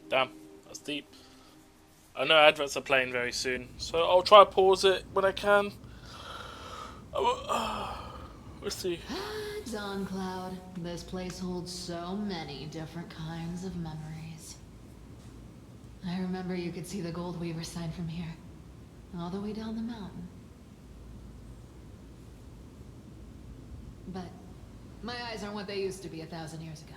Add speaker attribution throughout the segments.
Speaker 1: Damn, that's deep. I know adverts are playing very soon, so I'll try to pause it when I can. We'll see.
Speaker 2: Dawn Cloud. This place holds so many different kinds of memories. I remember you could see the Gold Weaver sign from here, all the way down the mountain. But my eyes aren't what they used to be 1,000 years ago.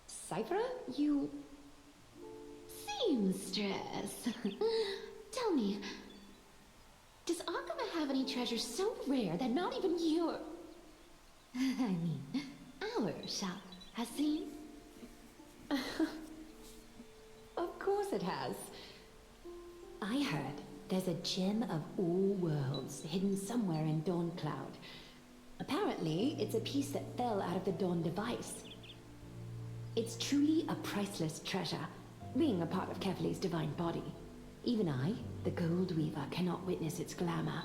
Speaker 3: Cypher, you... Seamstress. Tell me, does Akama have any treasures so rare that not even your... I mean, our shop has seen? Of course it has. I heard there's a gem of all worlds hidden somewhere in Dawn Cloud. Apparently, it's a piece that fell out of the Dawn device. It's truly a priceless treasure, being a part of Kefali's divine body. Even I, the Gold Weaver, cannot witness its glamour.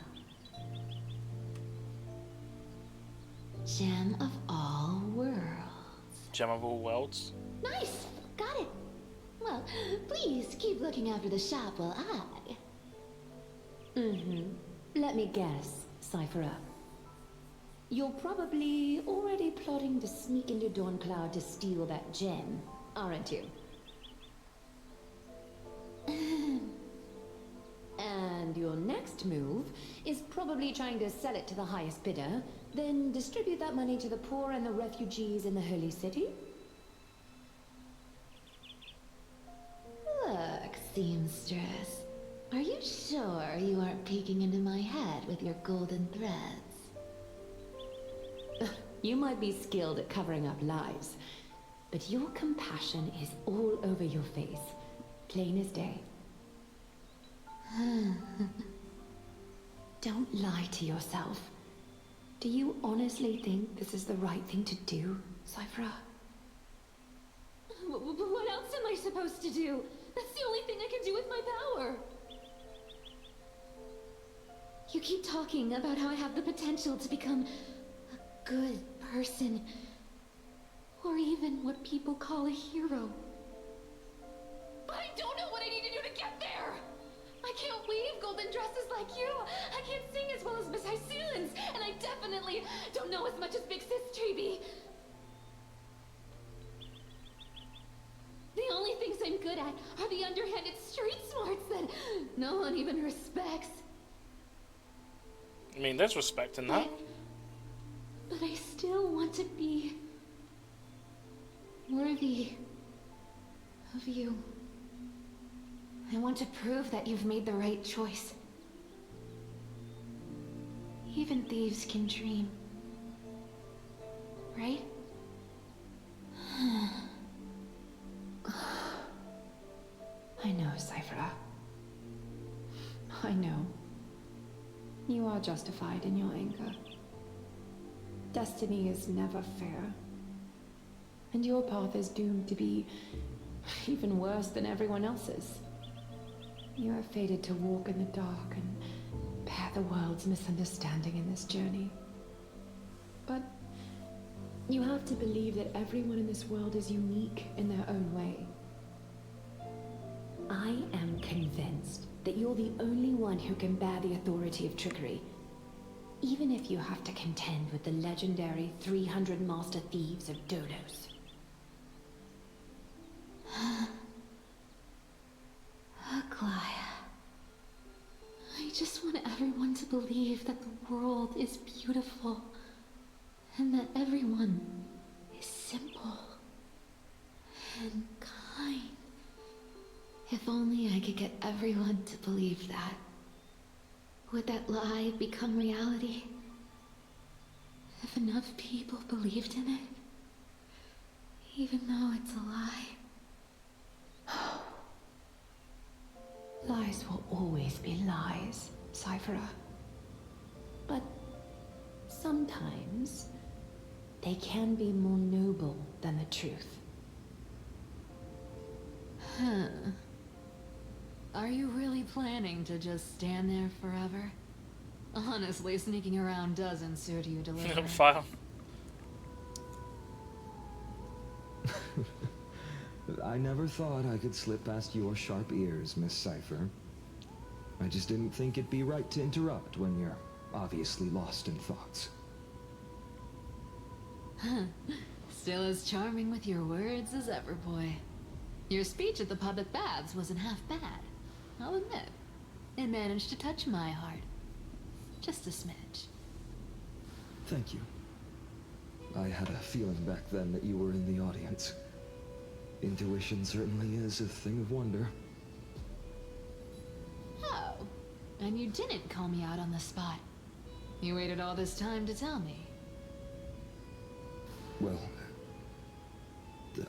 Speaker 3: Gem of all worlds.
Speaker 1: Gem of all worlds.
Speaker 3: Nice! Got it! Well, please keep looking after the shop while I... Let me guess, Cypher. You're probably already plotting to sneak into Dawn Cloud to steal that gem, aren't you? And your next move is probably trying to sell it to the highest bidder, then distribute that money to the poor and the refugees in the Holy City? Look, seamstress. Are you sure you aren't peeking into my head with your golden threads? You might be skilled at covering up lies, but your compassion is all over your face, plain as day. Don't lie to yourself. Do you honestly think this is the right thing to do, Cypher? What else am I supposed to do? That's the only thing I can do with my power. You keep talking about how I have the potential to become a good person, or even what people call a hero. But I don't know what I need to do to get there! I can't weave golden dresses like you! I can't sing as well as Miss Hysoons! And I definitely don't know as much as Big Sis Treeby! The only things I'm good at are the underhanded street smarts that no one even respects.
Speaker 1: I mean, there's respect in that.
Speaker 3: But I still want to be worthy of you. I want to prove that you've made the right choice. Even thieves can dream. Right? I know, Cypher. I know. You are justified in your anger. Destiny is never fair. And your path is doomed to be even worse than everyone else's. You are fated to walk in the dark and bear the world's misunderstanding in this journey. But you have to believe that everyone in this world is unique in their own way. I am convinced that you're the only one who can bear the authority of trickery, even if you have to contend with the legendary 300 master thieves of Dolos. Aglaya. I just want everyone to believe that the world is beautiful, and that everyone is simple and kind. If only I could get everyone to believe that. Would that lie become reality? If enough people believed in it? Even though it's a lie. Lies will always be lies, Cypher. But sometimes they can be more noble than the truth.
Speaker 2: Huh. Are you really planning to just stand there forever? Honestly, sneaking around doesn't suit you, Deliver.
Speaker 1: File.
Speaker 4: I never thought I could slip past your sharp ears, Miss Cipher. I just didn't think it'd be right to interrupt when you're obviously lost in thoughts.
Speaker 2: Still as charming with your words as ever, boy. Your speech at the public baths wasn't half bad. I'll admit. It managed to touch my heart. Just a smidge.
Speaker 4: Thank you. I had a feeling back then that you were in the audience. Intuition certainly is a thing of wonder.
Speaker 2: Oh, and you didn't call me out on the spot. You waited all this time to tell me.
Speaker 4: Well,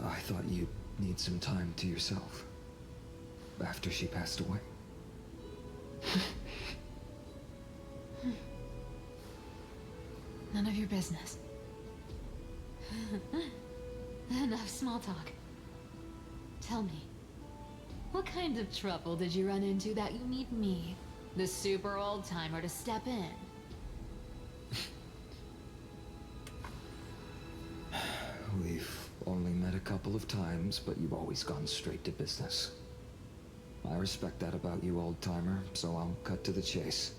Speaker 4: I thought you'd need some time to yourself. After she passed away.
Speaker 2: None of your business. Enough small talk. Tell me, what kind of trouble did you run into that you need me, the super old-timer, to step in?
Speaker 4: We've only met a couple of times, but you've always gone straight to business. I respect that about you, old-timer, so I'll cut to the chase.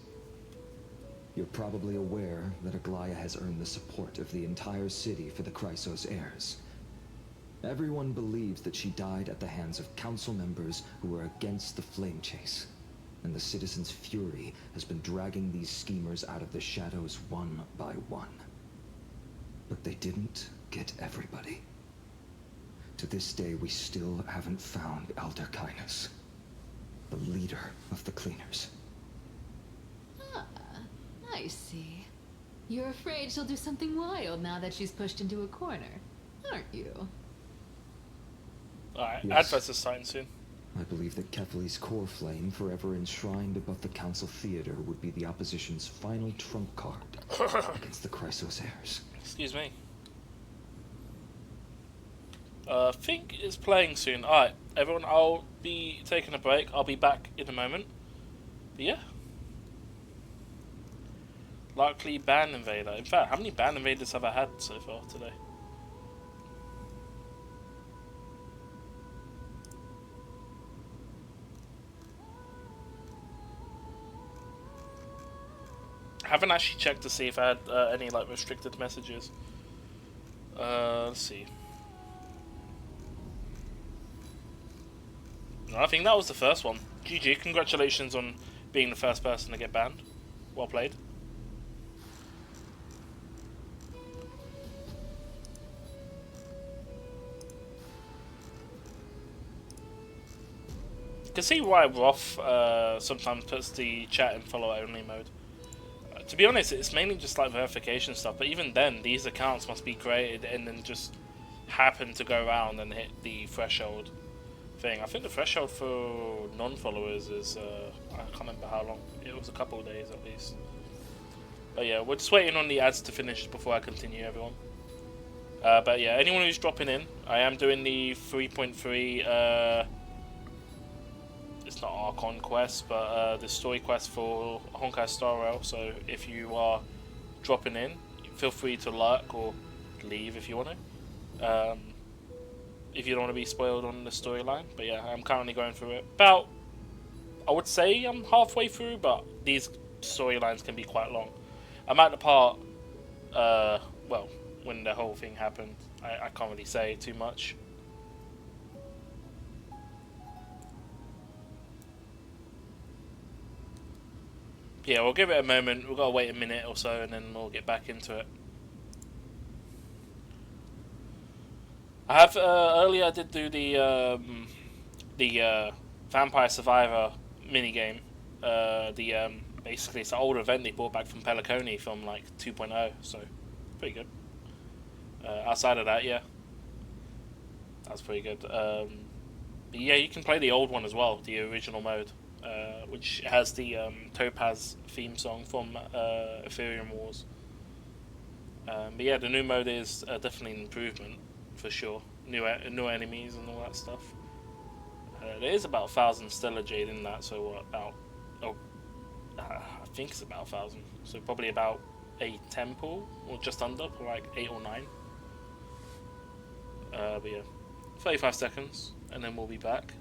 Speaker 4: You're probably aware that Aglaya has earned the support of the entire city for the Chrysos heirs. Everyone believes that she died at the hands of council members who were against the flame chase, and the citizens' fury has been dragging these schemers out of the shadows one by one. But they didn't get everybody. To this day, we still haven't found Elder Kynus, the leader of the Cleaners.
Speaker 2: Ah, I see. You're afraid she'll do something wild now that she's pushed into a corner, aren't you?
Speaker 1: Alright,
Speaker 4: Yes.
Speaker 1: adverts are starting soon.
Speaker 4: I believe that Kefali's core flame, forever enshrined above the council theater, would be the opposition's final trump card against the Chrysos heirs.
Speaker 1: Excuse me. Think it's playing soon. Alright, everyone, I'll be taking a break. I'll be back in a moment. But yeah. Likely Band Invader. In fact, how many Band Invaders have I had so far today? I haven't actually checked to see if I had any like restricted messages. Let's see. No, I think that was the first one. GG, congratulations on being the first person to get banned. Well played. You can see why Roth sometimes puts the chat in follow only mode. To be honest, it's mainly just like verification stuff, but even then, these accounts must be created and then just happen to go around and hit the threshold thing. I think the threshold for non-followers is, I can't remember how long, it was a couple of days at least. But yeah, we're just waiting on the ads to finish before I continue, everyone. But yeah, anyone who's dropping in, I am doing the 3.3, it's not Archon quest, but the story quest for Honkai Star Rail. So if you are dropping in, feel free to lurk or leave if you want to. If you don't want to be spoiled on the storyline. But yeah, I'm currently going through it. About, I would say I'm halfway through, but these storylines can be quite long. I'm at the part, well, when the whole thing happened. I can't really say too much. Yeah, we'll give it a moment. We've got to wait a minute or so, and then we'll get back into it. I have earlier I did do the Vampire Survivor minigame. Basically it's an old event they brought back from Peliconi from like 2.0, so pretty good. Outside of that, yeah, that's pretty good. But yeah, you can play the old one as well, the original mode. Which has the Topaz theme song from Ethereum Wars. But yeah, the new mode is definitely an improvement, for sure. New enemies and all that stuff. There is about 1,000 Stellar Jade in that, so what, about... Oh, I think it's about 1,000. So probably about a temple, or just under, like 8 or 9. But yeah, 35 seconds, and then we'll be back.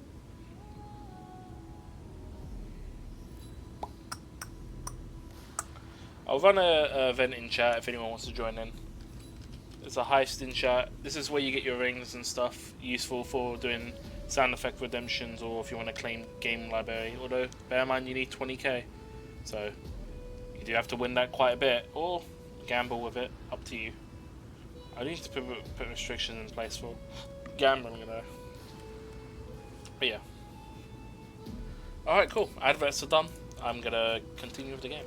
Speaker 1: I'll run a event in chat if anyone wants to join in. There's a heist in chat. This is where you get your rings and stuff, useful for doing sound effect redemptions or if you want to claim game library. Although, bear in mind you need 20k, so you do have to win that quite a bit, or gamble with it, up to you. I need to put restrictions in place for gambling though. But yeah. Alright, cool. Adverts are done. I'm gonna continue with the game.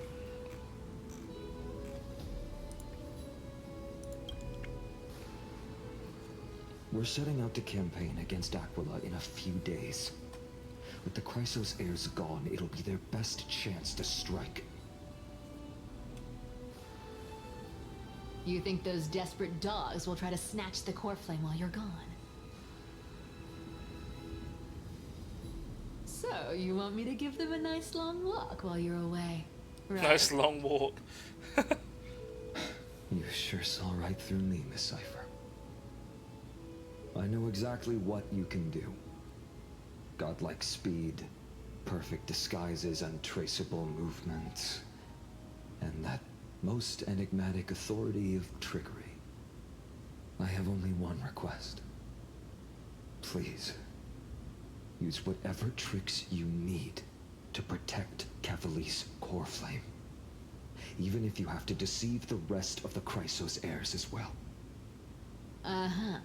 Speaker 4: We're setting out to campaign against Aquila in a few days. With the Chrysos heirs gone, it'll be their best chance to strike.
Speaker 2: You think those desperate dogs will try to snatch the core flame while you're gone? So, you want me to give them a nice long walk while you're away? Right.
Speaker 1: Nice long walk.
Speaker 4: You sure saw right through me, Miss Cipher. I know exactly what you can do. Godlike speed, perfect disguises, untraceable movements, and that most enigmatic authority of trickery. I have only one request. Please, use whatever tricks you need to protect Cavali's core flame. Even if you have to deceive the rest of the Chrysos heirs as well.
Speaker 2: Uh-huh.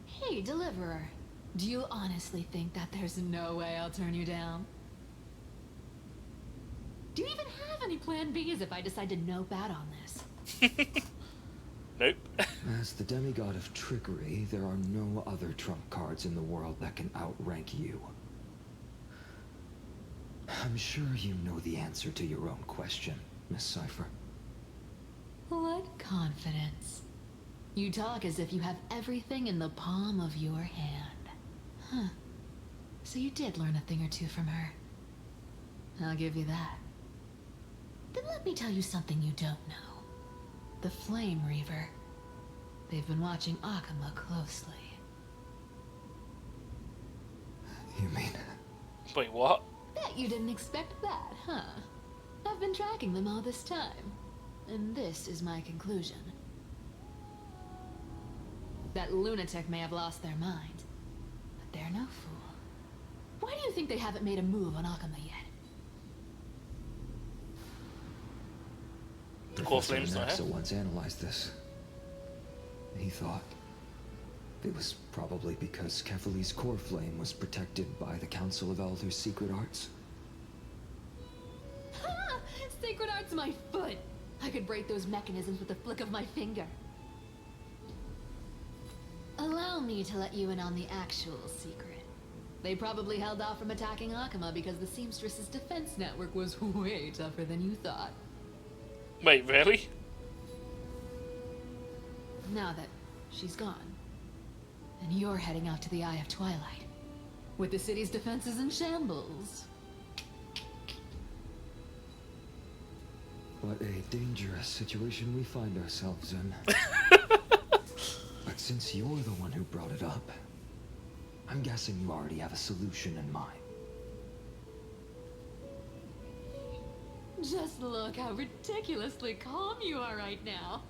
Speaker 2: Hey, Deliverer. Do you honestly think that there's no way I'll turn you down? Do you even have any plan Bs if I decide to nope out on this?
Speaker 1: Nope.
Speaker 4: As the demigod of trickery, there are no other trump cards in the world that can outrank you. I'm sure you know the answer to your own question, Miss Cipher.
Speaker 2: What confidence. You talk as if you have everything in the palm of your hand. Huh. So you did learn a thing or two from her. I'll give you that. Then let me tell you something you don't know. The Flame Reaver. They've been watching Akama closely.
Speaker 4: You mean...
Speaker 1: Wait, what?
Speaker 2: Bet you didn't expect that, huh? I've been tracking them all this time. And this is my conclusion. That lunatic may have lost their mind, but they're no fool. Why do you think they haven't made a move on Akama yet?
Speaker 1: The core flame's not
Speaker 4: Naxa
Speaker 1: here.
Speaker 4: once analyzed this. He thought it was probably because Kefali's core flame was protected by the Council of Elders' secret arts.
Speaker 2: Ha! Sacred Art's my foot! I could break those mechanisms with the flick of my finger. Allow me to let you in on the actual secret. They probably held off from attacking Akama because the Seamstress's defense network was way tougher than you thought.
Speaker 1: Wait, really?
Speaker 2: Now that she's gone, and you're heading out to the Eye of Twilight, with the city's defenses in shambles.
Speaker 4: What a dangerous situation we find ourselves in. But since you're the one who brought it up, I'm guessing you already have a solution in mind.
Speaker 2: Just look how ridiculously calm you are right now.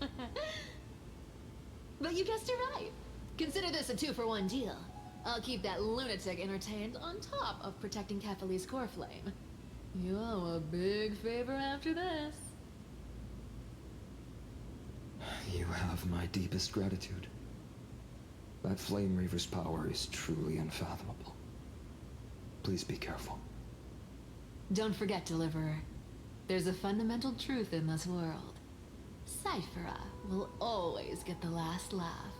Speaker 2: But you guessed it right. Consider this a 2-for-1 deal. I'll keep that lunatic entertained on top of protecting Kefali's core flame. You owe a big favor after this.
Speaker 4: You have my deepest gratitude. That Flame Reaver's power is truly unfathomable. Please be careful.
Speaker 2: Don't forget, Deliverer. There's a fundamental truth in this world. Cyphera will always get the last laugh.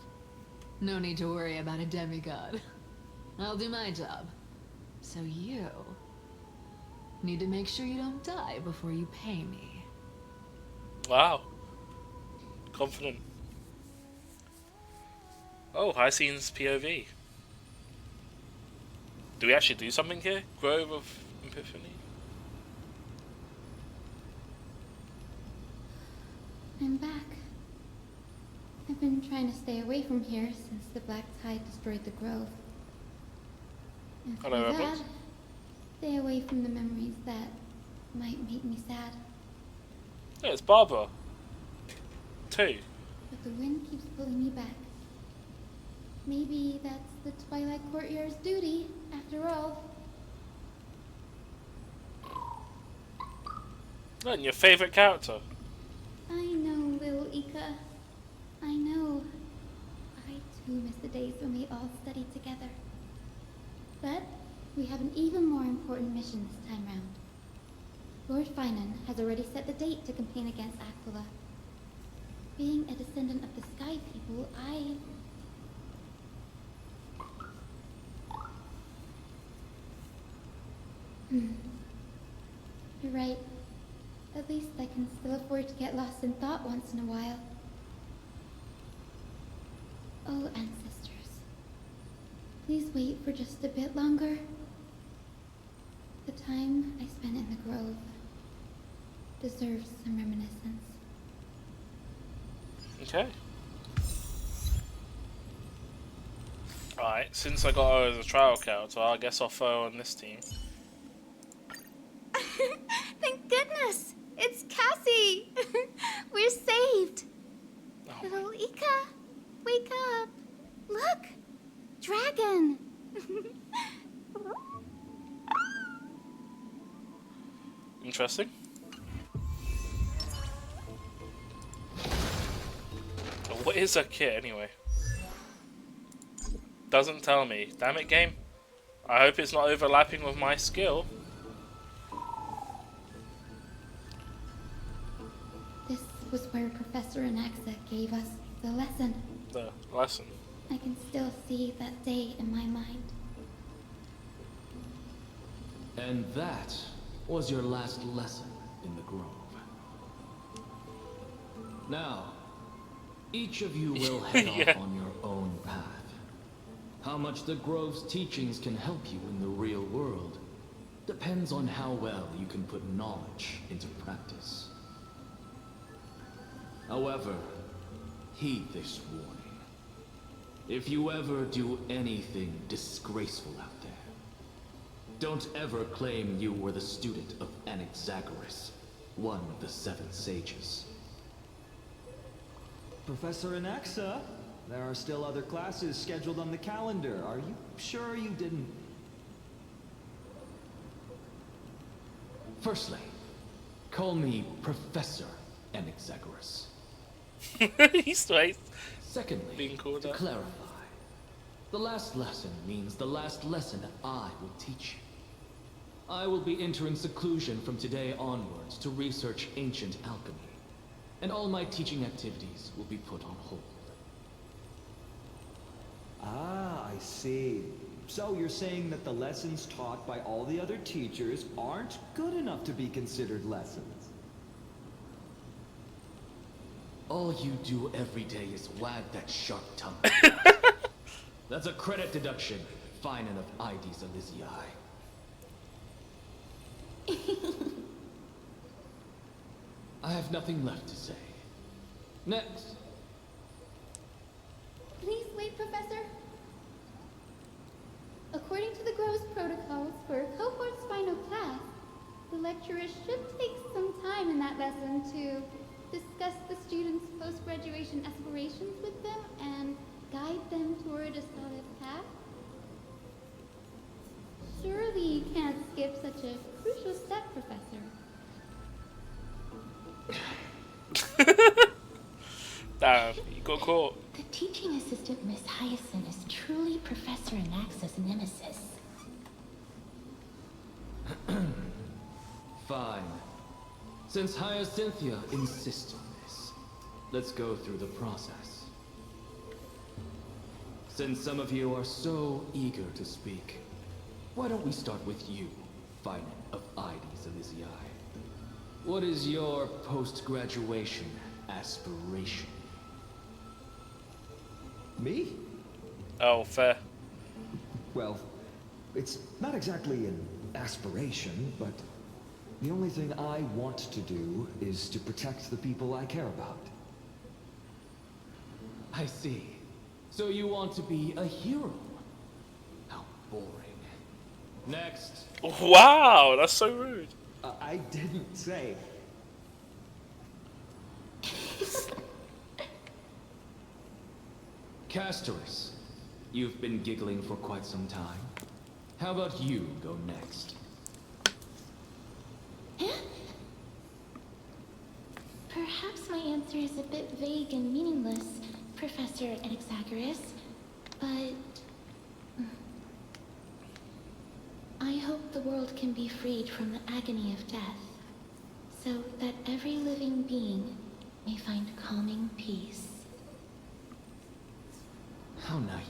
Speaker 2: No need to worry about a demigod. I'll do my job. So you need to make sure you don't die before you pay me.
Speaker 1: Wow. Confident. Oh, High Scene's POV. Do we actually do something here? Grove of Epiphany?
Speaker 5: I'm back. I've been been trying to stay away from here since the Black Tide destroyed the grove. And
Speaker 1: Hello,
Speaker 5: through
Speaker 1: Rebels.
Speaker 5: that, stay away from the memories that might make me sad.
Speaker 1: Yeah, it's Barbara. 2.
Speaker 5: But the wind keeps pulling me back. Maybe that's the Twilight Courtier's duty, after all.
Speaker 1: And your favourite character?
Speaker 5: I know, little Ika. I know. I too miss the days when we all studied together. But we have an even more important mission this time round. Lord Finan has already set the date to campaign against Aquila. Being a descendant of the Sky People, You're right. At least I can still afford to get lost in thought once in a while. Oh, ancestors. Please wait for just a bit longer. The time I spent in the grove deserves some reminiscence.
Speaker 1: Okay. Alright, since I got her as a trial character, I guess I'll throw her on this team.
Speaker 5: Thank goodness! It's Cassie! We're saved!
Speaker 1: Oh,
Speaker 5: Little Ika, wake up! Look! Dragon!
Speaker 1: interesting. What is her kit anyway? Doesn't tell me. Damn it, game. I hope it's not overlapping with my skill.
Speaker 5: This was where Professor Anaxa gave us the lesson.
Speaker 1: The lesson.
Speaker 5: I can still see that day in my mind.
Speaker 6: And that was your last lesson in the grove. Now, each of you will head
Speaker 1: Yeah.
Speaker 6: off on your own path. How much the grove's teachings can help you in the real world depends on how well you can put knowledge into practice. However, heed this warning. If you ever do anything disgraceful out there, don't ever claim you were the student of Anaxagoras, one of the 7 sages.
Speaker 4: Professor Anaxa, there are still other classes scheduled on the calendar. Are you sure you didn't...
Speaker 6: Firstly, call me Professor Anaxagoras.
Speaker 1: He's straight.
Speaker 6: Secondly,
Speaker 1: Being called
Speaker 6: to
Speaker 1: that.
Speaker 6: clarify, the last lesson means the last lesson I will teach you. I will be entering seclusion from today onwards to research ancient alchemy, and all my teaching activities will be put on hold.
Speaker 4: Ah, I see. So you're saying that the lessons taught by all the other teachers aren't good enough to be considered lessons?
Speaker 6: All you do every day is wag that sharp tongue. That's a credit deduction, fine enough IDs Elysiae. I have nothing left to say. Next.
Speaker 5: Please wait, Professor. According to the Grove's protocols for a cohort's final class, the lecturer should take some time in that lesson to discuss the students' post-graduation aspirations with them and guide them toward a solid path. Surely you can't skip such a crucial step, Professor.
Speaker 1: Damn, you got caught.
Speaker 3: The teaching assistant, Miss Hyacinth, is truly Professor Anaxa's nemesis.
Speaker 6: Fine. Since Hyacinthia insists on this, let's go through the process. Since some of you are so eager to speak, why don't we start with you, Finan of IDs Elysiae? What is your post-graduation aspiration?
Speaker 4: Me?
Speaker 1: Oh, fair.
Speaker 4: Well, it's not exactly an aspiration, but the only thing I want to do is to protect the people I care about.
Speaker 6: I see. So you want to be a hero? How boring. Next.
Speaker 1: Wow, that's so rude.
Speaker 4: I didn't say.
Speaker 6: Castorus, you've been giggling for quite some time. How about you go next?
Speaker 5: Perhaps my answer is a bit vague and meaningless, Professor Anaxagoras, but I hope the world can be freed from the agony of death, so that every living being may find calming peace.
Speaker 6: How naive.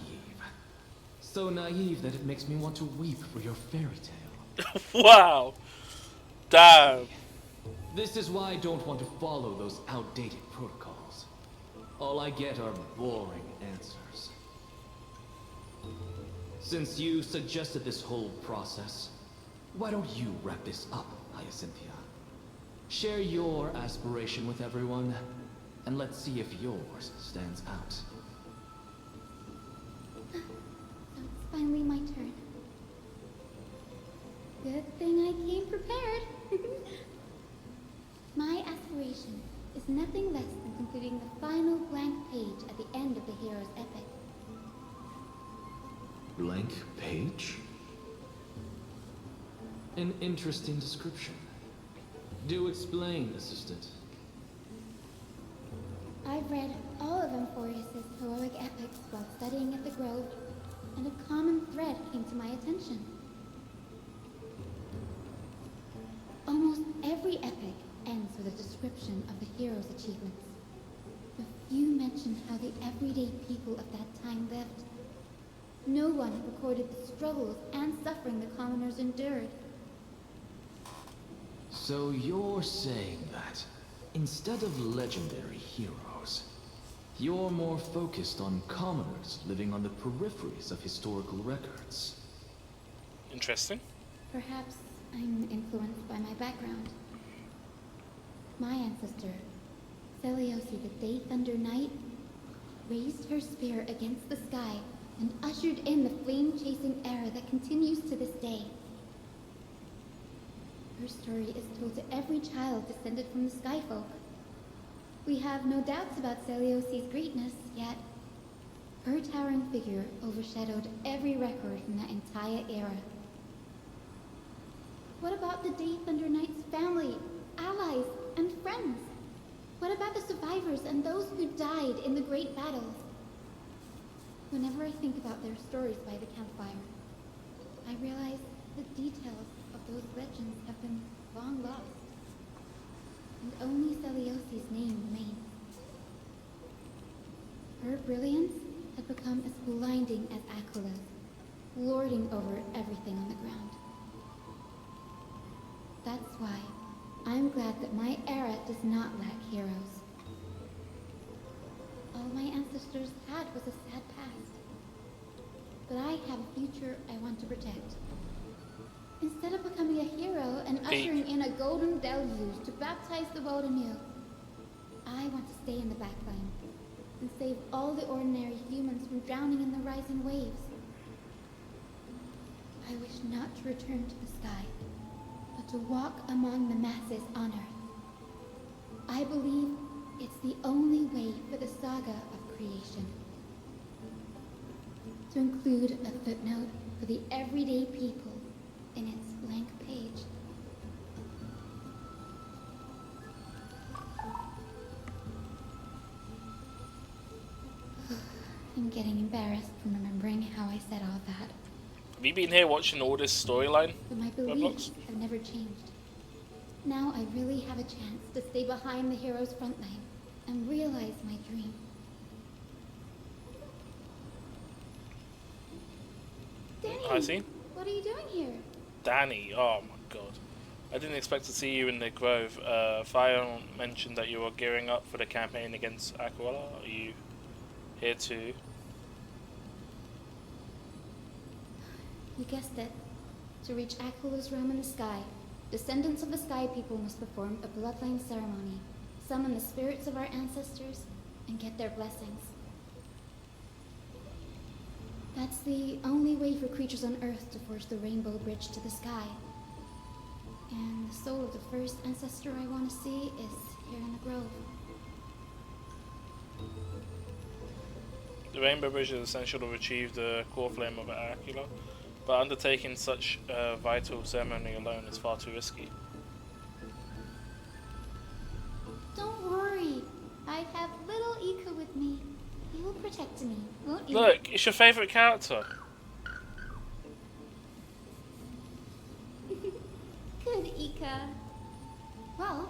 Speaker 6: So naive that it makes me want to weep for your fairy tale.
Speaker 1: Wow. Damn.
Speaker 6: This is why I don't want to follow those outdated protocols. All I get are boring answers. Since you suggested this whole process, why don't you wrap this up, Hyacinthia? Share your aspiration with everyone, and let's see if yours stands out.
Speaker 5: So it's finally my turn. Good thing I came prepared. My aspiration is nothing less than completing the final blank page at the end of the hero's epic.
Speaker 6: Blank page? An interesting description. Do explain, assistant.
Speaker 5: I've read all of Amphorius's heroic epics while studying at the Grove, and a common thread came to my attention. Almost every epic ends with a description of the hero's achievements. But few mention how the everyday people of that time lived. No one recorded the struggles and suffering the commoners endured.
Speaker 6: So you're saying that, instead of legendary heroes, you're more focused on commoners living on the peripheries of historical records.
Speaker 1: Interesting.
Speaker 5: Perhaps I'm influenced by my background. My ancestor, Seliosi the Day Thunder Knight, raised her spear against the sky and ushered in the flame-chasing era that continues to this day. Her story is told to every child descended from the Skyfolk. We have no doubts about Seliosi's greatness, yet her towering figure overshadowed every record from that entire era. What about the Day Thunder Knight's family, allies, and friends? What about the survivors and those who died in the great battles? Whenever I think about their stories by the campfire, I realize the details of those legends have been long lost, and only Seliosi's name remains. Her brilliance had become as blinding as Aquila's, lording over everything on the ground. That's why I'm glad that my era does not lack heroes. All my ancestors had was a sad past, but I have a future I want to protect. Instead of becoming a hero and ushering in a golden deluge to baptize the world anew, I want to stay in the backline and save all the ordinary humans from drowning in the rising waves. I wish not to return to the sky, but to walk among the masses on Earth. I believe it's the only way for the saga of creation. To include a footnote for the everyday people in its blank page. I'm getting embarrassed from remembering how I said all that.
Speaker 1: Have you been here watching all this storyline?
Speaker 5: But my beliefs have never changed. Now I really have a chance to stay behind the hero's front line and realize my dream. Danny!
Speaker 1: I see.
Speaker 5: What are you doing here?
Speaker 1: Danny, oh my god. I didn't expect to see you in the Grove. Fire mentioned that you were gearing up for the campaign against Aquila. Are you here too?
Speaker 5: You guessed it. To reach Aquila's realm in the sky, descendants of the Sky People must perform a bloodline ceremony, summon the spirits of our ancestors, and get their blessings. That's the only way for creatures on Earth to forge the rainbow bridge to the sky. And the soul of the first ancestor I want to see is here in the grove.
Speaker 1: The Rainbow Bridge is essential to achieve the core flame of Aquila, but undertaking such a vital ceremony alone is far too risky.
Speaker 5: Don't worry. I have little Ika with me. He will protect me, won't you?
Speaker 1: Look, it's your favourite character.
Speaker 5: Good, Ika. Well,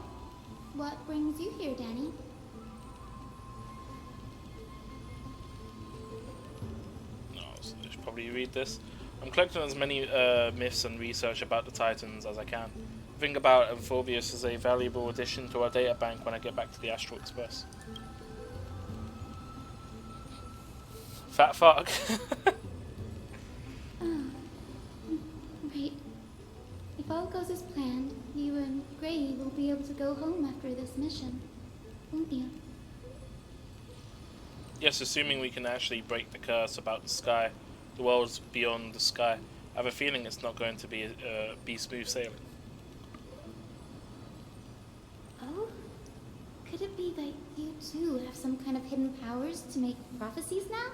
Speaker 5: what brings you here, Danny?
Speaker 1: No, I should probably read this. I'm collecting as many myths and research about the Titans as I can. The thing about Amphobius is a valuable addition to our data bank when I get back to the Astral Express. Fat fuck.
Speaker 5: Oh, right. If all goes as planned, you and Gray will be able to go home after this mission, won't you?
Speaker 1: Yes, assuming we can actually break the curse about the sky, the worlds beyond the sky. I have a feeling it's not going to be smooth sailing.
Speaker 5: Oh? Could it be that you too have some kind of hidden powers to make prophecies now?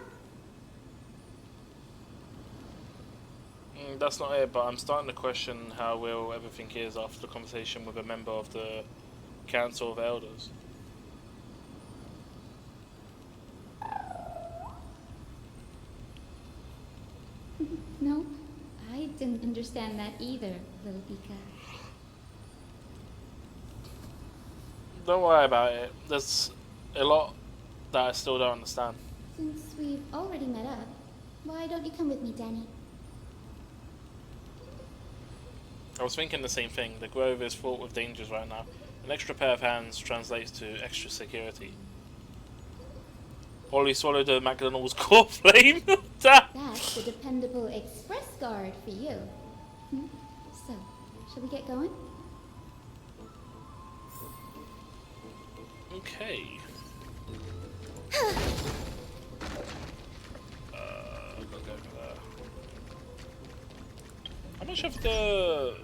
Speaker 1: That's not it, but I'm starting to question how real everything is after the conversation with a member of the Council of Elders.
Speaker 5: No, I didn't understand that either, little Ika.
Speaker 1: Don't worry about it. There's a lot that I still don't understand.
Speaker 5: Since we've already met up, why don't you come with me, Danny?
Speaker 1: I was thinking the same thing. The grove is fraught with dangers right now. An extra pair of hands translates to extra security. Holly swallowed a McDonald's core flame.
Speaker 5: That's the dependable express guard for you. So, shall we get going?
Speaker 1: Okay. Gotta go for that. How much of the...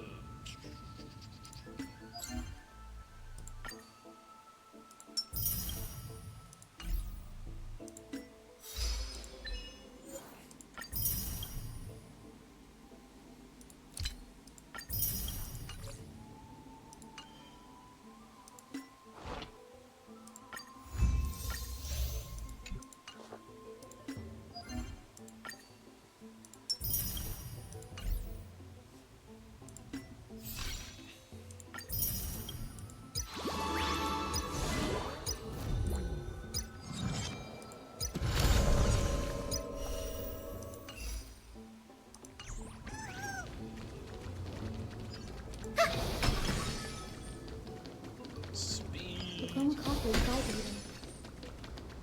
Speaker 5: The Chroma Copper is vibrating.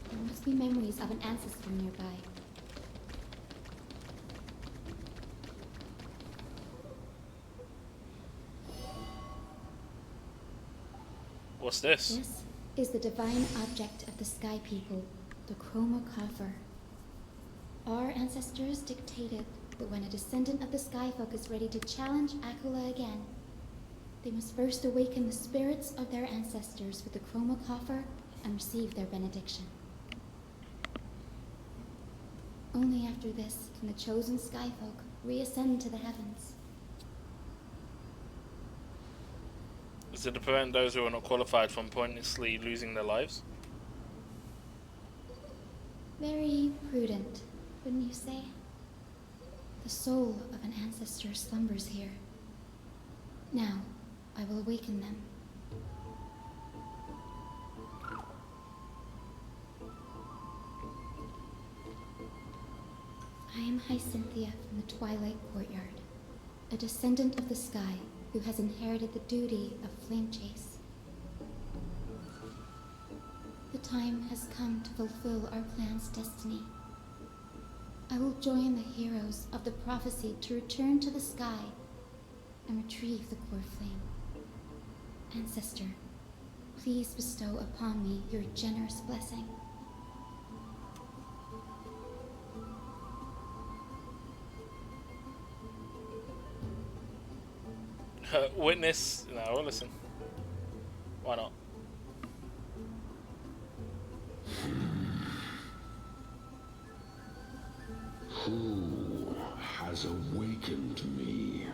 Speaker 5: There must be memories of an ancestor nearby.
Speaker 1: What's this?
Speaker 5: This is the divine object of the Sky People, the Chroma Coffer. Our ancestors dictated that when a descendant of the Skyfolk is ready to challenge Aquila again, they must first awaken the spirits of their ancestors with the Chroma Coffer and receive their benediction. Only after this can the chosen Skyfolk reascend to the heavens.
Speaker 1: Is it to prevent those who are not qualified from pointlessly losing their lives?
Speaker 5: Very prudent, wouldn't you say? The soul of an ancestor slumbers here. Now, I will awaken them. I am Hyacinthia from the Twilight Courtyard, a descendant of the sky who has inherited the duty of Flame Chase. The time has come to fulfill our clan's destiny. I will join the heroes of the prophecy to return to the sky and retrieve the core flame. Ancestor, please bestow upon me your generous blessing.
Speaker 1: Witness. No, we'll listen. Why not?
Speaker 7: Who has awakened me?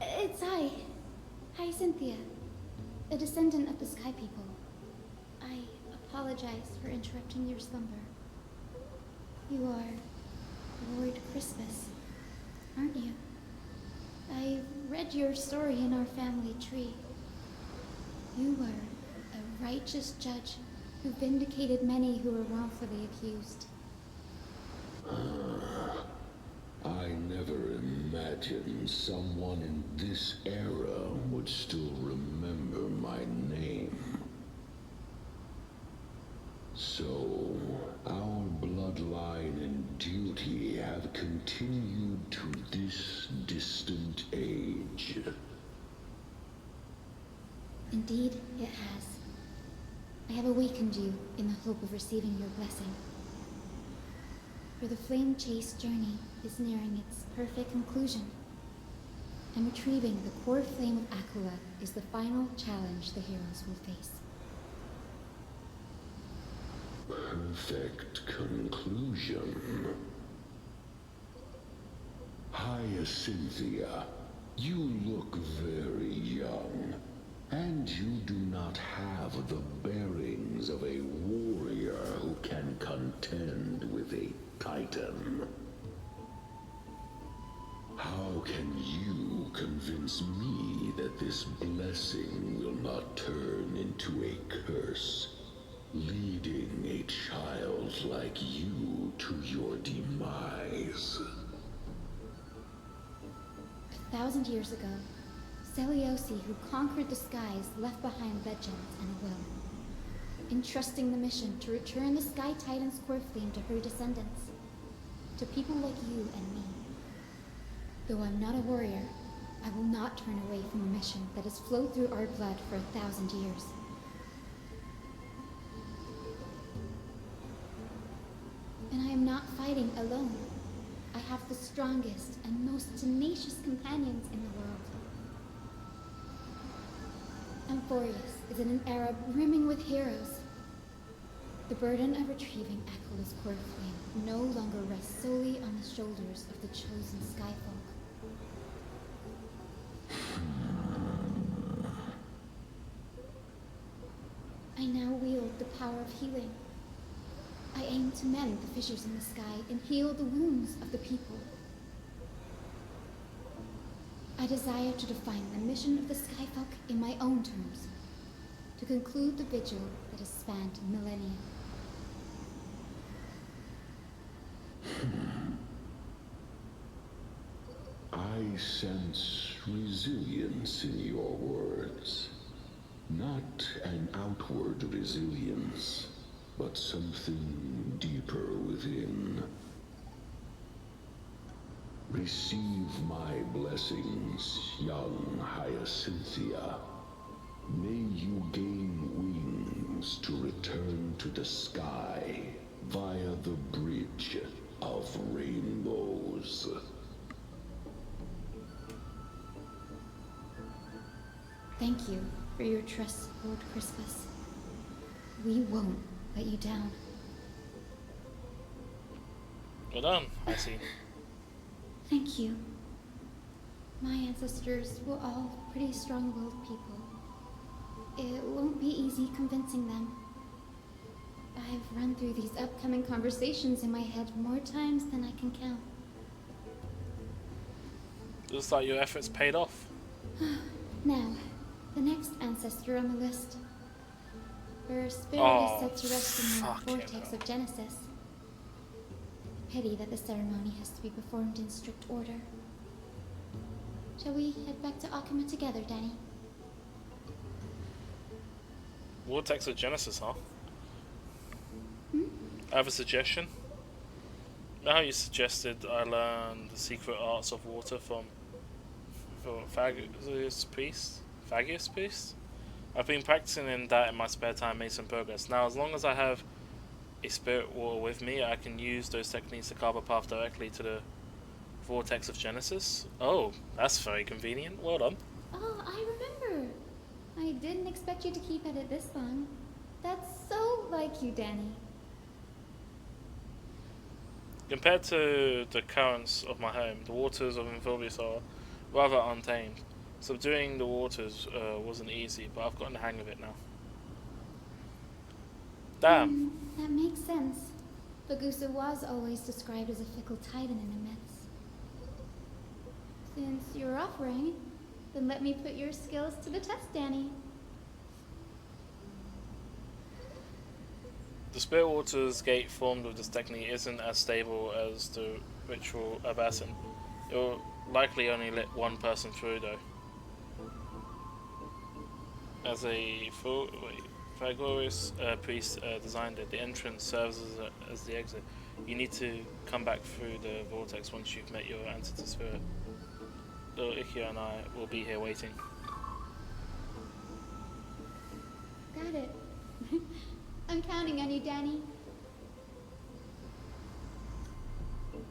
Speaker 5: It's I. Hi, Cynthia. A descendant of the Sky People. I apologize for interrupting your slumber. You are Lord Crispus, aren't you? I read your story in our family tree. You were a righteous judge who vindicated many who were wrongfully accused.
Speaker 7: I never imagined someone in this era would still remember my name. So, our bloodline and duty have continued to this distant age.
Speaker 5: Indeed, it has. I have awakened you in the hope of receiving your blessing. For the Flame Chase journey is nearing its perfect conclusion, and retrieving the core flame of Aquila is the final challenge the heroes will face.
Speaker 7: Perfect conclusion. Hyacinthia, you look very young, and you do not have the bearings of a warrior who can contend with a titan. How can you convince me that this blessing will not turn into a curse, leading a child like you to your demise?
Speaker 5: 1,000 years ago, Seliosi, who conquered the skies, left behind legends and a will, entrusting the mission to return the Sky Titan's core flame to her descendants, to people like you and me. Though I'm not a warrior, I will not turn away from a mission that has flowed through our blood for 1,000 years. And I am not fighting alone. I have the strongest and most tenacious companions in the world. Amphorius is in an era brimming with heroes. The burden of retrieving Aquila's core flame no longer rests solely on the shoulders of the chosen Skyfolk. I now wield the power of healing. I aim to mend the fissures in the sky and heal the wounds of the people. I desire to define the mission of the Skyfolk in my own terms, to conclude the vigil that has spanned millennia.
Speaker 7: I sense resilience in your words. Not an outward resilience, but something deeper within. Receive my blessings, young Hyacinthia. May you gain wings to return to the sky via the Bridge of Rainbows.
Speaker 5: Thank you for your trust, Lord Crispus. We won't let you down.
Speaker 1: Well done, I see.
Speaker 5: Thank you. My ancestors were all pretty strong-willed people. It won't be easy convincing them. I've run through these upcoming conversations in my head more times than I can count.
Speaker 1: Looks like your efforts paid off.
Speaker 5: Now, the next ancestor on the list. Her spirit
Speaker 1: Oh,
Speaker 5: is said to rest in the
Speaker 1: fucking
Speaker 5: vortex
Speaker 1: hell.
Speaker 5: of Genesis. Pity that the ceremony has to be performed in strict order. Shall we head back to Akuma together, Danny?
Speaker 1: Vortex of Genesis, huh? I have a suggestion. You know how you suggested I learn the secret arts of water from Phagius Priest? Phagius Priest? I've been practicing in that in my spare time, made some progress. Now, as long as I have a spirit water with me, I can use those techniques to carve a path directly to the Vortex of Genesis. Oh, that's very convenient. Well done.
Speaker 5: Oh, I remember. I didn't expect you to keep at it this long. That's so like you, Danny.
Speaker 1: Compared to the currents of my home, the waters of Amphibious are rather untamed. Subduing the waters wasn't easy, but I've gotten the hang of it now. Damn.
Speaker 5: That makes sense. Bagusa was always described as a fickle titan in the myths. Since you're offering, then let me put your skills to the test, Danny.
Speaker 1: The Spirit Waters gate formed with this technique isn't as stable as the ritual Abassin. It will likely only let one person through though. As a Pythagoras priest designed it, the entrance serves as the exit. You need to come back through the vortex once you've met your ancestor spirit. Little Ikea and I will be here waiting.
Speaker 5: Got it. I'm counting on you, Danny.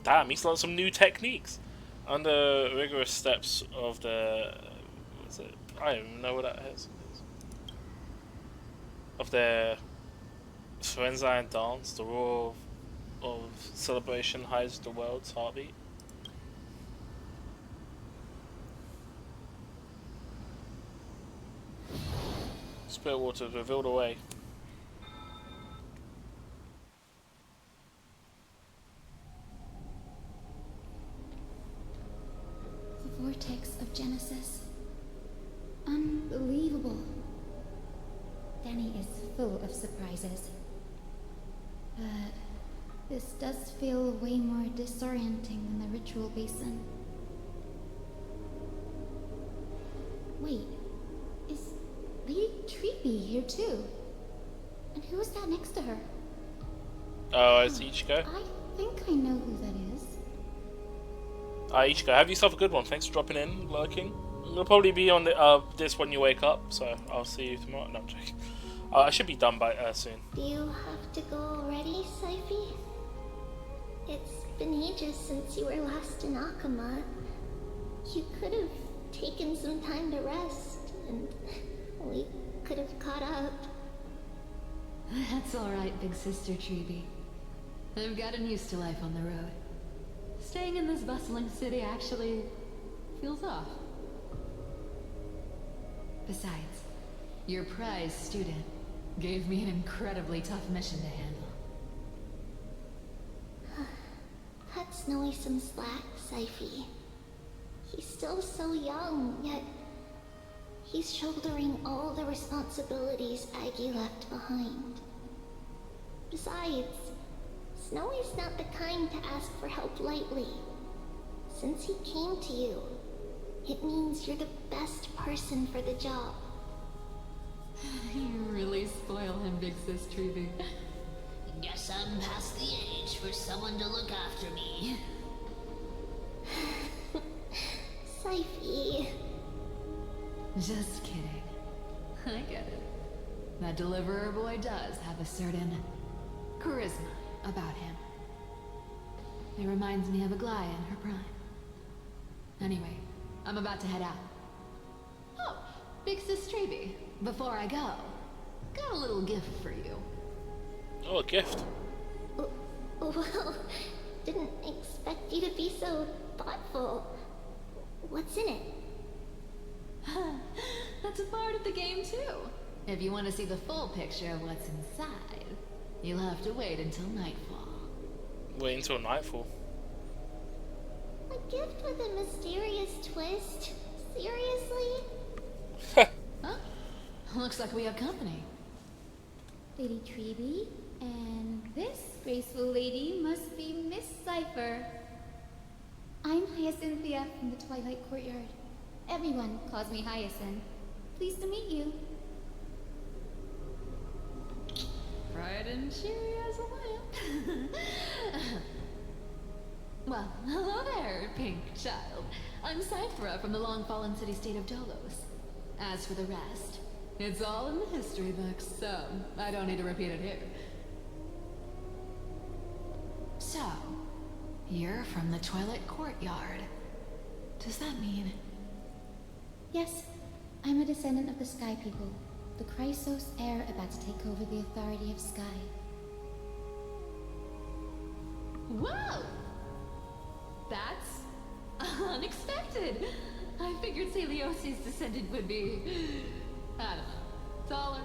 Speaker 1: Damn, he's learned some new techniques. Under rigorous steps of the... what's it? I don't even know what that is. Of their Frenzine dance, the roar of celebration hides the world's heartbeat. Spirit waters revealed away.
Speaker 5: The vortex of Genesis. Unbelievable. Danny is full of surprises. But this does feel way more disorienting than the ritual basin. Wait, is Lady Treepy here too? And who is that next to her?
Speaker 1: Oh, it's Ichiko.
Speaker 5: I think I know who that is.
Speaker 1: Ichiko, have yourself a good one. Thanks for dropping in, lurking. We'll probably be on the, this when you wake up, so I'll see you tomorrow. No, I'm joking. I should be done by soon.
Speaker 8: Do you have to go already, Saifi? It's been ages since you were last in Akama. You could have taken some time to rest, and we could have caught up.
Speaker 2: That's alright, big sister Treeby. I've gotten used to life on the road. Staying in this bustling city actually feels off. Besides, your prize student gave me an incredibly tough mission to handle.
Speaker 8: Cut Snowy some slack, Saifi. He's still so young, yet he's shouldering all the responsibilities Aggie left behind. Besides, Snowy's not the kind to ask for help lightly. Since he came to you, it means you're the best person for the job.
Speaker 2: You really spoil him, big sis Treeby.
Speaker 9: Guess I'm past the age for someone to look after me.
Speaker 8: Saifi.
Speaker 2: Just kidding. I get it. That deliverer boy does have a certain charisma about him. It reminds me of Aglaya in her prime. Anyway, I'm about to head out. Oh, big sis Treeby, before I go, got a little gift for you.
Speaker 1: Oh, a gift.
Speaker 8: Well, didn't expect you to be so thoughtful. What's in it?
Speaker 2: That's a part of the game too. If you want to see the full picture of what's inside, you'll have to wait until nightfall.
Speaker 1: Wait until nightfall.
Speaker 8: A gift with a mysterious twist? Seriously?
Speaker 2: Huh? Looks like we have company.
Speaker 5: Lady Treeby, and this graceful lady must be Miss Cypher. I'm Hyacinthia from the Twilight Courtyard. Everyone calls me Hyacinth. Pleased to meet you.
Speaker 2: Bright and cheery as a lamp. Well, hello there, pink child. I'm Cyphera from the long-fallen city-state of Dolos. As for the rest, it's all in the history books, so I don't need to repeat it here. So, You're from the Twilight Courtyard. Does that mean...
Speaker 5: Yes, I'm a descendant of the Sky People, the Chrysos heir about to take over the authority of Sky.
Speaker 2: Whoa! That's unexpected. I figured Celiosi's descendant would be, I don't know, taller,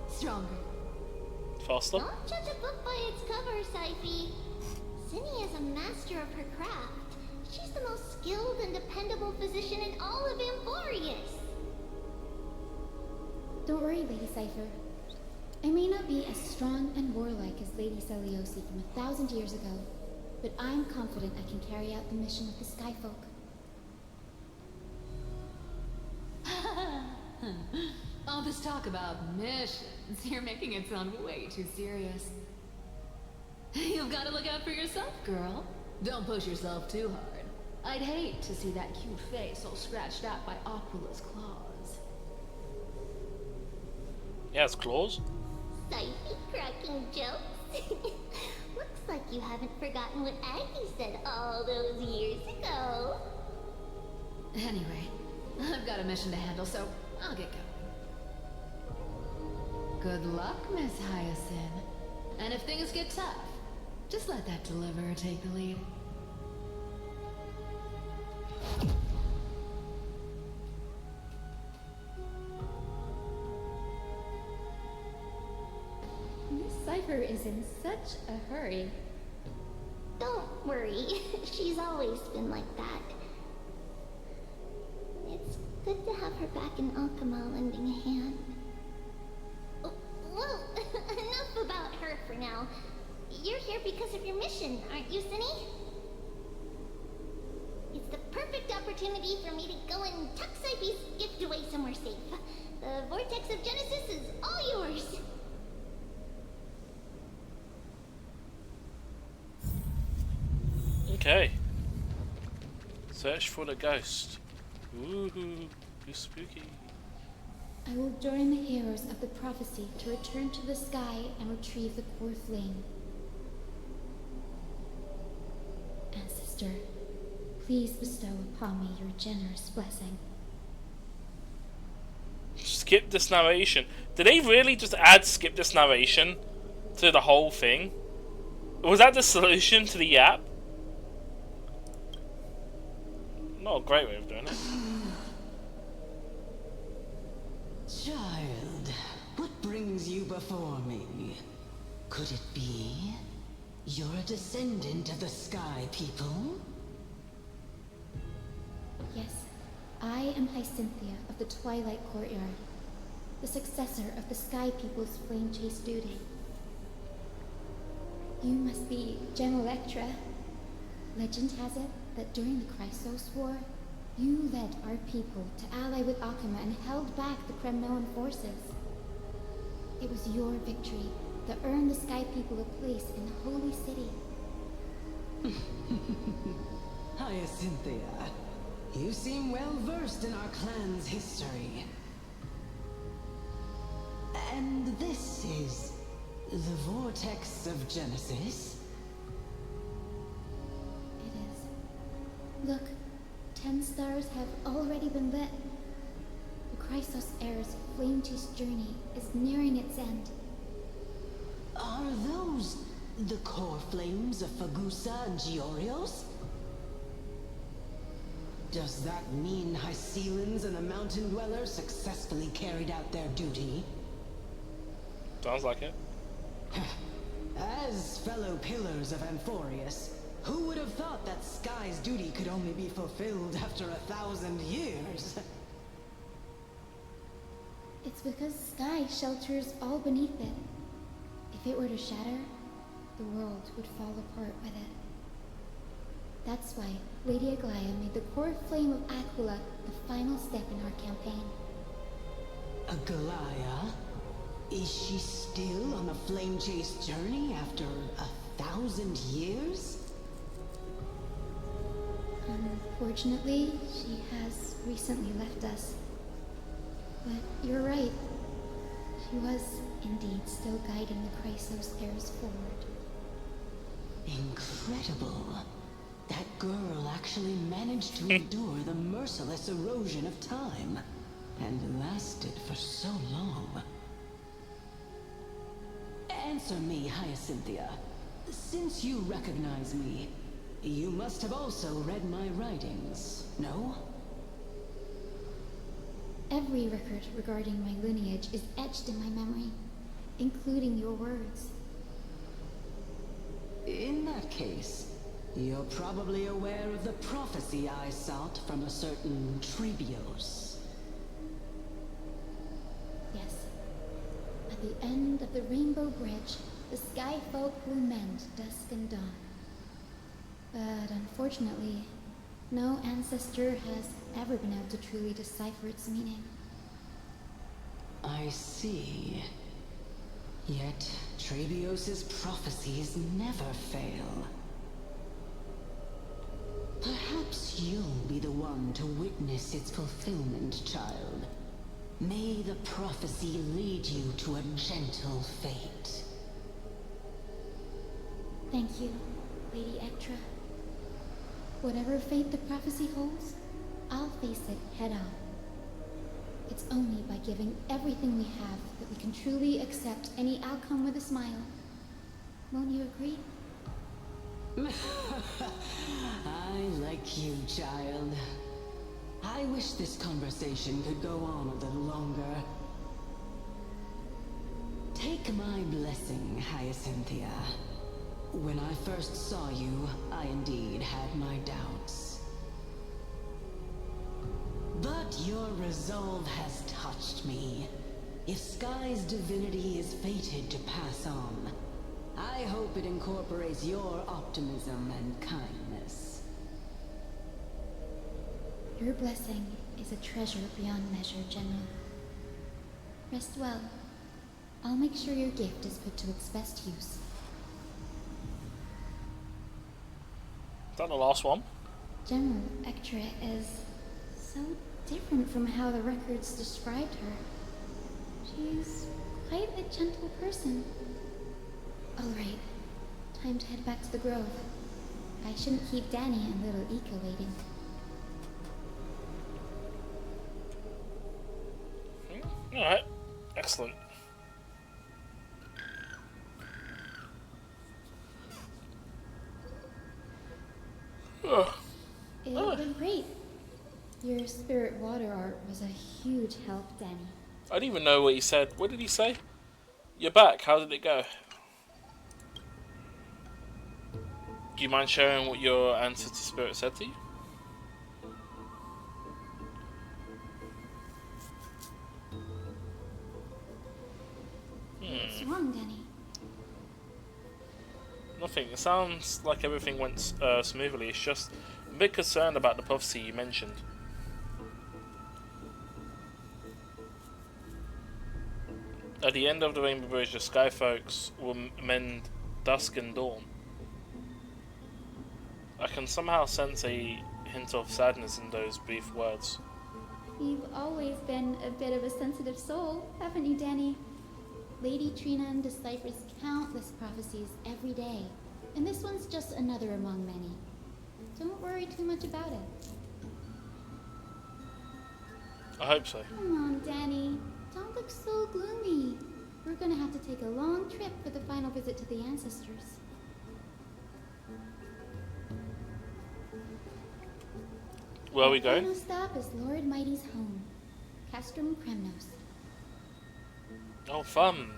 Speaker 2: stronger.
Speaker 1: Faster?
Speaker 8: Don't judge a book by its cover, Saifi. Cindy is a master of her craft. She's the most skilled and dependable physician in all of Amphorius.
Speaker 5: Don't worry, Lady Cypher. I may not be as strong and warlike as Lady Celiosi from 1,000 years ago, but I'm confident I can carry out the mission with the Skyfolk.
Speaker 2: All this talk about missions, you're making it sound way too serious. You've got to look out for yourself, girl. Don't push yourself too hard. I'd hate to see that cute face all scratched out by Aquila's claws.
Speaker 1: Yeah, it's claws.
Speaker 8: Saifi cracking jokes. Looks like you haven't forgotten what Aggie said all those years ago.
Speaker 2: Anyway, I've got a mission to handle, so I'll get going. Good luck, Miss Hyacinth. And if things get tough, just let that deliverer take the lead.
Speaker 5: Miss Cypher is in such a hurry.
Speaker 8: Don't worry, she's always been like that. It's good to have her back in Alchema lending a hand. Oh, well, enough about her for now. You're here because of your mission, aren't you, Cindy? It's the perfect opportunity for me to go and tuck Saifi's gift away somewhere safe. The Vortex of Genesis is all yours.
Speaker 1: Okay. Search for the ghost. Woohoo. Too spooky.
Speaker 5: I will join the heroes of the prophecy to return to the sky and retrieve the core flame. Ancestor, please bestow upon me your generous blessing.
Speaker 1: Skip this narration. Did they really just add skip this narration to the whole thing? Was that the solution to the app? Not a great way of doing it.
Speaker 10: Child, what brings you before me? Could it be you're a descendant of the Sky People?
Speaker 5: Yes, I am Hyacinthia of the Twilight Courtyard, the successor of the Sky People's Flame Chase duty. You must be Gem Electra. Legend has it that during the Chrysos War, you led our people to ally with Akama and held back the Kremnoan forces. It was your victory that earned the Sky People a place in the Holy City.
Speaker 10: Hyacinthia, you seem well versed in our clan's history. And this is the Vortex of Genesis?
Speaker 5: It is. Look, 10 stars have already been lit. The Chrysos heir's flame-chased journey is nearing its end.
Speaker 10: Are those the core flames of Fagusa and Giorios? Does that mean Hycelans and the Mountain Dwellers successfully carried out their duty?
Speaker 1: Sounds like it.
Speaker 10: As fellow pillars of Amphorius, who would have thought that Sky's duty could only be fulfilled after 1,000 years?
Speaker 5: It's because Sky shelters all beneath it. If it were to shatter, the world would fall apart with it. That's why Lady Aglaya made the core flame of Aquila the final step in our campaign.
Speaker 10: Aglaya? Is she still on a flame chase journey after 1,000 years?
Speaker 5: Unfortunately, she has recently left us. But you're right. She was indeed still guiding the Chrysos heirs forward.
Speaker 10: Incredible. That girl actually managed to endure the merciless erosion of time, and lasted for so long. Answer me, Hyacinthia. Since you recognize me, you must have also read my writings, no?
Speaker 5: Every record regarding my lineage is etched in my memory, including your words.
Speaker 10: In that case, you're probably aware of the prophecy I sought from a certain Trebios.
Speaker 5: Yes. At the end of the Rainbow Bridge, the Sky Folk lament dusk and dawn. But unfortunately, no ancestor has ever been able to truly decipher its meaning.
Speaker 10: I see. Yet, Trebios's prophecies never fail. Perhaps you'll be the one to witness its fulfillment, child. May the prophecy lead you to a gentle fate.
Speaker 5: Thank you, Lady Ectra. Whatever fate the prophecy holds, I'll face it head on. It's only by giving everything we have that we can truly accept any outcome with a smile. Won't you agree?
Speaker 10: I like you, child. I wish this conversation could go on a little longer. Take my blessing, Hyacinthia. When I first saw you, I indeed had my doubts. But your resolve has touched me. If Sky's divinity is fated to pass on, I hope it incorporates your optimism and kindness.
Speaker 5: Your blessing is a treasure beyond measure, General. Rest well. I'll make sure your gift is put to its best use.
Speaker 1: Is that the last one?
Speaker 5: General Ectra is so different from how the records described her. She's quite a gentle person. All right, time to head back to the grove. I shouldn't keep Danny and little Ika waiting.
Speaker 1: Alright, excellent.
Speaker 5: It went great. Your spirit water art was a huge help, Danny.
Speaker 1: I didn't even know what he said. What did he say? You're back. How did it go? Do you mind sharing what your ancestor spirit said to you?
Speaker 5: What's wrong, Danny?
Speaker 1: Nothing. It sounds like everything went smoothly. It's just I'm a bit concerned about the prophecy you mentioned. At the end of the Rainbow Bridge, the Sky Folks will mend dusk and dawn. I can somehow sense a hint of sadness in those brief words.
Speaker 5: You've always been a bit of a sensitive soul, haven't you, Danny? Lady Trinan deciphers countless prophecies every day, and this one's just another among many. Don't worry too much about it.
Speaker 1: I hope so.
Speaker 5: Come on, Danny. Don't look so gloomy. We're gonna have to take a long trip for the final visit to the ancestors.
Speaker 1: Where are we
Speaker 5: Our
Speaker 1: going?
Speaker 5: final stop is Lord Mighty's home, Castrum Kremnos.
Speaker 1: Oh, fun.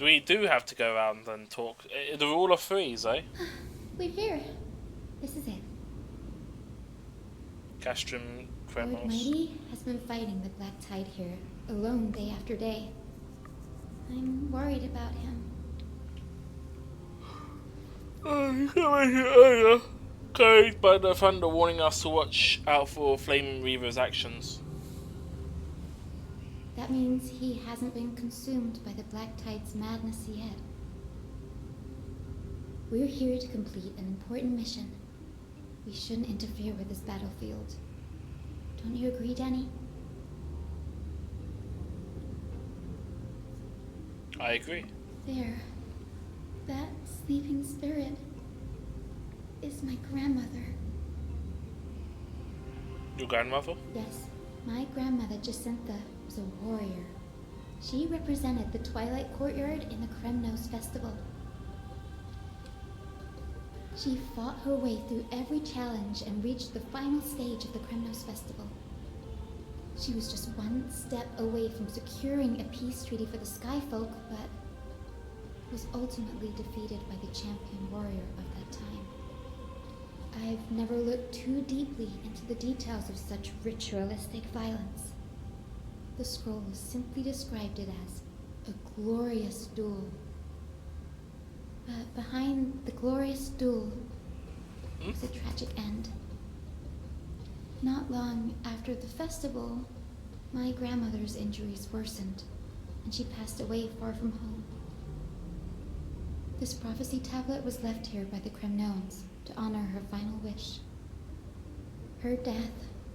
Speaker 1: We do have to go around and talk. The rule of threes, eh?
Speaker 5: We're here. This is it.
Speaker 1: Castrum
Speaker 5: Lord
Speaker 1: Kremos.
Speaker 5: Mighty has been fighting the Black Tide here, alone day after day. I'm worried about him.
Speaker 1: Oh, you can make it earlier. Carried by the thunder warning us to watch out for Flaming Reaver's actions.
Speaker 5: That means he hasn't been consumed by the Black Tide's madness yet. We're here to complete an important mission. We shouldn't interfere with this battlefield. Don't you agree, Danny?
Speaker 1: I agree.
Speaker 5: There. That sleeping spirit. is my grandmother.
Speaker 1: Your grandmother?
Speaker 5: Yes, my grandmother Jacintha was a warrior. She represented the Twilight Courtyard in the Kremnos Festival. She fought her way through every challenge and reached the final stage of the Kremnos Festival. She was just one step away from securing a peace treaty for the Skyfolk, but was ultimately defeated by the champion warrior of that time. I've never looked too deeply into the details of such ritualistic violence. The scroll simply described it as a glorious duel. But behind the glorious duel was a tragic end. Not long after the festival, my grandmother's injuries worsened, and she passed away far from home. This prophecy tablet was left here by the Kremnones to honor her final wish. Her death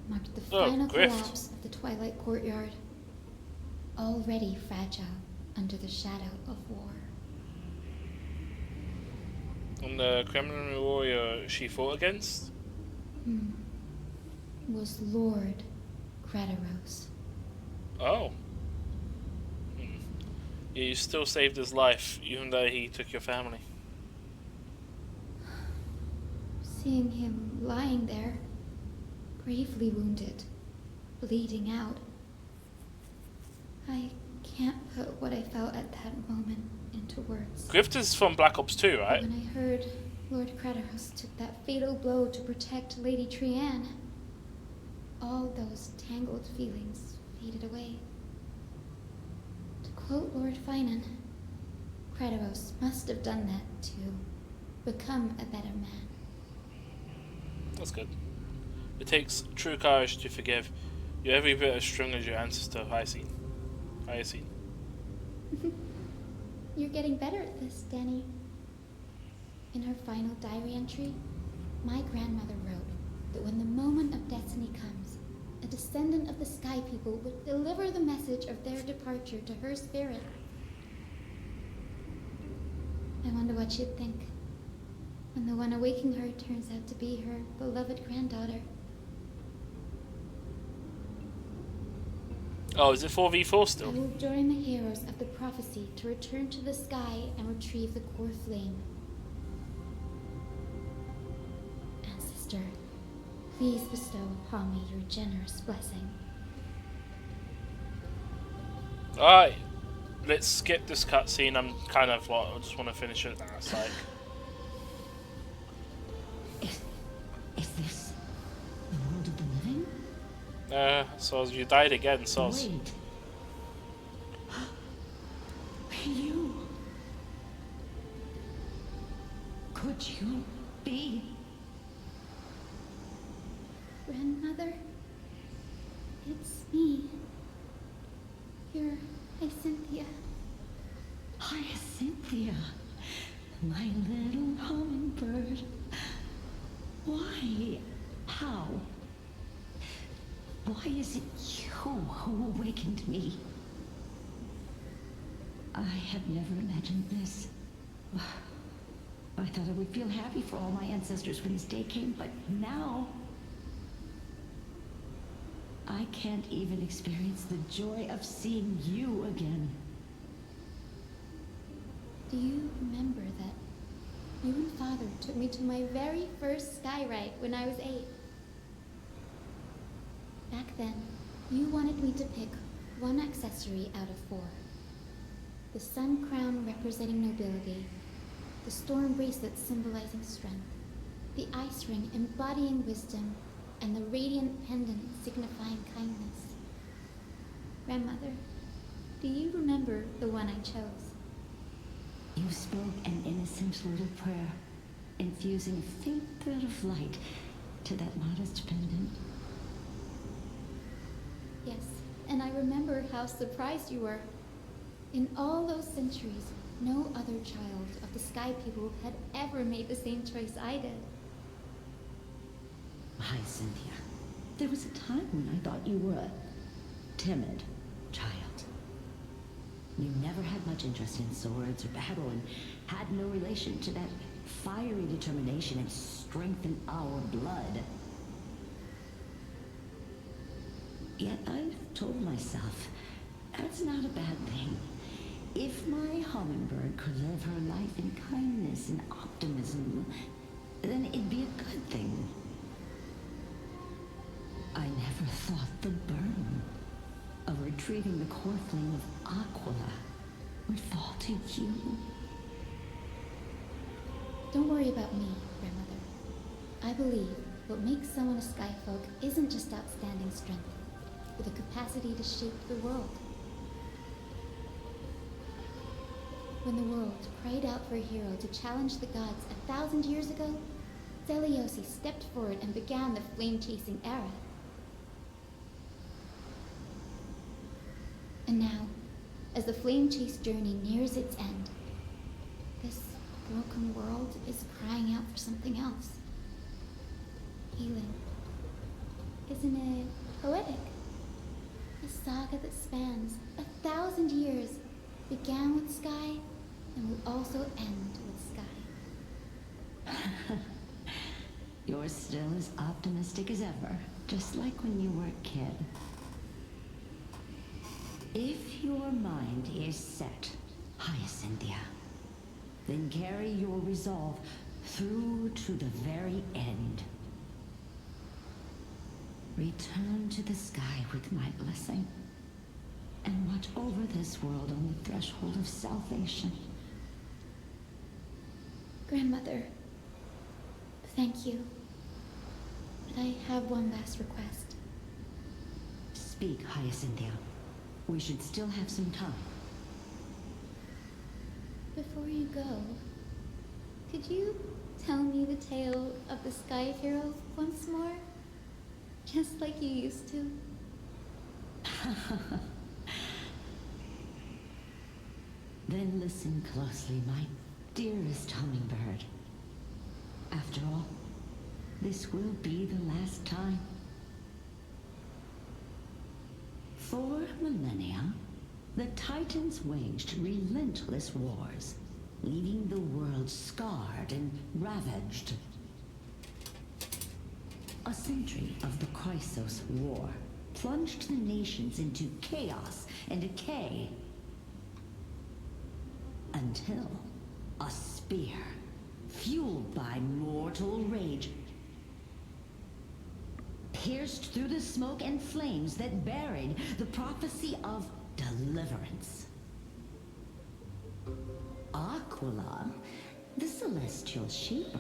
Speaker 5: marked the final collapse of the Twilight Courtyard, already fragile under the shadow of war.
Speaker 1: And the Kremlin warrior she fought against?
Speaker 5: Was Lord Crataros.
Speaker 1: Oh. You still saved his life, even though he took your family.
Speaker 5: Seeing him lying there, gravely wounded, bleeding out, I can't put what I felt at that moment into words.
Speaker 1: Grift is from Black Ops 2, right?
Speaker 5: When I heard Lord Crataros took that fatal blow to protect Lady Trianne, all those tangled feelings faded away. To quote Lord Finan, Crataros must have done that to become a better man.
Speaker 1: That's good. It takes true courage to forgive. You're every bit as strong as your ancestor, Hyacine.
Speaker 5: You're getting better at this, Danny. In her final diary entry, my grandmother wrote that when the moment of destiny comes, a descendant of the Sky People would deliver the message of their departure to her spirit. I wonder what she'd think when the one awaking her turns out to be her beloved granddaughter.
Speaker 1: Oh, is it 4v4
Speaker 5: I
Speaker 1: still?
Speaker 5: will join the heroes of the prophecy to return to the sky and retrieve the core flame. Ancestor, please bestow upon me your generous blessing.
Speaker 1: Alright, let's skip this cutscene. I'm kind of I just want to finish it now. It's like.
Speaker 10: Is this the world of the living?
Speaker 1: So you died again, Soz.
Speaker 10: Wait. You. Could you be?
Speaker 5: Grandmother, it's me. You're Hyacinthia.
Speaker 10: Hyacinthia, my little hummingbird. Why? How? Why is it you who awakened me? I have never imagined this. I thought I would feel happy for all my ancestors when this day came, but now I can't even experience the joy of seeing you again.
Speaker 5: Do you remember that you and Father took me to my very first sky ride when I was 8? Back then, you wanted me to pick one accessory out of 4. The sun crown representing nobility, the storm bracelet symbolizing strength, the ice ring embodying wisdom, and the radiant pendant signifying kindness. Grandmother, do you remember the one I chose?
Speaker 10: You spoke an innocent little prayer, infusing a faint bit of light to that modest pendant.
Speaker 5: Yes, and I remember how surprised you were. In all those centuries, no other child of the Sky People had ever made the same choice I did.
Speaker 10: Hyacinthia, there was a time when I thought you were a timid child. You never had much interest in swords or battle and had no relation to that fiery determination and strengthen our blood. Yet I've told myself, that's not a bad thing. If my hummingbird could live her life in kindness and optimism, then it'd be a good thing. I never thought the burden of retrieving the core flame of Aquila would fall to you.
Speaker 5: Don't worry about me, Grandmother. I believe what makes someone a Skyfolk isn't just outstanding strength, but the capacity to shape the world. When the world cried out for a hero to challenge the gods 1,000 years ago, Zeliosi stepped forward and began the flame-chasing era. And now, as the flame chase journey nears its end, this broken world is crying out for something else. Healing. Isn't it poetic? A saga that spans 1,000 years began with Sky and will also end with Sky.
Speaker 10: You're still as optimistic as ever, just like when you were a kid. If your mind is set, Hyacinthia, then carry your resolve through to the very end. Return to the sky with my blessing, and watch over this world on the threshold of salvation.
Speaker 5: Grandmother, thank you. But I have one last request.
Speaker 10: Speak, Hyacinthia. We should still have some time.
Speaker 5: Before you go, could you tell me the tale of the Sky Hero once more? Just like you used to.
Speaker 10: Then listen closely, my dearest hummingbird. After all, this will be the last time. For millennia, the Titans waged relentless wars, leaving the world scarred and ravaged. A century of the Chrysos War plunged the nations into chaos and decay. Until a spear, fueled by mortal rage, pierced through the smoke and flames that buried the prophecy of deliverance. Aquila, the celestial shaper,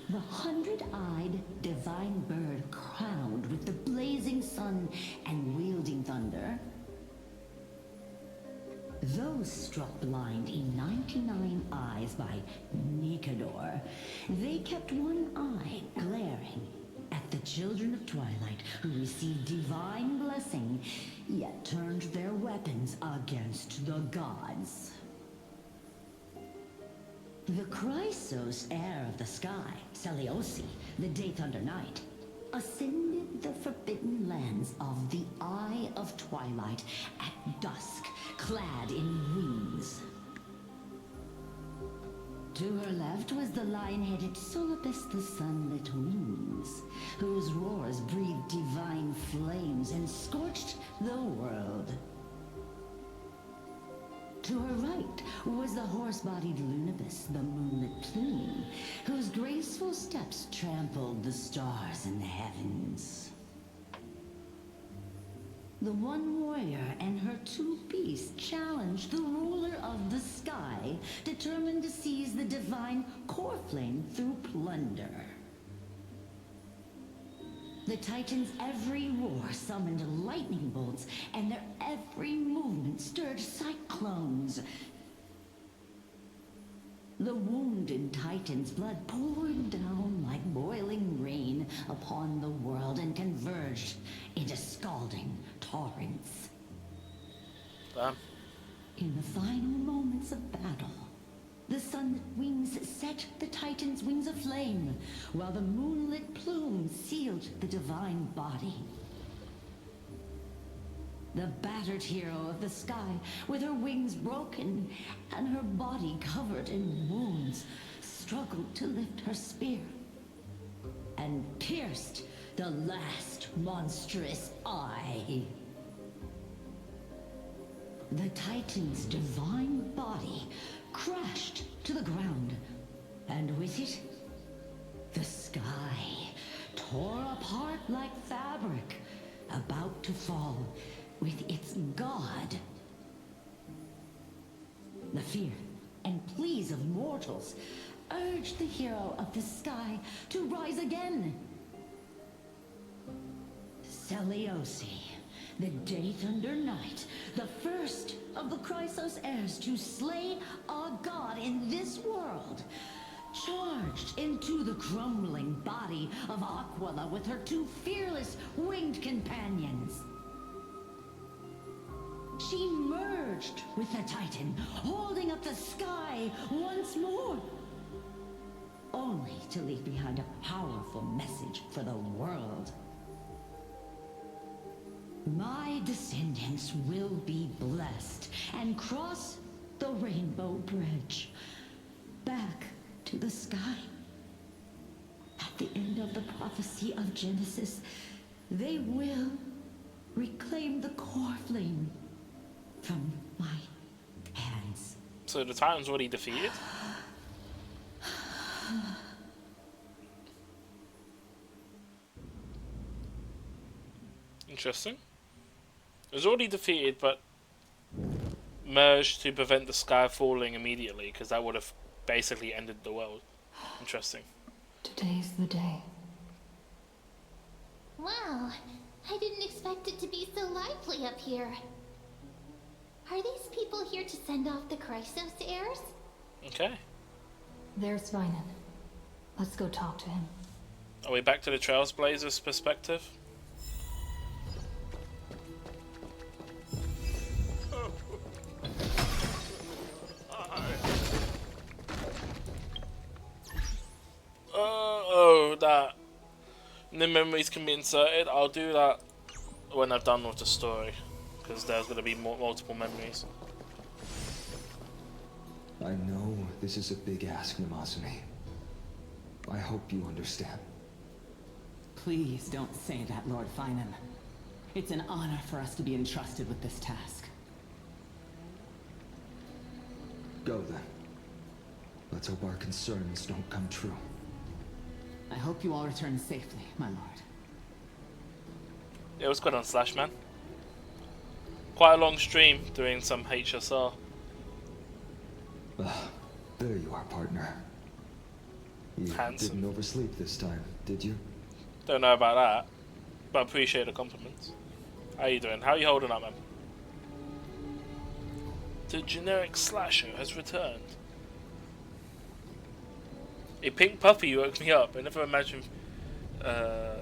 Speaker 10: the 100-eyed divine bird crowned with the blazing sun and wielding thunder. Though struck blind in 99 eyes by Nicanor, they kept one eye glaring at the children of Twilight who received divine blessing, yet turned their weapons against the gods. The Chrysos heir of the sky, Seliosi, the Day Thunder Knight, ascended the forbidden lands of the Eye of Twilight at dusk, clad in wings. To her left was the lion-headed Solibus the Sunlit Wings, whose roars breathed divine flames and scorched the world. To her right was the horse-bodied Lunibus, the Moonlit Plume, whose graceful steps trampled the stars in the heavens. The one warrior and her two beasts challenged the ruler of the sky, determined to seize the divine core flame through plunder. The Titans' every roar summoned lightning bolts, and their every movement stirred cyclones. The wounded Titan's blood poured down like boiling rain upon the world and converged into scalding torrents.
Speaker 1: Damn.
Speaker 10: In the final moments of battle, the sunlit wings set the Titan's wings aflame, while the moonlit plume sealed the divine body. The battered hero of the sky, with her wings broken and her body covered in wounds, struggled to lift her spear and pierced the last monstrous eye. The Titan's divine body crashed to the ground, and with it, the sky tore apart like fabric, about to fall with its god. The fear and pleas of mortals urged the hero of the sky to rise again. Celiosi, the Day Thunder Knight, the first of the Chrysos heirs to slay a god in this world, charged into the crumbling body of Aquila with her two fearless winged companions. She merged with the Titan, holding up the sky once more, only to leave behind a powerful message for the world. My descendants will be blessed and cross the Rainbow Bridge back to the sky. At the end of the prophecy of Genesis, they will reclaim the core flame from my hands.
Speaker 1: So the Titan's already defeated? Interesting. It was already defeated, but merged to prevent the sky falling immediately, because that would have basically ended the world. Interesting.
Speaker 2: Today's the day.
Speaker 8: Wow, I didn't expect it to be so lively up here. Are these people here to send off the Chrysos heirs?
Speaker 1: Okay.
Speaker 2: There's Svinan. Let's go talk to him.
Speaker 1: Are we back to the Trailblazers perspective? That new memories can be inserted. I'll do that when I've done with the story, because there's going to be multiple memories.
Speaker 4: I know this is a big ask, Namazumi. I hope you understand.
Speaker 11: Please don't say that, Lord Finan. It's an honor for us to be entrusted with this task.
Speaker 4: Go then. Let's hope our concerns don't come true.
Speaker 11: I hope you all return safely, my lord.
Speaker 1: Yeah, what's going on, Slash Man? Quite a long stream doing some HSR.
Speaker 4: There you are, partner. You
Speaker 1: Handsome.
Speaker 4: didn't oversleep this time, did you?
Speaker 1: Don't know about that, but appreciate the compliments. How you doing? How you holding up, man? The generic slasher has returned. A pink puppy woke me up. I never imagined. I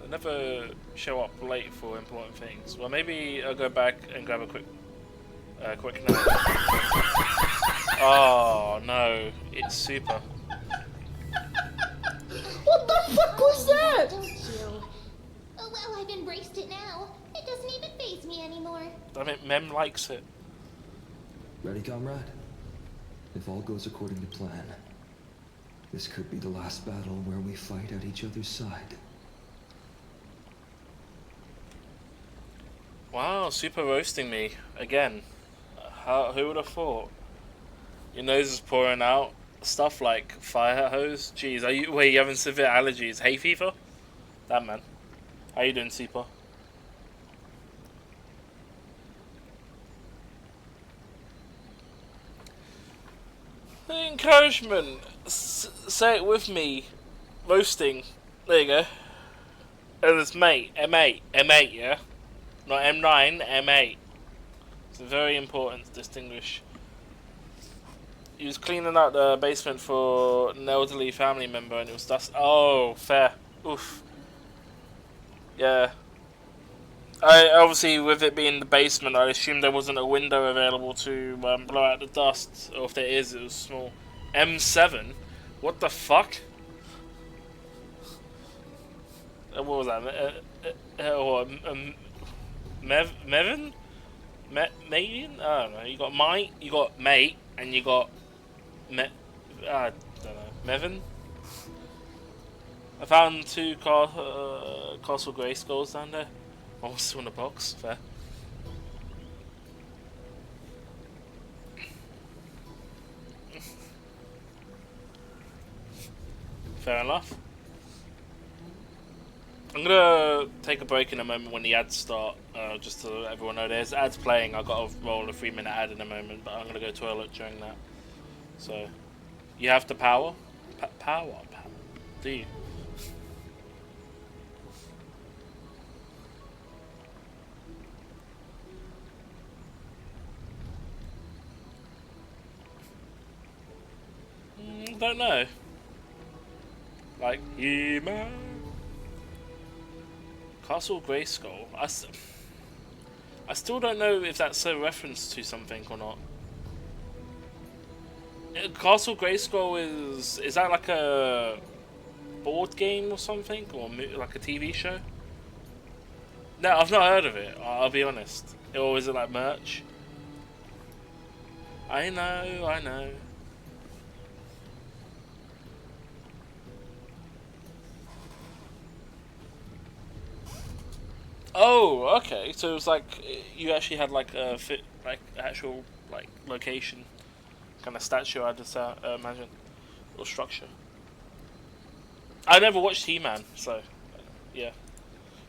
Speaker 1: never show up late for important things. Well, maybe I'll go back and grab a quick nap. Oh no, it's Super.
Speaker 8: What the fuck was that? Don't you? Oh well, I've embraced it now. It doesn't even faze me anymore.
Speaker 1: Damn it, Mem likes it.
Speaker 4: Ready, comrade? If all goes according to plan, this could be the last battle where we fight at each other's side.
Speaker 1: Wow, Super roasting me again. Who would have thought? Your nose is pouring out. Stuff like fire hose. Jeez, wait, you having severe allergies? Hay fever? Damn, man. How you doing, Super? The encouragement. Say it with me. Roasting. There you go. And it's mate. M8. M8, yeah? Not M9, M8. It's very important to distinguish. He was cleaning out the basement for an elderly family member and it was dust. Oh, fair. Oof. Yeah. I obviously, with it being the basement, I assumed there wasn't a window available to blow out the dust. Or if there is, it was small. M7? What the fuck? What was that? Mevin? Maven? I don't know. You got mate, and you got I don't know. Mevin. I found 2 Castle Grayskulls down there. One was still in a box. Fair. Fair enough. I'm gonna take a break in a moment when the ads start, just to let everyone know there's ads playing. I've got to roll a 3-minute ad in a moment, but I'm gonna go to toilet during that. So, you have the power? Power? Do you? Don't know. Like, He-Man. Castle Grayskull. I still don't know if that's a reference to something or not. Castle Grayskull is that like a board game or something, or like a TV show? No, I've not heard of it. I'll be honest. Or is it like merch? I know. Oh, okay. So it was like you actually had like a actual like location, kind of statue. I'd just imagine, or structure. I never watched He-Man, so yeah.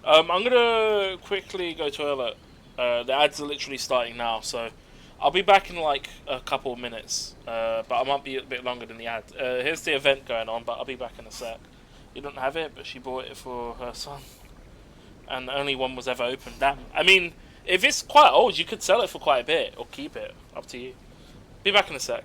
Speaker 1: I'm gonna quickly go to toilet. The ads are literally starting now, so I'll be back in like a couple of minutes. But I might be a bit longer than the ad. Here's the event going on, but I'll be back in a sec. You don't have it, but she bought it for her son. And only one was ever opened. Damn. I mean, if it's quite old, you could sell it for quite a bit, or keep it. Up to you. Be back in a sec.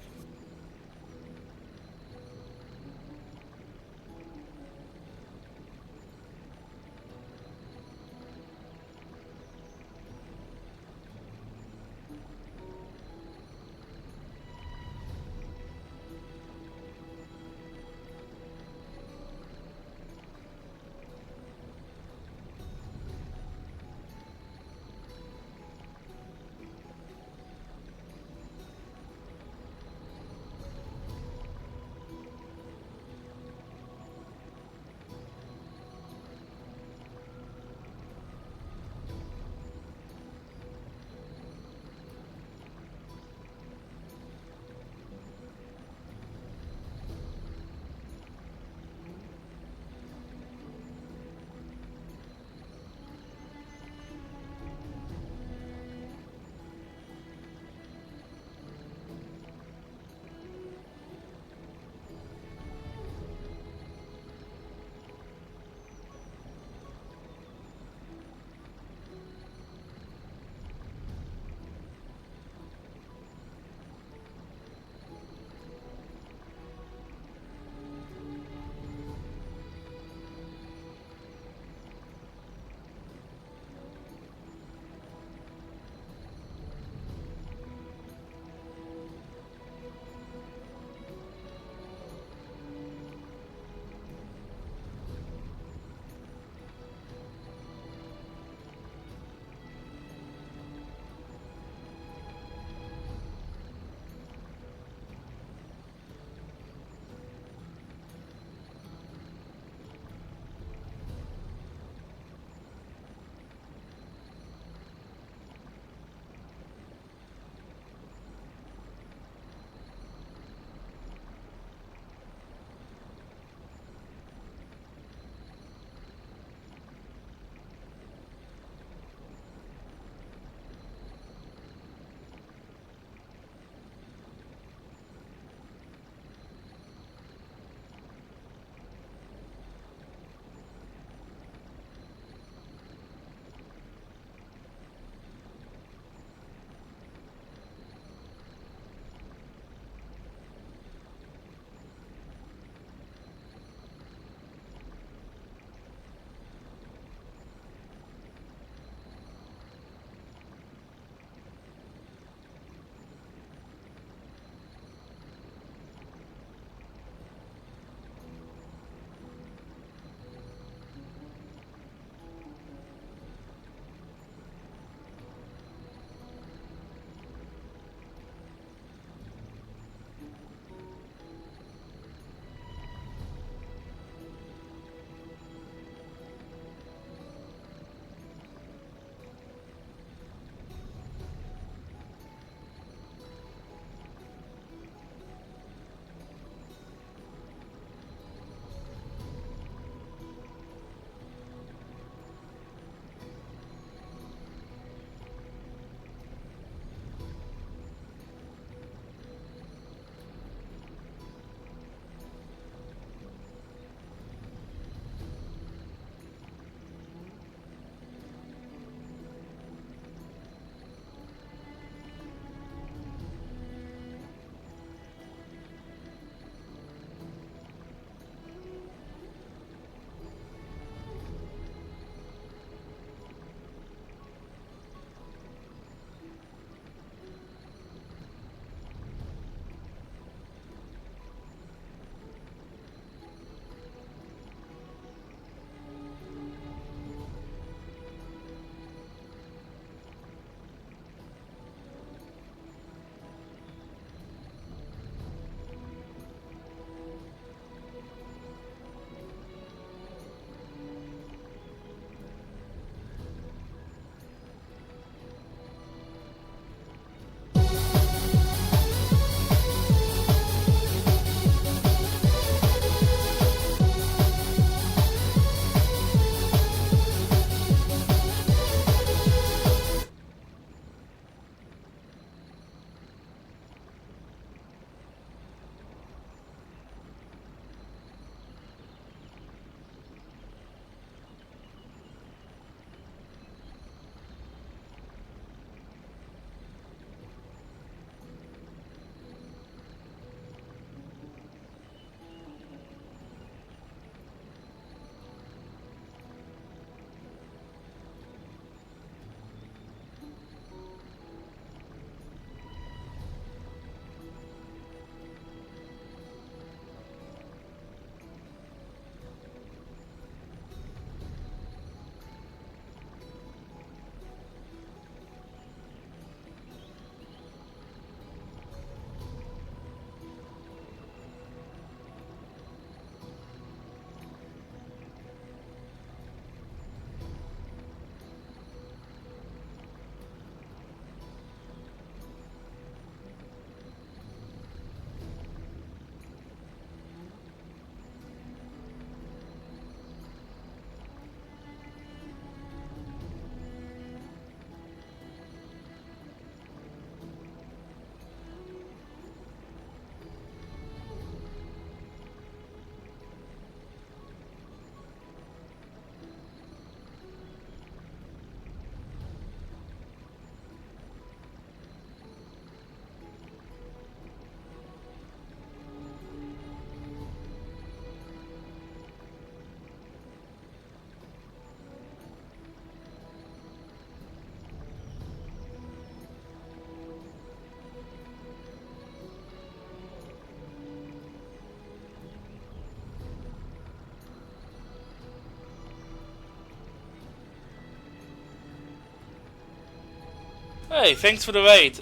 Speaker 1: Hey, thanks for the raid.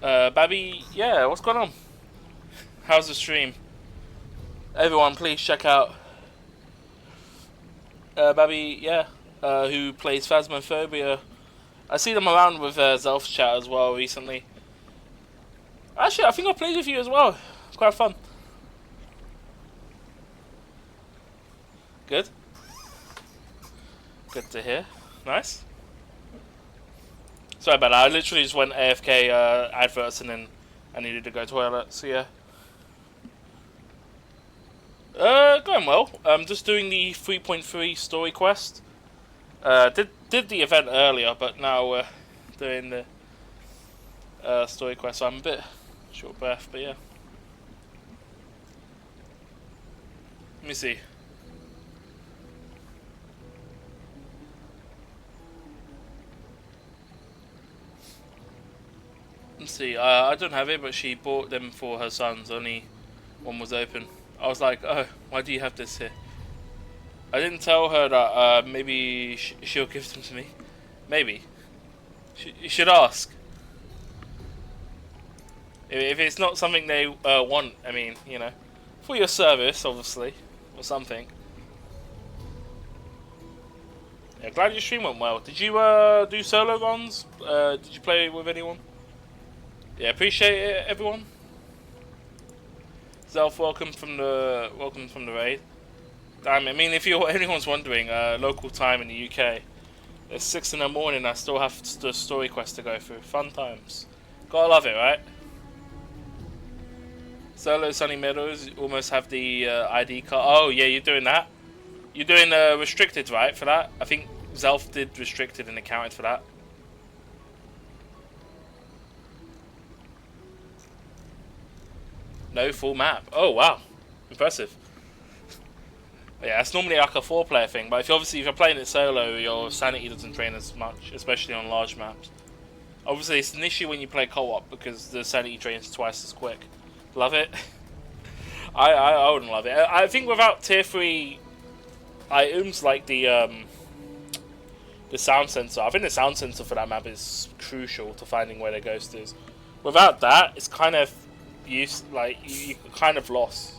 Speaker 1: Babby, yeah, what's going on? How's the stream? Everyone, please check out Babby, yeah, who plays Phasmophobia. I see them around with Zelf's chat as well recently. Actually, I think I played with you as well. Quite fun. Good. Good to hear. Nice. Sorry about that. I literally just went AFK adverts and then I needed to go to the toilet. So yeah. Going well. I'm just doing the 3.3 story quest. Did the event earlier, but now we're doing the story quest. So I'm a bit short of breath, but yeah. Let me see. Let's see. I don't have it, but she bought them for her sons. Only one was open. I was like, oh, why do you have this here? I didn't tell her that maybe she'll give them to me. Maybe. You should ask. If it's not something they want, I mean, you know, for your service, obviously, or something. Yeah, glad your stream went well. Did you do solo runs? Did you play with anyone? Yeah, appreciate it, everyone. Zelf, welcome from the raid. Damn, I mean, if anyone's wondering, local time in the UK, it's 6 in the morning. I still have the story quest to go through. Fun times. Gotta love it, right? Solo Sunny Meadows almost have the ID card. Oh yeah, you're doing that. You're doing restricted, right? For that, I think Zelf did restricted and accounted for that. No full map. Oh wow, impressive. Yeah, it's normally like a 4-player thing, but if you're playing it solo, your sanity doesn't drain as much, especially on large maps. Obviously, it's an issue when you play co-op because the sanity drains twice as quick. Love it. I wouldn't love it. I think without tier 3 items like the sound sensor, I think the sound sensor for that map is crucial to finding where the ghost is. Without that, it's kind of you're kind of lost.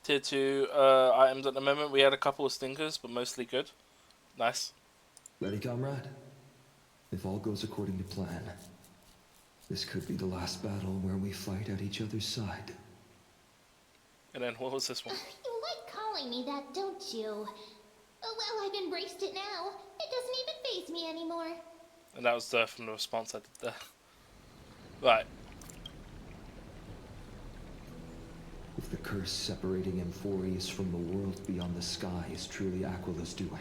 Speaker 1: Tier 2 items at the moment, we had a couple of stinkers, but mostly good. Nice.
Speaker 4: Ready, comrade? If all goes according to plan, this could be the last battle where we fight at each other's side.
Speaker 1: And then what was this one?
Speaker 8: You like calling me that, don't you? Oh, well, I've embraced it now. It doesn't even faze me anymore.
Speaker 1: And that was from the response I did there. Right.
Speaker 4: If the curse separating Amphorius from the world beyond the sky is truly Aquila's doing,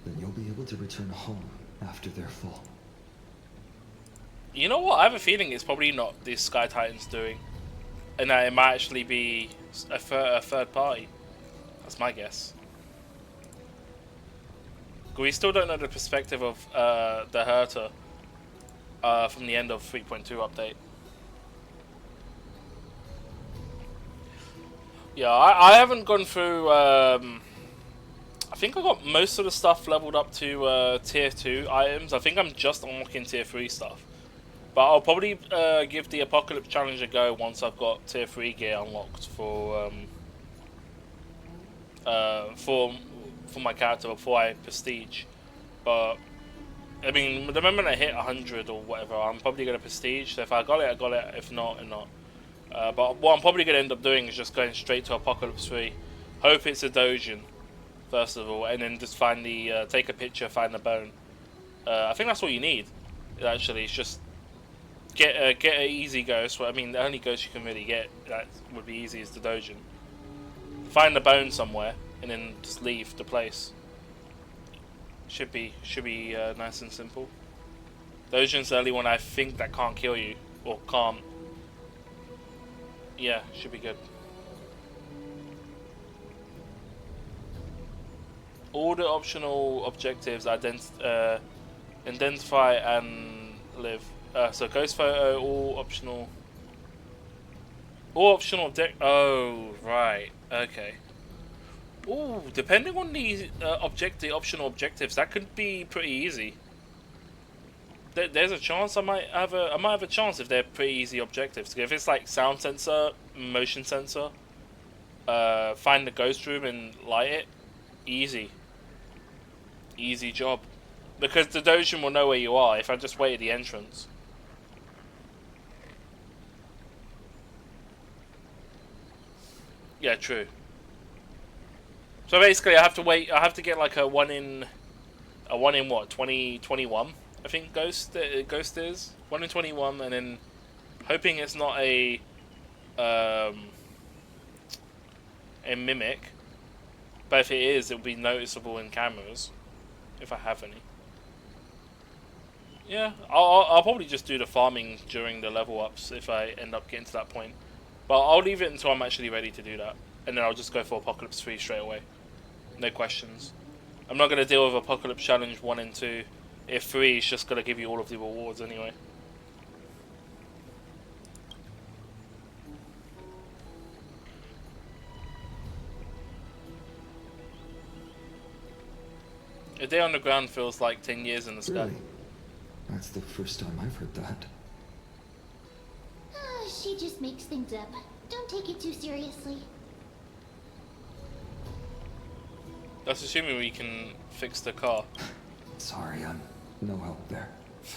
Speaker 4: then you'll be able to return home after their fall.
Speaker 1: You know what? I have a feeling it's probably not the Sky Titans doing, and that it might actually be a third party. That's my guess. We still don't know the perspective of the Herta from the end of 3.2 update. Yeah, I haven't gone through. I think I got most of the stuff leveled up to tier 2 items. I think I'm just unlocking tier 3 stuff. But I'll probably give the Apocalypse Challenge a go once I've got tier 3 gear unlocked for my character before I prestige. But I mean, the moment I hit 100 or whatever, I'm probably gonna prestige. So if I got it, I got it. If not, I'm not. But what I'm probably gonna end up doing is just going straight to Apocalypse 3. Hope it's a Dojin, first of all, and then just find the take a picture, find the bone. I think that's all you need. Actually, it's just get an easy ghost. Well, I mean, the only ghost you can really get that would be easy is the Dojin. Find the bone somewhere, and then just leave the place. Should be nice and simple. Dojin's the only one I think that can't kill you or can't. Yeah, should be good. All the optional objectives identify and live. So ghost photo, all optional. All optional oh, right. Okay. Ooh, depending on the optional objectives, that could be pretty easy. There's a chance I might have a chance if they're pretty easy objectives. If it's like sound sensor, motion sensor, find the ghost room and light it, easy job. Because the Dojin will know where you are if I just wait at the entrance. Yeah, true. So basically, I have to wait. I have to get like a one in what 2021. I think Ghost is 1 in 21, and then hoping it's not a mimic. But if it is, it'll be noticeable in cameras if I have any. Yeah, I'll probably just do the farming during the level ups if I end up getting to that point. But I'll leave it until I'm actually ready to do that, and then I'll just go for Apocalypse 3 straight away. No questions. I'm not going to deal with Apocalypse Challenge 1 and 2 if 3 is just going to give you all of the rewards anyway. A day on the ground feels like 10 years in the sky.
Speaker 4: Really? That's the first time I've heard that.
Speaker 8: She just makes things up. Don't take it too seriously.
Speaker 1: That's assuming we can fix the car.
Speaker 4: Sorry, I'm no help there.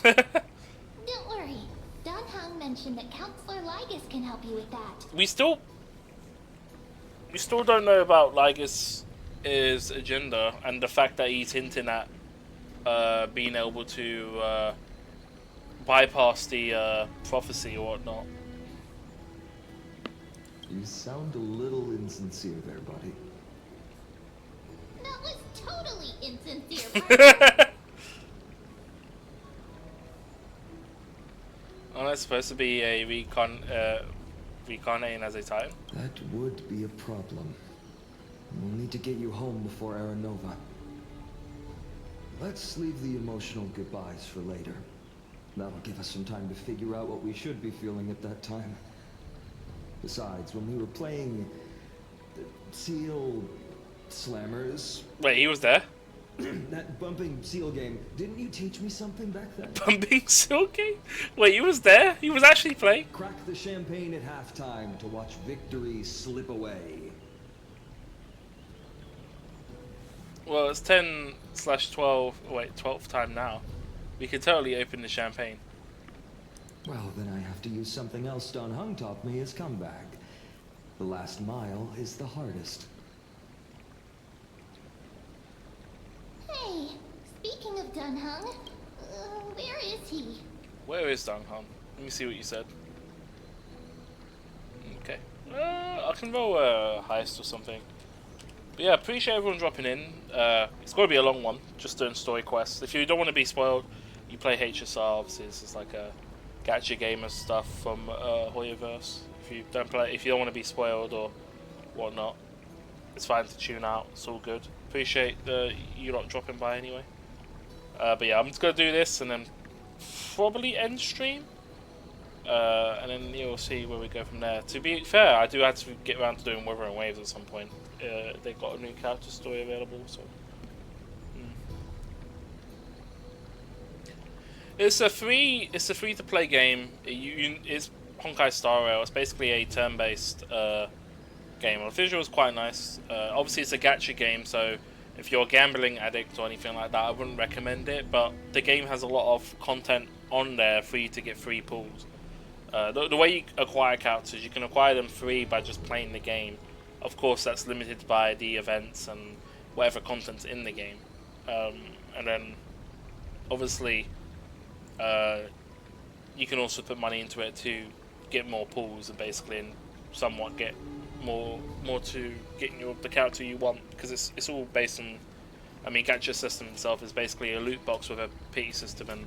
Speaker 8: Don't worry. Dan Heng mentioned that Counselor Lygus can help you with that.
Speaker 1: We still don't know about Lygus' agenda and the fact that he's hinting at being able to bypass the prophecy or whatnot.
Speaker 4: You sound a little insincere there, buddy.
Speaker 8: That was totally insincere.
Speaker 1: Aren't I supposed to be a reincarnating as a Titan?
Speaker 4: That would be a problem. We'll need to get you home before Aranova. Let's leave the emotional goodbyes for later. That'll give us some time to figure out what we should be feeling at that time. Besides, when we were playing the Seal Slammers...
Speaker 1: Wait, he was there?
Speaker 4: That bumping seal game, didn't you teach me something back then?
Speaker 1: Bumping seal game? Wait, he was there? He was actually playing?
Speaker 4: Crack the champagne at halftime to watch victory slip away.
Speaker 1: Well, it's 10/12. Wait, 12th time now. We could totally open the champagne.
Speaker 4: Well, then I have to use something else Dan Heng taught me as comeback. The last mile is the hardest.
Speaker 8: Hey, speaking of Dan Heng, where is he?
Speaker 1: Where is Dan Heng? Let me see what you said. Okay. I can roll a heist or something. But yeah, appreciate everyone dropping in. It's going to be a long one, just doing story quests. If you don't want to be spoiled, you play HSR. Obviously, this is like a gacha gamer stuff from Hoyoverse. If you don't want to be spoiled or whatnot, it's fine to tune out. It's all good. Appreciate you lot dropping by anyway. But yeah, I'm just gonna do this and then probably end stream. And then you'll see where we go from there. To be fair, I do have to get around to doing Wuthering Waves at some point. They've got a new character story available, so. It's a free to play game. It's Honkai Star Rail. It's basically a turn-based game. The visual is quite nice. Obviously, it's a gacha game, so if you're a gambling addict or anything like that, I wouldn't recommend it. But the game has a lot of content on there for you to get free pulls. The way you acquire characters, you can acquire them free by just playing the game. Of course, that's limited by the events and whatever content's in the game. And then, obviously, you can also put money into it to get more pulls and basically and somewhat get more to getting the character you want, because it's all based on, I mean, gacha system itself is basically a loot box with a pity system, and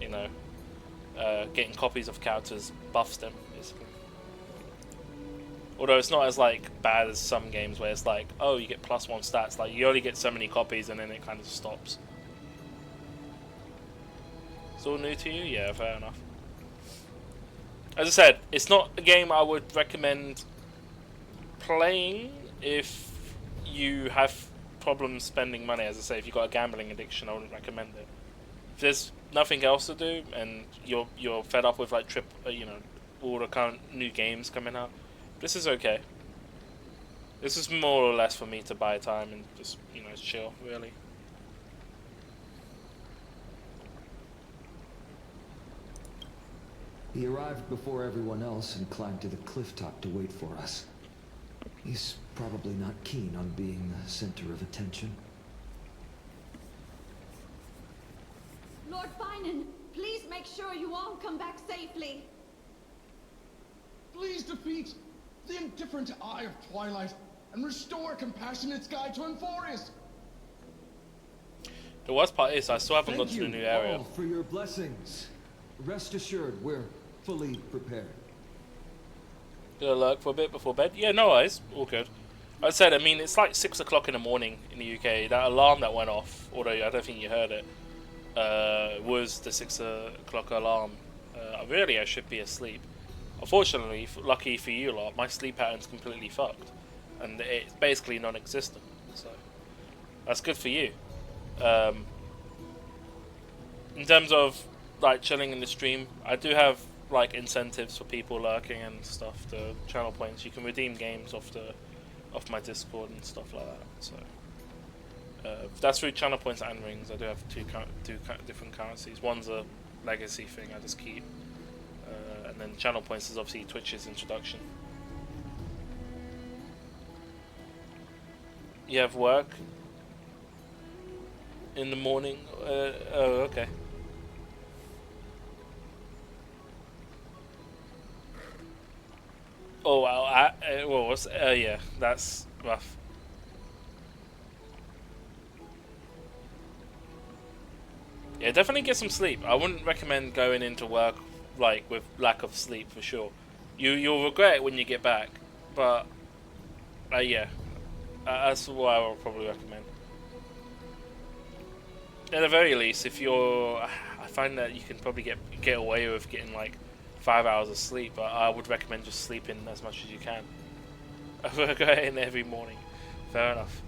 Speaker 1: you know, getting copies of characters buffs them basically. Although it's not as like bad as some games where it's like, oh, you get +1 stats. Like you only get so many copies and then it kind of stops. It's all new to you? Yeah, fair enough. As I said, it's not a game I would recommend playing if you have problems spending money. As I say, if you've got a gambling addiction, I wouldn't recommend it. If there's nothing else to do and you're fed up with like all the current new games coming out, this is okay. This is more or less for me to buy time and just chill, really.
Speaker 4: He arrived before everyone else and climbed to the cliff top to wait for us. He's probably not keen on being the center of attention.
Speaker 12: Lord Finan, please make sure you all come back safely.
Speaker 13: Please defeat the indifferent Eye of Twilight and restore compassionate sky to Emphorius.
Speaker 1: The worst part is I still haven't got to the new area.
Speaker 4: Thank you all for your blessings. Rest assured, we're fully prepared.
Speaker 1: Gonna lurk for a bit before bed? Yeah, no worries. All good. I said, I mean, it's like 6 o'clock in the morning in the UK. That alarm that went off, although I don't think you heard it, was the 6 o'clock alarm. Really, I should be asleep. Unfortunately, lucky for you lot, my sleep pattern's completely fucked. And it's basically non-existent. So, that's good for you. In terms of like chilling in the stream, I do have like incentives for people lurking and stuff. The channel points, you can redeem games off my Discord and stuff like that. So that's through channel points and rings. I do have two different currencies. One's a legacy thing I just keep, and then channel points is obviously Twitch's introduction. You have work in the morning. Oh, okay. Oh well, yeah, that's rough. Yeah, definitely get some sleep. I wouldn't recommend going into work like with lack of sleep for sure. You'll regret it when you get back, but yeah, that's what I would probably recommend. At the very least, if I find that you can probably get away with getting like 5 hours of sleep, but I would recommend just sleeping as much as you can. Over going every morning. Fair enough.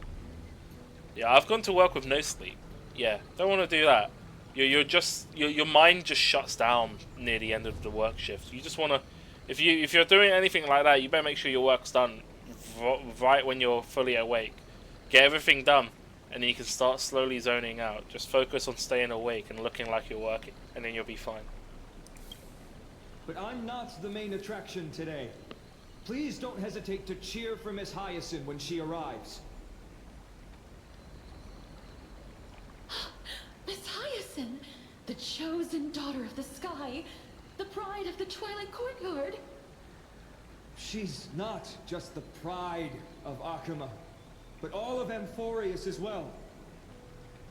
Speaker 1: Yeah, I've gone to work with no sleep. Yeah, don't want to do that. Your mind just shuts down near the end of the work shift. You just want to, if you're doing anything like that, you better make sure your work's done right when you're fully awake. Get everything done, and then you can start slowly zoning out. Just focus on staying awake and looking like you're working, and then you'll be fine.
Speaker 14: But I'm not the main attraction today. Please don't hesitate to cheer for Miss Hyacinth when she arrives.
Speaker 12: Miss Hyacinth, the chosen daughter of the sky, the pride of the Twilight Courtyard.
Speaker 14: She's not just the pride of Akuma, but all of Emphorius as well.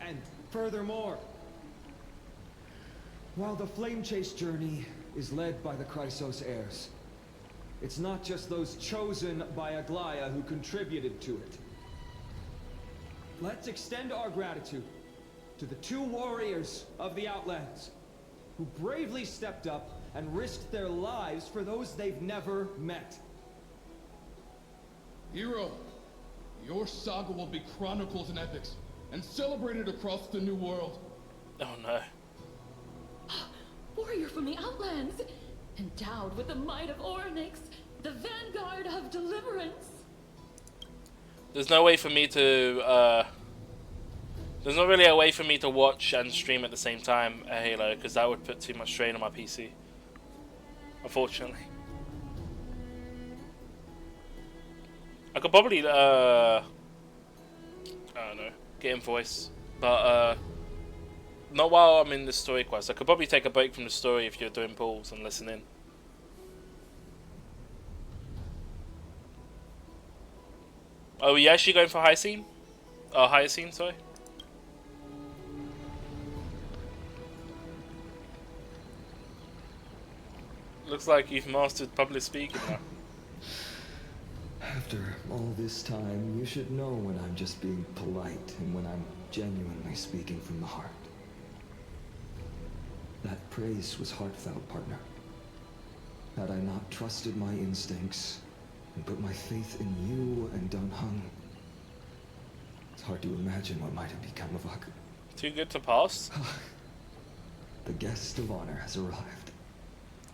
Speaker 14: And furthermore, while the Flame Chase journey is led by the Chrysos heirs, it's not just those chosen by Aglaya who contributed to it. Let's extend our gratitude to the 2 warriors of the Outlands who bravely stepped up and risked their lives for those they've never met.
Speaker 13: Hero, your saga will be chronicled in epics and celebrated across the New World.
Speaker 1: Oh no.
Speaker 12: Warrior from the Outlands, endowed with the might of Orynyx, the vanguard of deliverance.
Speaker 1: There's no way for me to, there's not really a way for me to watch and stream at the same time a Halo, because that would put too much strain on my PC. Unfortunately. I could probably, I don't know, get in voice, but, not while I'm in the story quest. I could probably take a break from the story if you're doing pulls and listen in. Oh, are you actually going for Hyacinth? Oh, Hyacinth, sorry. Looks like you've mastered public speaking now.
Speaker 4: After all this time, you should know when I'm just being polite and when I'm genuinely speaking from the heart. That praise was heartfelt, partner. Had I not trusted my instincts and put my faith in you and Dun Hung, it's hard to imagine what might have become of Aku.
Speaker 1: Too good to pass?
Speaker 4: The guest of honor has arrived.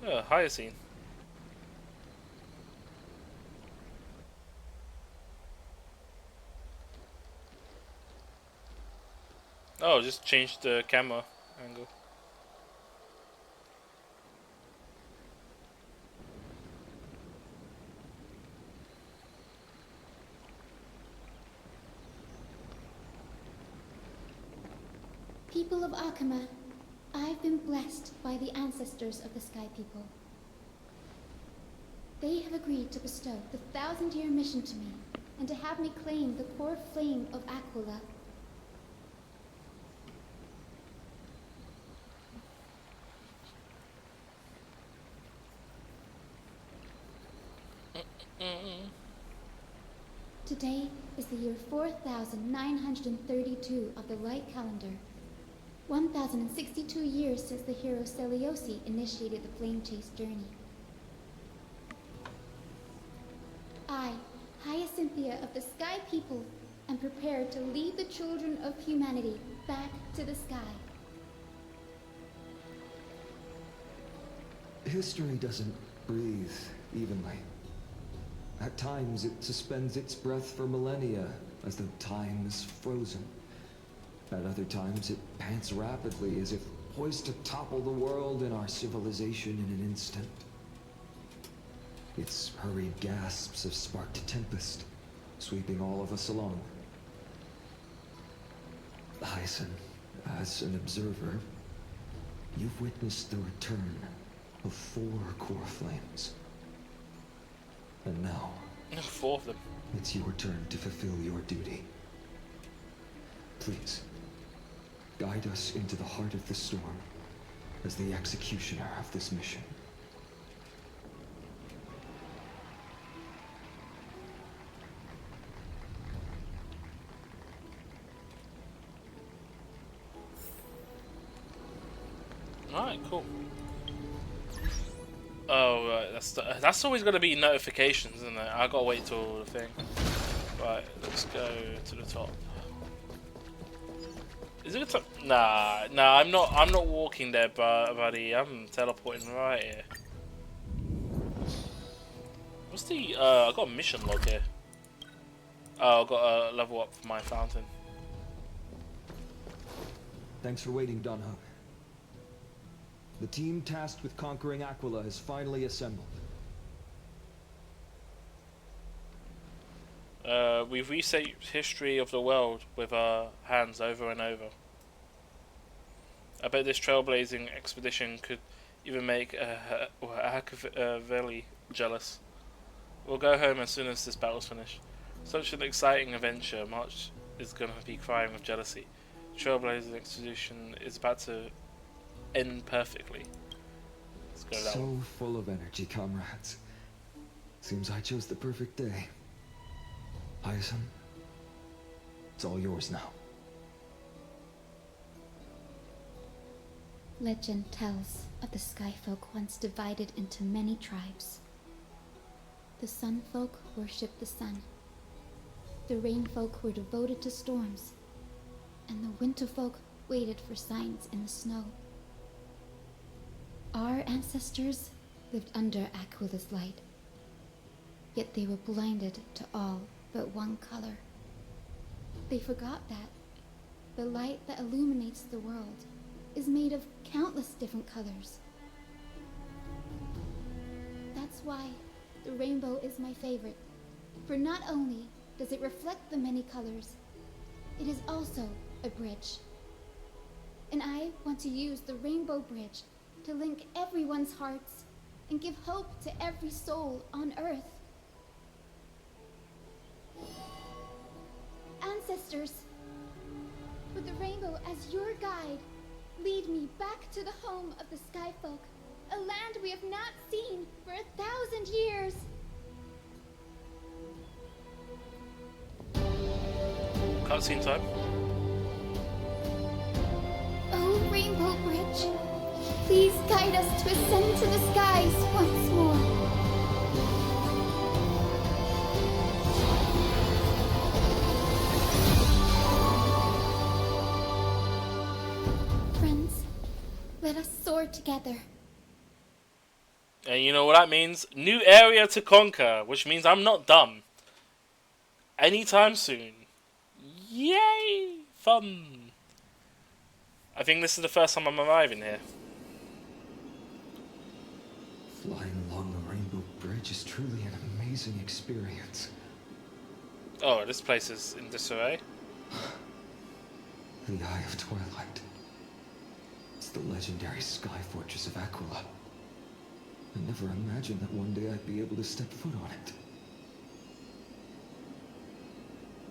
Speaker 1: Oh, Hyacinth. Oh, just change the camera angle.
Speaker 5: People of Akama, I've been blessed by the ancestors of the Sky People. They have agreed to bestow the 1,000-year mission to me, and to have me claim the core flame of Aquila. Today is the year 4932 of the Light Calendar. 1062 years since the hero Seliosi initiated the Flame Chase journey. I, Hyacinthia of the Sky People, am prepared to lead the children of humanity back to the sky.
Speaker 4: History doesn't breathe evenly. At times, it suspends its breath for millennia, as though time is frozen. At other times, it pants rapidly, as if poised to topple the world and our civilization in an instant. Its hurried gasps have sparked a tempest, sweeping all of us along. Hyacin, as an observer, you've witnessed the return of 4 core flames. And now,
Speaker 1: 4 of them.
Speaker 4: It's your turn to fulfill your duty. Please, guide us into the heart of the storm as the executioner of this mission.
Speaker 1: Alright, cool. Oh, right, that's always going to be notifications, isn't it? I gotta wait till the thing. Right, let's go to the top. Is it a top? Nah, I'm not walking there, buddy. I'm teleporting right here. What's the? I got a mission log here. Oh, I got a level up for my fountain.
Speaker 4: Thanks for waiting, Dun Hung. The team tasked with conquering Aquila has finally assembled.
Speaker 1: We've reset history of the world with our hands over and over. I bet this trailblazing expedition could even make Hakaveli jealous. We'll go home as soon as this battle's finished. Such an exciting adventure, March is gonna be crying with jealousy. Trailblazing expedition is about to end perfectly. Let's go that one.
Speaker 4: So full of energy, comrades. Seems I chose the perfect day. Hyacin, it's all yours now.
Speaker 5: Legend tells of the Skyfolk once divided into many tribes. The Sunfolk worshipped the sun. The Rainfolk were devoted to storms. And the Winterfolk waited for signs in the snow. Our ancestors lived under Aquila's light. Yet they were blinded to all but one color. They forgot that the light that illuminates the world is made of countless different colors. That's why the rainbow is my favorite. For not only does it reflect the many colors, it is also a bridge. And I want to use the Rainbow Bridge to link everyone's hearts and give hope to every soul on Earth. Ancestors, with the rainbow as your guide, lead me back to the home of the Skyfolk, a land we have not seen for 1,000 years.
Speaker 1: Cutscene time.
Speaker 5: Oh, Rainbow Bridge, please guide us to ascend to the skies once more. Friends, let us soar together.
Speaker 1: And you know what that means? New area to conquer, which means I'm not done. Anytime soon. Yay! Fun! I think this is the first time I'm arriving here.
Speaker 4: Flying along the Rainbow Bridge is truly an amazing experience.
Speaker 1: Oh, this place is in disarray.
Speaker 4: The Eye of Twilight. It's the legendary sky fortress of Aquila. I never imagined that one day I'd be able to step foot on it.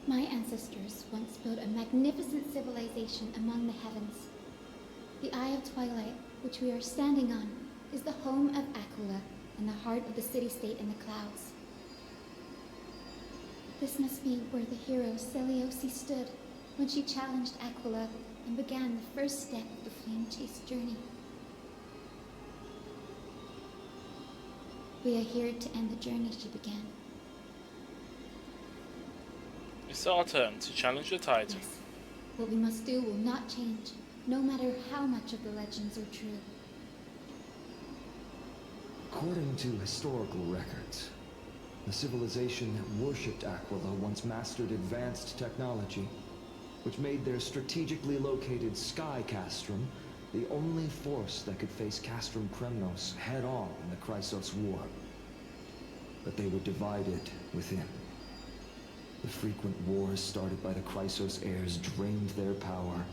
Speaker 5: My ancestors once built a magnificent civilization among the heavens. The Eye of Twilight, which we are standing on, is the home of Aquila and the heart of the city-state in the clouds. This must be where the hero Seleucia stood when she challenged Aquila and began the first step of the Flame Chase journey. We are here to end the journey she began.
Speaker 1: It's our turn to challenge the Titan.
Speaker 5: Yes. What we must do will not change, no matter how much of the legends are true.
Speaker 4: According to historical records, the civilization that worshipped Aquila once mastered advanced technology, which made their strategically located Sky Castrum the only force that could face Castrum Kremnos head-on in the Chrysos War. But they were divided within. The frequent wars started by the Chrysos heirs drained their power,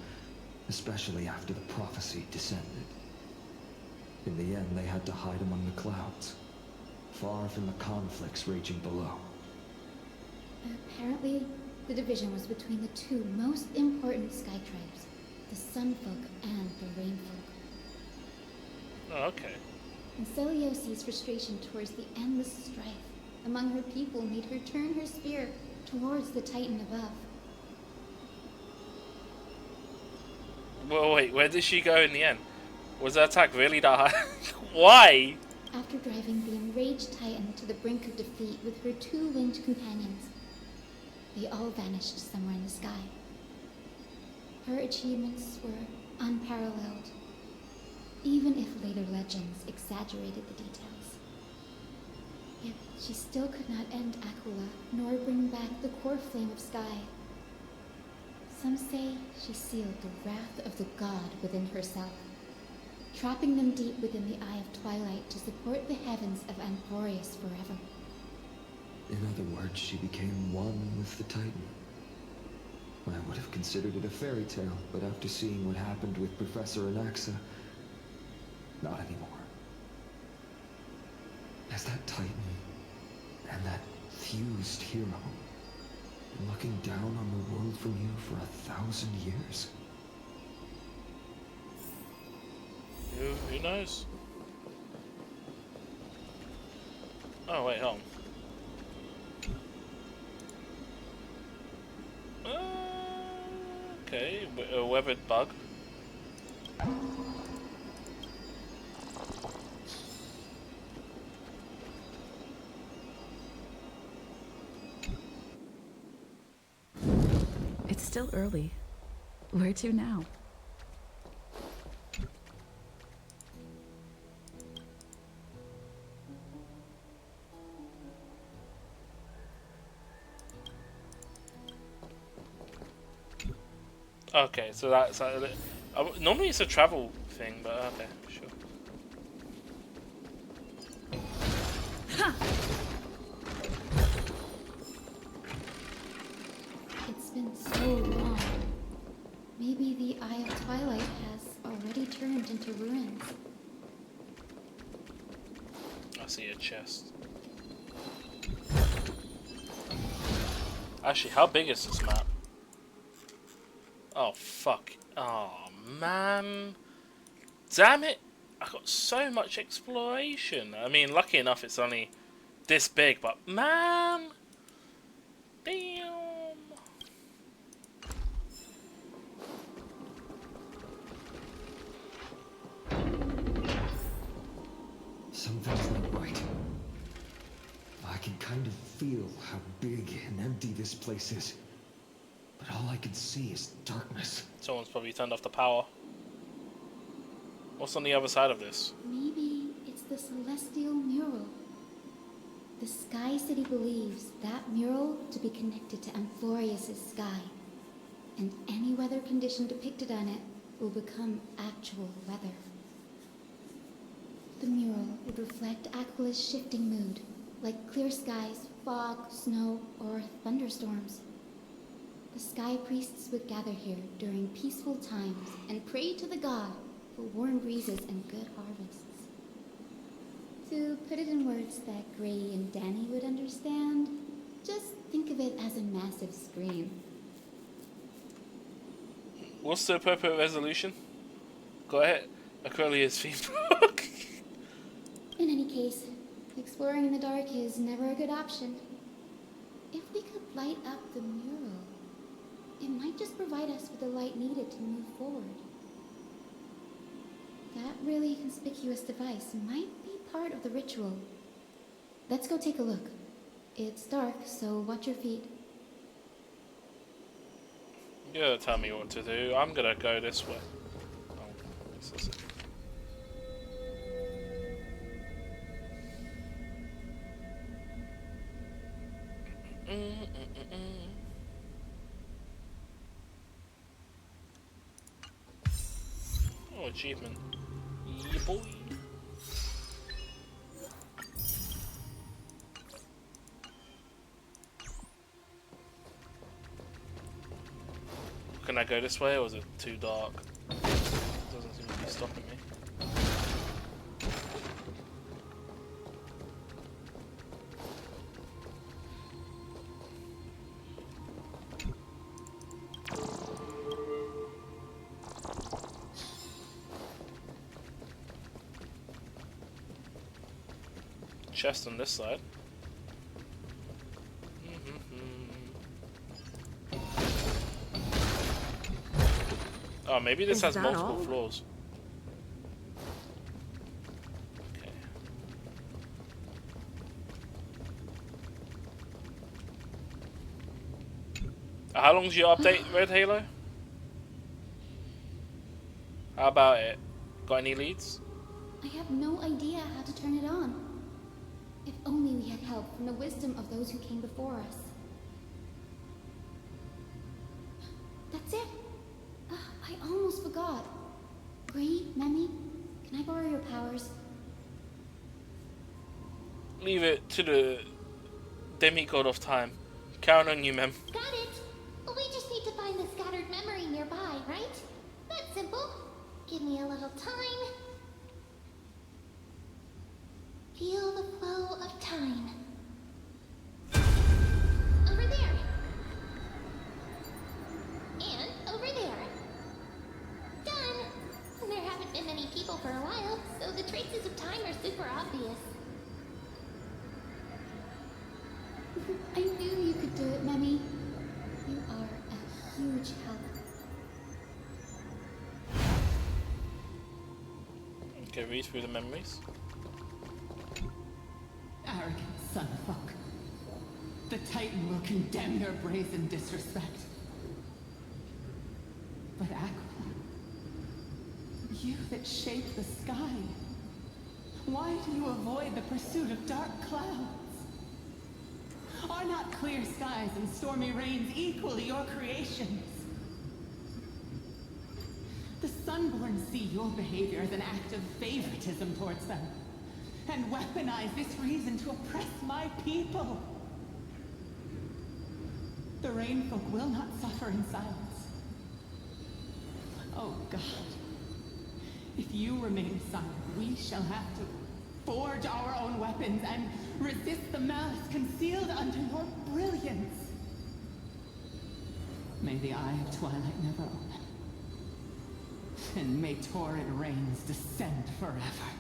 Speaker 4: especially after the prophecy descended. In the end, they had to hide among the clouds, far from the conflicts raging below.
Speaker 5: Apparently, the division was between the two most important sky tribes, the Sunfolk and the Rainfolk.
Speaker 1: Oh, okay.
Speaker 5: And Seleucia's frustration towards the endless strife among her people made her turn her spear towards the Titan above.
Speaker 1: Well, wait, where did she go in the end? Was that attack really that high? Why?
Speaker 5: After driving the enraged Titan to the brink of defeat with her two winged companions, they all vanished somewhere in the sky. Her achievements were unparalleled, even if later legends exaggerated the details. Yet she still could not end Aquila, nor bring back the core flame of sky. Some say she sealed the wrath of the god within herself, trapping them deep within the Eye of Twilight to support the heavens of Anthorius forever.
Speaker 4: In other words, she became one with the Titan. I would have considered it a fairy tale, but after seeing what happened with Professor Anaxa, not anymore. As that Titan and that fused hero been looking down on the world from you for 1,000 years?
Speaker 1: Who knows? Oh wait, hold on. Okay, a weathered bug.
Speaker 15: It's still early. Where to now?
Speaker 1: Okay, so that's normally it's a travel thing, but okay, sure.
Speaker 5: It's been so long. Maybe the Eye of Twilight has already turned into ruins.
Speaker 1: I see a chest. Actually, how big is this map? Oh, fuck. Oh, man. Damn it. I got so much exploration. I mean, lucky enough it's only this big, but man. Damn.
Speaker 4: Something's not right. I can kind of feel how big and empty this place is. But all I can see is darkness.
Speaker 1: Someone's probably turned off the power. What's on the other side of this?
Speaker 5: Maybe it's the celestial mural. The Sky City believes that mural to be connected to Amphorius' sky. And any weather condition depicted on it will become actual weather. The mural would reflect Aquila's shifting mood, like clear skies, fog, snow, or thunderstorms. The sky priests would gather here during peaceful times and pray to the god for warm breezes and good harvests. To put it in words that Gray and Danny would understand, just think of it as a massive screen.
Speaker 1: What's the appropriate resolution? Go ahead. Aquilia's theme.
Speaker 5: In any case, exploring in the dark is never a good option. If we could light up the mural, it might just provide us with the light needed to move forward. That really conspicuous device might be part of the ritual. Let's go take a look. It's dark, so watch your feet.
Speaker 1: You gotta tell me what to do. I'm gonna go this way. Oh, what's this? Oh, achievement. Yeah, boy. Can I go this way, or is it too dark? Doesn't seem to be stopping me. Chest on this side. Oh, maybe this has multiple floors. Okay. How long's your update, Red Halo? How about it? Got any leads?
Speaker 5: I have no idea how to turn it on. If only we had help from the wisdom of those who came before us. That's it. I almost forgot. Gray, Memi, can I borrow your powers?
Speaker 1: Leave it to the demigod of time. Count on you, Mem.
Speaker 8: Got it. We just need to find the scattered memory nearby, right? That's simple. Give me a little time. Feel the flow of time. Over there. And over there. Done. There haven't been many people for a while, so the traces of time are super obvious.
Speaker 5: I knew you could do it, Memi. You are a huge help.
Speaker 1: Okay, read through the memories.
Speaker 11: Arrogant son of fuck. The Titan will condemn your brazen disrespect. But Aquila, you that shape the sky, why do you avoid the pursuit of dark clouds? Are not clear skies and stormy rains equally your creations? The Sunborn see your behavior as an act of favoritism towards them, and weaponize this reason to oppress my people. The Rainfolk will not suffer in silence. Oh God, if you remain silent, we shall have to forge our own weapons and resist the malice concealed under your brilliance. May the Eye of Twilight never open, and may torrid rains descend forever.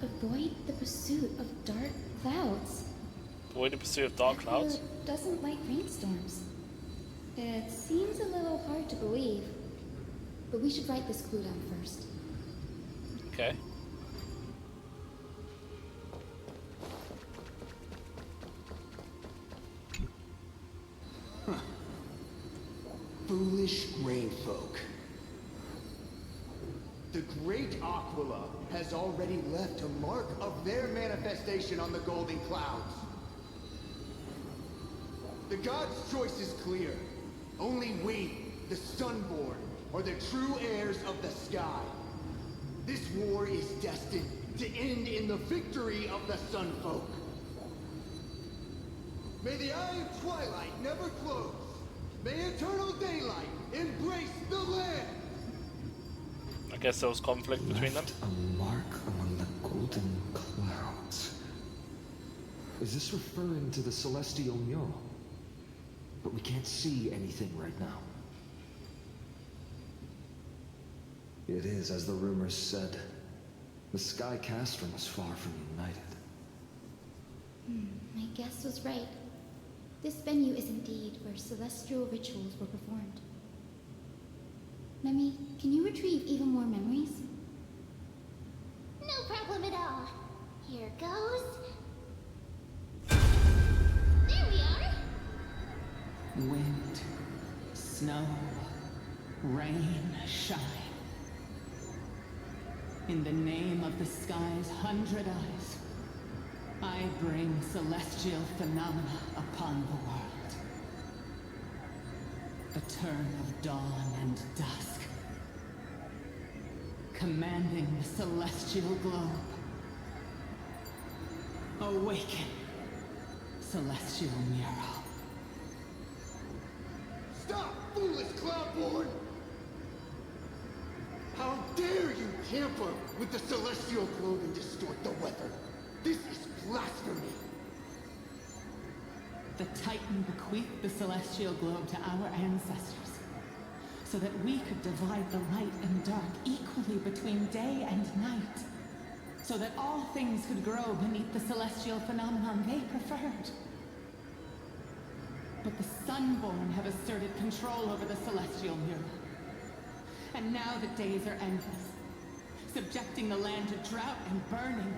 Speaker 5: Avoid the pursuit of dark clouds.
Speaker 1: Avoid the pursuit of dark clouds?
Speaker 5: Aquila doesn't like rainstorms. It seems a little hard to believe, but we should write this clue down first.
Speaker 1: Okay.
Speaker 16: Foolish grain folk. The great Aquila has already left a mark of their manifestation on the Golden Clouds. The gods' choice is clear. Only we, the Sunborn, are the true heirs of the sky. This war is destined to end in the victory of the Sunfolk. May the Eye of Twilight never close. May eternal daylight embrace the land.
Speaker 1: I guess there was conflict between them.
Speaker 4: A mark among the golden clouds. Is this referring to the celestial mural? But we can't see anything right now. It is, as the rumors said. The Sky Castrum was far from united.
Speaker 5: My guess was right. This venue is indeed where celestial rituals were performed. Nemi, can you retrieve even more memories?
Speaker 8: No problem at all. Here goes. There we are.
Speaker 11: Wind, snow, rain, shine. In the name of the sky's 100 eyes, I bring celestial phenomena upon the world. The turn of dawn and dusk, commanding the celestial globe. Awaken, celestial mural.
Speaker 16: Stop, foolish Cloudborn! How dare you tamper with the celestial globe and distort the weather? This is blasphemy!
Speaker 11: The Titan bequeathed the celestial globe to our ancestors, so that we could divide the light and dark equally between day and night, so that all things could grow beneath the celestial phenomenon they preferred. But the Sunborn have asserted control over the celestial mural. And now the days are endless, subjecting the land to drought and burning.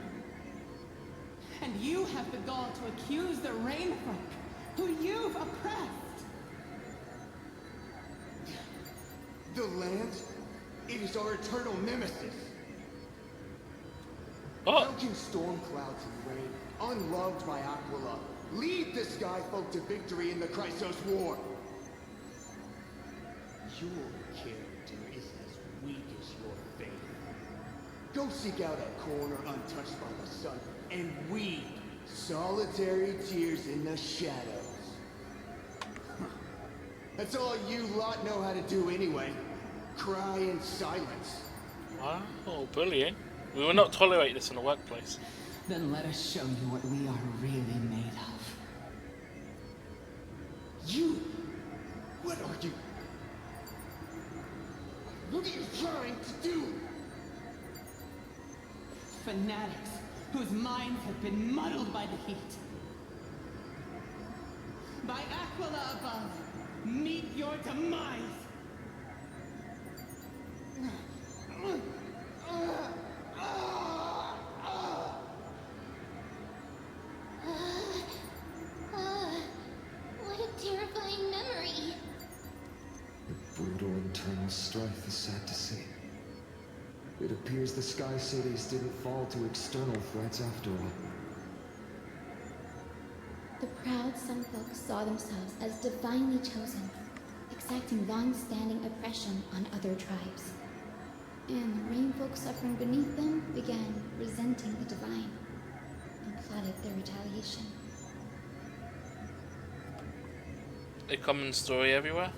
Speaker 11: And you have the gall to accuse the Rainfolk, who you've oppressed.
Speaker 16: The land? It is our eternal nemesis.
Speaker 1: Oh.
Speaker 16: How can storm clouds and rain, unloved by Aquila, lead the Skyfolk to victory in the Chrysos War? Your character is as weak as your faith. Go seek out a corner untouched by the sun, and weep solitary tears in the shadows. That's all you lot know how to do anyway. Cry in silence.
Speaker 1: Wow, bullying. We will not tolerate this in the workplace.
Speaker 11: Then let us show you what we are really made of.
Speaker 16: You? What are you? What are you trying to do?
Speaker 11: Fanatics whose minds have been muddled by the heat. By Aquila above, meet your demise!
Speaker 8: What a terrifying memory.
Speaker 4: The brutal internal strife is sad to see. It appears the Sky Cities didn't fall to external threats after all.
Speaker 5: The proud Sunfolk saw themselves as divinely chosen, exacting long-standing oppression on other tribes. And the Rainfolk suffering beneath them began resenting the divine and plotted their retaliation.
Speaker 1: A common story everywhere.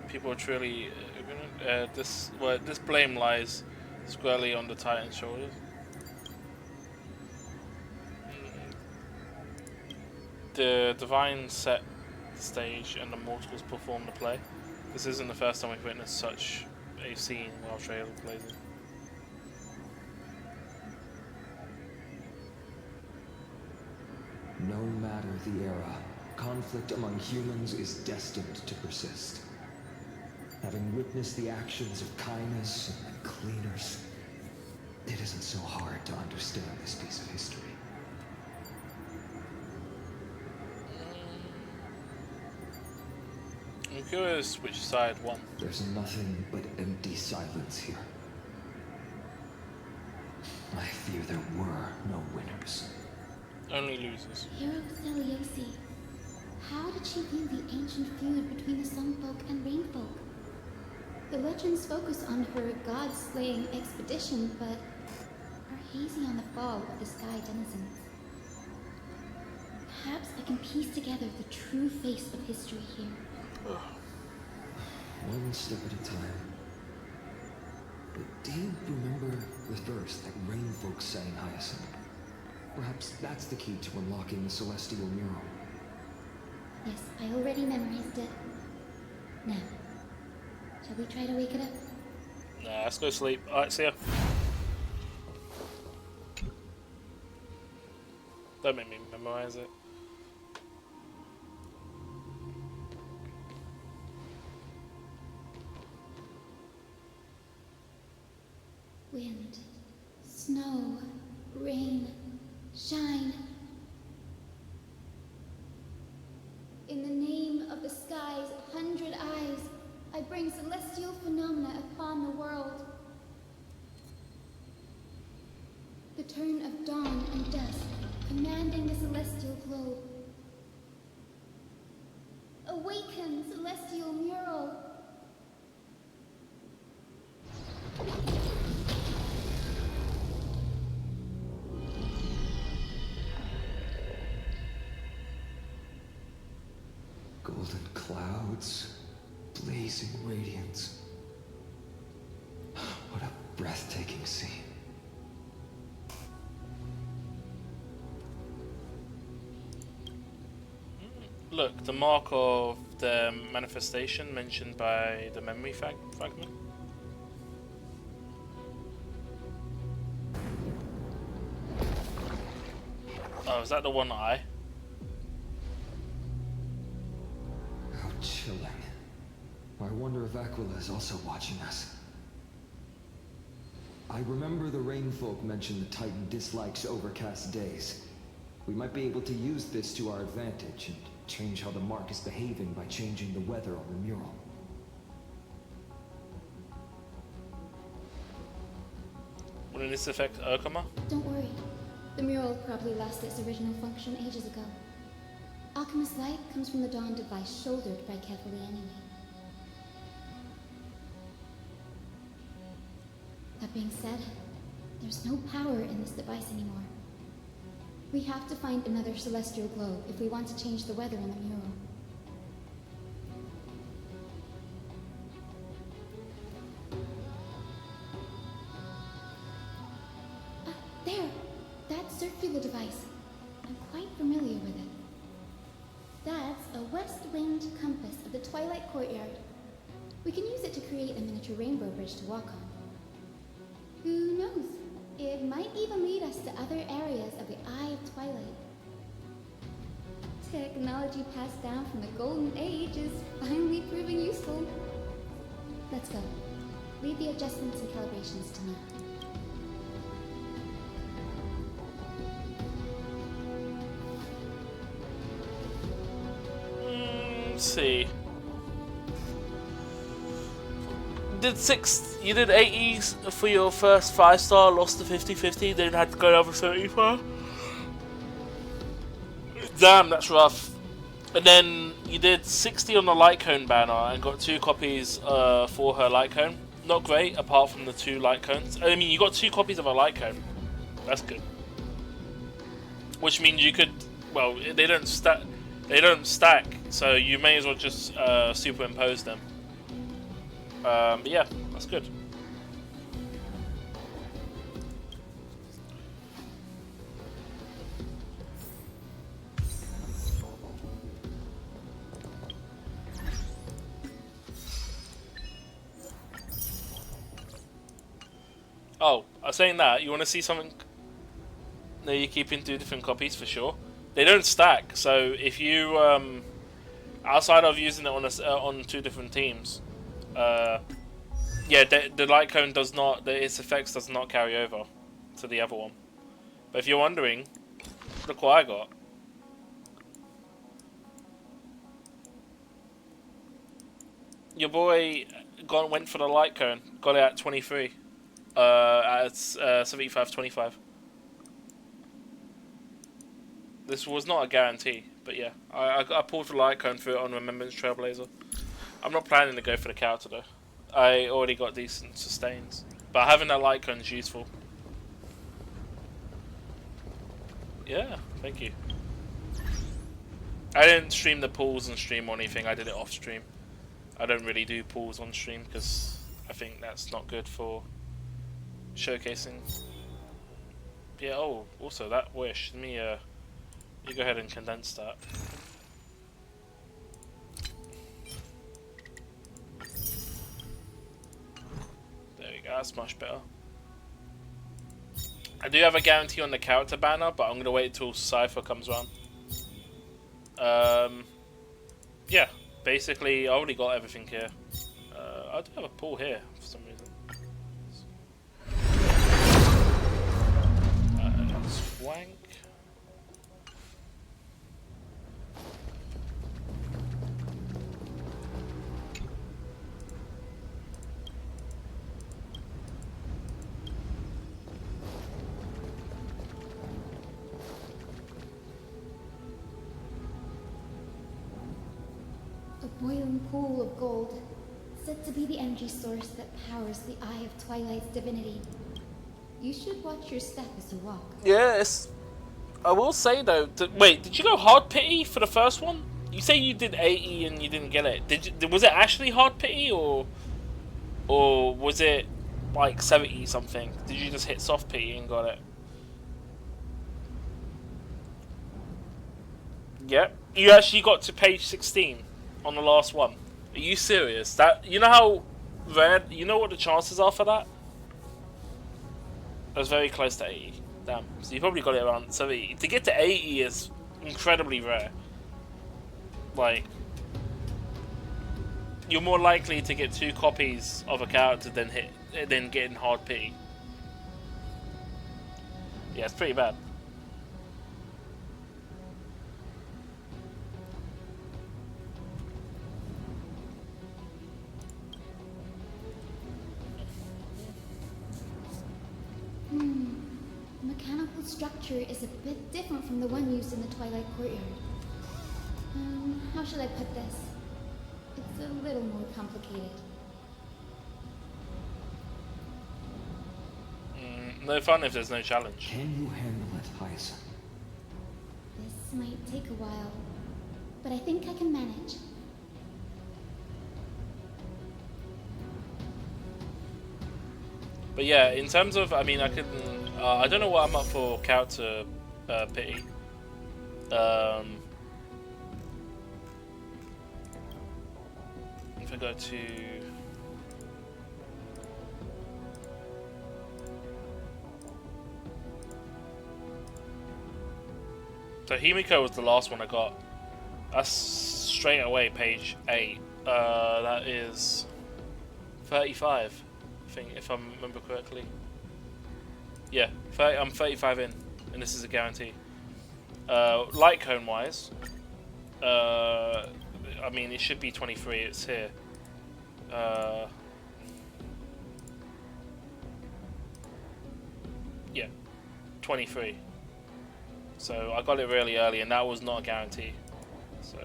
Speaker 1: People are truly ignorant. This blame lies squarely on the Titan's shoulders. The Divine set the stage and the mortals perform the play. This isn't the first time we've witnessed such a scene while Trailblazing. Blazing.
Speaker 4: No matter the era, conflict among humans is destined to persist. Having witnessed the actions of Kindness and Cleaners, it isn't so hard to understand this piece of history.
Speaker 1: I'm curious which side won.
Speaker 4: There's nothing but empty silence here. I fear there were no winners.
Speaker 1: Only losers.
Speaker 5: Hero Celiosi. How did she view the ancient feud between the Sunfolk and Rainfolk? The legends focus on her god-slaying expedition, but are hazy on the fall of the Sky Denizens. Perhaps I can piece together the true face of history here.
Speaker 4: One step at a time. But do you remember the verse that Rainfolk sang, Hyacinth? Perhaps that's the key to unlocking the Celestial Mural.
Speaker 5: Yes, I already memorized it. Now, shall we try to wake it up?
Speaker 1: Nah, let's go sleep. Alright, see ya. Don't make me memorize it.
Speaker 5: Wind, snow, rain, shine. In the name of the sky's 100 eyes, I bring celestial phenomena upon the world. The turn of dawn and dusk, commanding the celestial globe. Awaken, celestial mural!
Speaker 4: Golden clouds, blazing radiance. What a breathtaking scene.
Speaker 1: Look, the mark of the manifestation mentioned by the memory fragment. Oh, is that the one eye?
Speaker 4: How chilling. I wonder if Aquila is also watching us. I remember the Rainfolk mentioned the Titan dislikes overcast days. We might be able to use this to our advantage and change how the mark is behaving by changing the weather on the mural.
Speaker 1: Will this affect Urkama?
Speaker 5: Don't worry. The mural probably lost its original function ages ago. Alchemist's light comes from the Dawn device shouldered by Kefali anyway. That being said, there's no power in this device anymore. We have to find another celestial globe if we want to change the weather on the mural. There! That circular device. I'm quite familiar with it. That's a west wind compass of the Twilight Courtyard. We can use it to create a miniature rainbow bridge to walk on. Who knows? It might even lead us to other areas of the Eye of Twilight. Technology passed down from the Golden Age is finally proving useful. Let's go. Leave the adjustments and calibrations to me.
Speaker 1: Let's see. You did 80s for your first 5-star, lost to 50-50, then had to go over 75. Damn, that's rough. And then you did 60 on the light cone banner and got 2 copies for her light cone. Not great, apart from the 2 light cones. I mean, you got 2 copies of a light cone. That's good. Which means you could, well, they don't stack, so you may as well just superimpose them. But yeah, that's good. Oh, I was saying that, you want to see something? No, you're keeping 2 different copies for sure. They don't stack, so if you, outside of using it on 2 different teams, yeah, the light cone does not, its effects does not carry over to the other one. But if you're wondering, look what I got. your boy went for the light cone. Got it at 23. At 75-25. This was not a guarantee, but yeah, I pulled for the light cone for it on Remembrance Trailblazer. I'm not planning to go for the counter though. I already got decent sustains, but having that light cone is useful. Yeah, thank you. I didn't stream the pulls on stream or anything. I did it off stream. I don't really do pulls on stream because I think that's not good for showcasing. Yeah. Oh, also that wish. Let me you go ahead and condense that. There we go. That's much better. I do have a guarantee on the character banner, but I'm gonna wait till Cypher comes around. Yeah, basically I already got everything here. I do have a pull here for some reason. Swank.
Speaker 5: A boiling pool of gold, said to be the energy source that powers the Eye of Twilight's divinity. You should watch your step as you walk.
Speaker 1: Yes. I will say though, wait, did you go hard pity for the first one? You say you did 80 and you didn't get it. Was it actually hard pity or was it like 70 something? Did you just hit soft pity and got it? Yep. You actually got to page 16 on the last one. Are you serious? That, you know how rare, you know what the chances are for that? That was very close to 80. Damn. So you probably got it around 70. To get to 80 is incredibly rare. Like, you're more likely to get 2 copies of a character than getting hard pity. Yeah, it's pretty bad.
Speaker 5: The mechanical structure is a bit different from the one used in the Twilight Courtyard. How should I put this? It's a little more complicated.
Speaker 1: No fun if there's no challenge.
Speaker 4: Can you handle it, Hyacinth?
Speaker 5: This might take a while, but I think I can manage.
Speaker 1: But yeah, in terms of, I mean, I could, I don't know what I'm up for character pity. If I go to, so Himiko was the last one I got. That's straight away page 8. That is 35. I think, if I remember correctly. Yeah, I'm 35 in, and this is a guarantee. Light cone wise, I mean, it should be 23. It's here. Yeah, 23. So I got it really early, and that was not a guarantee. So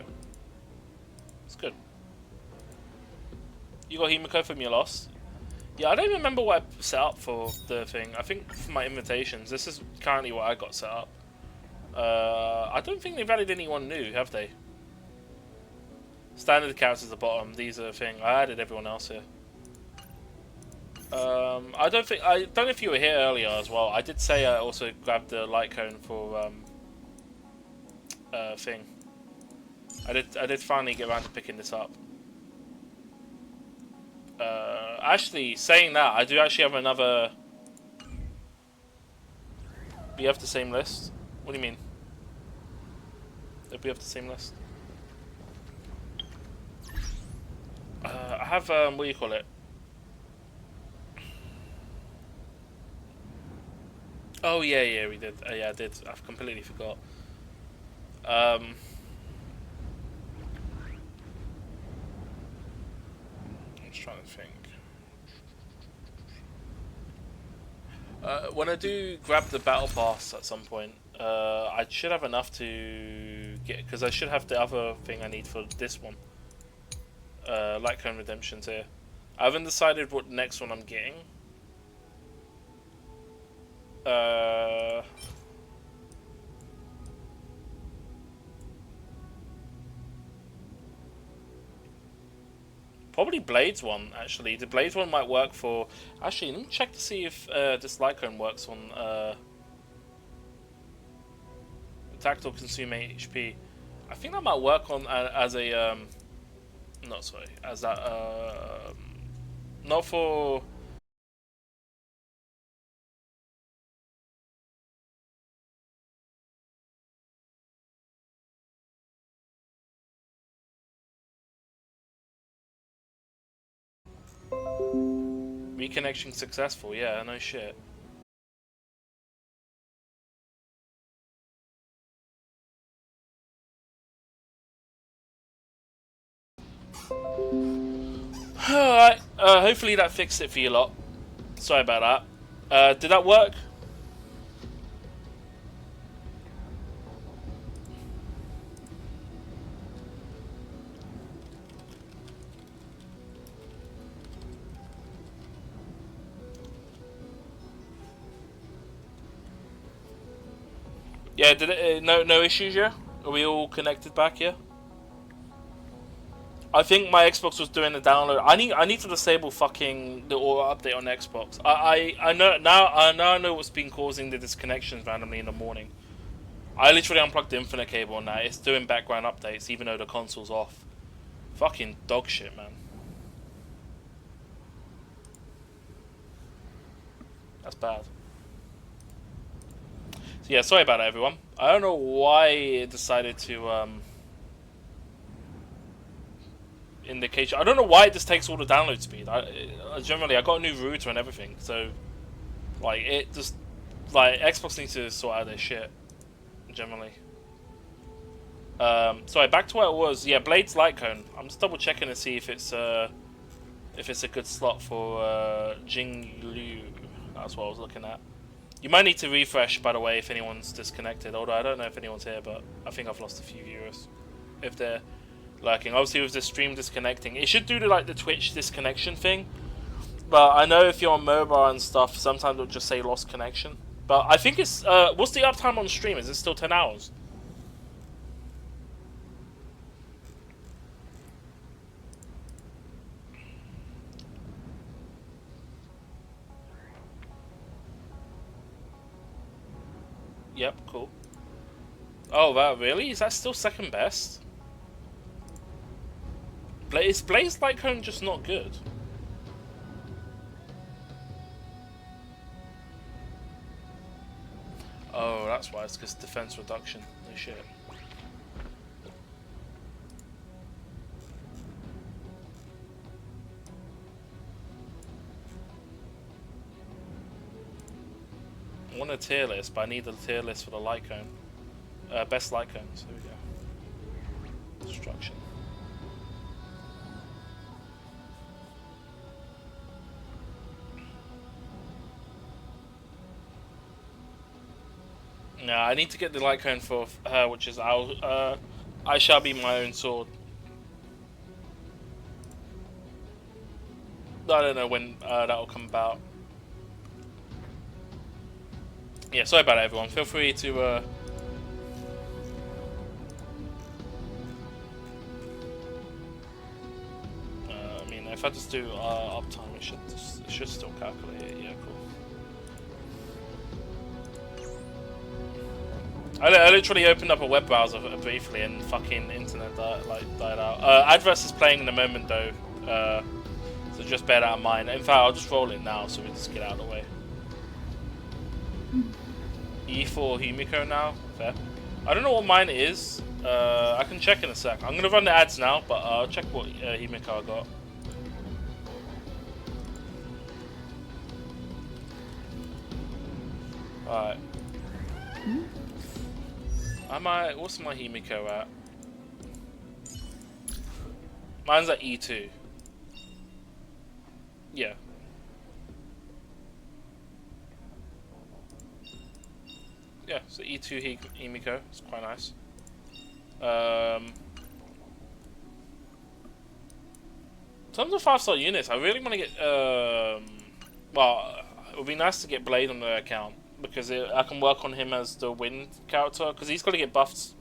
Speaker 1: it's good. You got Himiko from your loss. Yeah, I don't remember what I set up for the thing. I think for my invitations, this is currently what I got set up. I don't think they've added anyone new, have they? Standard accounts at the bottom. These are the thing. I added everyone else here. I don't know if you were here earlier as well. I did say I also grabbed the light cone for thing. I did finally get around to picking this up. Actually, saying that, I do actually have another. We have the same list. What do you mean? Did we have the same list? I have what do you call it? Oh yeah, we did. Yeah, I did. I've completely forgot. Just trying to think. When I do grab the battle pass at some point, I should have enough to get, because I should have the other thing I need for this one. Lightcone Redemptions here. I haven't decided what next one I'm getting. Probably Blades one, actually. The Blades one might work for... Actually, let me check to see if this Lycone works on... attack or consume HP. I think that might work on as a... not sorry. As that... not for... Reconnection successful, yeah, no shit. Alright, hopefully that fixed it for you lot. Sorry about that. Did that work? Yeah, did it? No issues, yeah? Are we all connected back, yeah? I think my Xbox was doing the download. I need to disable fucking the auto update on Xbox. I know now. I know what's been causing the disconnections randomly in the morning. I literally unplugged the Infinite cable on that. It's doing background updates even though the console's off. Fucking dog shit, man. That's bad. So yeah, sorry about it, everyone. I don't know why it decided to indicate. I don't know why it just takes all the download speed. Generally I got a new router and everything, so like it just like Xbox needs to sort out their shit. Generally. Sorry, back to where it was. Yeah, Blades Lightcone. I'm just double checking to see if it's a good slot for Jing Liu. That's what I was looking at. You might need to refresh, by the way, if anyone's disconnected. Although I don't know if anyone's here, but I think I've lost a few viewers if they're lurking. Obviously, with the stream disconnecting, it should do the Twitch disconnection thing. But I know if you're on mobile and stuff, sometimes it'll just say lost connection. But I think it's what's the uptime on stream? Is it still 10 hours? Yep, cool. Oh, wow, really? Is that still second best? Is Blaze Lightcone just not good? Oh, that's why. It's because defense reduction. No shit. I want a tier list, but I need a tier list for the Lycone. Best Lycones. There we go. Destruction. No, I need to get the Lycone for her, which is I shall be my own sword. I don't know when that'll come about. Yeah, sorry about it, everyone. Feel free to I mean, if I just do uptime, it should still calculate it. Yeah, cool. I literally opened up a web browser briefly and fucking internet died out. Adverse is playing in the moment though, so just bear that in mind. In fact, I'll just roll it now so we just get out of the way. E4 Himiko now, fair. I don't know what mine is. I can check in a sec. I'm gonna run the ads now, but I'll check what Himiko I got. Alright. What's my Himiko at? Mine's at E2. Yeah. Yeah, so E2 Himiko, it's quite nice. In terms of 5-star units, I really want to get, well, it would be nice to get Blade on the account, because I can work on him as the Wind character, because he's got to get buffed.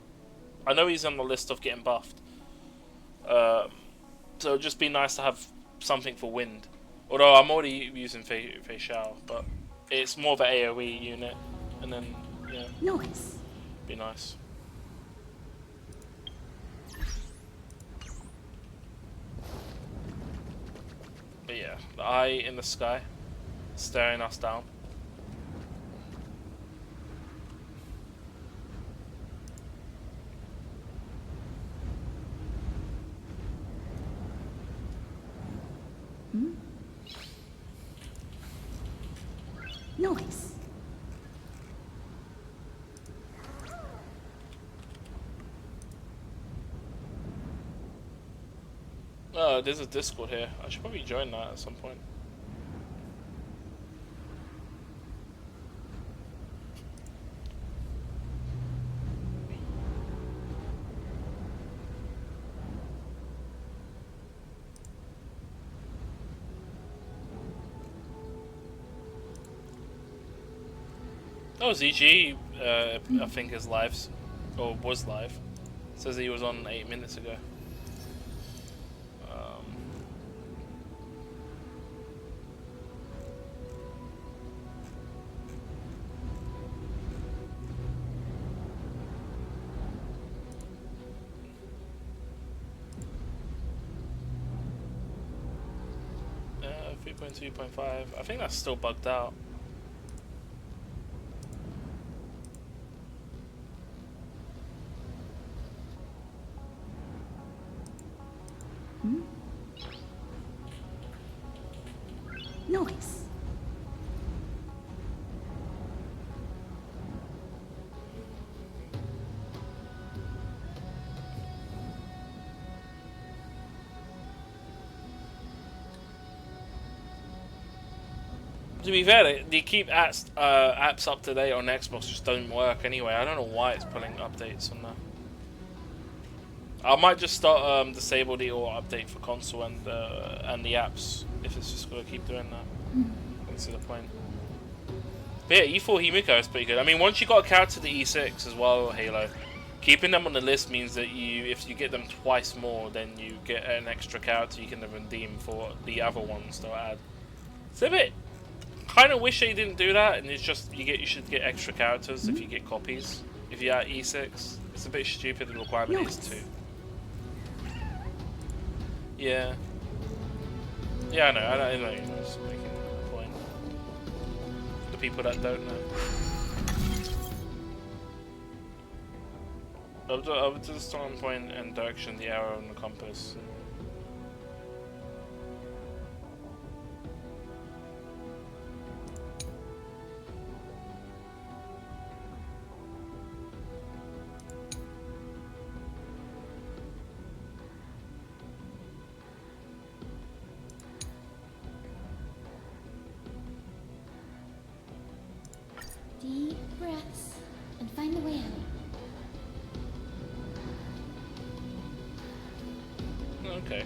Speaker 1: I know he's on the list of getting buffed. So it'd just be nice to have something for Wind. Although I'm already using Fei Xiao, but it's more of an AoE unit, and then, yeah.
Speaker 15: Nice.
Speaker 1: Be nice. But yeah, the eye in the sky, staring us down.
Speaker 15: Nice.
Speaker 1: Oh, there's a Discord here. I should probably join that at some point. Oh, ZG, I think is live, or was live. Says he was on 8 minutes ago. 3.2.5. I think that's still bugged out.
Speaker 15: Nice.
Speaker 1: To be fair, they keep apps up to date on Xbox, just don't work anyway. I don't know why it's pulling updates on that. I might just start disable the auto update for console and the apps if it's just gonna keep doing that. That's the point. But yeah, E4 Himiko is pretty good. I mean, once you got a character to E6 as well, Halo, keeping them on the list means that if you get them twice more, then you get an extra character you can then redeem for the other ones they'll add. It's a bit. Kind of wish they didn't do that, and it's just you should get extra characters if you get copies. If you're at E6, it's a bit stupid. The requirement is 2. Yeah. Yeah, I know. I know. You're just making a point. For the people that don't know. Over to the starting point and direction, the arrow and the compass.
Speaker 5: Deep breaths and find the way out.
Speaker 1: Okay.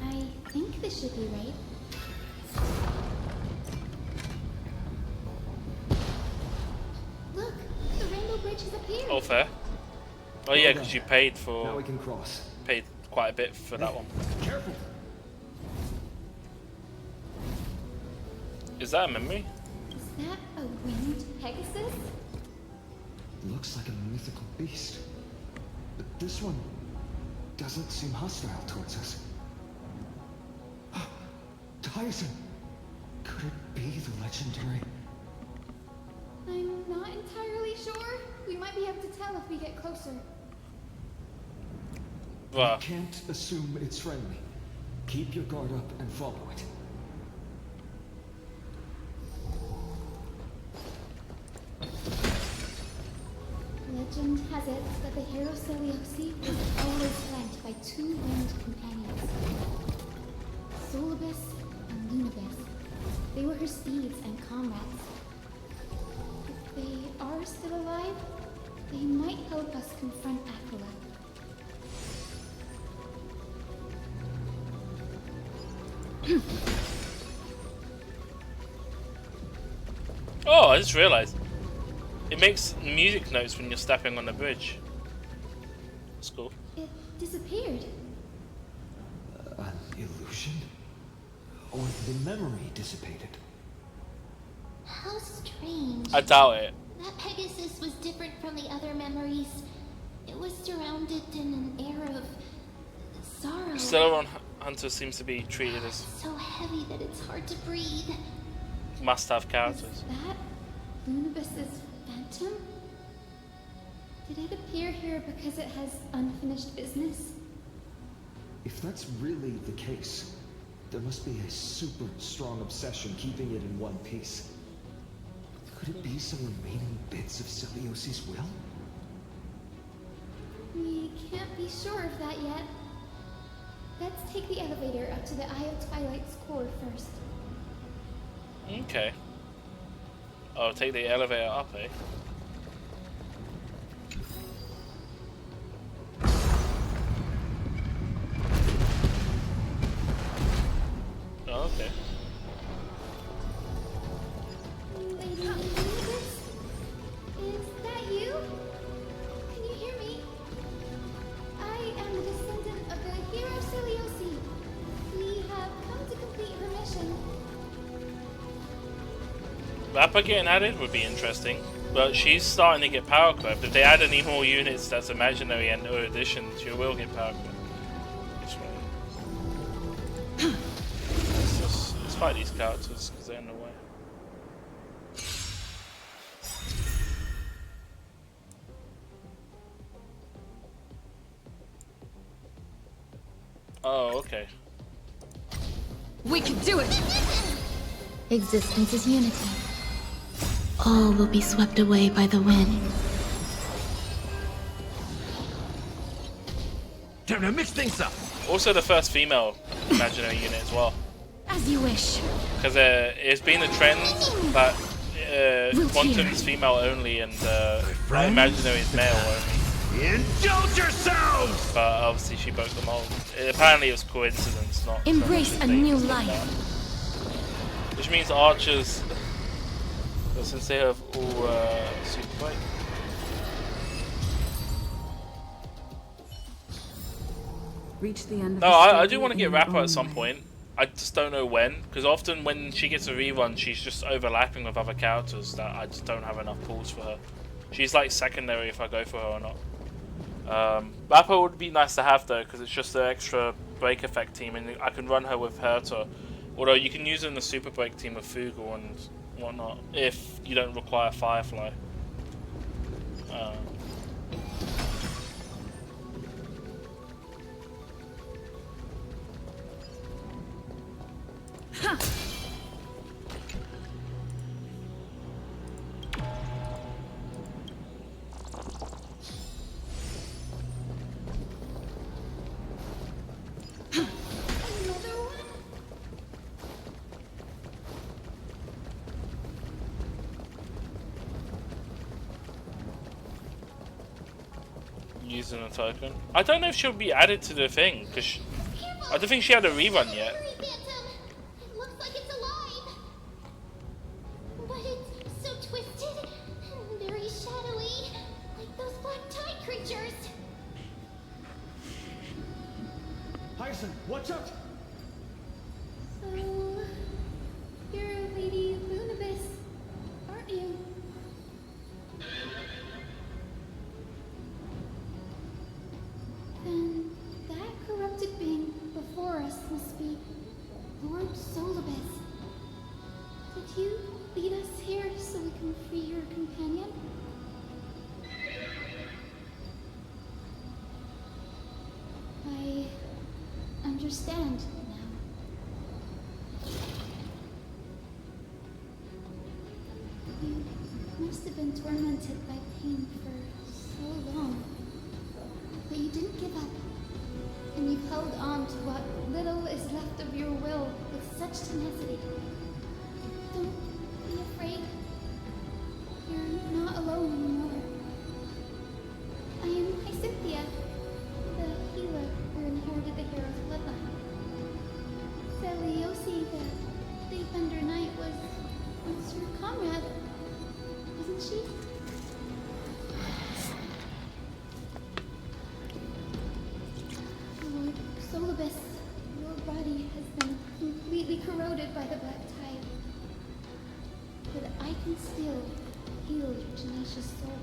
Speaker 5: I think this should be right. Look, the rainbow bridge has appeared.
Speaker 1: Oh, fair. Oh yeah, because you paid for.
Speaker 14: Now we can cross.
Speaker 1: Paid quite a bit for that one.
Speaker 14: Careful.
Speaker 1: Is that a memory?
Speaker 5: Is that a winged Pegasus?
Speaker 4: Looks like a mythical beast. But this one doesn't seem hostile towards us. Tyson! Could it be the legendary?
Speaker 5: I'm not entirely sure. We might be able to tell if we get closer.
Speaker 4: I can't assume it's friendly. Keep your guard up and follow it.
Speaker 5: the hero Seliosi was always flanked by two winged companions, Solibus and Lunibus. They were her steeds and comrades. If they are still alive, they might help us confront Aquila.
Speaker 1: Oh, I just realized. It makes music notes when you're stepping on the bridge. That's cool.
Speaker 5: It disappeared.
Speaker 4: An illusion? Or the memory dissipated?
Speaker 8: How strange.
Speaker 1: I doubt it.
Speaker 8: That Pegasus was different from the other memories. It was surrounded in an air of sorrow.
Speaker 1: Stellaron Hunter seems to be treated as
Speaker 8: So heavy that it's hard to breathe.
Speaker 1: must-have characters.
Speaker 5: Is that Lunibus's phantom? Did it appear here because it has unfinished business?
Speaker 4: If that's really the case, there must be a super strong obsession keeping it in one piece. Could it be some remaining bits of Celiosi's will?
Speaker 5: We can't be sure of that yet. Let's take the elevator up to the Eye of Twilight's core first.
Speaker 1: Okay. Oh, take the elevator up, eh? Oh, okay.
Speaker 5: Lady Lunibus? Is that you? Can you hear me? I am the descendant of the hero Seliosi. We have come to complete her mission.
Speaker 1: Rapper getting added would be interesting, but she's starting to get power curved. If they add any more units that's imaginary and or additions, she will get power curved. Let's fight these characters because they're in the way. Oh, okay.
Speaker 12: We can do it!
Speaker 17: Existence is unity. All will be swept away by the wind.
Speaker 1: Time to mix things up. Also, the first female imaginary unit as well.
Speaker 12: As you wish.
Speaker 1: Because it's been a trend that Quantum's female only and imaginary is male only.
Speaker 18: Indulge yourselves!
Speaker 1: But obviously she broke the mold. Apparently it was coincidence, not.
Speaker 12: Embrace a new life.
Speaker 1: Which means archers, since they have all super fight.
Speaker 15: Reach the end of
Speaker 1: No,
Speaker 15: the
Speaker 1: I do
Speaker 15: story
Speaker 1: want to get
Speaker 15: in your
Speaker 1: Rapper
Speaker 15: own
Speaker 1: at some
Speaker 15: way.
Speaker 1: point. I just don't know when, because often when she gets a rerun, she's just overlapping with other characters that I just don't have enough pulls for her. She's like secondary if I go for her or not. Rapper would be nice to have though, because it's just an extra break effect team, and I can run her with Herta. Although you can use her in the super break team with Fugal and whatnot, if you don't require Firefly. Using a token. I don't know if she'll be added to the thing, because I don't think she had a rerun yet.
Speaker 8: It looks like it's alive. But it's so twisted and very shadowy, like those black tide creatures.
Speaker 14: Hyacin, watch out!
Speaker 5: So, you're Lady Lunibus, aren't you? Then that corrupted being before us must be Lord Solibus. Did you lead us here so we can free your companion? I understand now. You must have been tormented by pain for so long. didn't give up. And you've held on to what little is left of your will with such tenacity. Don't be afraid. You're not alone anymore. I am Hyacinthia, the healer who inherited the hero's bloodline. Celiosi, the Daybender Knight, was once your comrade, wasn't she? Lord Solibus, your body has been completely corroded by the black tide. But I can still heal your tenacious soul.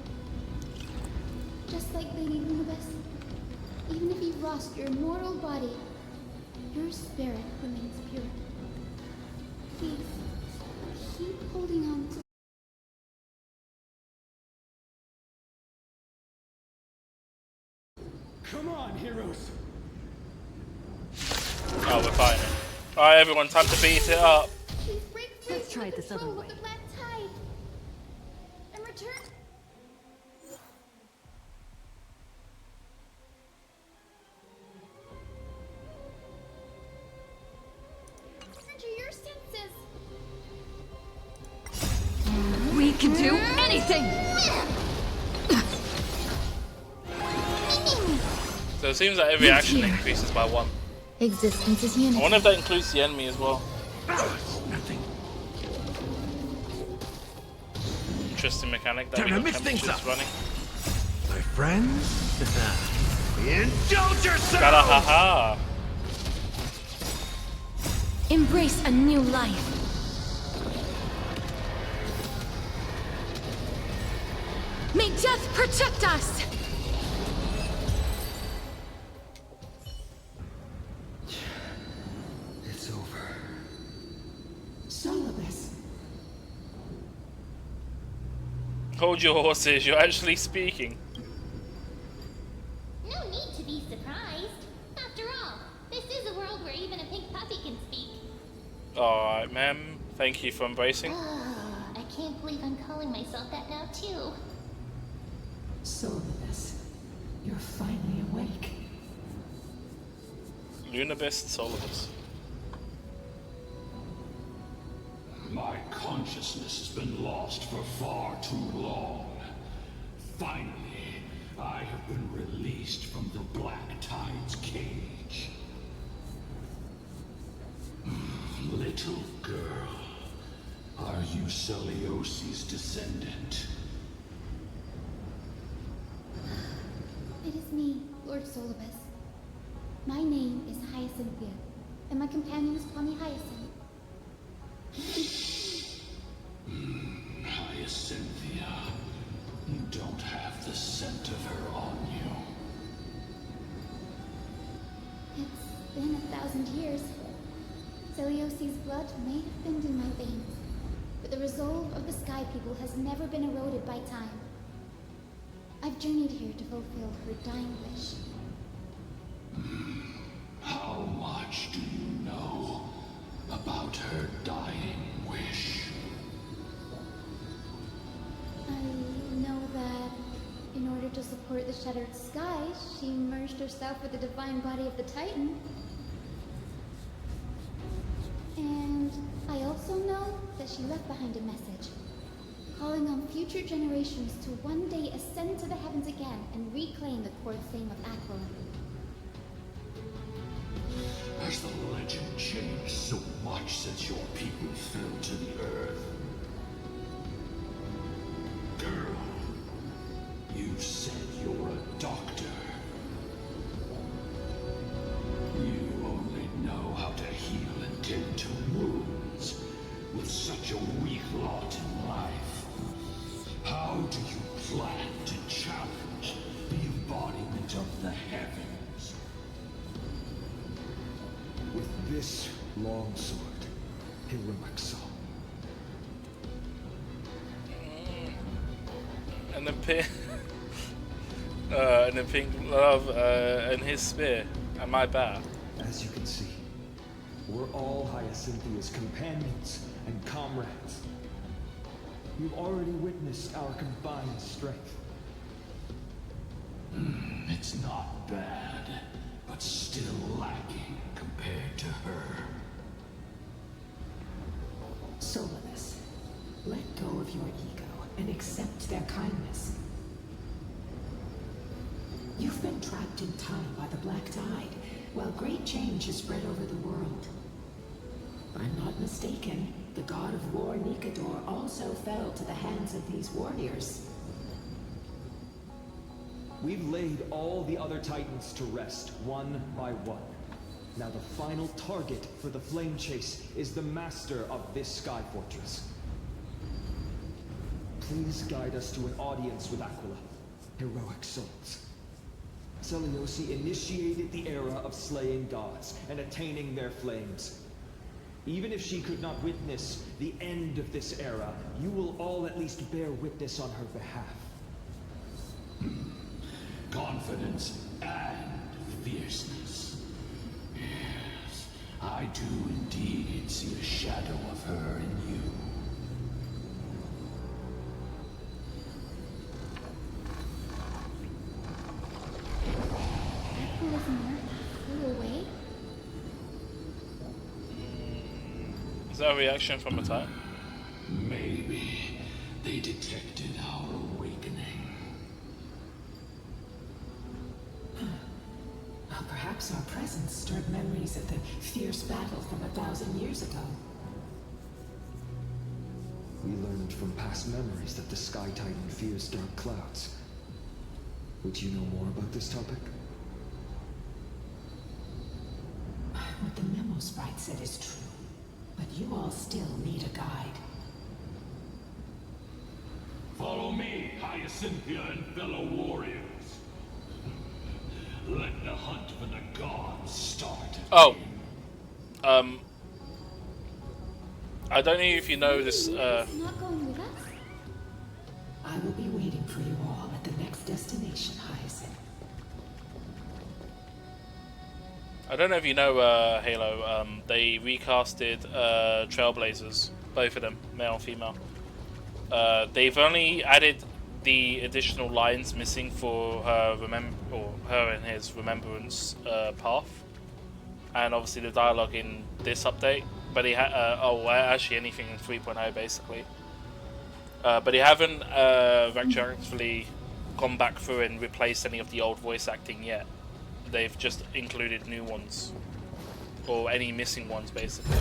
Speaker 5: Just like Lady Lunibus, even if you've lost your mortal body, your spirit remains pure. Please, keep holding on to...
Speaker 14: Come on, heroes!
Speaker 1: Oh, we're fighting. Alright, everyone, time to beat it up.
Speaker 5: Please break free
Speaker 12: Let's try it this other way.
Speaker 5: of the black tide. And return... To your senses.
Speaker 12: We can do anything!
Speaker 1: So it seems like every action increases by 1.
Speaker 17: Existence is
Speaker 1: I
Speaker 17: unity.
Speaker 1: wonder if that includes the enemy as well.
Speaker 18: Nothing.
Speaker 1: Interesting mechanic that
Speaker 18: Time
Speaker 1: we
Speaker 18: to
Speaker 1: got
Speaker 18: mix things
Speaker 1: temperatures
Speaker 18: up.
Speaker 1: running.
Speaker 18: My friends, indulge yourselves!
Speaker 1: Gotta haha.
Speaker 17: Embrace a new life. May death protect us!
Speaker 4: It's over.
Speaker 11: Solibus.
Speaker 1: Hold your horses, you're actually speaking.
Speaker 8: No need to be surprised. After all, this is a world where even a pink puppy can speak.
Speaker 1: Alright, ma'am. Thank you for embracing.
Speaker 8: I can't believe I'm calling myself that now, too.
Speaker 11: Solibus, you're finally awake.
Speaker 1: Lunibus, Solibus.
Speaker 7: My consciousness has been lost for far too long. Finally, I have been released from the Black Tide's cage. Little girl, are you Celiosi's descendant?
Speaker 5: It is me, Lord Solibus. My name is Hyacinthia, and my companions call me Hyacinth.
Speaker 7: Hyacinthia, you don't have the scent of her on you.
Speaker 5: It's been 1,000 years. Celiosi's blood may have thinned in my veins, but the resolve of the Sky People has never been eroded by time. I've journeyed here to fulfill her dying wish.
Speaker 7: How much do you know about her dying wish?
Speaker 5: I know that in order to support the Shattered Sky, she merged herself with the divine body of the Titan. And I also know that she left behind a message, calling on future generations to one day ascend to the heavens again and reclaim the core fame of Aquila.
Speaker 7: Has the legend changed so much since your people fell to the earth? Girl, you said you're a doctor. You only know how to heal and tend to wounds. With such a weak lot in life, how do you plan to challenge the embodiment of the heavens?
Speaker 4: With this long sword, Hiramexo.
Speaker 1: And the pink love, and his spear, and my bat.
Speaker 14: As you can see, we're all Hyacinthia's companions and comrades. You've already witnessed our combined strength.
Speaker 7: It It's not bad, but still lacking compared to her.
Speaker 10: Solanus, let go of your ego and accept their kindness. You've been trapped in time by the Black Tide, while great change has spread over the world. If I'm not mistaken, the god of war Nikador also fell to the hands of these warriors.
Speaker 14: We've laid all the other Titans to rest, one by one. Now the final target for the Flame Chase is the master of this Sky Fortress. Please guide us to an audience with Aquila. Heroic souls. Seleuci initiated the era of slaying gods and attaining their flames. Even if she could not witness the end of this era, you will all at least bear witness on her behalf.
Speaker 7: Confidence and fierceness. Yes, I do indeed see a shadow of her in you.
Speaker 5: Aquila flew away?
Speaker 1: Is that a reaction from a time?
Speaker 7: Maybe they detected our awakening.
Speaker 10: Well, perhaps our presence stirred memories of the fierce battle from 1,000 years ago.
Speaker 4: We learned from past memories that the Sky Titan fears dark clouds. Would you know more about this topic?
Speaker 10: What the Memo Sprite said is true, but you all still need a guide.
Speaker 7: Follow me, Hyacinthia and fellow warriors. Let the hunt for the gods start.
Speaker 1: Oh. I don't know if you know this,
Speaker 5: Not going with us?
Speaker 10: I will be waiting for you all at the next destination, Hyacinth.
Speaker 1: I don't know if you know, Halo, they recasted, Trailblazers, both of them, male and female. They've only added the additional lines missing for her her and his remembrance path, and obviously the dialogue in this update. But he actually anything in 3.0 basically. But they haven't retroactively gone back through and replaced any of the old voice acting yet. They've just included new ones, or any missing ones basically.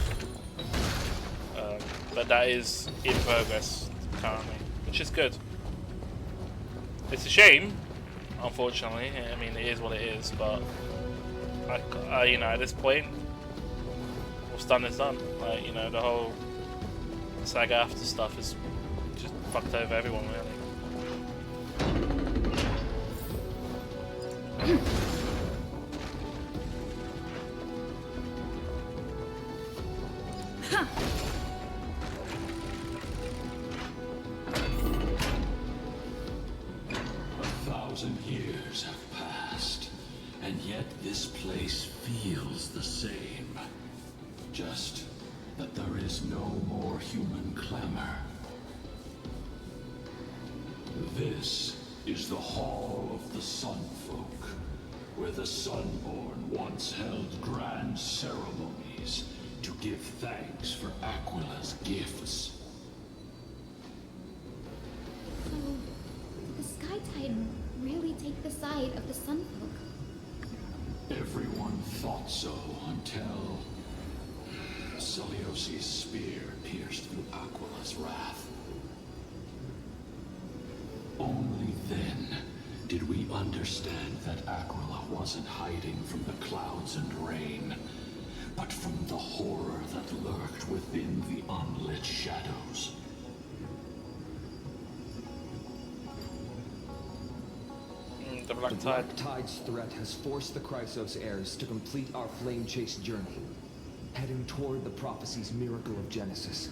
Speaker 1: But that is in progress currently, which is good. It's a shame, unfortunately. I mean, it is what it is, but you know, at this point, what's done is done. Like, you know, the whole SAG after stuff is just fucked over everyone, really.
Speaker 7: 1,000 years have passed, and yet this place feels the same. Just that there is no more human clamor. This is the Hall of the Sunfolk, where the Sunborn once held grand ceremonies to give thanks for Aquila's gifts.
Speaker 5: So, did the Sky Titan really take the side of the Sunfolk?
Speaker 7: Everyone thought so until Seleuci's spear pierced through Aquila's wrath. Only then did we understand that Aquila wasn't hiding from the clouds and rain, but from the horror that lurked within the unlit shadows.
Speaker 1: The Black Tide.
Speaker 14: Black Tide's threat has forced the Chrysos heirs to complete our flame chase journey, heading toward the prophecy's miracle of Genesis.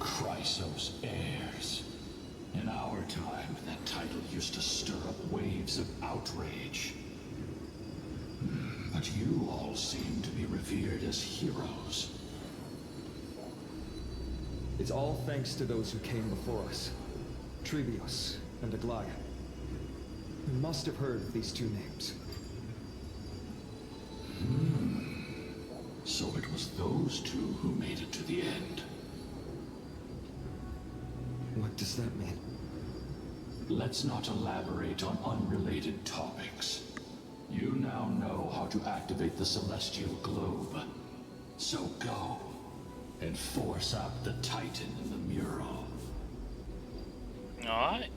Speaker 7: Chrysos heirs. In our time, that title used to stir up waves of outrage. But you all seem to be revered as heroes.
Speaker 14: It's all thanks to those who came before us. Trebios, and Aglaya. You must have heard of these two names.
Speaker 7: So it was those two who made it to the end.
Speaker 14: What does that mean?
Speaker 7: Let's not elaborate on unrelated topics. You now know how to activate the Celestial Globe. So go and force up the Titan in the mural.
Speaker 1: Alright.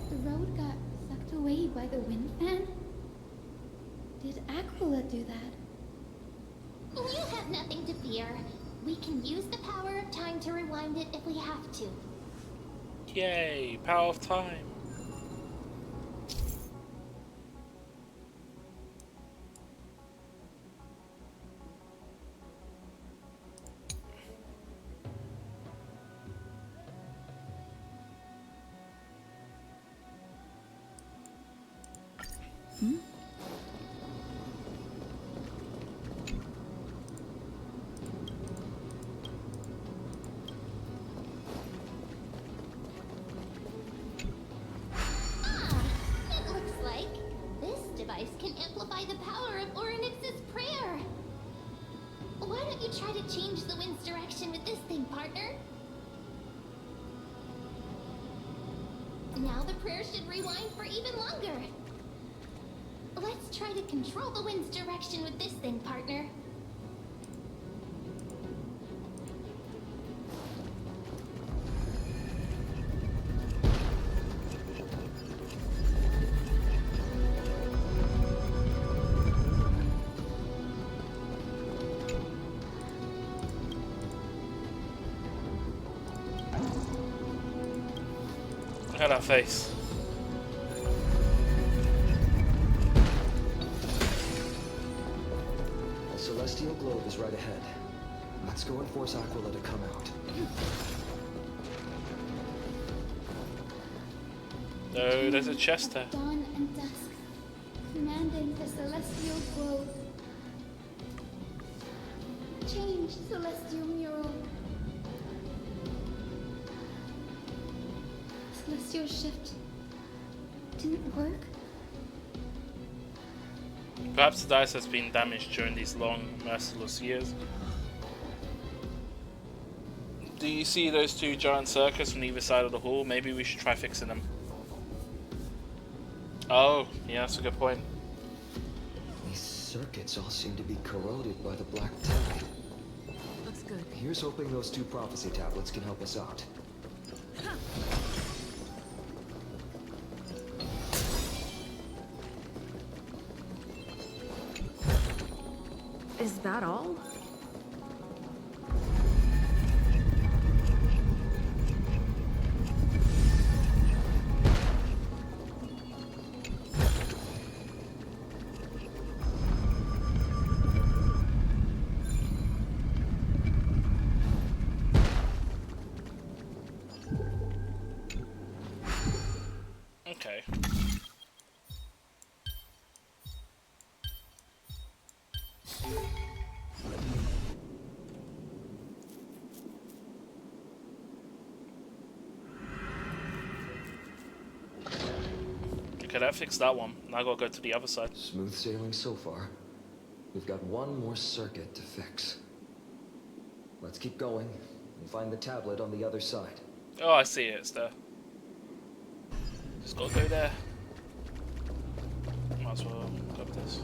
Speaker 5: The road got sucked away by the wind fan? Did Aquila do that?
Speaker 8: You have nothing to fear. We can use the power of time to rewind it if we have to.
Speaker 1: Yay, power of time.
Speaker 8: It looks like this device can amplify the power of Orynyx's prayer. Why don't you try to change the wind's direction with this thing, partner? Now the prayer should rewind for even longer. Let's try to control the wind's direction with this thing, partner.
Speaker 1: Look at that face.
Speaker 4: The Celestial Globe is right ahead. Let's go and force Aquila to come out.
Speaker 1: Oh, there's a chest there.
Speaker 5: Dawn and dusk, commanding the celestial globe. Change, celestial mural. Celestial shift didn't work.
Speaker 1: Perhaps the dice has been damaged during these long, merciless years. Do you see those two giant circuits on either side of the hall? Maybe we should try fixing them. Oh, yeah, that's a good point.
Speaker 4: These circuits all seem to be corroded by the black tide.
Speaker 15: Looks good.
Speaker 4: Here's hoping those two prophecy tablets can help us out.
Speaker 15: Is that all?
Speaker 1: Okay. Okay, that fixed that one. Now I gotta go to the other side.
Speaker 4: Smooth sailing so far. We've got one more circuit to fix. Let's keep going and find the tablet on the other side.
Speaker 1: Oh, I see it. It's there. Just gotta go there. Might as well grab this.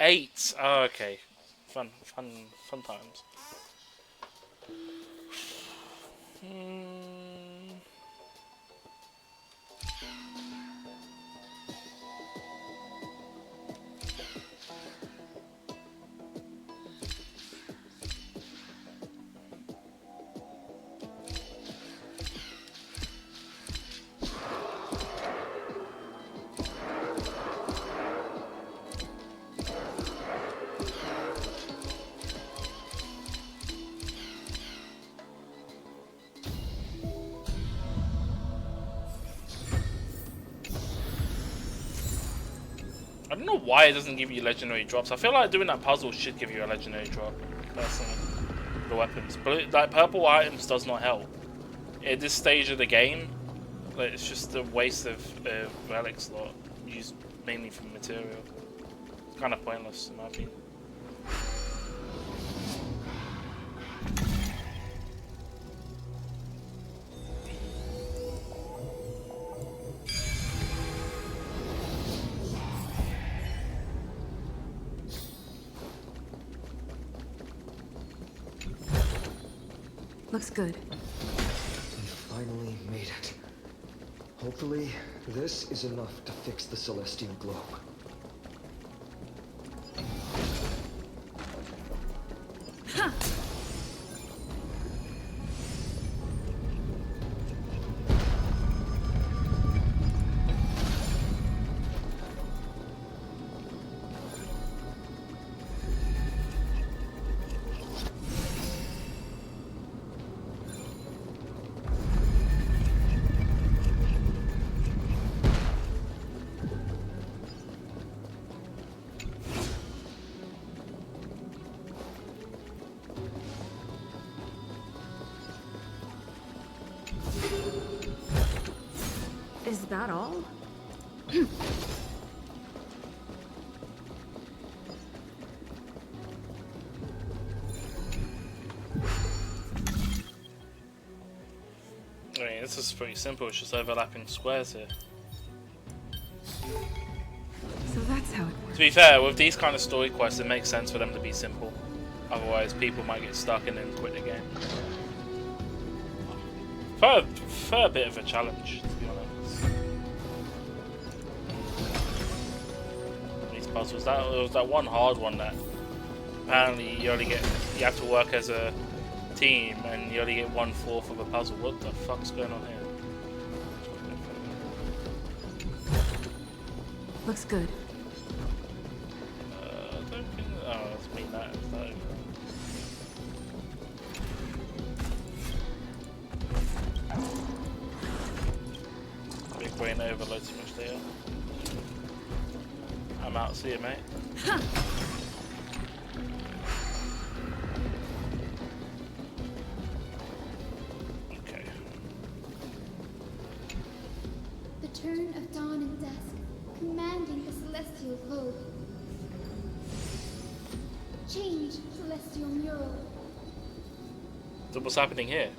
Speaker 1: Eight. Oh, okay. Fun times. I don't know why it doesn't give you legendary drops. I feel like doing that puzzle should give you a legendary drop, personally. the weapons. But like purple items does not help. At this stage of the game, like, it's just a waste of relic slot used mainly for material. It's kind of pointless in my opinion.
Speaker 15: Looks good.
Speaker 14: We finally made it. Hopefully, this is enough to fix the Celestial Globe.
Speaker 15: Ha! Is that all?
Speaker 1: I mean, this is pretty simple, it's just overlapping squares here.
Speaker 15: So that's how it works.
Speaker 1: To be fair, with these kind of story quests, it makes sense for them to be simple. Otherwise, people might get stuck and then quit the game. Fair bit of a challenge, to be honest. These puzzles. There was that one hard one that apparently you have to work as a team and you only get 1/4 of a puzzle. What the fuck's going on here?
Speaker 15: Looks good.
Speaker 1: I don't think. Oh, it's been that. It's that. Big brain overload too much there. I'm out. See you, mate. Okay.
Speaker 5: The turn of dawn and dusk, commanding the celestial globe. Change, celestial mural.
Speaker 1: So what's happening here?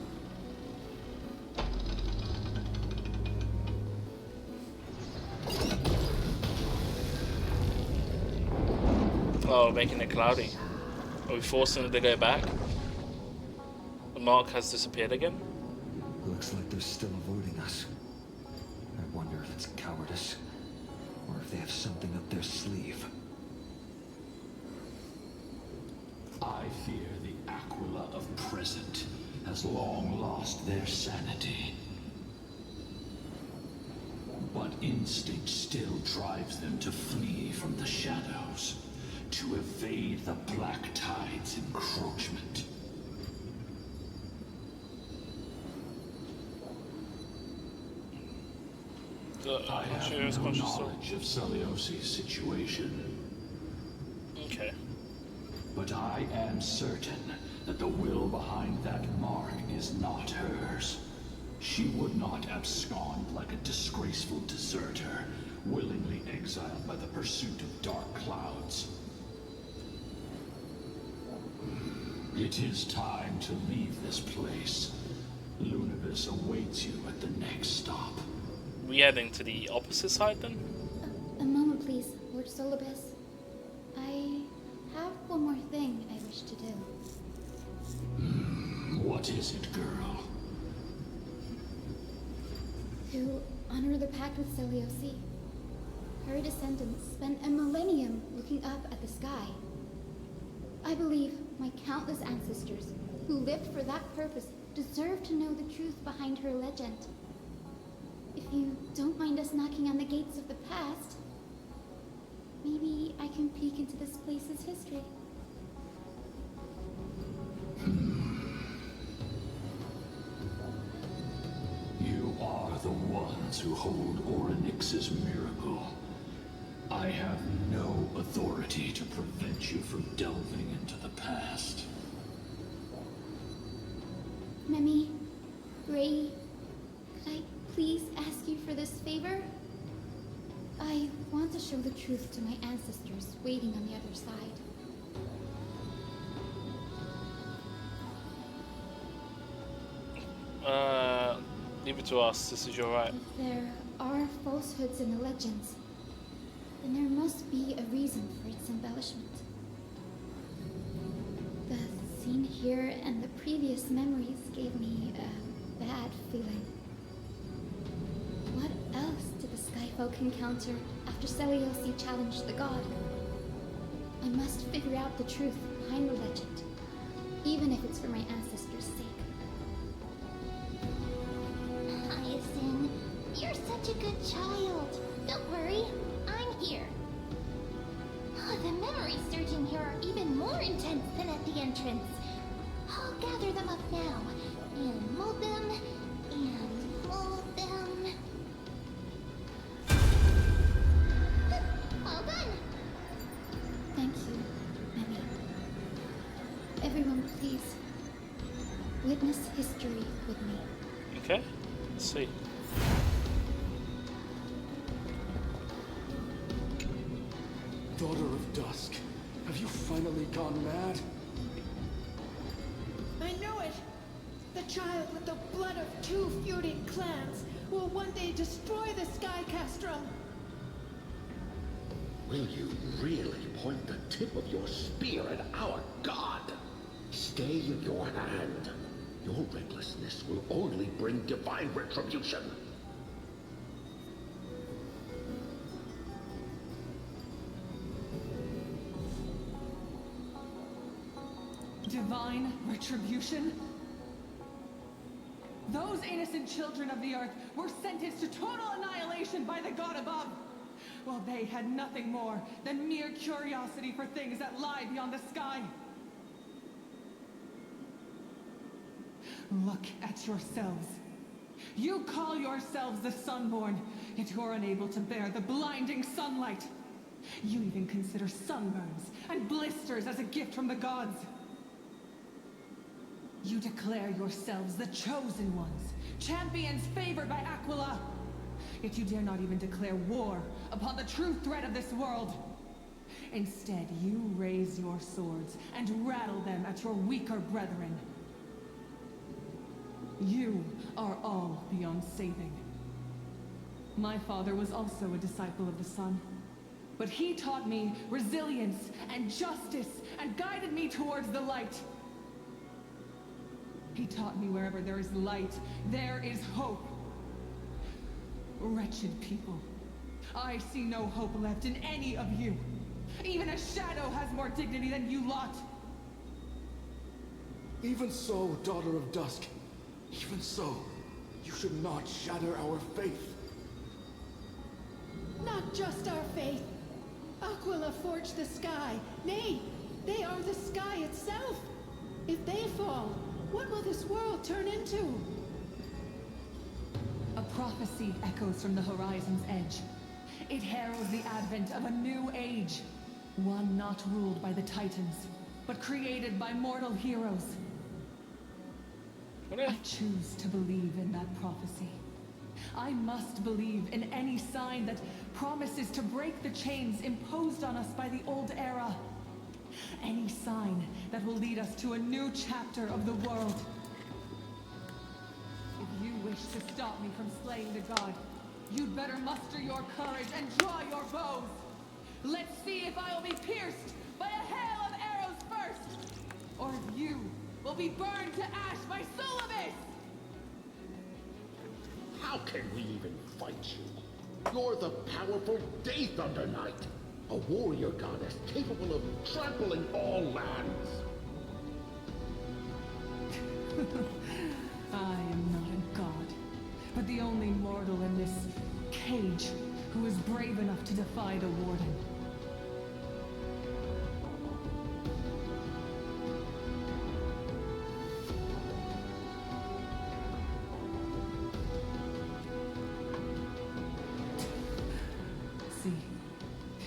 Speaker 1: Oh, making it cloudy. Are we forcing it to go back? The mark has disappeared again?
Speaker 4: Looks like they're still avoiding us. I wonder if it's cowardice, or if they have something up their sleeve.
Speaker 7: I fear the Aquila of present has long lost their sanity. But instinct still drives them to flee from the shadows, to evade the Black Tide's encroachment. I have no knowledge of Celiosi's situation.
Speaker 1: Okay.
Speaker 7: But I am certain that the will behind that mark is not hers. She would not abscond like a disgraceful deserter, willingly exiled by the pursuit of dark clouds. It is time to leave this place. Lunavis awaits you at the next stop.
Speaker 1: We heading to the opposite side then?
Speaker 5: A moment, please, Lord Solibus. I have one more thing I wish to do.
Speaker 7: What is it, girl?
Speaker 5: To honor the pact with Celiosi. Her descendants spent a millennium looking up at the sky. I believe my countless ancestors who lived for that purpose deserve to know the truth behind her legend. If you don't mind us knocking on the gates of the past, maybe I can peek into this place's history.
Speaker 7: You are the ones who hold Orynyx's miracle. I have no authority to prevent you from delving into the past.
Speaker 5: Memi, Ray, could I please ask you for this favor? I want to show the truth to my ancestors waiting on the other side.
Speaker 1: Leave it to us. This is your right.
Speaker 5: If there are falsehoods in the legends, then there must be a reason for its embellishment. The scene here and the previous memories gave me a bad feeling. What else did the Skyfolk encounter after Seliosi challenged the god? I must figure out the truth behind the legend, even if it's for my ancestors' sake.
Speaker 8: Hyacinth, you're such a good child. Don't worry, I'm here. The memory surging here are even more intense than at the entrance. I'll gather them up now, and mold them, and mold them. All done!
Speaker 5: Thank you, Memi. Everyone, please, witness history with me.
Speaker 1: Okay. Let's see.
Speaker 19: Daughter of Dusk, have you finally gone mad?
Speaker 20: I know it! The child with the blood of 2 feuding clans will one day destroy the Sky Castrum.
Speaker 7: Will you really point the tip of your spear at our god? Stay your hand. Your recklessness will only bring divine retribution.
Speaker 11: Divine retribution? Those innocent children of the earth were sentenced to total annihilation by the god above, while they had nothing more than mere curiosity for things that lie beyond the sky. Look at yourselves. You call yourselves the Sunborn, yet you're unable to bear the blinding sunlight. You even consider sunburns and blisters as a gift from the gods. You declare yourselves the chosen ones, champions favored by Aquila. Yet you dare not even declare war upon the true threat of this world. Instead, you raise your swords and rattle them at your weaker brethren. You are all beyond saving. My father was also a disciple of the sun, but he taught me resilience and justice and guided me towards the light. He taught me wherever there is light, there is hope. Wretched people, I see no hope left in any of you. Even a shadow has more dignity than you lot.
Speaker 19: Even so, Daughter of Dusk, even so, you should not shatter our faith.
Speaker 20: Not just our faith. Aquila forged the sky. Nay, they are the sky itself. If they fall, what will this world turn into?
Speaker 11: A prophecy echoes from the horizon's edge. It heralds the advent of a new age. One not ruled by the Titans, but created by mortal heroes. I choose to believe in that prophecy. I must believe in any sign that promises to break the chains imposed on us by the old era. Any sign that will lead us to a new chapter of the world. If you wish to stop me from slaying the god, you'd better muster your courage and draw your bows. Let's see if I will be pierced by a hail of arrows first, or if you will be burned to ash by Sullivus!
Speaker 7: How can we even fight you? You're the powerful Day Thunder Knight, a warrior goddess capable of trampling all lands.
Speaker 11: I am not a god, but the only mortal in this cage who is brave enough to defy the Warden. See,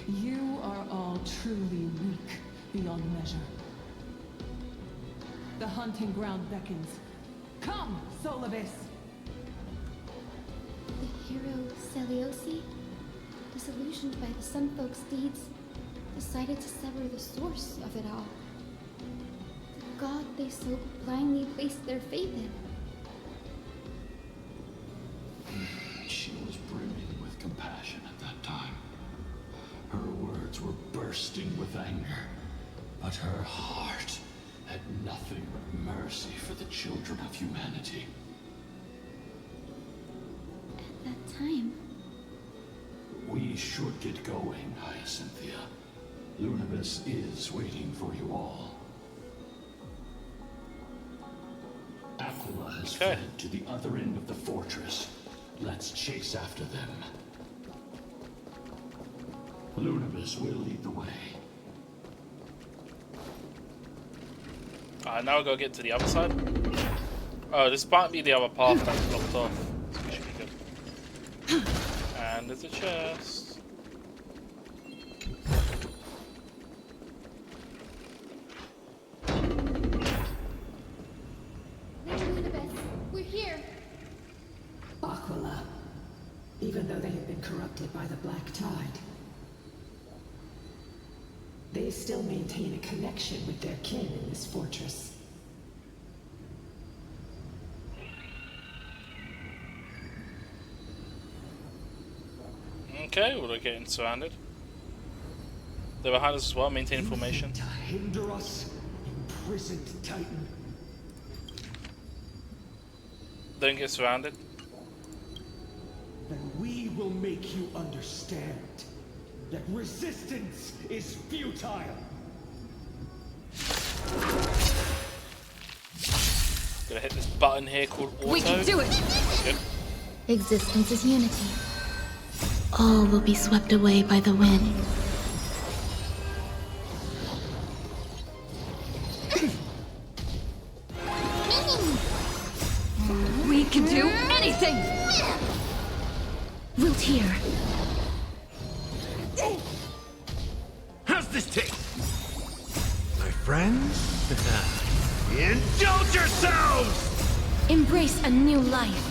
Speaker 11: you are all truly weak beyond measure. The hunting ground beckons. Come, Solibus!
Speaker 5: The hero Seliosi, disillusioned by the Sun Folk's deeds, decided to sever the source of it all. The god they so blindly placed their faith in.
Speaker 7: She was brimming with compassion at that time. Her words were bursting with anger, but her heart had nothing but mercy for the children of humanity.
Speaker 5: At that time,
Speaker 7: We should get going, Hyacinthia. Lunibus is waiting for you all. Aquila has fled to the other end of the fortress. Let's chase after them. Lunibus will lead the way.
Speaker 1: Alright, now we'll go get to the other side. Oh, this might be the other path that's blocked off. So we should be good. And there's a chest.
Speaker 5: Lunibus, we're here.
Speaker 10: Aquila, even though they have been corrupted by the Black Tide, they still maintain a connection with their kin in this fortress.
Speaker 1: Okay, well, we're getting surrounded. They're behind us as well, maintaining formation.
Speaker 14: To hinder us, imprisoned Titan.
Speaker 1: Don't get surrounded.
Speaker 14: Then we will make you understand that resistance is futile.
Speaker 1: Gonna hit this button here called auto.
Speaker 17: We can do it!
Speaker 1: Good.
Speaker 17: Existence is unity. All will be swept away by the wind.
Speaker 15: We can do anything!
Speaker 17: Wilt here.
Speaker 18: How's this taste? My friends? Indulge yourselves!
Speaker 17: Embrace a new life.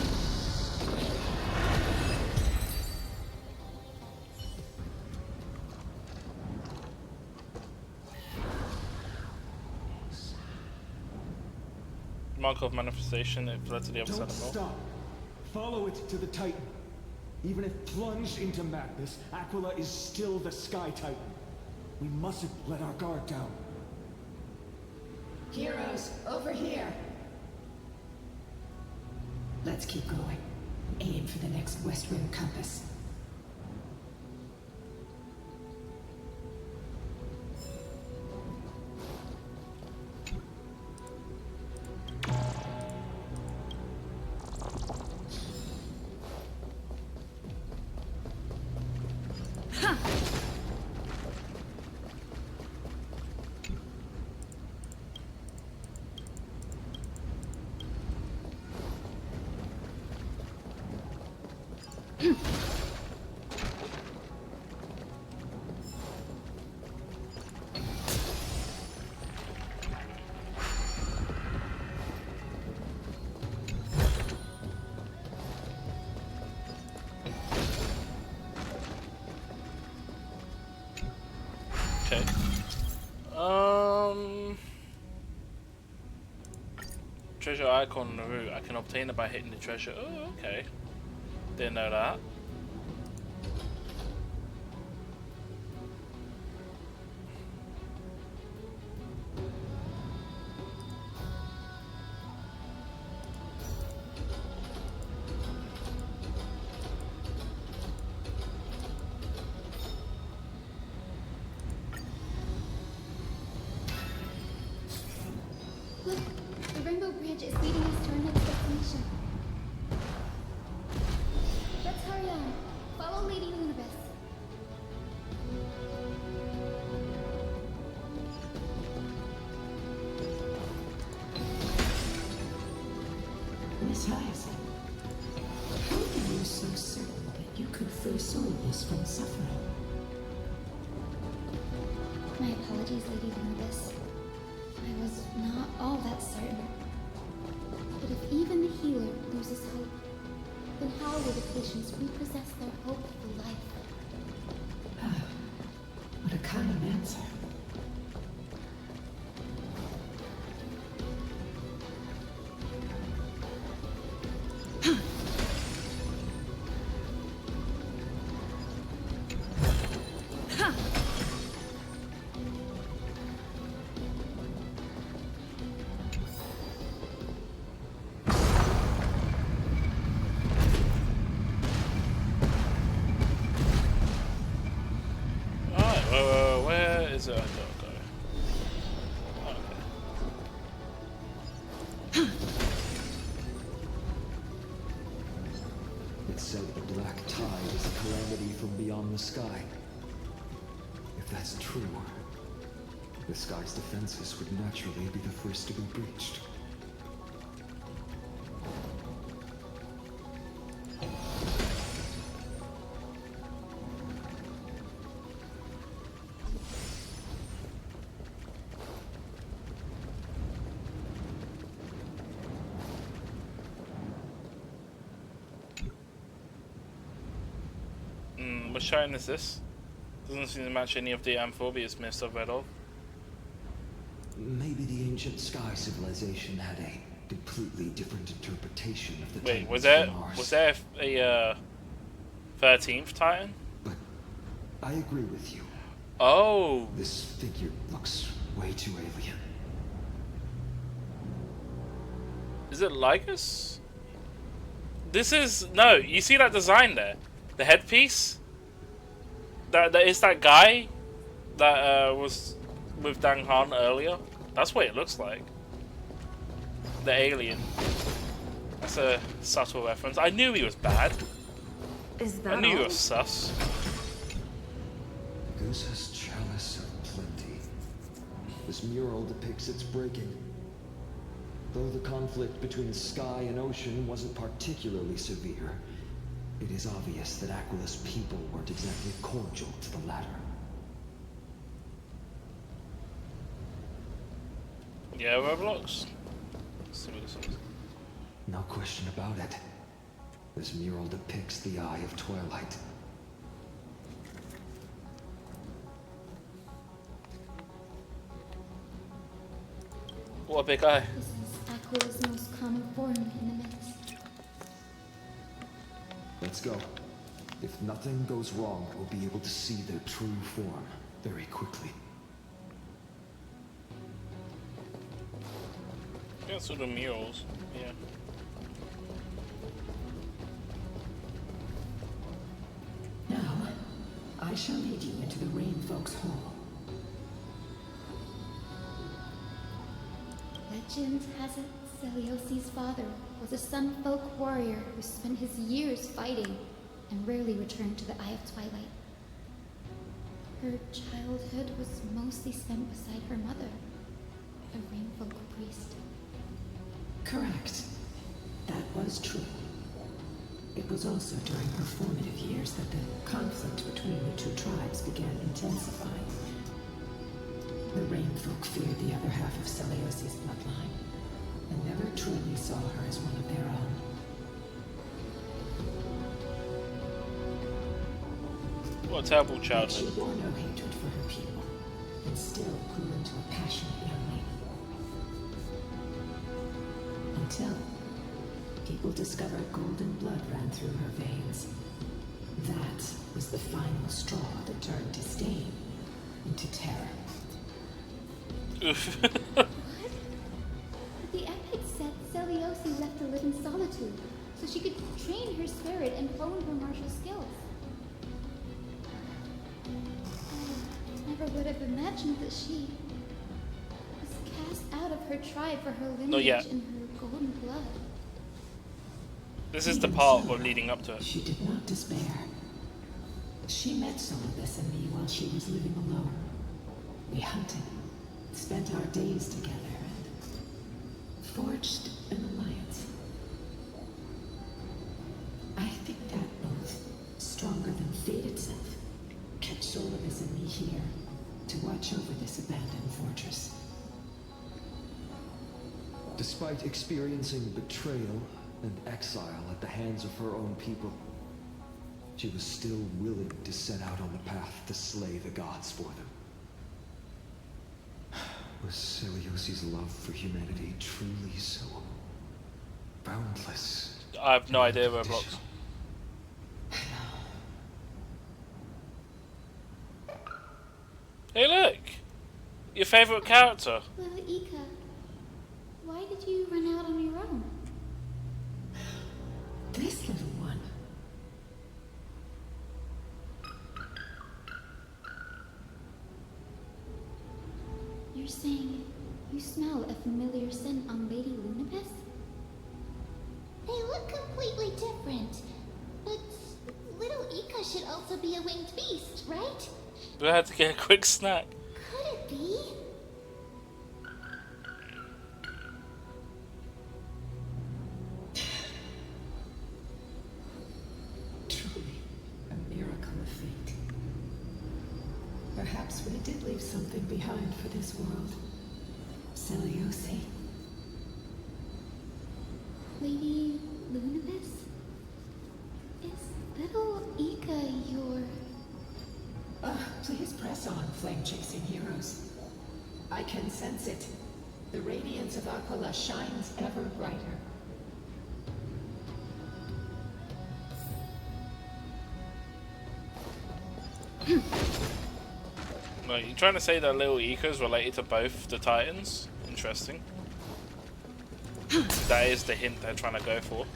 Speaker 1: Mark of manifestation, it fled to the other side
Speaker 14: Don't
Speaker 1: of the wall.
Speaker 14: stop. Follow it to the Titan. Even if plunged into madness, Aquila is still the Sky Titan. We mustn't let our guard down.
Speaker 10: Heroes, over here! Let's keep going. Aim for the next West Rim compass.
Speaker 1: Okay. Treasure icon on the route. I can obtain it by hitting the treasure. Oh, okay. Didn't know that.
Speaker 5: Look, the Rainbow Bridge is leading us to our next destination. Let's hurry on. Follow Lady Lunibus.
Speaker 10: Miss Hyacinth, how are you so certain that you could free Solibus from suffering?
Speaker 5: My apologies, Lady Lunibus. I was not all that certain. But if even loses hope, then how will the patients repossess their hope for life?
Speaker 10: What a common answer.
Speaker 1: Where is it? I don't go. Okay.
Speaker 14: It's said the Black Tide is a calamity from beyond the sky. If that's true, the sky's defenses would naturally be the first to be breached.
Speaker 1: Which Titan is this? Doesn't seem to match any of the Amphobious myths I've read of.
Speaker 14: Maybe the ancient sky civilization had a completely different interpretation of the
Speaker 1: Wait,
Speaker 14: Titans
Speaker 1: was there
Speaker 14: from ours.
Speaker 1: a 13th Titan?
Speaker 14: I agree with you.
Speaker 1: Oh.
Speaker 14: This figure looks way too alien.
Speaker 1: Is it Lycus? This is no. You see that design there? The headpiece. That is that guy that was with Dang Han earlier. That's what it looks like. The alien. That's a subtle reference. I knew he was bad.
Speaker 12: Is that
Speaker 1: I knew he
Speaker 12: all?
Speaker 1: was sus.
Speaker 14: Goose's chalice of plenty. This mural depicts its breaking. Though the conflict between sky and ocean wasn't particularly severe, it is obvious that Aquila's people weren't exactly cordial to the latter.
Speaker 1: Yeah, Roblox. Let's see what this is.
Speaker 14: No question about it. This mural depicts the Eye of Twilight.
Speaker 1: What a big eye.
Speaker 5: This is Aquila's most common form in the myths.
Speaker 14: Let's go. If nothing goes wrong, we'll be able to see their true form very quickly.
Speaker 1: Yeah, so the murals. Yeah.
Speaker 10: Now, I shall lead you into the Rain Folks Hall.
Speaker 5: Legend has it Celiosi's father was a Sun Folk warrior who spent his years fighting and rarely returned to the Eye of Twilight. Her childhood was mostly spent beside her mother, a Rainfolk priest.
Speaker 10: Correct. That was true. It was also during her formative years that the conflict between the two tribes began intensifying. The Rainfolk feared the other half of Celiosi's bloodline, and never truly saw her as one of their own.
Speaker 1: What a terrible
Speaker 10: Yet
Speaker 1: childhood.
Speaker 10: she bore no hatred for her people, and still grew into a passionate young lady. Until people discovered golden blood ran through her veins. That was the final straw that turned disdain into terror.
Speaker 1: Oof.
Speaker 5: The epic said Celiosi left to live in solitude so she could train her spirit and hone her martial skills. I never would have imagined that she was cast out of her tribe for her lineage
Speaker 1: yet.
Speaker 5: and her golden blood.
Speaker 1: This is the part we're leading up to it.
Speaker 10: She did not despair. She met Solidus and me while she was living alone. We hunted, spent our days together, and forged an alliance. I think that oath, stronger than fate itself, kept Solidus and me here to watch over this abandoned fortress.
Speaker 14: Despite experiencing betrayal, and exile at the hands of her own people, she was still willing to set out on the path to slay the gods for them. Was Celiosi's love for humanity truly so boundless?
Speaker 1: I have no idea where Blocks. Hey look! Your favourite character.
Speaker 5: Little Ika, why did you run out on your own?
Speaker 10: This little one.
Speaker 5: You're saying you smell a familiar scent on Lady Lunapis?
Speaker 8: They look completely different. But little Ika should also be a winged beast, right?
Speaker 1: We had to get a quick snack.
Speaker 8: Could it be?
Speaker 10: Truly, a miracle of fate. Perhaps we did leave something behind for this world. Celiosi.
Speaker 5: Lady Lunapis? Is little Ika your...
Speaker 10: Please press on, flame-chasing heroes. I can sense it. The radiance of Aquila shines ever brighter.
Speaker 1: Wait, you trying to say that little Ika is related to both the Titans? Interesting. That is the hint they're trying to go for.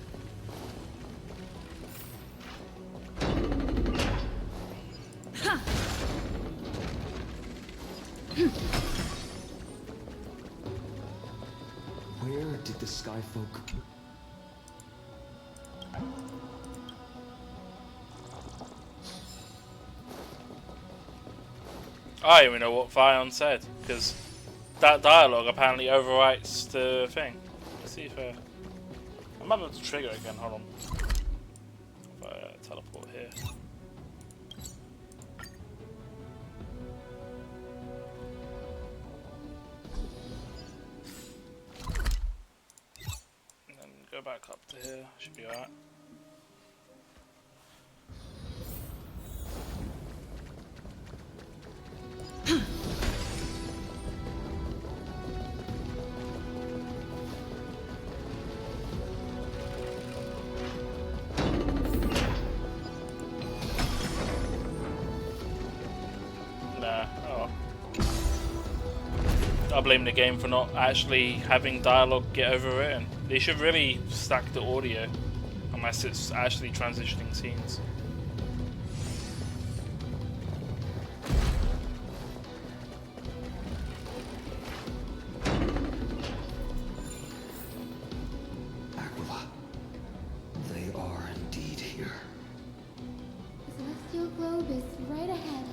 Speaker 14: Where did the Sky Folk...
Speaker 1: I don't even know what Vion said, because that dialogue apparently overwrites the thing. Let's see if I might be able to trigger it again, hold on. If I teleport here. And then go back up to here, should be alright. I blame the game for not actually having dialogue get overwritten. They should really stack the audio, unless it's actually transitioning scenes.
Speaker 14: Aquila. They are indeed here.
Speaker 5: The celestial globe is right ahead.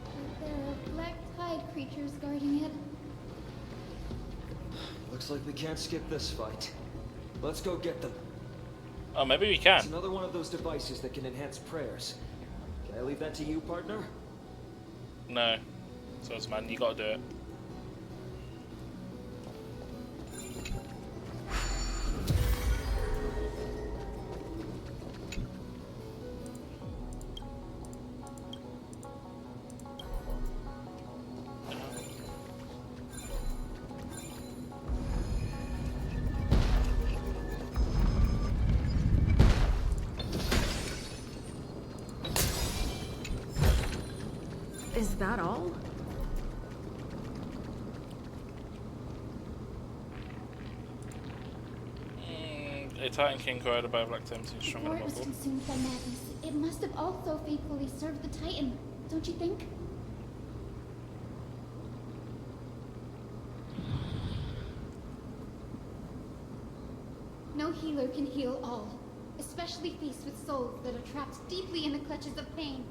Speaker 5: But there are black tide creatures guarding it.
Speaker 14: Looks like we can't skip this fight. Let's go get them.
Speaker 1: Oh, maybe we can.
Speaker 14: It's another one of those devices that can enhance prayers. Can I leave that to you, partner?
Speaker 1: No. So it's man, you gotta do it.
Speaker 15: Is that all?
Speaker 1: A Titan King created by Black Tempest is stronger
Speaker 5: Before
Speaker 1: than
Speaker 5: it was
Speaker 1: before.
Speaker 5: consumed by madness, it must have also faithfully served the Titan, don't you think? No healer can heal all, especially faced with souls that are trapped deeply in the clutches of pain.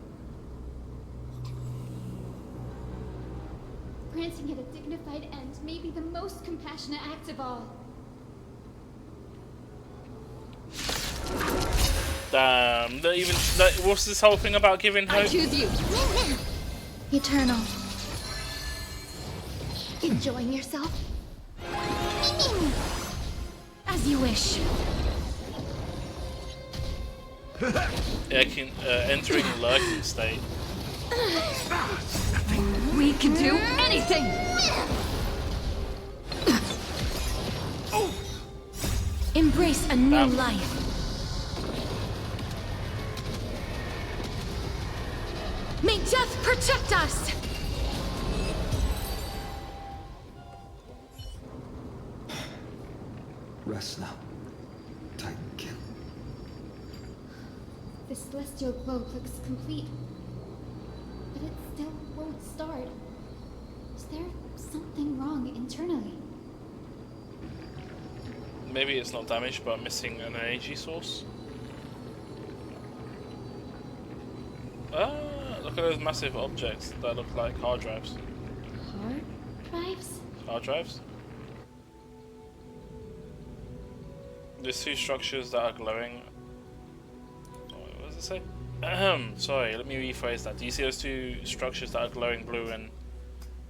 Speaker 5: Granting it a dignified end may be the most compassionate act of all.
Speaker 1: Damn, what's this whole thing about giving hope?
Speaker 5: I choose you. Eternal. Enjoying yourself?
Speaker 12: As you wish.
Speaker 1: Entering lurking state.
Speaker 12: We can do anything! Embrace a new life. May death protect us!
Speaker 4: Rest now. Titan kill.
Speaker 5: The celestial glow looks complete, but it still won't start. Is there something wrong internally?
Speaker 1: Maybe it's not damaged, but missing an energy source. Look at those massive objects that look like hard drives.
Speaker 5: Hard drives?
Speaker 1: Hard drives? There's two structures that are glowing. What does it say? Sorry, let me rephrase that. Do you see those two structures that are glowing blue and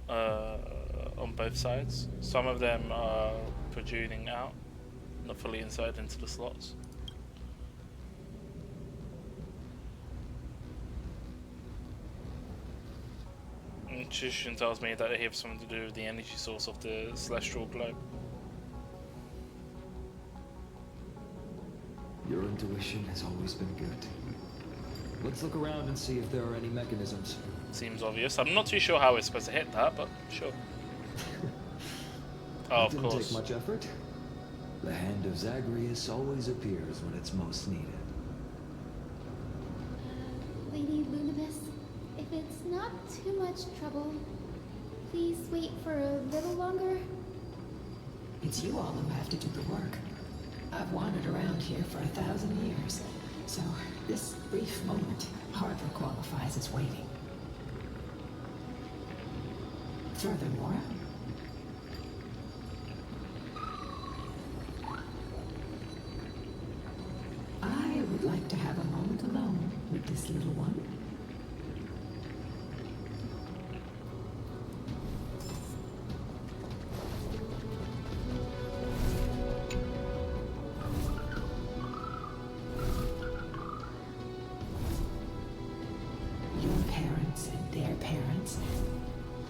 Speaker 1: on both sides? Some of them are protruding out, not fully inserted into the slots. Intuition tells me that they have something to do with the energy source of the celestial globe.
Speaker 4: Your intuition has always been good. Let's look around and see if there are any mechanisms.
Speaker 1: Seems obvious. I'm not too sure how we're supposed to hit that, but sure. Oh, of
Speaker 4: Didn't
Speaker 1: course.
Speaker 4: take much effort. The hand of Zagreus always appears when it's most needed.
Speaker 5: Lady Lunibus, if it's not too much trouble, please wait for a little longer.
Speaker 10: It's you all who have to do the work. I've wandered around here for 1,000 years, so this brief moment hardly qualifies as waiting. Furthermore, I would like to have a moment alone with this little one. Your parents and their parents,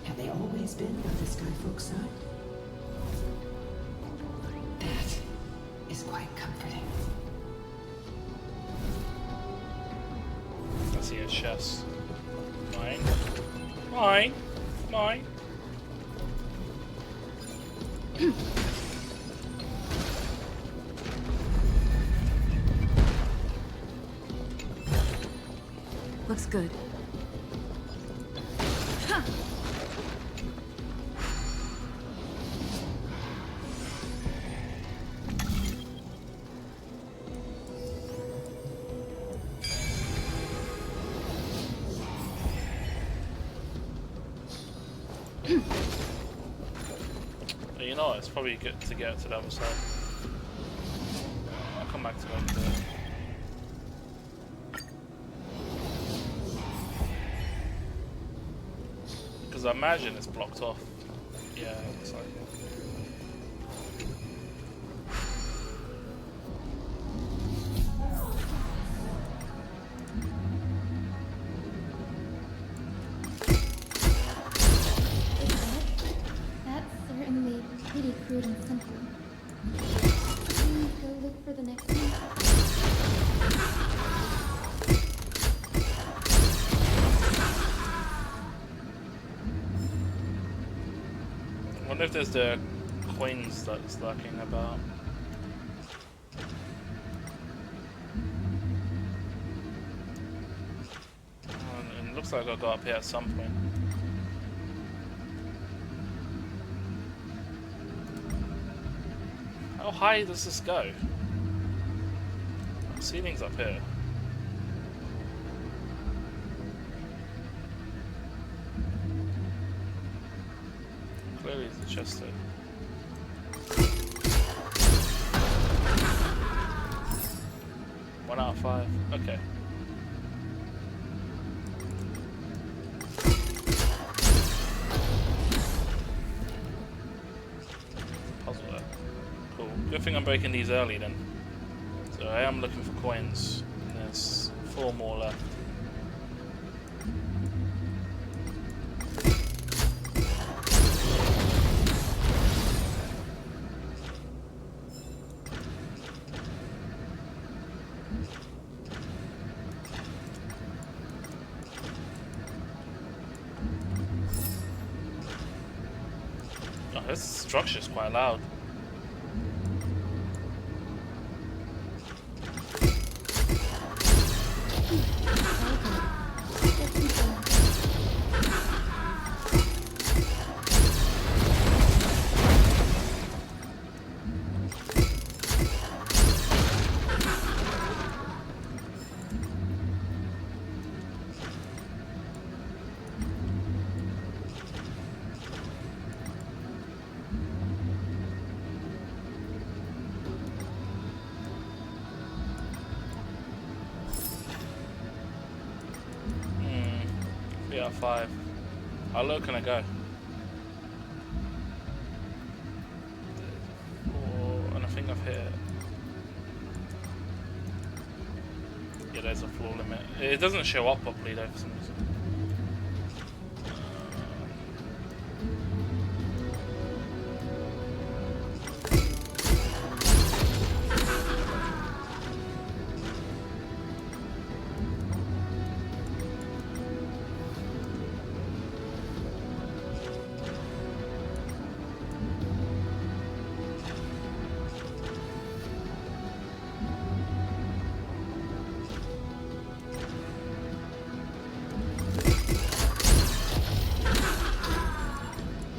Speaker 10: have they always been on the Skyfolk side? That is quite comforting.
Speaker 1: I see a chest. Mine. Mine. Mine.
Speaker 12: Looks good. Huh.
Speaker 1: But you know what, it's probably good to get to the other side. I'll come back to it. Because I imagine it's blocked off. Yeah, it looks like it.
Speaker 5: That's certainly pretty crude and simple. Let me go look for the next one.
Speaker 1: I wonder if there's the coins that's lurking about. And it looks like I'll go up here at some point. How high does this go? The ceiling's up here. Clearly it's a chest there. One out of 5. Okay. Puzzle there. Cool. Good thing I'm breaking these early then. So I am looking for coins. There's 4 more left. Oh, this structure's quite loud. Yeah, 5. How low can I go? 4, and I think I've hit. Yeah, there's a floor limit. It doesn't show up properly though for some reason.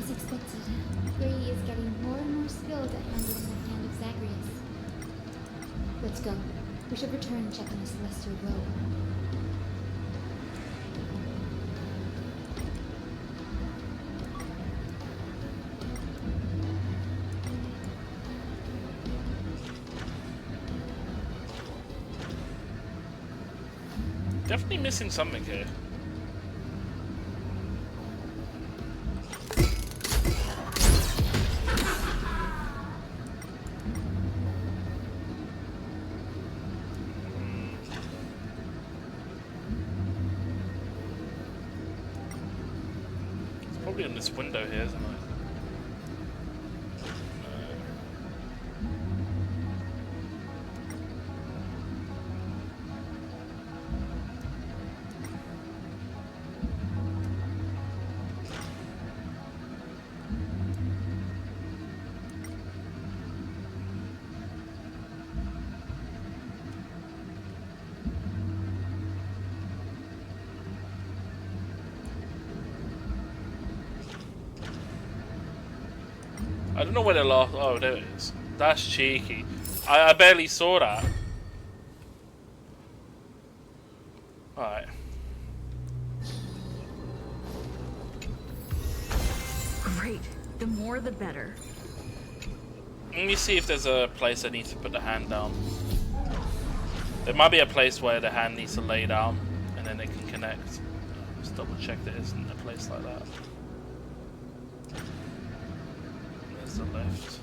Speaker 5: As expected, Gray is getting more and more skilled at handling the hand of Zagreus. Let's go. We should return and check on the Celestial Globe.
Speaker 1: Definitely missing something here. It's probably in this window here, isn't it? I don't know where the last. Oh, there it is. That's cheeky. I barely saw that. Alright.
Speaker 15: Great. The more the better.
Speaker 1: Let me see if there's a place I need to put the hand down. There might be a place where the hand needs to lay down and then it can connect. Just double check there isn't a place like that. There's the left.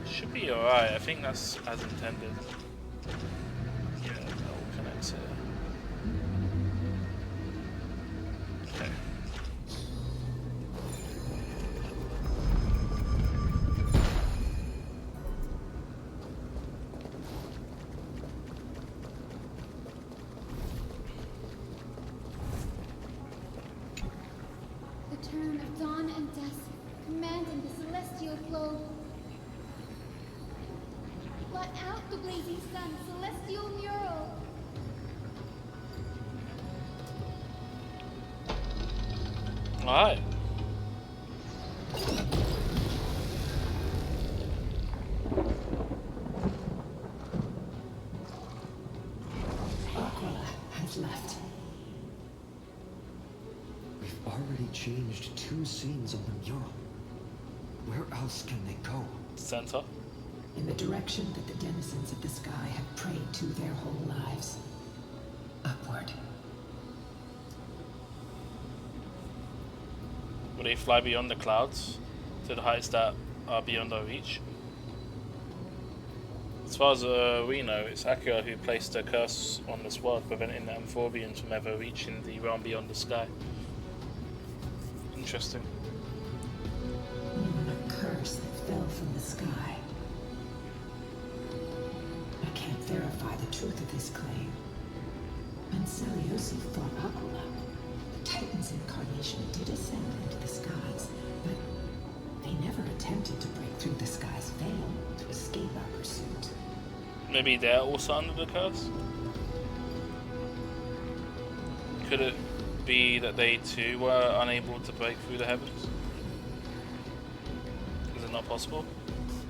Speaker 1: Should be alright. I think that's as intended. Yeah, that all connects here. Okay.
Speaker 5: The turn of dawn and dusk, commanding the celestial globe. Blot out the blazing sun, celestial mural.
Speaker 1: Alright.
Speaker 10: Aquila has left.
Speaker 4: We've already changed 2 scenes on the mural. Where else can they go?
Speaker 1: Center.
Speaker 10: In the direction that the denizens of the sky have prayed to their whole lives. Upward.
Speaker 1: Will they fly beyond the clouds to the heights that are beyond our reach. As far as we know, it's Akira who placed a curse on this world, preventing the amphibians from ever reaching the realm beyond the sky. Interesting.
Speaker 10: Even a curse that fell from the sky. I can't verify the truth of this claim. When Seliosi fought Aquila, the Titan's incarnation did ascend into the skies, but they never attempted to break through the sky's veil to escape our pursuit.
Speaker 1: Maybe they're also under the curse? Could it be that they too were unable to break through the heavens? Is it not possible?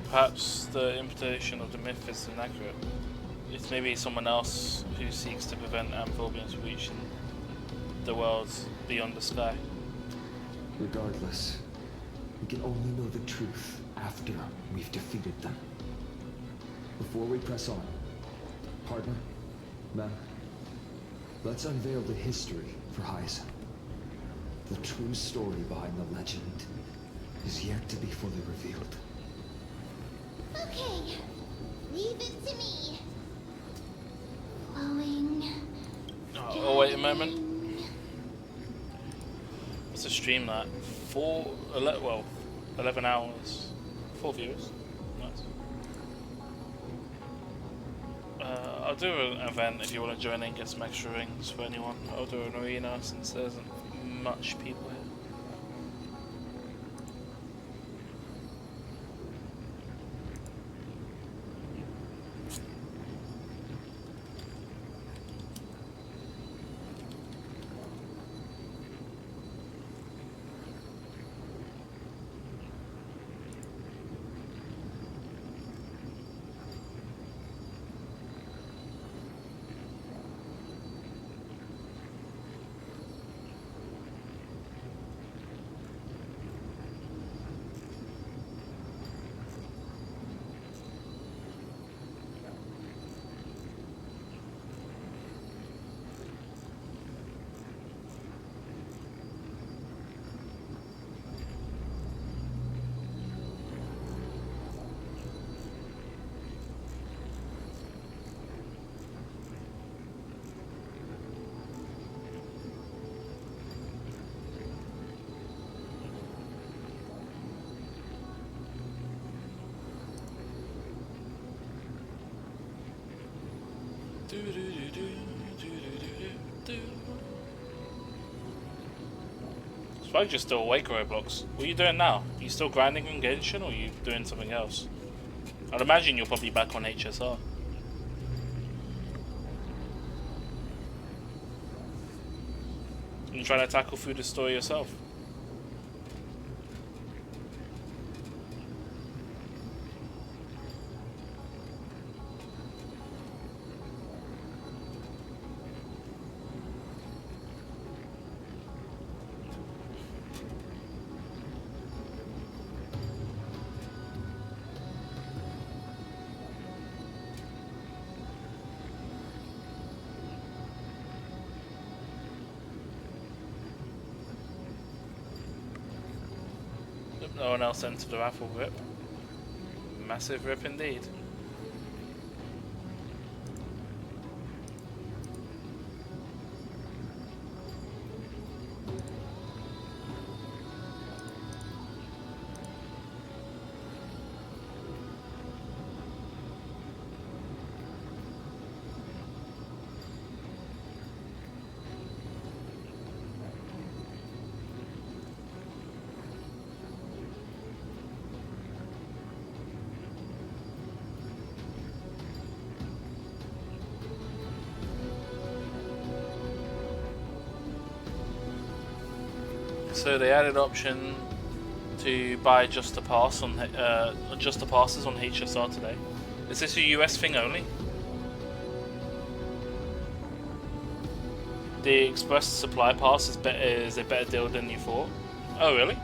Speaker 1: Perhaps the interpretation of the myth is inaccurate. It's maybe someone else who seeks to prevent amphibians reaching the worlds beyond the sky.
Speaker 14: Regardless, we can only know the truth after we've defeated them. Before we press on, partner, ma'am, let's unveil the history for Hyacinth. The true story behind the legend is yet to be fully revealed.
Speaker 8: Okay, leave it to me. Flowing.
Speaker 1: Oh, wait a moment. What's the stream like? 11 hours. 4 viewers. Nice. I'll do an event if you want to join in, get some extra rings for anyone. I'll do an arena since there isn't much people here. Spike just still awake, Roblox. What are you doing now? Are you still grinding on Genshin, or are you doing something else? I'd imagine you're probably back on HSR. You trying to tackle through the story yourself? No one else entered the raffle rip. Massive rip indeed. So they added option to buy just the pass on just the passes on HSR today. Is this a US thing only? The Express Supply Pass is a better deal than you thought. Oh really?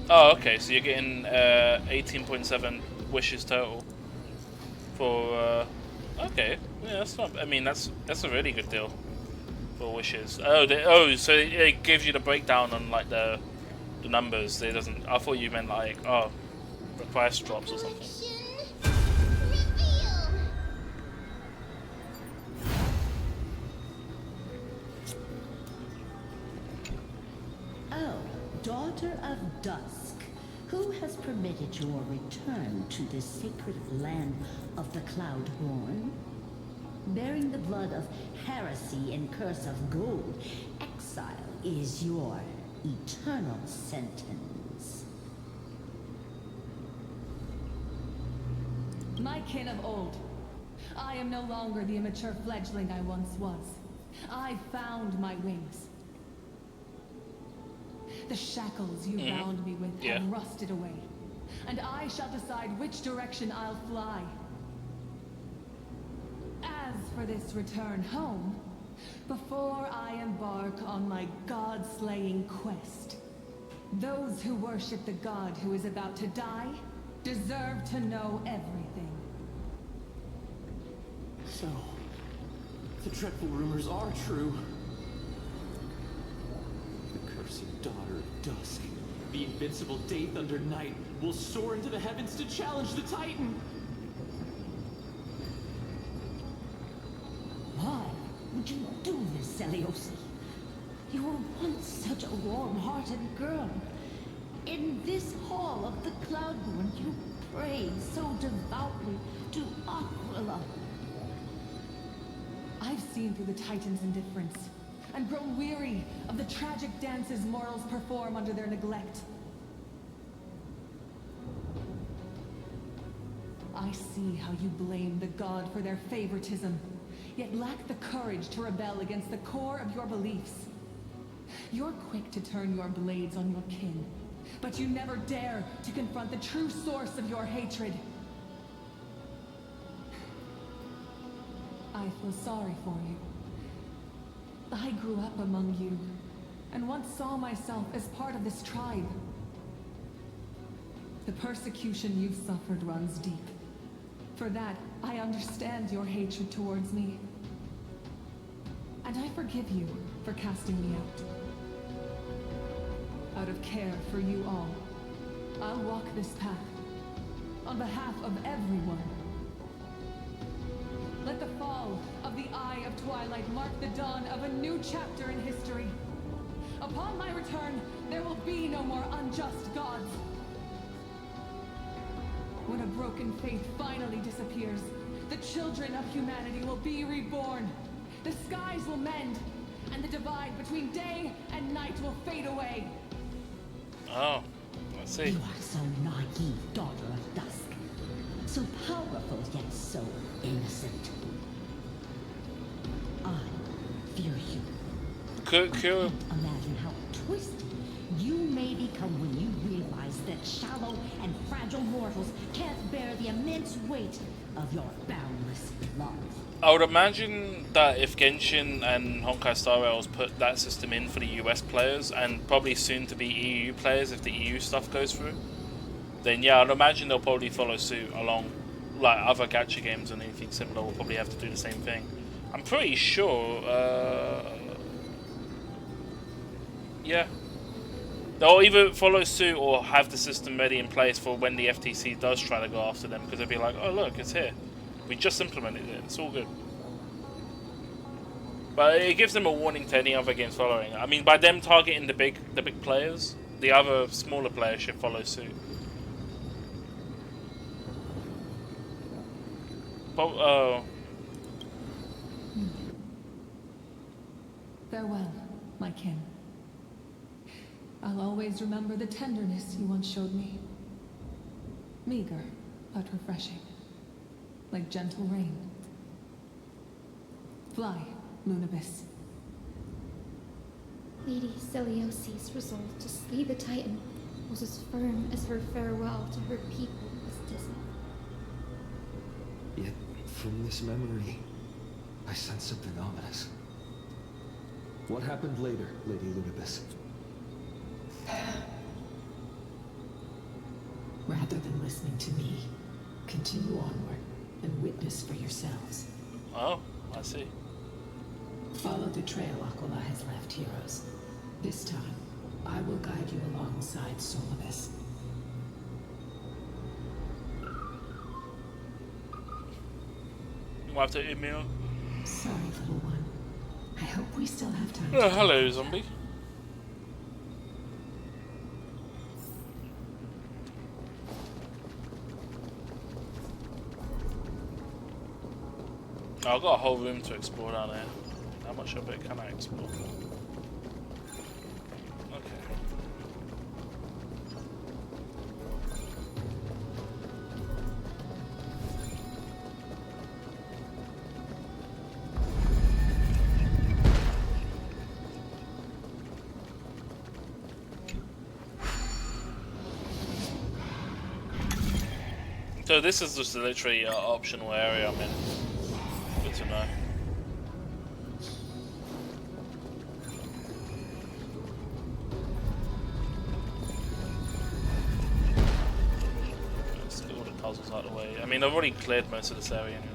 Speaker 1: Oh, okay. So you're getting 18.7 wishes total for. Okay, yeah, that's not. I mean, that's a really good deal for wishes. Oh, so it gives you the breakdown on like the numbers. It doesn't. I thought you meant like the price drops or something.
Speaker 21: Oh, Daughter of Dusk, who has permitted your return to the sacred land of the Cloudborn? Bearing the blood of heresy and curse of gold, exile is your eternal sentence.
Speaker 12: My kin of old, I am no longer the immature fledgling I once was. I found my wings. The shackles you bound me with have rusted away, and I shall decide which direction I'll fly. As for this return home, before I embark on my god-slaying quest, those who worship the god who is about to die deserve to know everything.
Speaker 19: So, the dreadful rumors are true. The cursed Daughter of Dusk, the invincible Day Thunder Knight, will soar into the heavens to challenge the Titan!
Speaker 21: Why would you do this, Seliosi? You were once such a warm-hearted girl. In this hall of the Cloudborn, you prayed so devoutly to Aquila.
Speaker 12: I've seen through the Titan's indifference, and grown weary of the tragic dances mortals perform under their neglect. I see how you blame the god for their favoritism, yet lack the courage to rebel against the core of your beliefs. You're quick to turn your blades on your kin, but you never dare to confront the true source of your hatred. I feel sorry for you. I grew up among you, and once saw myself as part of this tribe. The persecution you've suffered runs deep. For that, I understand your hatred towards me. And I forgive you for casting me out. Out of care for you all, I'll walk this path, on behalf of everyone. Let the fall of the Eye of Twilight mark the dawn of a new chapter in history. Upon my return, there will be no more unjust gods. When a broken faith finally disappears, the children of humanity will be reborn. The skies will mend, and the divide between day and night will fade away.
Speaker 1: Oh, let's see.
Speaker 21: You are so naive, Daughter of Dusk. So powerful, yet so innocent. I fear you.
Speaker 1: Cool.
Speaker 21: Imagine how twisted you may become when you realize that shallow and fragile mortals can't bear the immense weight of your boundless love.
Speaker 1: I would imagine that if Genshin and Honkai Star Rails put that system in for the US players, and probably soon to be EU players if the EU stuff goes through, then yeah, I'd imagine they'll probably follow suit along, like other gacha games and anything similar will probably have to do the same thing. I'm pretty sure, yeah. They'll either follow suit or have the system ready in place for when the FTC does try to go after them, because they'll be like, oh look, it's here. We just implemented it, it's all good. But it gives them a warning to any other games following. I mean, by them targeting the big players, the other smaller players should follow suit. But,
Speaker 12: Farewell, my kin. I'll always remember the tenderness you once showed me. Meager, but refreshing. Like gentle rain. Fly, Lunabis.
Speaker 5: Lady Celiosi's resolve to slay the Titan was as firm as her farewell to her people was dismal.
Speaker 4: Yet, from this memory, I sense something ominous. What happened later, Lady Lunabis?
Speaker 11: Rather than listening to me, continue onward and witness for yourselves.
Speaker 1: Oh, I see.
Speaker 11: Follow the trail Aquila has left, heroes. This time, I will guide you alongside Solibus.
Speaker 1: We'll have to email.
Speaker 11: Sorry, little one. I hope we still have time.
Speaker 1: Oh, hello, zombie. I've got a whole room to explore down here. How much of it can I explore? Okay. So this is just literally an optional area I'm in. Good to know. Let's get all the puzzles out of the way. I mean, I've already cleared most of this area anyway.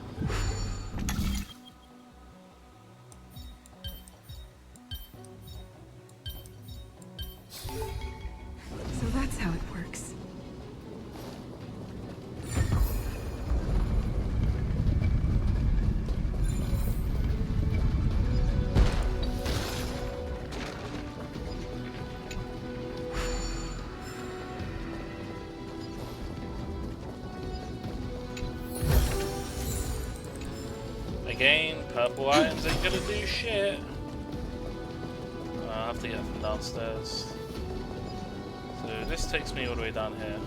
Speaker 15: So that's how it works. Again, purple items ain't gonna do shit. I have to get them downstairs. So this takes me all the way down here.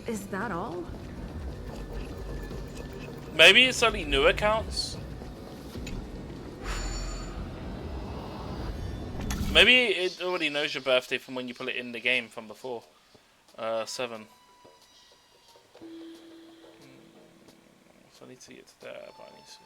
Speaker 15: Is that all?
Speaker 1: Maybe it's only new accounts. Maybe it already knows your birthday from when you put it in the game from before. 7. So I need to get to there, but I need to.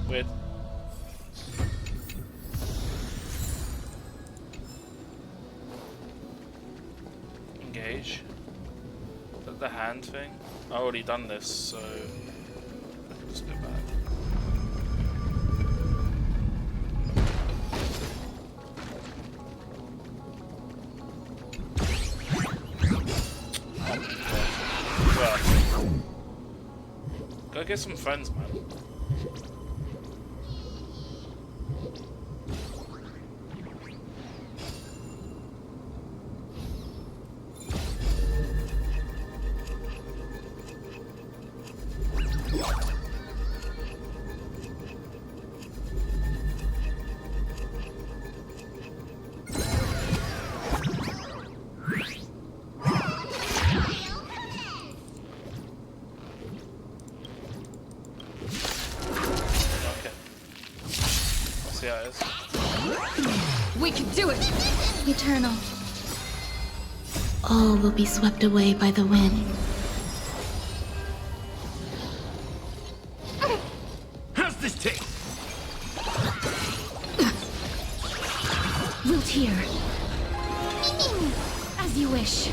Speaker 1: Weird. Engage. Is that the hand thing? I already done this, so I can just go back. Well, go get some friends, man.
Speaker 17: We can do it! Eternal. All will be swept away by the wind.
Speaker 18: How's this taste?
Speaker 17: Wilt hear. As you wish.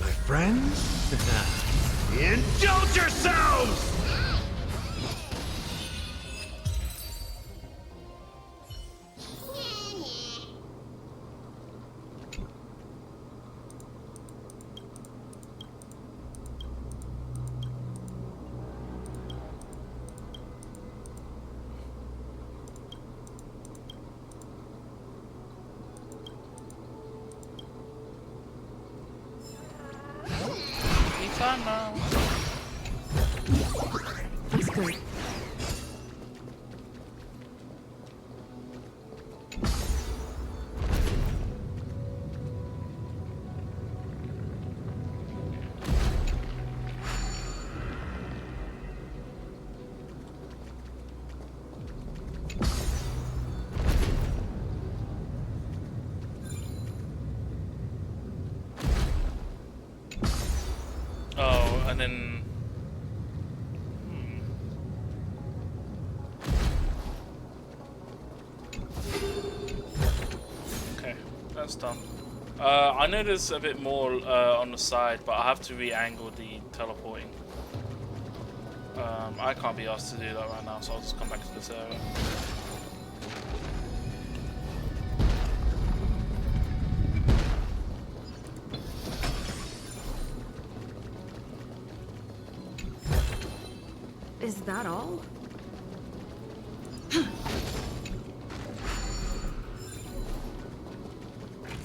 Speaker 18: My friends? Indulge yourselves!
Speaker 1: now.
Speaker 17: That's good.
Speaker 1: Oh, and then... Okay, that's done. I know there's a bit more on the side, but I have to re-angle the teleporting. I can't be asked to do that right now, so I'll just come back to this area.
Speaker 17: Is that all?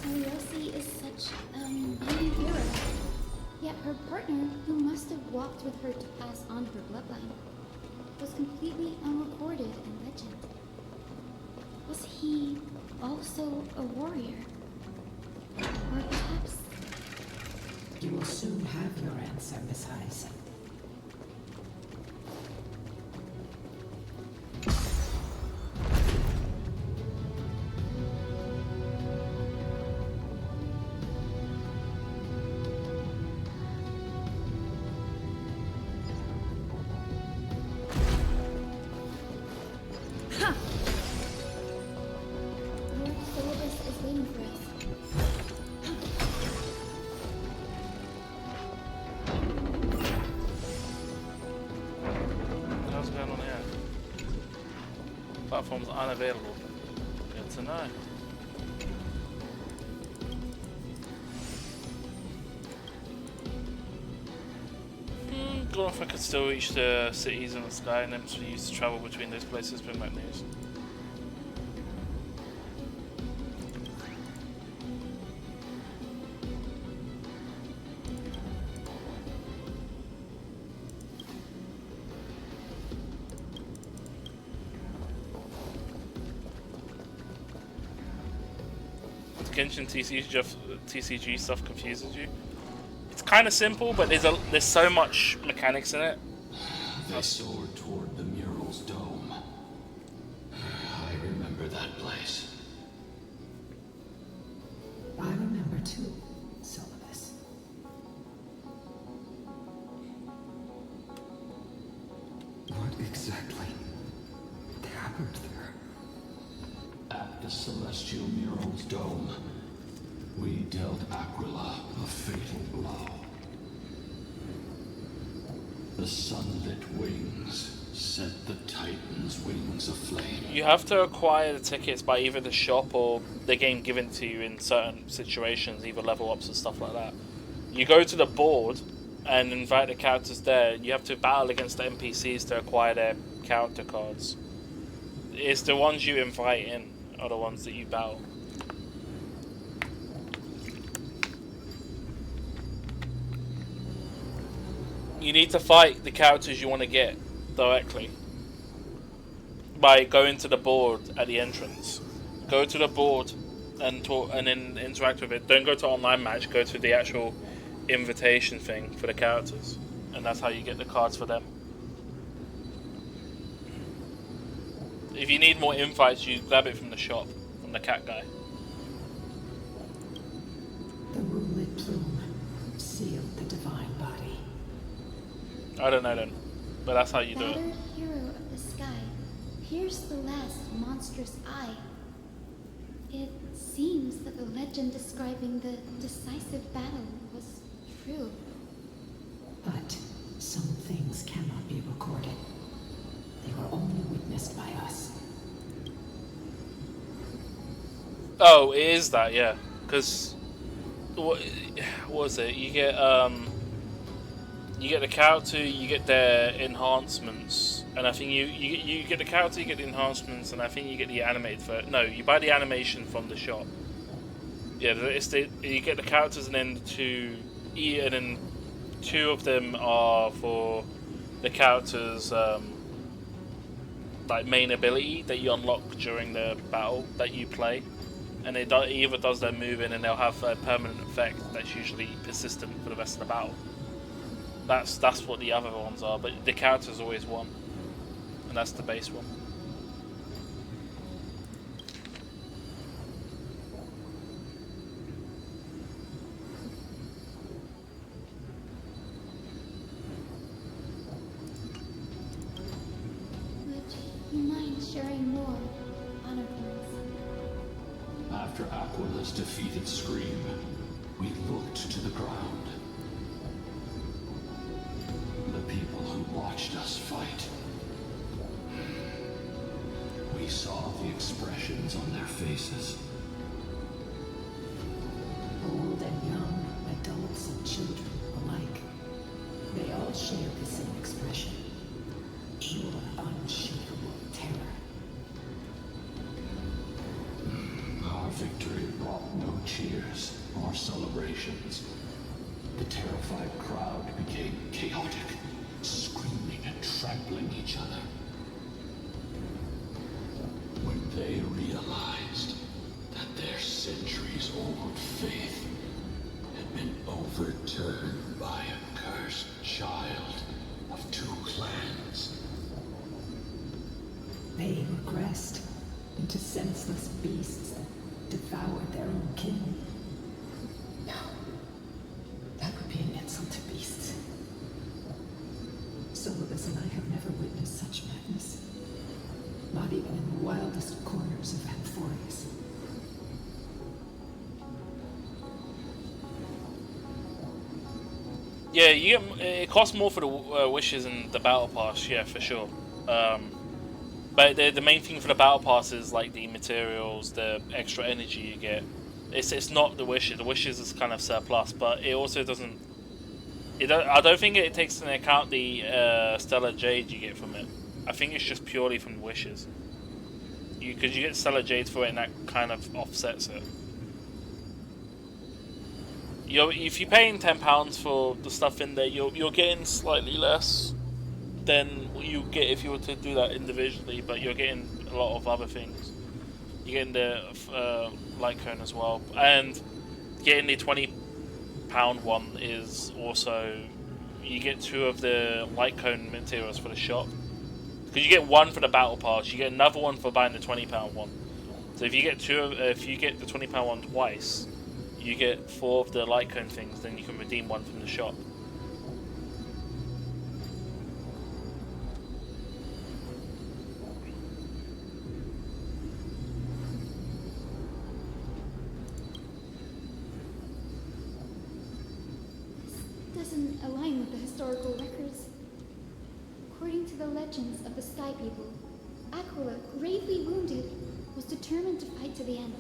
Speaker 5: Celiosi is such a mighty hero. Yet her partner, who must have walked with her to pass on her bloodline, was completely unrecorded in legend. Was he also a warrior? Or perhaps...
Speaker 10: You will soon have your answer, Miss Hyacinth.
Speaker 5: Lord Philibus is waiting for us.
Speaker 1: What's going on here? Platforms unavailable. Good to know. If I could still reach the cities in the sky and then use to travel between those places, bring back news. Genshin TCG stuff confuses you. It's kind of simple, but there's so much mechanics in it.
Speaker 6: They soared toward the mural's dome. I remember that place.
Speaker 10: I remember too, Celibus.
Speaker 4: What exactly happened there?
Speaker 6: At the celestial mural's dome, we dealt Aquila a fatal blow. The sunlit wings set the Titan's wings aflame.
Speaker 1: You have to acquire the tickets by either the shop or the game given to you in certain situations, either level ups and stuff like that. You go to the board and invite the characters there. You have to battle against the NPCs to acquire their character cards. It's the ones you invite in are the ones that you battle. You need to fight the characters you want to get directly by going to the board at the entrance. Go to the board and talk, and then interact with it. Don't go to online match. Go to the actual invitation thing for the characters, and that's how you get the cards for them. If you need more invites, you grab it from the shop, from the cat guy.
Speaker 10: The moonlit plume sealed the divine body.
Speaker 1: I don't know then, but that's how you do it.
Speaker 5: Battered hero of the sky, pierce the last monstrous eye. It seems that the legend describing the decisive battle was true.
Speaker 10: But some things cannot be recorded. They were only witnessed by us.
Speaker 1: Oh, it is that, yeah. Because what was it? You get the character, you get their enhancements, and I think you get the character, you get the enhancements, and I think you get the animated for no, you buy the animation from the shop. Yeah, you get the characters and then 2 of them are for the character's like main ability that you unlock during the battle that you play, and it either does their move in and they'll have a permanent effect that's usually persistent for the rest of the battle. That's what the other ones are, but the character's always one, and that's the base one.
Speaker 5: Would you mind sharing more, Honored Ones?
Speaker 6: After Aquila's defeated Scream, we looked to the ground. The people who watched us fight. We saw the expressions on their faces.
Speaker 10: Old and young, adults and children alike. They all share the same expression. Pure, unshakable terror.
Speaker 6: Our victory brought no cheers or celebrations. The terrified crowd became chaotic, screaming and trampling each other. When they realized that their centuries-old faith had been overturned by a cursed child of 2 clans.
Speaker 10: They regressed into senseless beasts that devoured their own kin. No. That would be an insult to beasts. Solus and I have never witnessed such madness. Not even in the wildest corners of Amphorius.
Speaker 1: Yeah, you get, it costs more for the wishes and the battle pass, yeah, for sure. But the main thing for the battle pass is like the materials, the extra energy you get. It's not the wishes. The wishes is kind of surplus, but it also doesn't. I don't think it takes into account the Stellar Jade you get from it. I think it's just purely from the wishes. Because you get Stellar Jades for it, and that kind of offsets it. If you're paying £10 for the stuff in there, you're getting slightly less than you get if you were to do that individually, but you're getting a lot of other things. You're getting the light cone as well, and getting the £20 one is also, you get 2 of the light cone materials for the shop. Because you get 1 for the battle pass, you get another one for buying the £20 one. So if you get if you get the £20 one twice, you get 4 of the light cone things. Then you can redeem 1 from the shop.
Speaker 5: Doesn't align with the historical records. According to the legends of the Sky People, Aquila, gravely wounded, was determined to fight to the end.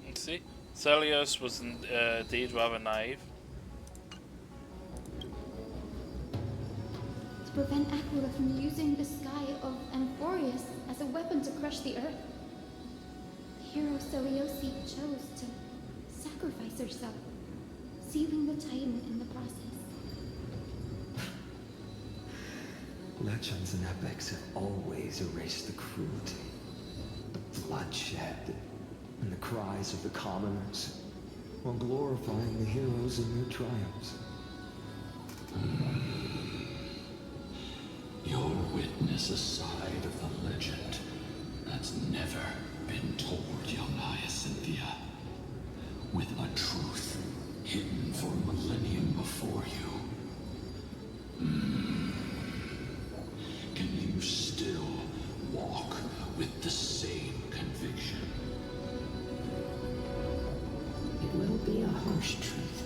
Speaker 1: Let's see. Celios was indeed rather naive.
Speaker 5: To prevent Aquila from using the sky of Amphorius as a weapon to crush the earth, the hero Celiosi chose to sacrifice herself, sealing the Titan in the process.
Speaker 4: Legends and epics have always erased the cruelty, the bloodshed, and the cries of the commoners, while glorifying the heroes in their triumphs.
Speaker 6: You'll witness a side of the legend that's never been told, young Hyacinthia, with a truth hidden for a millennium before you. Can you still walk with the same conviction?
Speaker 10: It will be a harsh truth,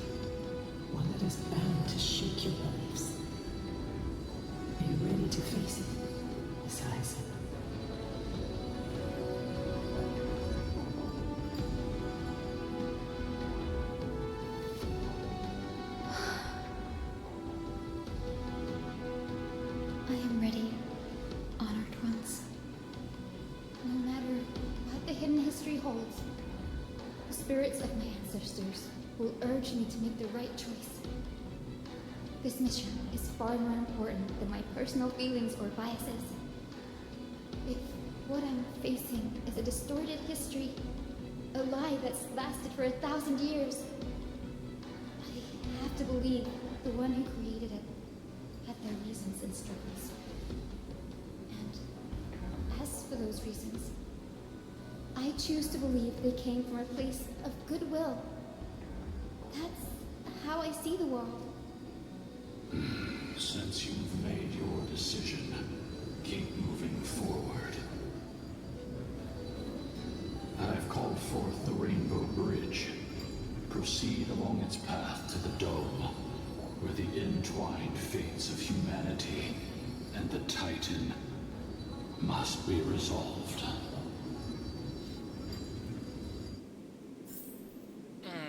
Speaker 10: one that is bound to shake your beliefs. Are you ready to face it, Miss Hyacinth?
Speaker 5: I am ready, Honored Ones. No matter what the hidden history holds, the spirits of my ancestors will urge me to make the right choice. This mission is far more important than my personal feelings or biases. If what I'm facing is a distorted history, a lie that's lasted for 1,000 years, I have to believe the one who created it had their reasons and struggles. And as for those reasons, I choose to believe they came from a place of goodwill. That's how I see the world.
Speaker 7: Since you've made your decision, keep moving forward. I've called forth the Rainbow Bridge. Proceed along its path to the Dome, where the entwined fates of humanity and the Titan must be resolved.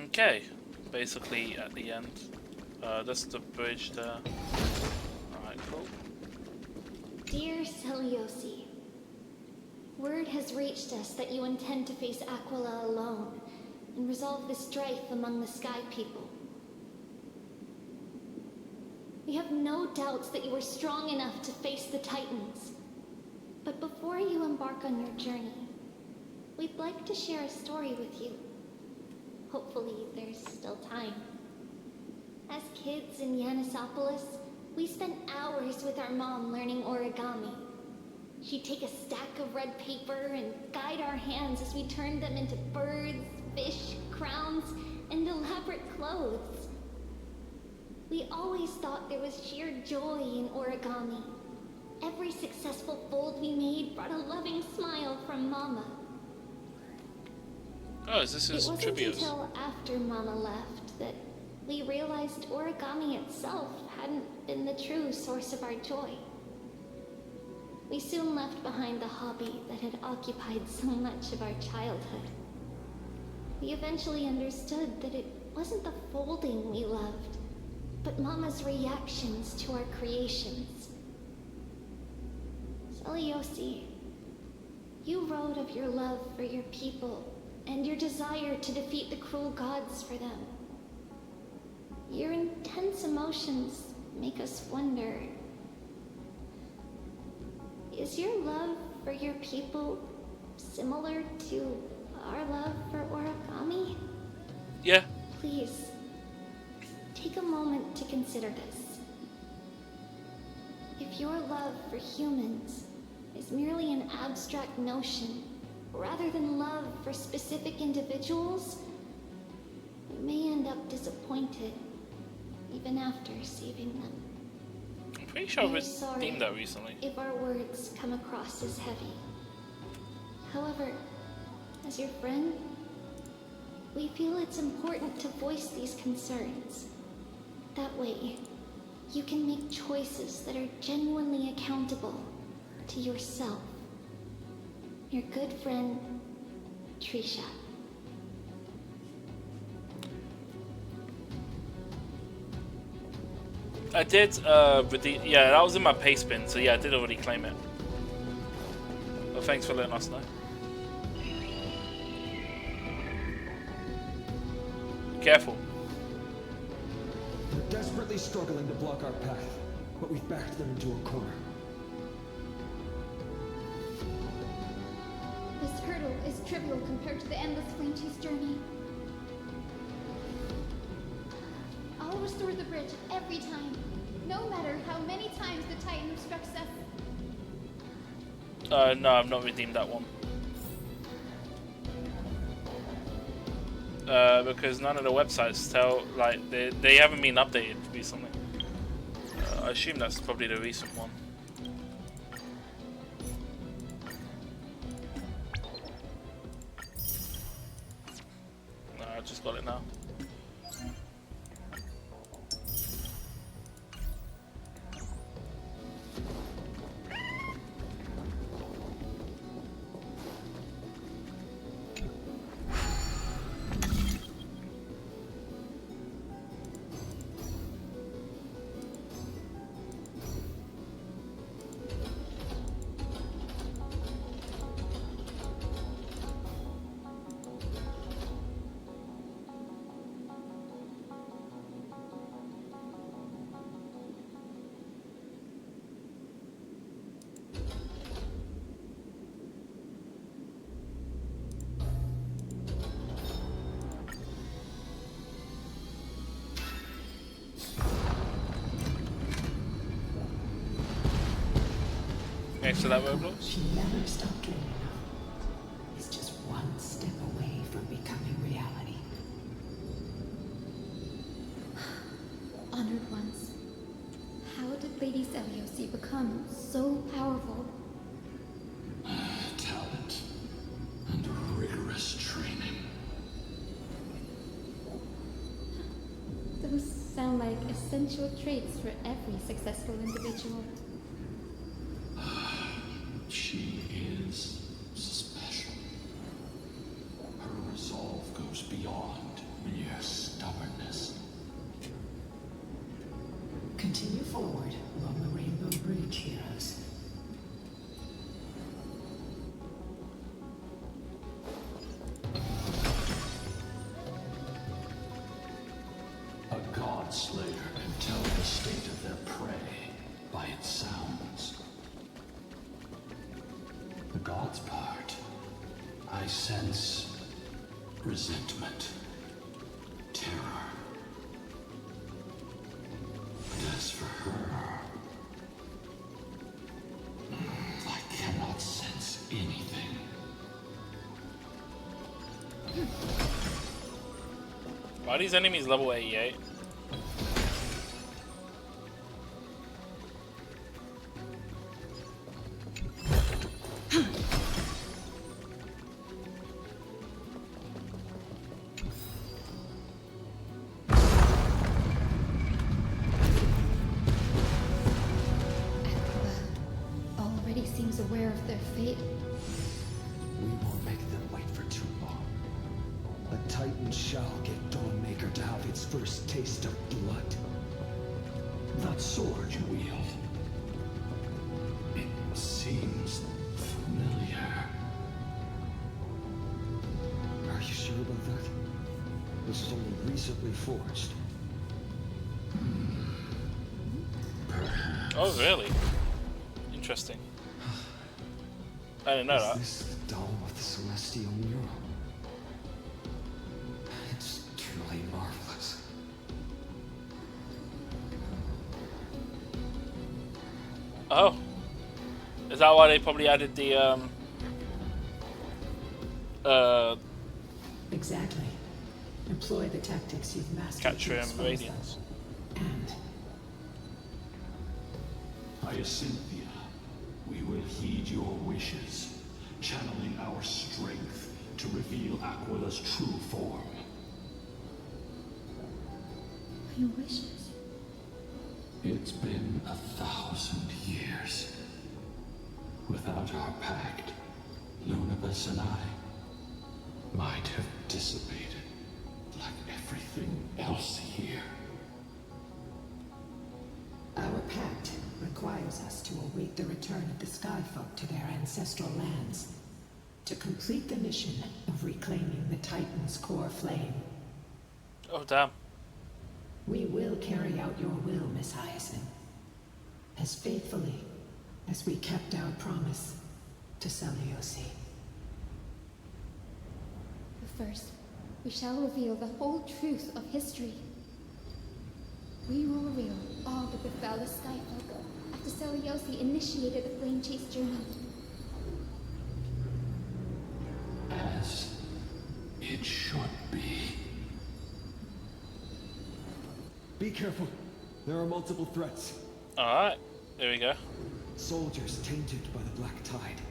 Speaker 1: Okay, basically at the end. That's the bridge there. Alright, cool.
Speaker 8: Dear Celiosi, word has reached us that you intend to face Aquila alone and resolve the strife among the Sky People. We have no doubts that you are strong enough to face the Titans. But before you embark on your journey, we'd like to share a story with you. Hopefully there's still time. As kids in Yanisopolis, we spent hours with our mom learning origami. She'd take a stack of red paper and guide our hands as we turned them into birds, fish, crowns, and elaborate clothes. We always thought there was sheer joy in origami. Every successful fold we made brought a loving smile from Mama.
Speaker 1: Oh, is this his
Speaker 8: It wasn't
Speaker 1: tribute?
Speaker 8: until after Mama left that we realized origami itself hadn't been the true source of our joy. We soon left behind the hobby that had occupied so much of our childhood. We eventually understood that it wasn't the folding we loved, but Mama's reactions to our creations. Celiosi, you wrote of your love for your people and your desire to defeat the cruel gods for them. Your intense emotions make us wonder, is your love for your people similar to our love for origami?
Speaker 1: Yeah.
Speaker 8: Please, take a moment to consider this. If your love for humans is merely an abstract notion, rather than love for specific individuals, we may end up disappointed, even after saving them.
Speaker 1: I'm pretty sure I've
Speaker 8: We're sorry
Speaker 1: redeemed that recently.
Speaker 8: if our words come across as heavy. However, as your friend, we feel it's important to voice these concerns. That way, you can make choices that are genuinely accountable to yourself. Your good friend, Trisha.
Speaker 1: I did redeem. Yeah, that was in my paste bin, so yeah, I did already claim it. But thanks for letting us know. Careful.
Speaker 14: They're desperately struggling to block our path, but we've backed them into a corner.
Speaker 5: This hurdle is trivial compared to the endless flame chase journey. I'll restore the bridge every time, no matter how many times the Titan obstructs us.
Speaker 1: No, I've not redeemed that one. Because none of the websites tell, like, they haven't been updated recently. I assume that's probably the recent one. No, I just got it now. next to that roadblock.
Speaker 11: She never stopped dreaming of. Is just one step away from becoming reality.
Speaker 5: Honored ones, how did Lady Seliosi become so powerful?
Speaker 7: Talent and rigorous training.
Speaker 5: Those sound like essential traits for every successful individual.
Speaker 7: She is special. Her resolve goes beyond mere stubbornness.
Speaker 11: Continue forward along the Rainbow Bridge, heroes.
Speaker 7: A god slayer can tell the state of their prey by its sounds. The god's part, I sense resentment, terror. But as for her, I cannot sense anything.
Speaker 1: Why are these enemies level 88?
Speaker 5: Already seems aware of their fate.
Speaker 14: We won't make them wait for too long. A Titan shall get Dawnmaker to have its first taste of blood.
Speaker 7: That sword you wield, it seems familiar.
Speaker 14: Are you sure about that? This is only recently forged.
Speaker 7: Perhaps.
Speaker 1: Oh, really? Interesting. I didn't know that.
Speaker 14: Is this the dome of the Celestial Mural? It's truly marvelous.
Speaker 1: Oh. Is that why they probably added the,
Speaker 11: Exactly. Employ the tactics you've mastered.
Speaker 1: Capture
Speaker 11: to
Speaker 1: and
Speaker 11: expose
Speaker 1: Radiance?
Speaker 11: them. And
Speaker 7: Hyacinthia, we will heed your wishes, channeling our strength to reveal Aquila's true form.
Speaker 5: My wishes?
Speaker 7: It's been 1,000 years. Without our pact, Lunabus and I might have dissipated like everything else here.
Speaker 11: our pact requires us to await the return of the Skyfolk to their ancestral lands, to complete the mission of reclaiming the Titan's core flame.
Speaker 1: Oh, damn.
Speaker 11: We will carry out your will, Miss Hyacinth, as faithfully as we kept our promise to Seliosi.
Speaker 5: But first, we shall reveal the whole truth of history. We will reveal all that befell the Skyfolk after Seliosi initiated the Flame Chase journey.
Speaker 7: As it should be.
Speaker 14: Be careful. There are multiple threats.
Speaker 1: Alright, there we go.
Speaker 14: Soldiers tainted by the Black Tide.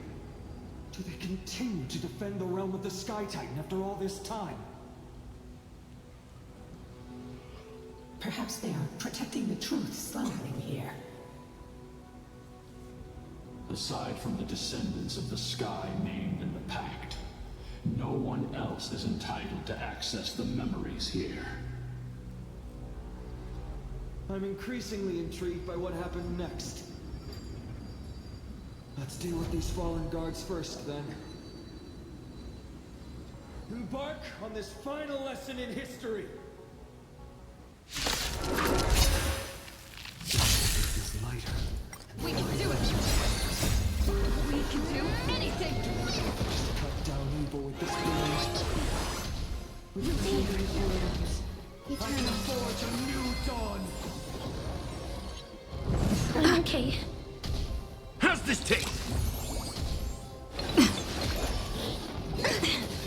Speaker 14: Do they continue to defend the realm of the Sky Titan after all this time?
Speaker 11: Perhaps they are protecting the truth slumbering here.
Speaker 7: Aside from the descendants of the Sky named in the Pact, no one else is entitled to access the memories here.
Speaker 14: I'm increasingly intrigued by what happened next. Let's deal with these fallen guards first, then. Embark on this final lesson in history! This is lighter.
Speaker 20: We can do it! We can do anything!
Speaker 14: Cut down evil with this blade. With the fingers words, I can forge a new dawn!
Speaker 5: Okay.
Speaker 18: How's this taste?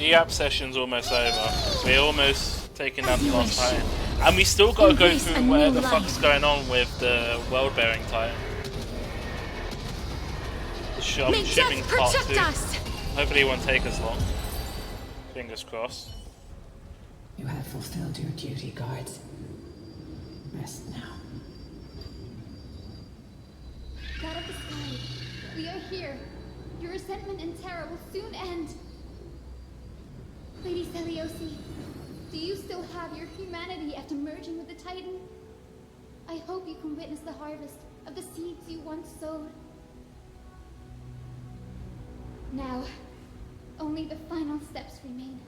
Speaker 1: The app session's almost over. We're almost taking down the last Titan. And we still gotta go through where the fuck's going on with the world-bearing Titan. The shipping part 2. Hopefully it won't take us long. Fingers crossed.
Speaker 11: You have fulfilled your duty, guards. Rest now.
Speaker 5: God of the sky, we are here. Your resentment and terror will soon end. Lady Seliosi, do you still have your humanity after merging with the Titan? I hope you can witness the harvest of the seeds you once sowed. Now, only the final steps remain.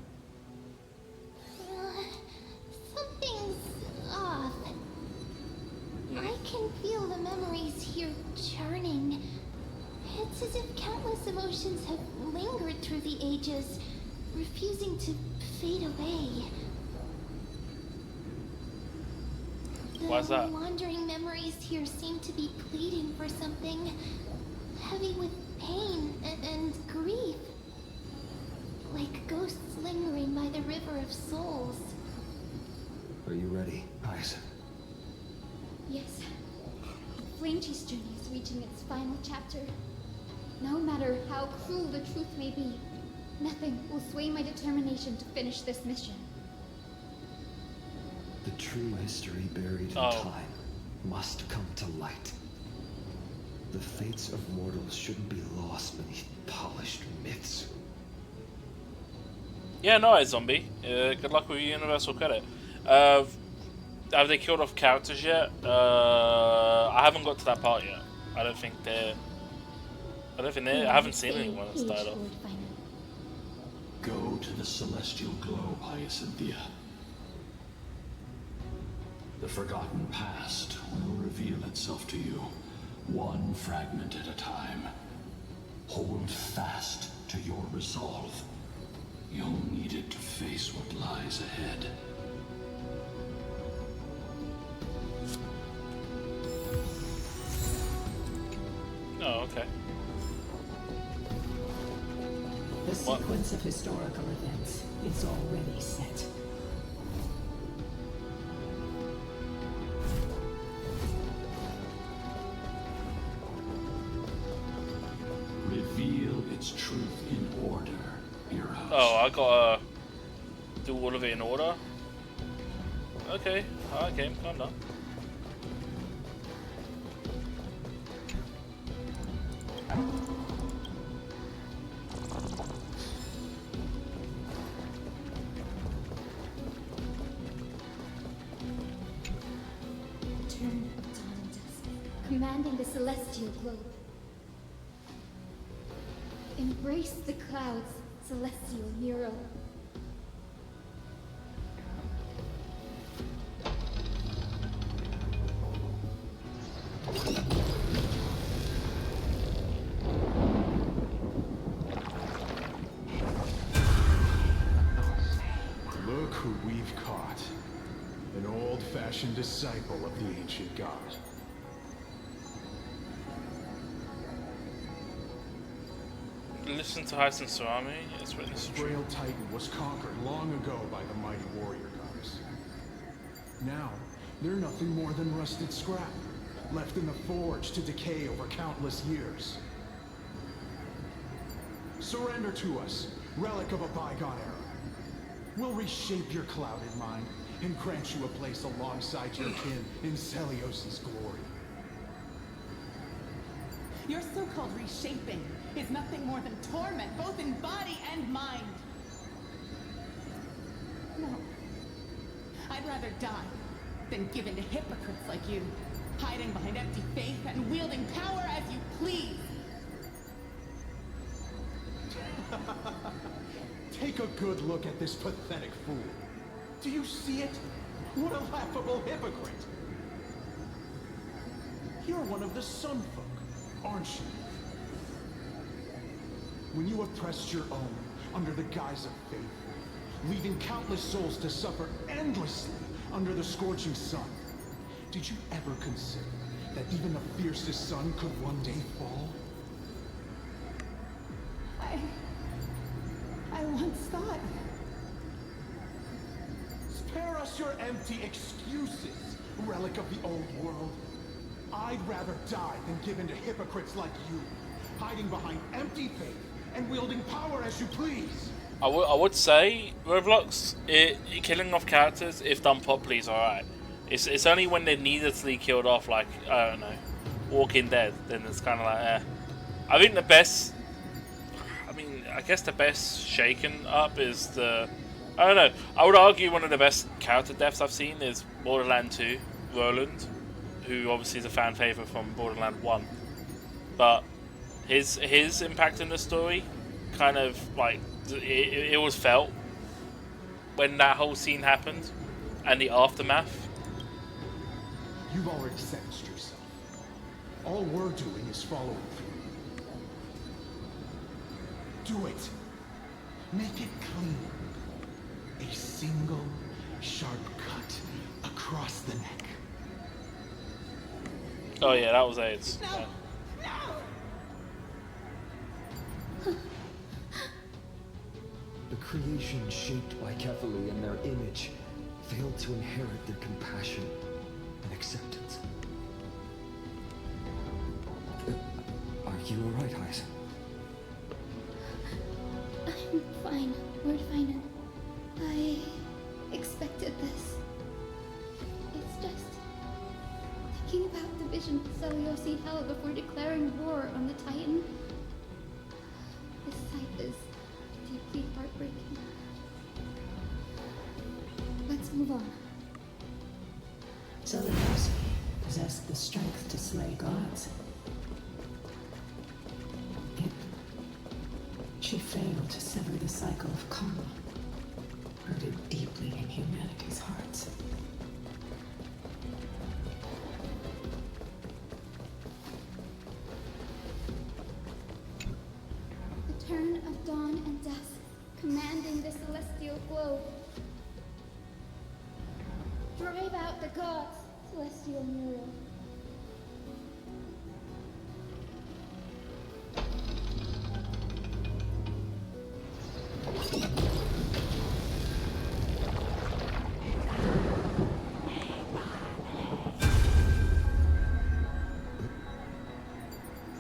Speaker 8: Something's off. I can feel the memories here churning. It's as if countless emotions have lingered through the ages, refusing to fade away.
Speaker 1: Why's that?
Speaker 8: The wandering memories here seem to be pleading for something, heavy with pain and grief. Like ghosts lingering by the river of souls.
Speaker 4: Are you ready, Aizen?
Speaker 5: Yes. Flame Chase journey is reaching its final chapter. No matter how cruel the truth may be, nothing will sway my determination to finish this mission.
Speaker 4: The true history buried in time must come to light. The fates of mortals shouldn't be lost beneath polished myths.
Speaker 1: Yeah, no, Zombie. Good luck with your Universal Credit. Have they killed off characters yet? I haven't got to that part yet. I don't think they're... I haven't seen anyone that's died off.
Speaker 6: Go to the celestial globe, Hyacinthia. The forgotten past will reveal itself to you, one fragment at a time. Hold fast to your resolve. You'll need it to face what lies ahead.
Speaker 1: Oh, okay.
Speaker 11: The sequence of historical events is already set.
Speaker 6: Reveal its truth in order, heroes.
Speaker 1: Oh, I gotta do all of it in order? Okay, alright game, calm down.
Speaker 5: Return of dawn and dusk, commanding the celestial globe. Embrace the clouds, celestial hero.
Speaker 3: Look who we've caught. An old-fashioned disciple of the ancient god.
Speaker 1: Listen to Hyson Surami. It's written
Speaker 3: The frail Titan was conquered long ago by the mighty warrior goddess. Now, they're nothing more than rusted scrap, left in the forge to decay over countless years. Surrender to us, relic of a bygone era. We'll reshape your clouded mind and grant you a place alongside your kin in Celios's glory.
Speaker 12: Your so-called reshaping is nothing more than torment, both in body and mind. No. I'd rather die than give in to hypocrites like you, hiding behind empty faith and wielding power as you please.
Speaker 3: Take a good look at this pathetic fool. Do you see it? What a laughable hypocrite! You're one of the Sun Folk, aren't you? When you oppressed your own under the guise of faith, leaving countless souls to suffer endlessly under the scorching sun, did you ever consider that even the fiercest sun could one day fall?
Speaker 12: I once
Speaker 20: thought...
Speaker 3: Spare us your empty excuses, relic of the old world. I'd rather die than give in to hypocrites like you, hiding behind empty faith and wielding power as you please.
Speaker 1: I would say Roblox, killing off characters, if done properly, is alright. It's only when they're needlessly killed off, like, I don't know, Walking Dead, then it's kind of like, eh. I think the best, I guess the best shaken up is the, I don't know, I would argue one of the best character deaths I've seen is Borderlands 2, Roland, who obviously is a fan favourite from Borderlands 1. But his impact in the story, kind of, like, it was felt when that whole scene happened, and the aftermath.
Speaker 3: You've already sentenced yourself. All we're doing is following through. Do it. Make it clean. A single sharp cut across the neck.
Speaker 1: Oh yeah, that was AIDS.
Speaker 20: No!
Speaker 1: Yeah.
Speaker 20: No!
Speaker 4: The creation shaped by Kefali and their image failed to inherit their compassion and acceptance. Are you alright, Heise?
Speaker 5: I'm fine, Lord Finan. I expected this. It's just thinking about the vision Seliosi held before declaring war on the Titan. This sight is deeply heartbreaking. Let's move on.
Speaker 10: Seliosi possessed the strength to slay gods. Yet, she failed to sever the cycle of karma, rooted deeply in humanity's hearts.
Speaker 5: The turn of dawn and dusk, commanding the celestial globe. Drive out the gods, celestial Muriel.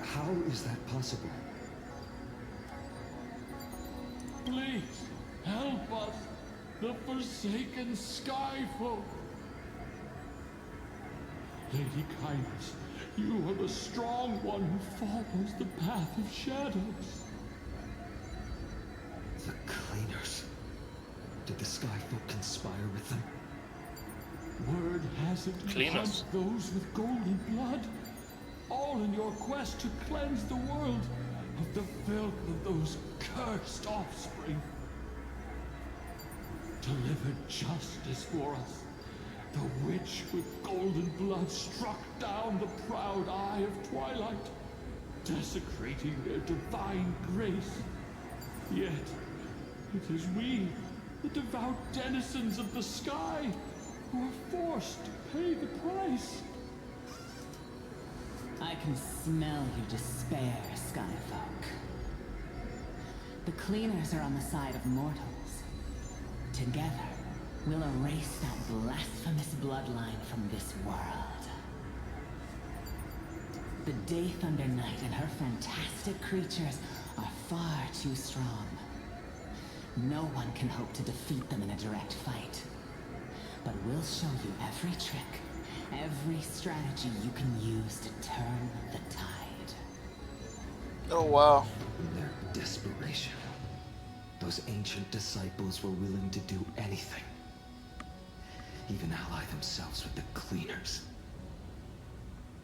Speaker 4: How is that possible?
Speaker 13: Please, help us, the forsaken Skyfolk. Lady Kairos, you are the strong one who follows the path of shadows.
Speaker 4: The Cleaners. Did the Skyfolk conspire with them?
Speaker 13: Word has it you
Speaker 1: Cleaners.
Speaker 13: hunt those with golden blood, all in your quest to cleanse the world of the filth of those cursed offspring. Deliver justice for us. The witch with golden blood struck down the proud eye of Twilight, desecrating their divine grace. Yet, it is we, the devout denizens of the sky, who are forced to pay the price.
Speaker 10: I can smell your despair, Skyfolk. The Cleaners are on the side of mortals. Together, we'll erase that blasphemous bloodline from this world. The Day Thunder Knight and her fantastic creatures are far too strong. No one can hope to defeat them in a direct fight. But we'll show you every trick, every strategy you can use to turn the tide.
Speaker 1: Oh wow.
Speaker 4: In their desperation, those ancient disciples were willing to do anything. Even ally themselves with the Cleaners.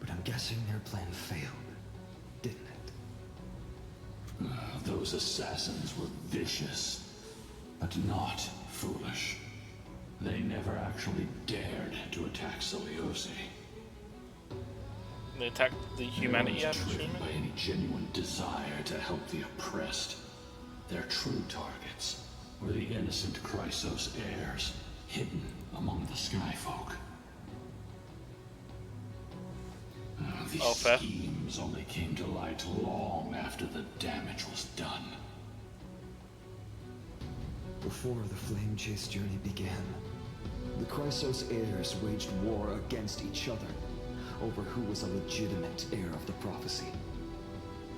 Speaker 4: But I'm guessing their plan failed, didn't it?
Speaker 6: Those assassins were vicious, but not foolish. They never actually dared to attack Seliosi.
Speaker 1: They attacked the humanity, I'm
Speaker 6: driven
Speaker 1: assuming?
Speaker 6: by any genuine desire to help the oppressed. Their true targets were the innocent Chrysos heirs, hidden among the Skyfolk. These schemes only came to light long after the damage was done.
Speaker 4: Before the Flame Chase journey began, the Chrysos heirs waged war against each other over who was a legitimate heir of the prophecy.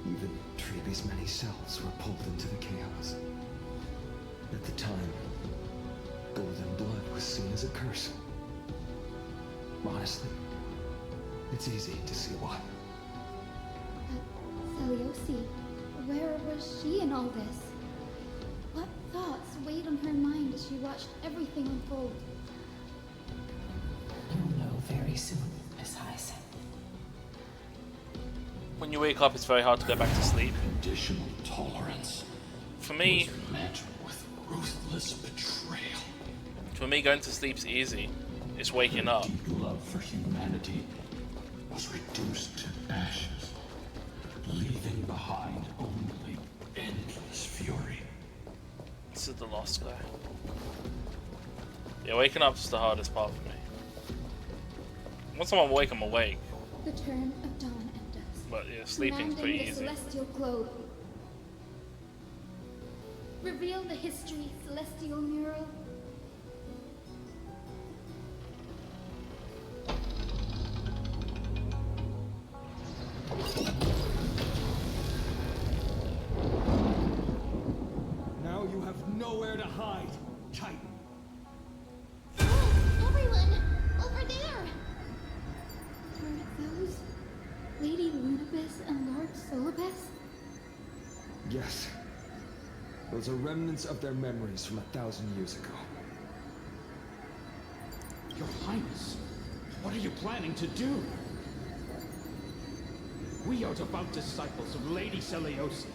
Speaker 4: Even Treeby's many selves were pulled into the chaos. At the time, golden blood was seen as a curse. Honestly, it's easy to see why.
Speaker 5: But Seliosi, where was she in all this? What thoughts weighed on her mind as she watched everything unfold?
Speaker 10: You'll know very soon, Miss Hyson.
Speaker 1: When you wake up, it's very hard to go back to sleep.
Speaker 7: Additional tolerance.
Speaker 1: For me,
Speaker 7: met with ruthless betrayal.
Speaker 1: For me, going to sleep's easy. It's waking up.
Speaker 7: Deep love for humanity was reduced to ashes, leaving behind only endless fury.
Speaker 1: This is the lost guy. Yeah, waking up's the hardest part for me. Once I'm awake, I'm awake.
Speaker 5: The turn of dawn and dusk.
Speaker 1: But yeah, sleeping's pretty
Speaker 5: Commanding
Speaker 1: easy.
Speaker 5: the celestial globe. Reveal the history, celestial mural.
Speaker 14: Now you have nowhere to hide, Titan.
Speaker 8: Everyone! Over there!
Speaker 5: Are those Lady Lunabis and Lord Solibus?
Speaker 4: Yes. Those are remnants of their memories from 1,000 years ago.
Speaker 19: Your Highness, what are you planning to do? We are devout disciples of Lady Seliosi.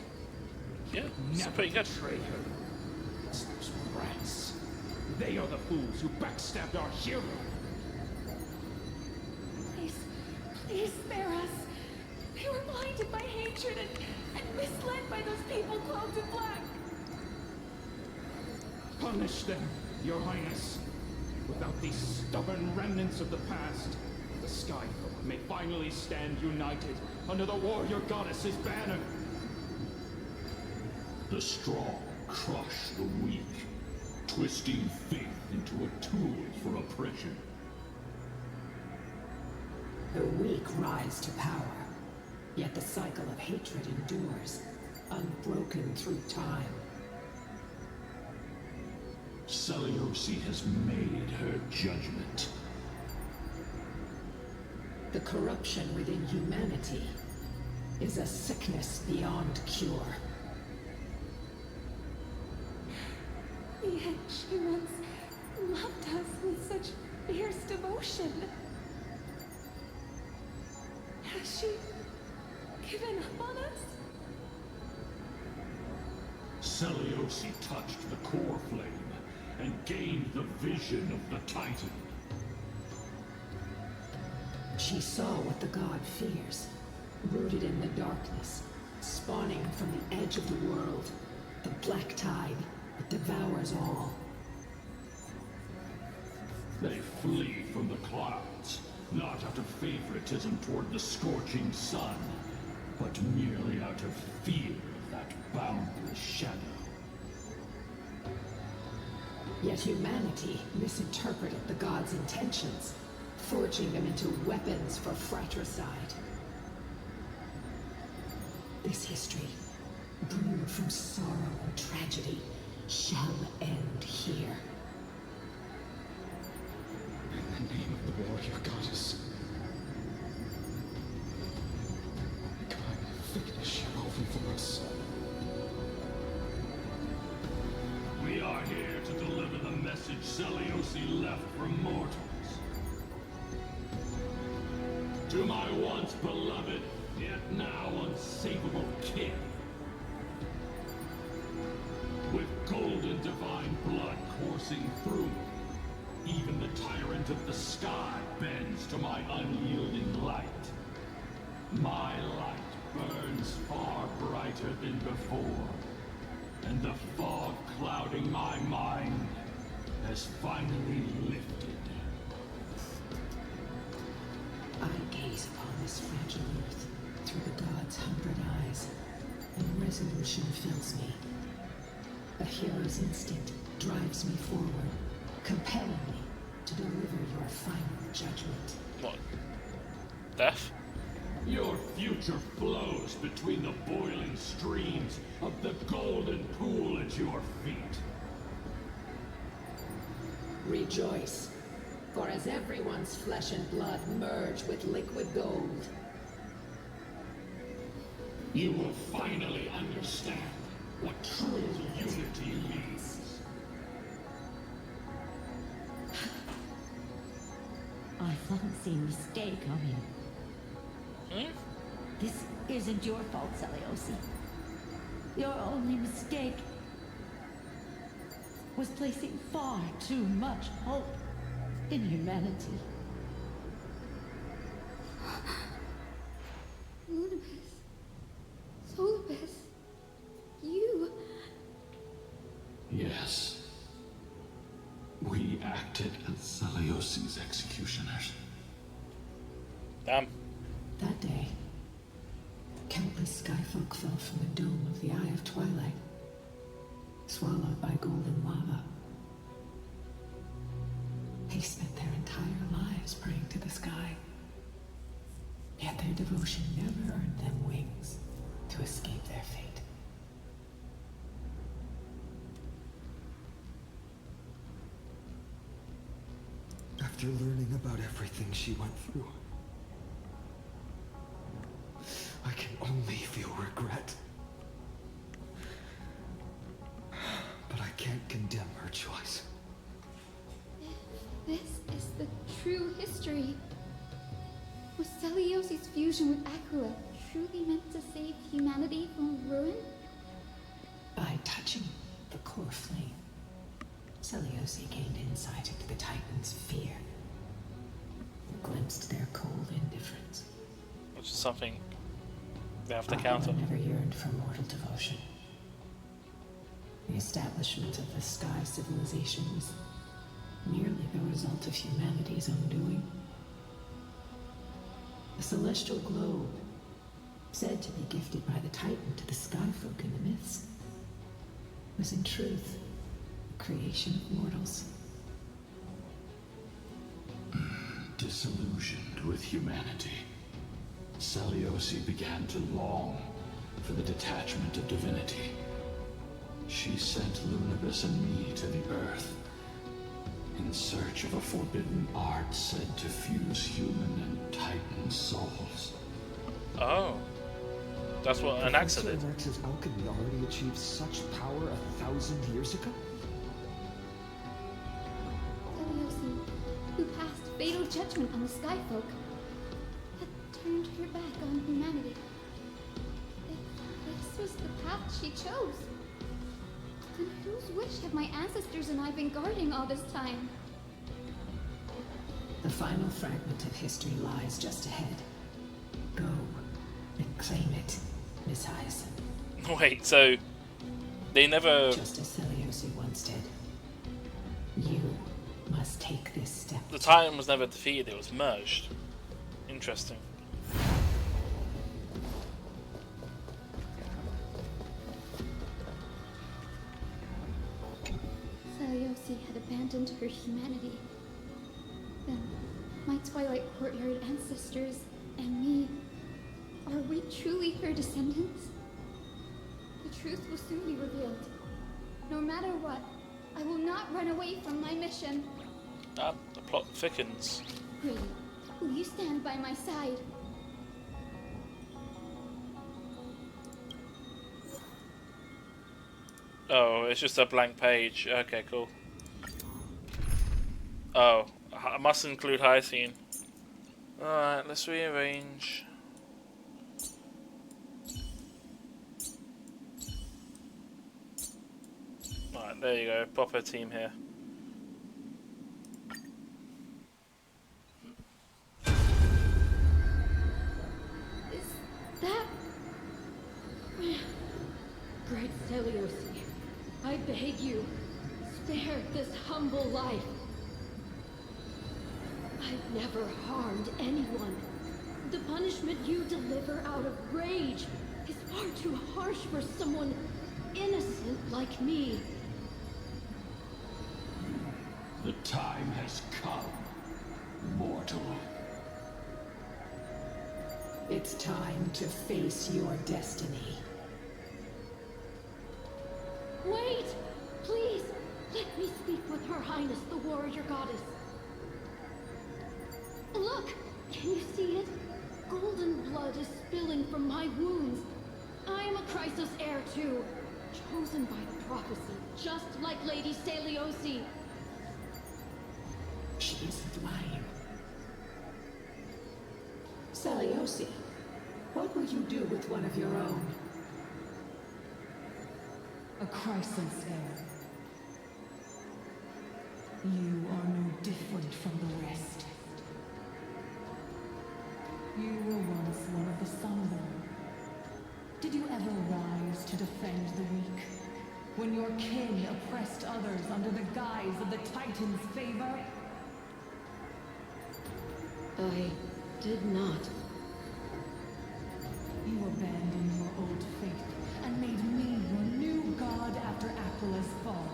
Speaker 1: Yeah, it's pretty good.
Speaker 19: Betray her. It's those rats. They are the fools who backstabbed our hero.
Speaker 12: Please, please spare us. We were blinded by hatred and misled by those people clothed in black.
Speaker 19: Punish them, Your Highness. Without these stubborn remnants of the past, the Skyfolk may finally stand united under the warrior goddess's banner.
Speaker 7: The strong crush the weak, twisting faith into a tool for oppression.
Speaker 10: The weak rise to power, yet the cycle of hatred endures, unbroken through time.
Speaker 7: Seliosi has made her judgment.
Speaker 10: The corruption within humanity is a sickness beyond cure.
Speaker 12: Yet she once loved us with such fierce devotion. Has she given up on us?
Speaker 7: Seliosi touched the core flame and gained the vision of the Titan.
Speaker 10: She saw what the god fears, rooted in the darkness, spawning from the edge of the world, the black tide that devours all.
Speaker 7: They flee from the clouds, not out of favoritism toward the scorching sun, but merely out of fear of that boundless shadow.
Speaker 10: Yet humanity misinterpreted the god's intentions, forging them into weapons for fratricide. This history, brewed from sorrow and tragedy, shall end here.
Speaker 3: In the name of the warrior goddess. What kind of fate is she roving for us?
Speaker 7: We are here to deliver the message Seliosi left for mortals. To my once beloved, yet now unsavable kin. With golden divine blood coursing through me, even the tyrant of the sky bends to my unyielding light. My light burns far brighter than before, and the fog clouding my mind has finally lifted.
Speaker 10: I gaze upon this fragile earth through the god's 100 eyes, and resolution fills me. A hero's instinct, drives me forward, compelling me to deliver your final judgment.
Speaker 1: What? Death?
Speaker 13: Your future flows between the boiling streams of the golden pool at your feet.
Speaker 10: Rejoice, for as everyone's flesh and blood merge with liquid gold,
Speaker 13: you will finally understand what true unity means.
Speaker 21: I fancy mistake, Amin. This isn't your fault, Seliosi. Your only mistake was placing far too much hope in humanity.
Speaker 5: Lunibus. Solibus. You.
Speaker 13: Yes. We acted as Seliosi's executioners.
Speaker 1: Damn.
Speaker 10: That day, countless skyfolk fell from the dome of the Eye of Twilight, swallowed by golden lava. They spent their entire lives praying to the sky, yet their devotion never earned them wings to escape their fate.
Speaker 4: After learning about everything she went through, I can only feel regret. But I can't condemn her choice.
Speaker 5: This is the true history. Was Seliosi's fusion with Aquila truly meant to save humanity from ruin?
Speaker 10: By touching the core flame, Seliosi gained insight into the Titans' fear, glimpsed their cold indifference.
Speaker 1: Which is something they have to counter.
Speaker 10: Aquila never yearned for mortal devotion. The establishment of the Sky Civilization was merely the result of humanity's own doing. The celestial globe, said to be gifted by the Titan to the Skyfolk in the myths, was in truth a creation of mortals.
Speaker 13: Disillusioned with humanity, Seliosi began to long for the detachment of divinity. She sent Lunibus and me to the Earth in search of a forbidden art said to fuse human and Titan souls.
Speaker 1: Oh. That's what an axe did.
Speaker 14: Professor Rex's alchemy already achieved such power 1,000 years ago?
Speaker 5: Seliosi, who passed fatal judgment on the Skyfolk, had turned her back on humanity. If this was the path she chose, then whose wish have my ancestors and I been guarding all this time?
Speaker 10: The final fragment of history lies just ahead. Go and claim it, Miss Hyacinth.
Speaker 1: Wait, so they never...
Speaker 10: Just as Seliosi once did. You must take this step.
Speaker 1: The Titan was never defeated, it was merged. Interesting.
Speaker 5: Seliosi had abandoned her humanity. Then, my Twilight Courtyard ancestors and me, are we truly her descendants? The truth will soon be revealed. No matter what, I will not run away from my mission.
Speaker 1: Ah, the plot thickens.
Speaker 5: Grady, will you stand by my side?
Speaker 1: Oh, it's just a blank page. Okay, cool. Oh, I must include Hyacinth. Alright, let's rearrange. Alright, there you go. Proper team here.
Speaker 20: Is that... Great Seliosi, I beg you, spare this humble life. I've never harmed anyone. The punishment you deliver out of rage is far too harsh for someone innocent like me.
Speaker 13: The time has come, mortal.
Speaker 12: It's time to face your destiny.
Speaker 9: Wait! Please! Let me speak with Her Highness, the warrior goddess. Look! Can you see it? Golden blood is spilling from my wounds. I am a Chrysos heir too. Chosen by prophecy, just like Lady Seliosi.
Speaker 12: She isn't mine. Seliosi, what will you do with one of your own? A Chrysos heir. You are no different from the rest. You were once one of the Sunborn. Did you ever rise to defend the weak? When your kin oppressed others under the guise of the Titan's favor?
Speaker 9: I did not.
Speaker 12: You abandoned your old faith and made me your new god after Aquila's fall.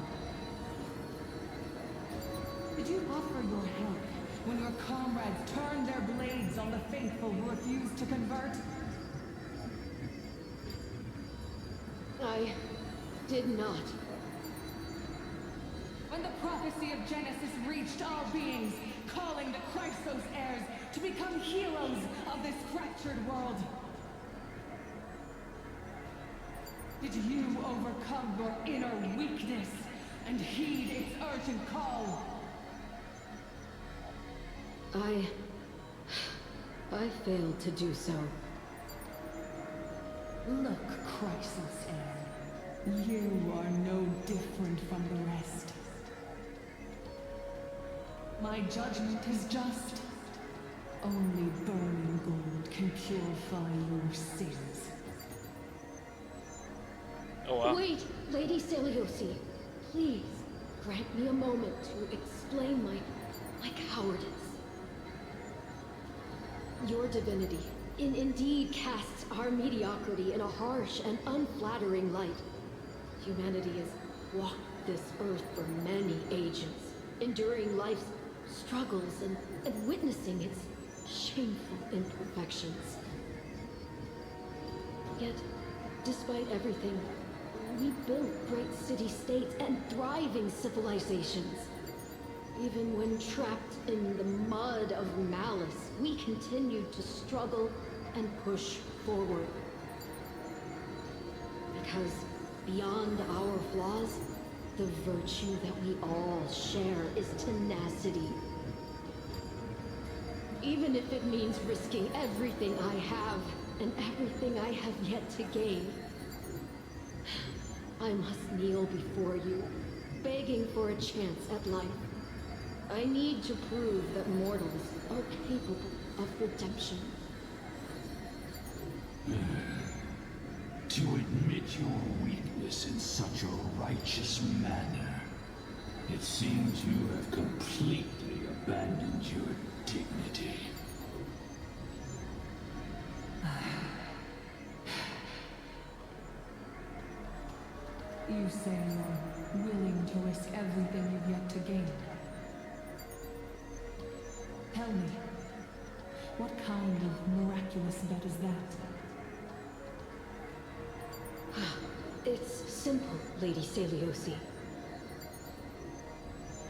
Speaker 12: Did you offer your help when your comrades turned their blades on the faithful who refused to convert?
Speaker 9: I did not.
Speaker 12: When the prophecy of Genesis reached all beings, calling the Chrysos heirs to become heroes of this fractured world, did you overcome your inner weakness and heed its urgent call?
Speaker 9: I failed to do so.
Speaker 12: Look, Chrysos heir, you are no different from the rest. My judgment is just. Only burning gold can purify your sins.
Speaker 1: Oh, wow.
Speaker 9: Wait, Lady Seliosi. Please, grant me a moment to explain my cowardice. Your divinity indeed casts our mediocrity in a harsh and unflattering light. Humanity has walked this earth for many ages, enduring life's struggles and witnessing its shameful imperfections. Yet, despite everything, we built great city-states and thriving civilizations. Even when trapped in the mud of malice, we continued to struggle and push forward. Because beyond our flaws, the virtue that we all share is tenacity. Even if it means risking everything I have and everything I have yet to gain. I must kneel before you, begging for a chance at life. I need to prove that mortals are capable of redemption.
Speaker 13: To admit your weakness in such a righteous manner, it seems you have completely abandoned your dignity.
Speaker 12: You say you're willing to risk everything you've yet to gain. Tell me, what kind of miraculous bet is that?
Speaker 9: It's simple, Lady Seliosi.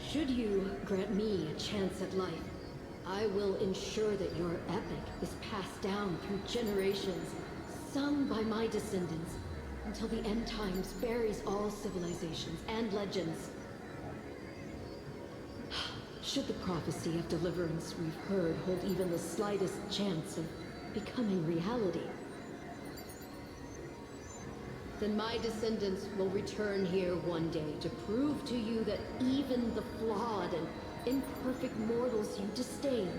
Speaker 9: Should you grant me a chance at life, I will ensure that your epic is passed down through generations, sung by my descendants, until the end times buries all civilizations and legends. Should the prophecy of deliverance we've heard hold even the slightest chance of becoming reality, then my descendants will return here one day to prove to you that even the flawed and imperfect mortals you disdain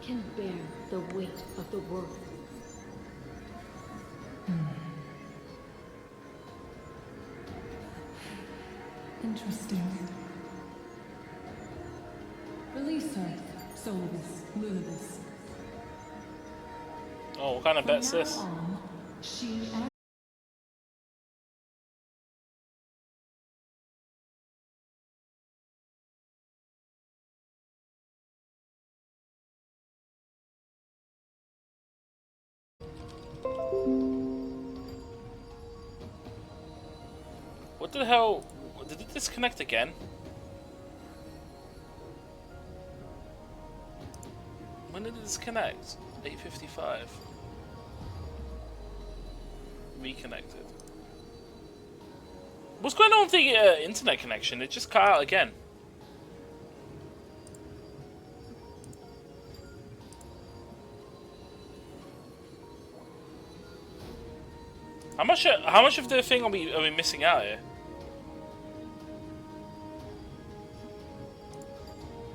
Speaker 9: can bear the weight of the world.
Speaker 12: Interesting. Release her, Solibus, Lunibus.
Speaker 1: Oh, what kind of bet's this?
Speaker 12: She and
Speaker 1: What the hell? Did it disconnect again? When did it disconnect? 8:55. Reconnected. What's going on with the internet connection? It just cut out again. How much of the thing are we missing out here?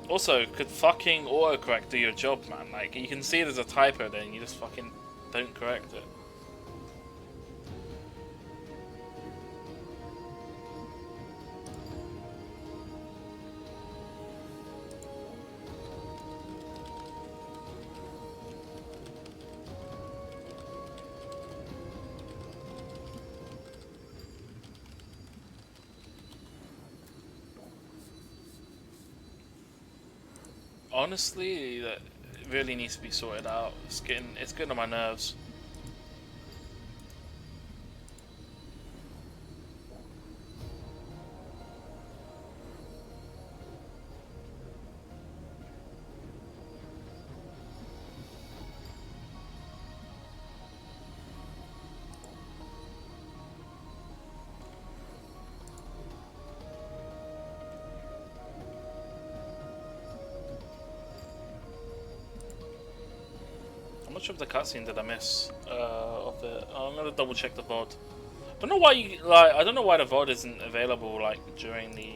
Speaker 1: Also, could fucking autocorrect do your job, man? Like, you can see there's a typo there and you just fucking don't correct it. Honestly, that really needs to be sorted out. It's getting on my nerves. How much of the cutscene did I miss of it? I'm gonna double check the VOD. Don't know why I don't know why the VOD isn't available like during the.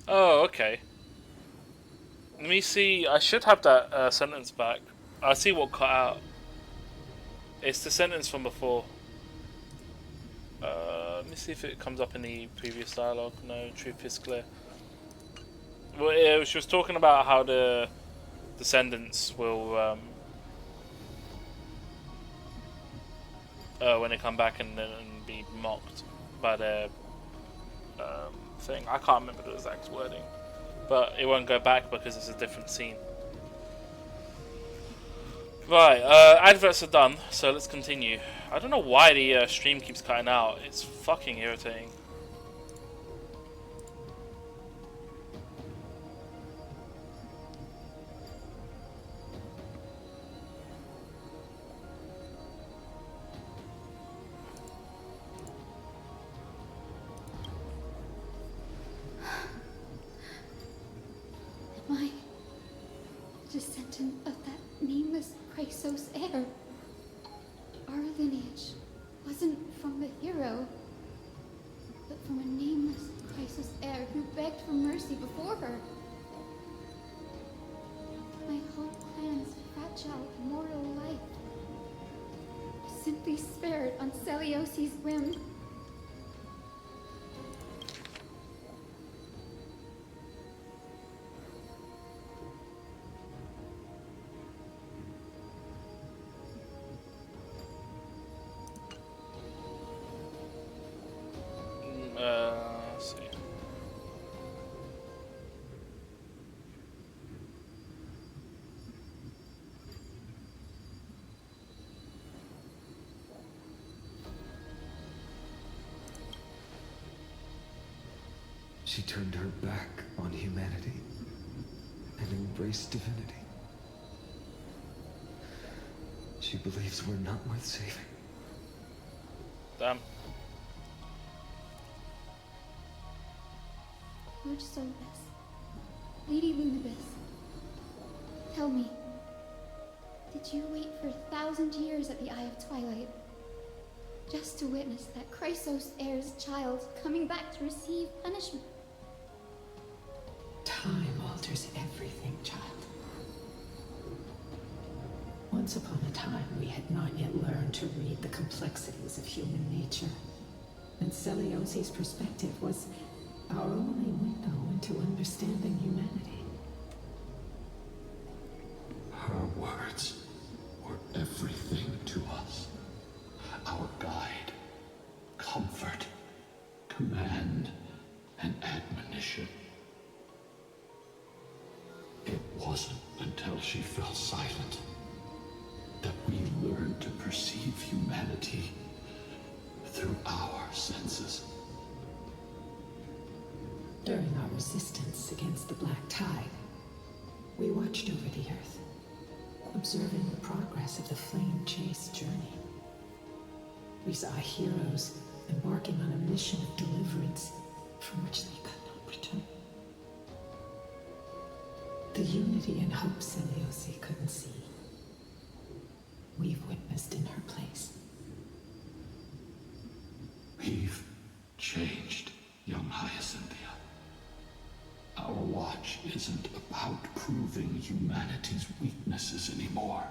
Speaker 1: Oh, okay. Let me see. I should have that sentence back. I see what cut out. It's the sentence from before. Let me see if it comes up in the previous dialogue. No, truth is clear. Well, she was talking about how the descendants will, when they come back and be mocked by their thing. I can't remember the exact wording, but it won't go back because it's a different scene. Right, adverts are done, so let's continue. I don't know why the stream keeps cutting out. It's fucking irritating.
Speaker 5: Am I descendant of that nameless Chrysos heir? Our lineage wasn't from the hero, but from a nameless Chrysos heir who begged for mercy before her. My whole clan's fragile mortal life simply spared on Celiosi's whim.
Speaker 1: Let's see.
Speaker 4: She turned her back on humanity and embraced divinity. She believes we're not worth saving.
Speaker 1: Damn.
Speaker 5: Lord Solibus, Lady Lunibus, tell me, did you wait for 1,000 years at the Eye of Twilight just to witness that Chrysos heir's child coming back to receive punishment?
Speaker 11: Time alters everything, child. Once upon a time, we had not yet learned to read the complexities of human nature. And Celiosi's perspective was our only window into understanding humanity.
Speaker 7: Her words were everything to us. Our guide, comfort, command, and admonition. It wasn't until she fell silent that we learned to perceive humanity through our senses.
Speaker 11: During our resistance against the Black Tide, we watched over the Earth, observing the progress of the Flame Chase journey. We saw heroes embarking on a mission of deliverance from which they could not return. The unity and hope Celiosi couldn't see, we've witnessed in her place.
Speaker 7: We've changed, young Hyacinthia. Our watch isn't about proving humanity's weaknesses anymore.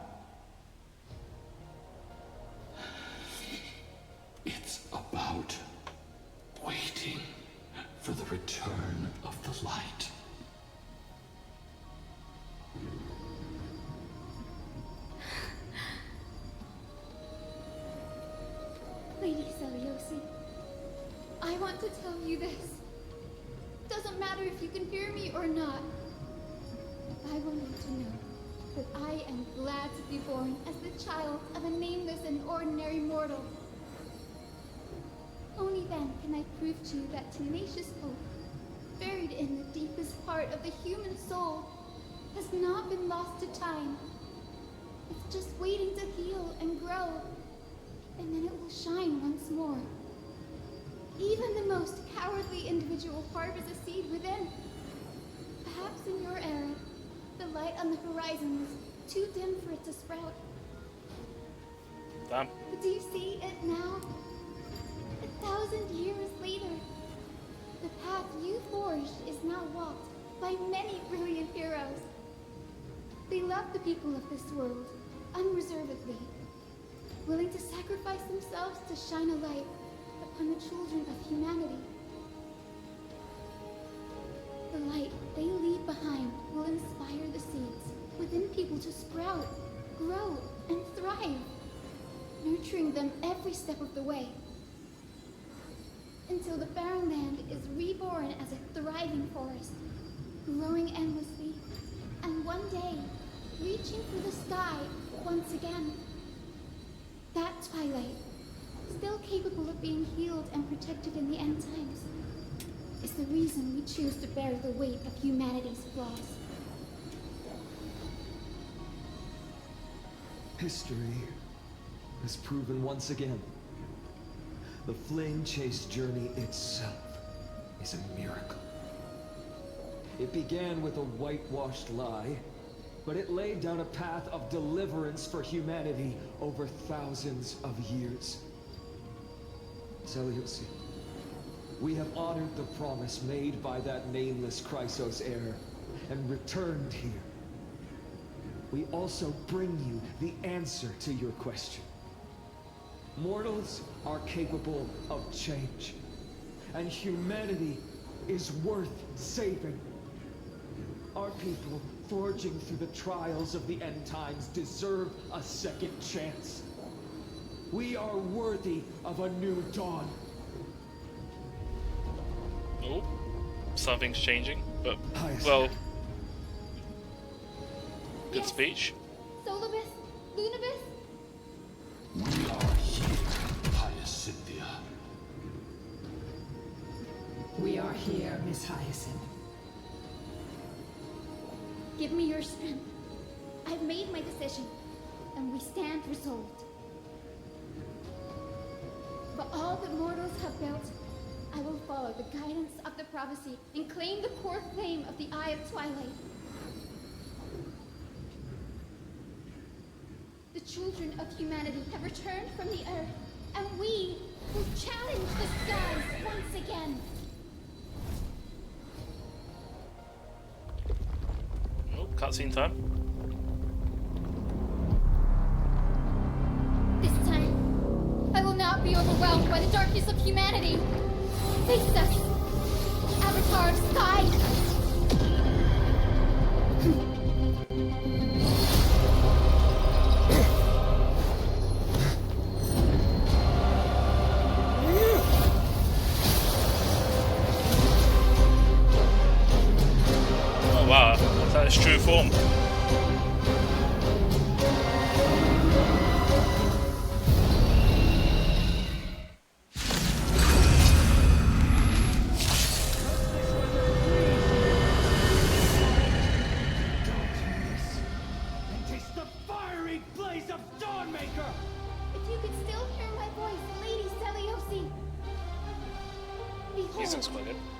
Speaker 7: It's about waiting for the return of the light.
Speaker 5: Lady Celiosi, I want to tell you this. Doesn't matter if you can hear me or not. I want you to know that I am glad to be born as the child of a nameless and ordinary mortal. Only then can I prove to you that tenacious hope, buried in the deepest part of the human soul, has not been lost to time. It's just waiting to heal and grow, and then it will shine once more. Even the most cowardly individual harbors a seed within. Perhaps in your era, the light on the horizon was too dim for it to sprout.
Speaker 1: Damn.
Speaker 5: But do you see it now? 1,000 years later, the path you forged is now walked by many brilliant heroes. They love the people of this world, unreservedly, willing to sacrifice themselves to shine a light upon the children of humanity. The light they leave behind will inspire the seeds within people to sprout, grow, and thrive, nurturing them every step of the way, until the barren land is reborn as a thriving forest, growing endlessly, and one day, reaching for the sky once again. That twilight, still capable of being healed and protected in the end times, is the reason we choose to bear the weight of humanity's flaws.
Speaker 14: History has proven once again, the Flame Chase journey itself is a miracle. It began with a whitewashed lie, but it laid down a path of deliverance for humanity over thousands of years. Celiosi, we have honored the promise made by that nameless Chrysos heir and returned here. We also bring you the answer to your question. Mortals are capable of change, and humanity is worth saving. Our people, forging through the trials of the end times, deserve a second chance. We are worthy of a new dawn.
Speaker 1: Oh, something's changing, but, well, good speech.
Speaker 5: Solibus? Lunibus?
Speaker 7: We are here, Hyacinthia.
Speaker 11: We are here, Miss Hyacinth.
Speaker 5: Give me your strength. I've made my decision, and we stand resolved. For all all that mortals have built, I will follow the guidance of the prophecy and claim the core flame of the Eye of Twilight. The children of humanity have returned from the earth, and we will challenge the skies once again.
Speaker 1: Oh, cutscene time.
Speaker 5: This time, I will not be overwhelmed by the darkness of humanity. Face us, Avatar of Sky!
Speaker 1: Oh wow, that is true form.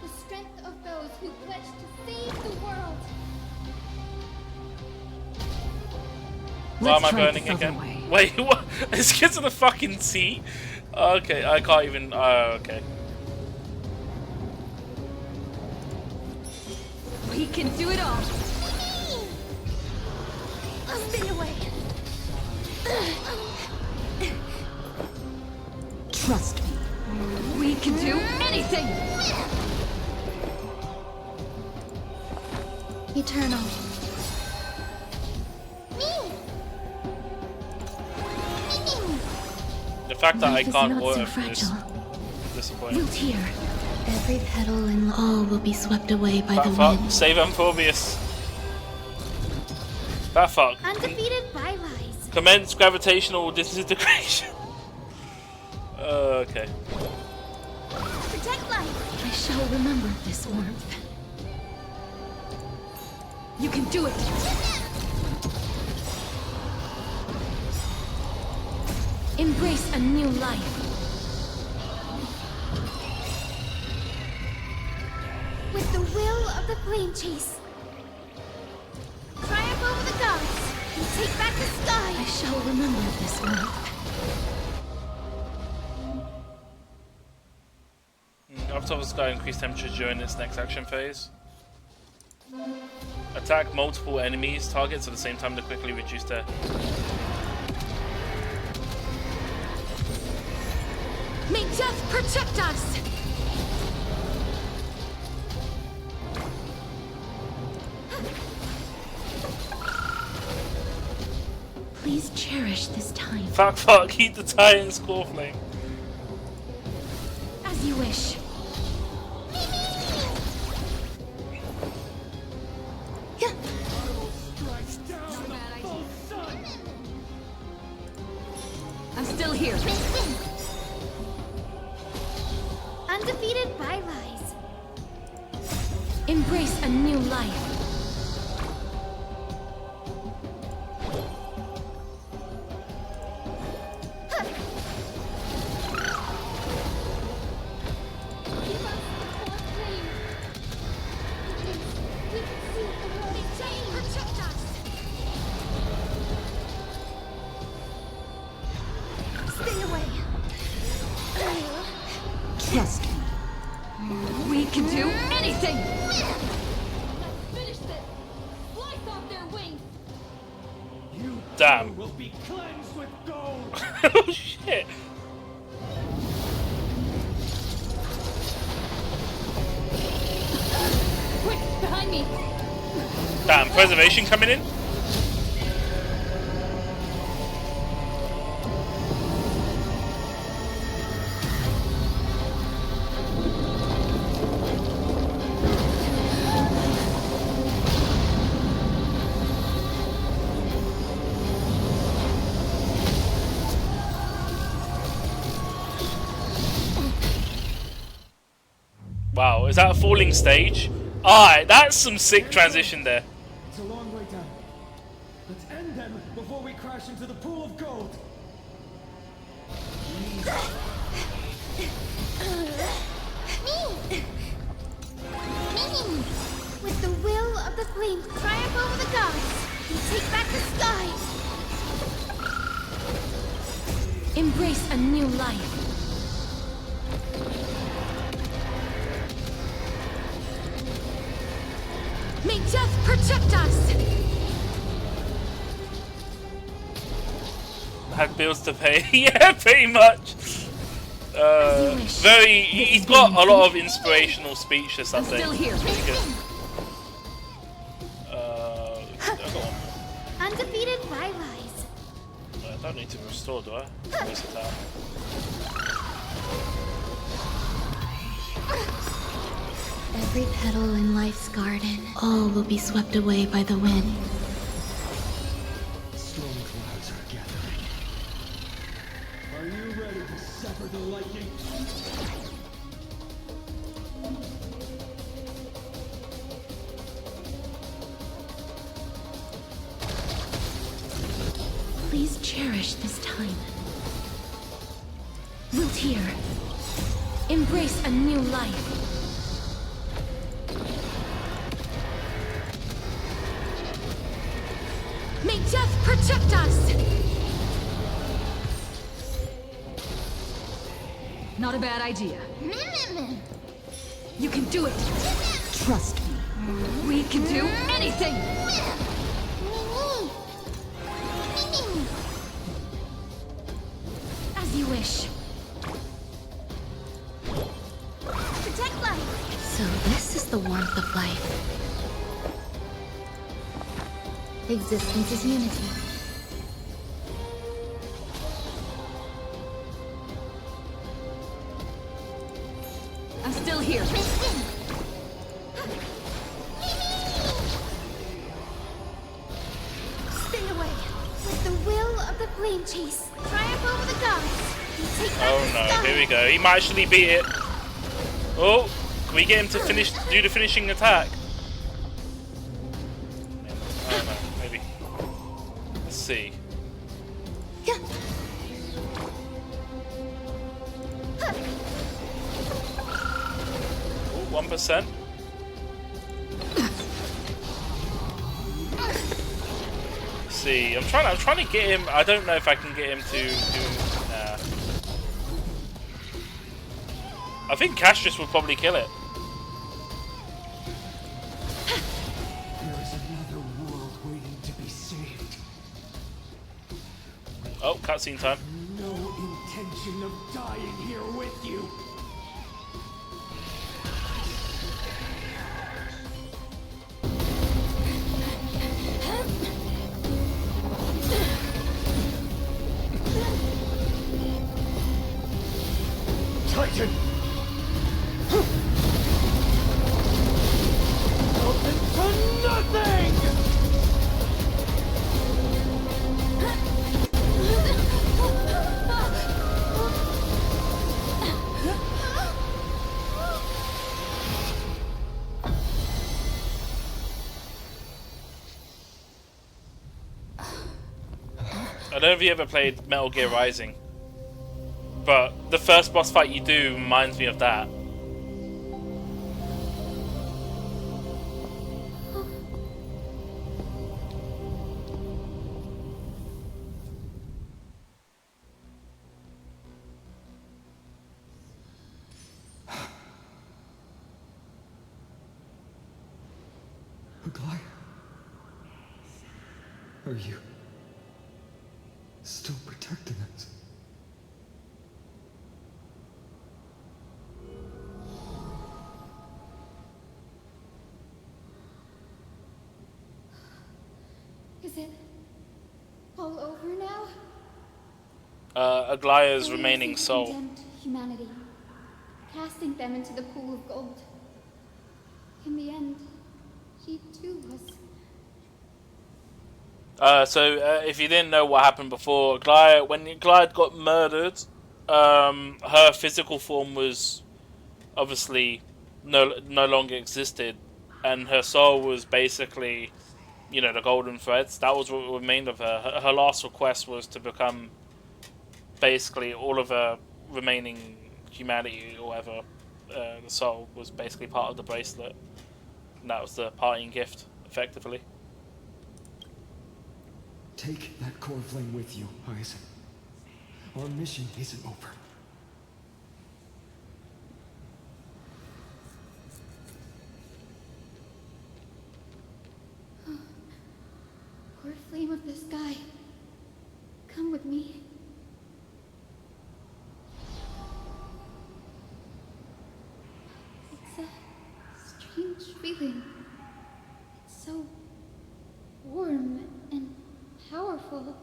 Speaker 5: The strength of those who pledge to save the world.
Speaker 1: Why am I burning again? Wait, what? This kid's in the fucking sea? Okay, I can't even. Okay.
Speaker 9: We can do it all.
Speaker 5: Stay away.
Speaker 9: Trust me. We can do anything.
Speaker 17: Eternal.
Speaker 1: The fact that
Speaker 17: Life
Speaker 1: I can't
Speaker 17: is not
Speaker 1: water
Speaker 17: so
Speaker 1: is
Speaker 17: fragile.
Speaker 1: disappointing.
Speaker 17: Wilt here. Every petal and all will be swept away by the
Speaker 1: That fuck.
Speaker 17: wind.
Speaker 1: Save Amphobius. That fuck.
Speaker 5: Undefeated by lies.
Speaker 1: Commence gravitational disintegration. Okay.
Speaker 5: Protect life.
Speaker 17: I shall remember this warmth.
Speaker 9: You can do it.
Speaker 17: Embrace a new life.
Speaker 5: With the will of the flame chase. Triumph over the gods and take back the sky.
Speaker 17: I shall remember this warmth.
Speaker 1: Up top of the sky, increase temperature during its next action phase. Attack multiple enemies targets at the same time to quickly reduce their.
Speaker 9: May death protect us!
Speaker 17: Please cherish this time.
Speaker 1: Fuck, heat the Titan's core flame.
Speaker 9: As you wish. I'm still here.
Speaker 5: Undefeated by lies.
Speaker 17: Embrace a new life.
Speaker 5: Stay away.
Speaker 9: Trust me. We can do anything!
Speaker 5: Finish this. Slice off their wings.
Speaker 1: Damn.
Speaker 19: Will be cleansed with gold.
Speaker 1: Oh shit.
Speaker 5: Quick, behind me.
Speaker 1: Damn, preservation coming in? Wow, is that a falling stage? Alright, that's some sick transition there.
Speaker 14: It's a long way down. Let's end them before we crash into the pool of gold.
Speaker 5: flame triumph over the gods and take back the sky.
Speaker 17: Embrace a new life. May death protect us!
Speaker 1: Had bills to pay. Yeah, pretty much. He's got a lot of inspirational speeches, I think.
Speaker 17: Still here.
Speaker 5: Undefeated Rise.
Speaker 1: I don't need to restore, do I? Where's it at?
Speaker 17: Every petal in life's garden, all will be swept away by the wind.
Speaker 14: Storm clouds are gathering.
Speaker 3: Are you ready to sever the lightning?
Speaker 17: Please cherish this time. Wiltyr, embrace a new life. May death protect us! Not a bad idea. You can do it! Trust me. We can do anything! As you wish.
Speaker 5: Protect life.
Speaker 17: So this is the warmth of life.
Speaker 5: Existence is unity.
Speaker 17: I'm still here.
Speaker 5: Stay away. With the will of the flame chase, triumph over the gods. And take back
Speaker 1: Oh
Speaker 5: the
Speaker 1: no,
Speaker 5: sky.
Speaker 1: here we go. He might actually beat it. Oh, can we get him to do the finishing attack? I don't know, maybe. Let's see. Oh, 1%. Let's see. I'm trying to get him. I don't know if I can get him to do. I think Castrus will probably kill it.
Speaker 3: There is another world waiting to be saved.
Speaker 1: Oh, cutscene time.
Speaker 3: No intention of dying here with you.
Speaker 18: Titan! Open to nothing!
Speaker 1: I don't know if you ever played Metal Gear Rising, but the first boss fight you do reminds me of that.
Speaker 4: Aglaya? Are you still protecting us?
Speaker 5: Is it all over now?
Speaker 1: Aglaya's
Speaker 5: Only
Speaker 1: remaining
Speaker 5: as we
Speaker 1: soul.
Speaker 5: condemned humanity, casting them into the pool of gold. In the end, she too was.
Speaker 1: If you didn't know what happened before, Aglaya, when Aglaya got murdered, her physical form was obviously no longer existed, and her soul was basically, you know, the golden threads. That was what remained of her. Her last request was to become basically all of her remaining humanity, or whatever. The soul was basically part of the bracelet, and that was the parting gift effectively.
Speaker 14: Take that core flame with you, Aizen. Our mission isn't over.
Speaker 5: Core flame of the sky. Come with me. It's a strange feeling. It's so warm and powerful.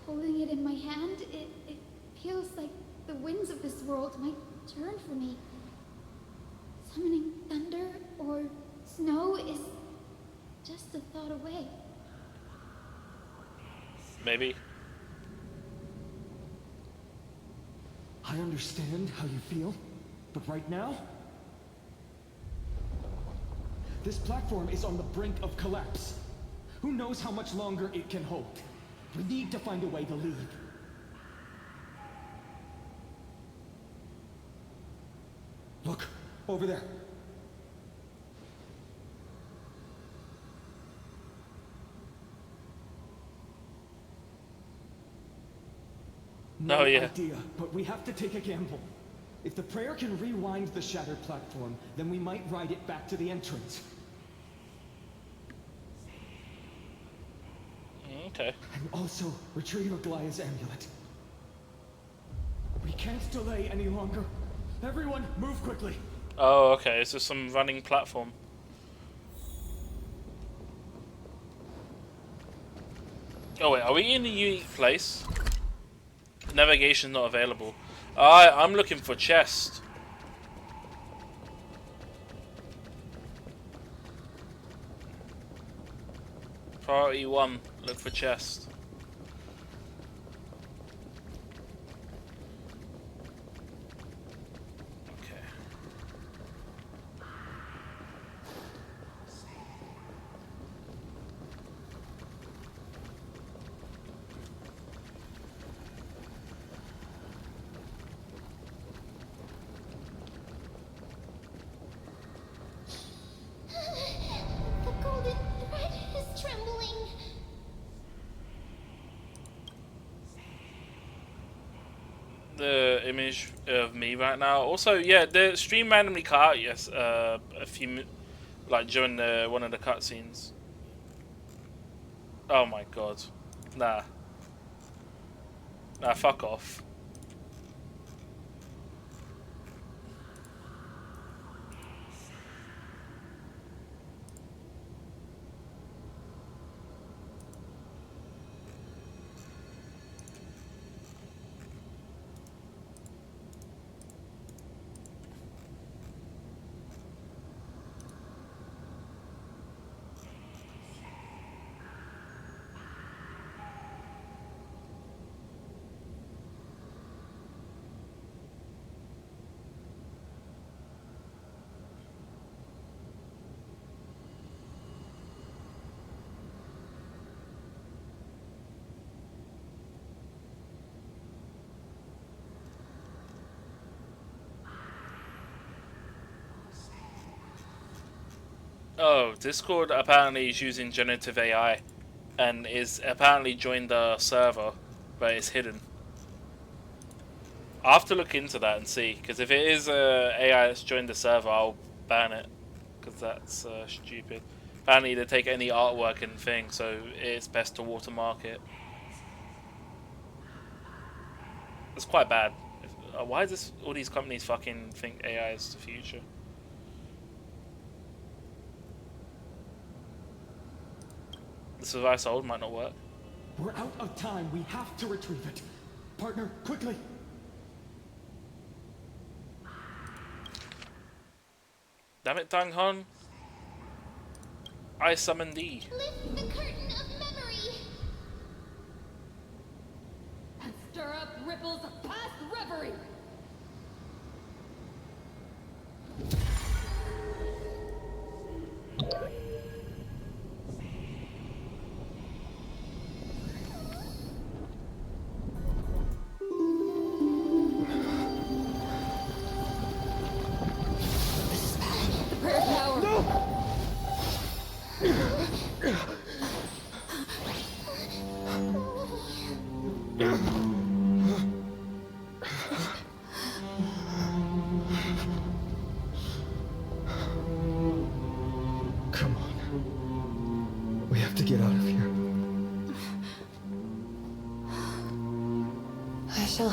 Speaker 5: Holding it in my hand, it feels like the winds of this world might turn for me. Summoning thunder or snow is just a thought away.
Speaker 1: Maybe.
Speaker 14: I understand how you feel, but right now, this platform is on the brink of collapse. Who knows how much longer it can hold? We need to find a way to leave. Look, over there. No idea, but we have to take a gamble. If the prayer can rewind the shattered platform, then we might ride it back to the entrance.
Speaker 1: Okay.
Speaker 14: And also retrieve Aglaya's amulet. We can't delay any longer. Everyone, move quickly.
Speaker 1: Oh, okay. Is there some running platform? Oh wait, are we in a unique place? Navigation's not available. I'm looking for chest. Priority 1, look for chest. Okay.
Speaker 8: The golden thread is trembling.
Speaker 1: The image of me right now. Also, yeah, the stream randomly cut out. Yes, a few, like during one of the cutscenes. Oh my god, nah, fuck off. Oh, Discord apparently is using generative AI and is apparently joined the server, but it's hidden. I'll have to look into that and see, because if it is AI that's joined the server, I'll ban it, because that's stupid. Apparently they take any artwork and thing, so it's best to watermark it. It's quite bad. Why does all these companies fucking think AI is the future? This device I sold might not work.
Speaker 14: We're out of time. We have to retrieve it. Partner, quickly.
Speaker 1: Damn it, Tang Han. I summon thee.
Speaker 8: Lift the curtain of memory.
Speaker 9: And stir up ripples of past reverie.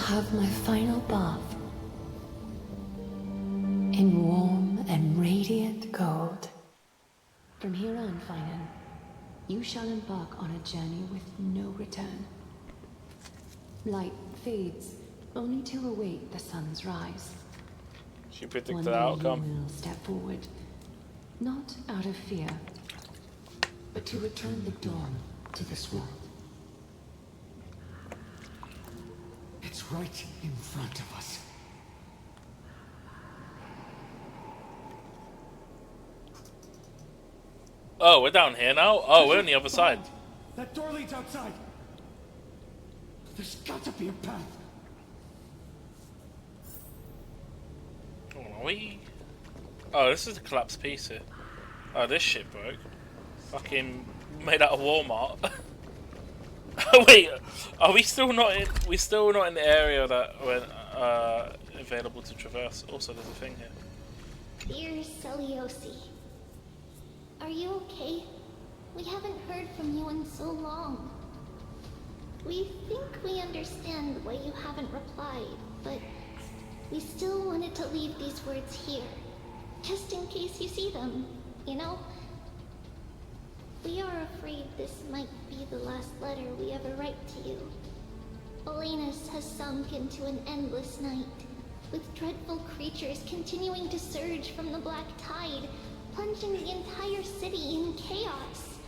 Speaker 10: have my final bath in warm and radiant gold. From here on, Finan, you shall embark on a journey with no return. Light fades, only to await the sun's rise.
Speaker 1: She predicted
Speaker 10: One
Speaker 1: the
Speaker 10: day
Speaker 1: outcome.
Speaker 10: you will step forward, not out of fear, but to return the dawn to this world.
Speaker 3: It's right in front of us.
Speaker 1: Oh, we're down here now? Oh, we're on the other side.
Speaker 3: That door leads outside. There's got to be a path.
Speaker 1: Oh, are we? Oh, this is the collapsed piece here. Oh, this shit broke. Fucking made out of Walmart. Wait, are we still not in? We're still not in the area that we're available to traverse. Also, there's a thing here.
Speaker 8: Dear Celiosi, are you okay? We haven't heard from you in so long. We think we understand why you haven't replied, but we still wanted to leave these words here, just in case you see them, you know? We are afraid this might be the last letter we ever write to you. Olenus has sunk into an endless night, with dreadful creatures continuing to surge from the black tide, plunging the entire city in chaos.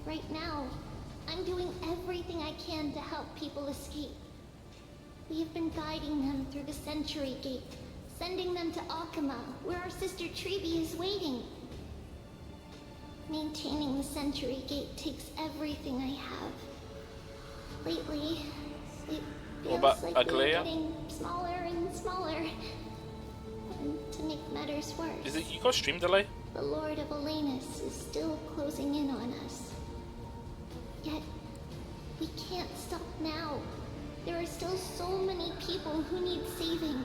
Speaker 8: Right now, I'm doing everything I can to help people escape. We have been guiding them through the Century Gate, sending them to Akama, where our sister Trebi is waiting. Maintaining the Century Gate takes everything I have. Lately, it feels like we're getting smaller and smaller. And to make matters worse,
Speaker 1: Is it you got stream delay?
Speaker 8: the Lord of Olenus is still closing in on us. Yet, we can't stop now. There are still so many people who need saving.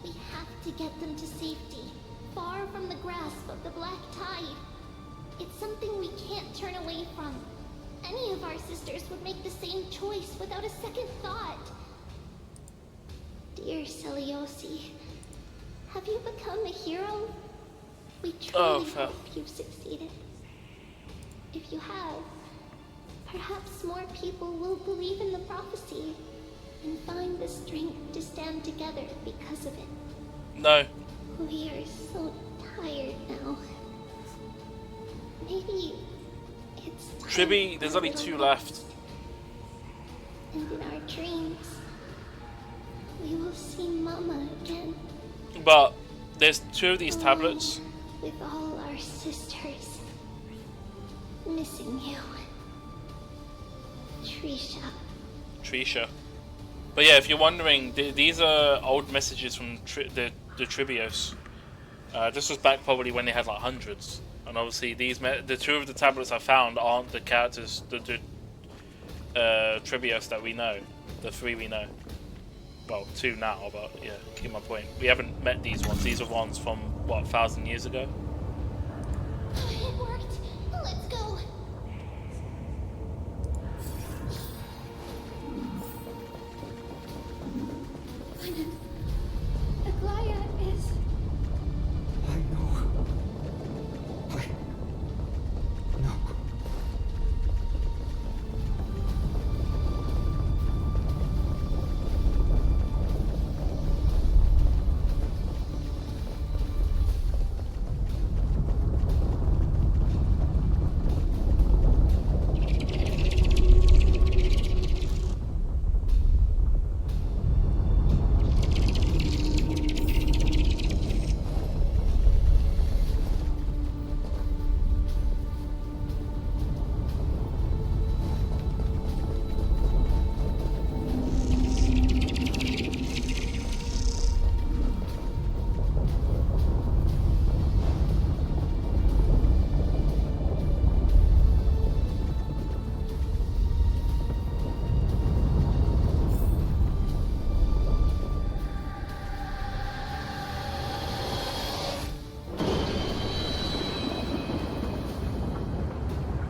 Speaker 8: We have to get them to safety, far from the grasp of the black tide. It's something we can't turn away from. Any of our sisters would make the same choice without a second thought. Dear Celiosi, have you become a hero? We truly hope you've succeeded. If you have, perhaps more people will believe in the prophecy and find the strength to stand together because of it.
Speaker 1: No.
Speaker 8: We are so tired now. Maybe it's time.
Speaker 1: Trebi, there's only 2 left.
Speaker 8: And in our dreams, we will see Mama again.
Speaker 1: But there's 2 of these tablets.
Speaker 8: With all our sisters. Missing you. Trisha.
Speaker 1: But yeah, if you're wondering, these are old messages from the Tribios. This was back probably when they had like hundreds. And obviously the 2 of the tablets I found aren't the characters, the Tribios that we know. The 3 we know. Well, 2 now, but yeah, you get my point. We haven't met these ones. These are ones from, what, 1,000 years ago?
Speaker 8: It worked. Let's go. Aglaya is...
Speaker 3: I know. No.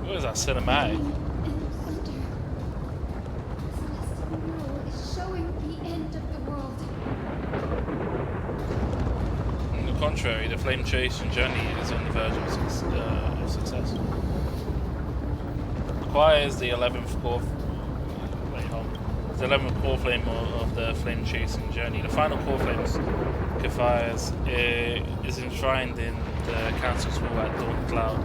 Speaker 1: What is that cinematic?
Speaker 8: The world is
Speaker 1: contrary, the flame chasing journey is on the verge of success. Requires the 11th core. Wait, hold on. The 11th core flame of the flame chasing journey. The final core flames, Cathias, is enshrined in the council's hall at Dawn Cloud.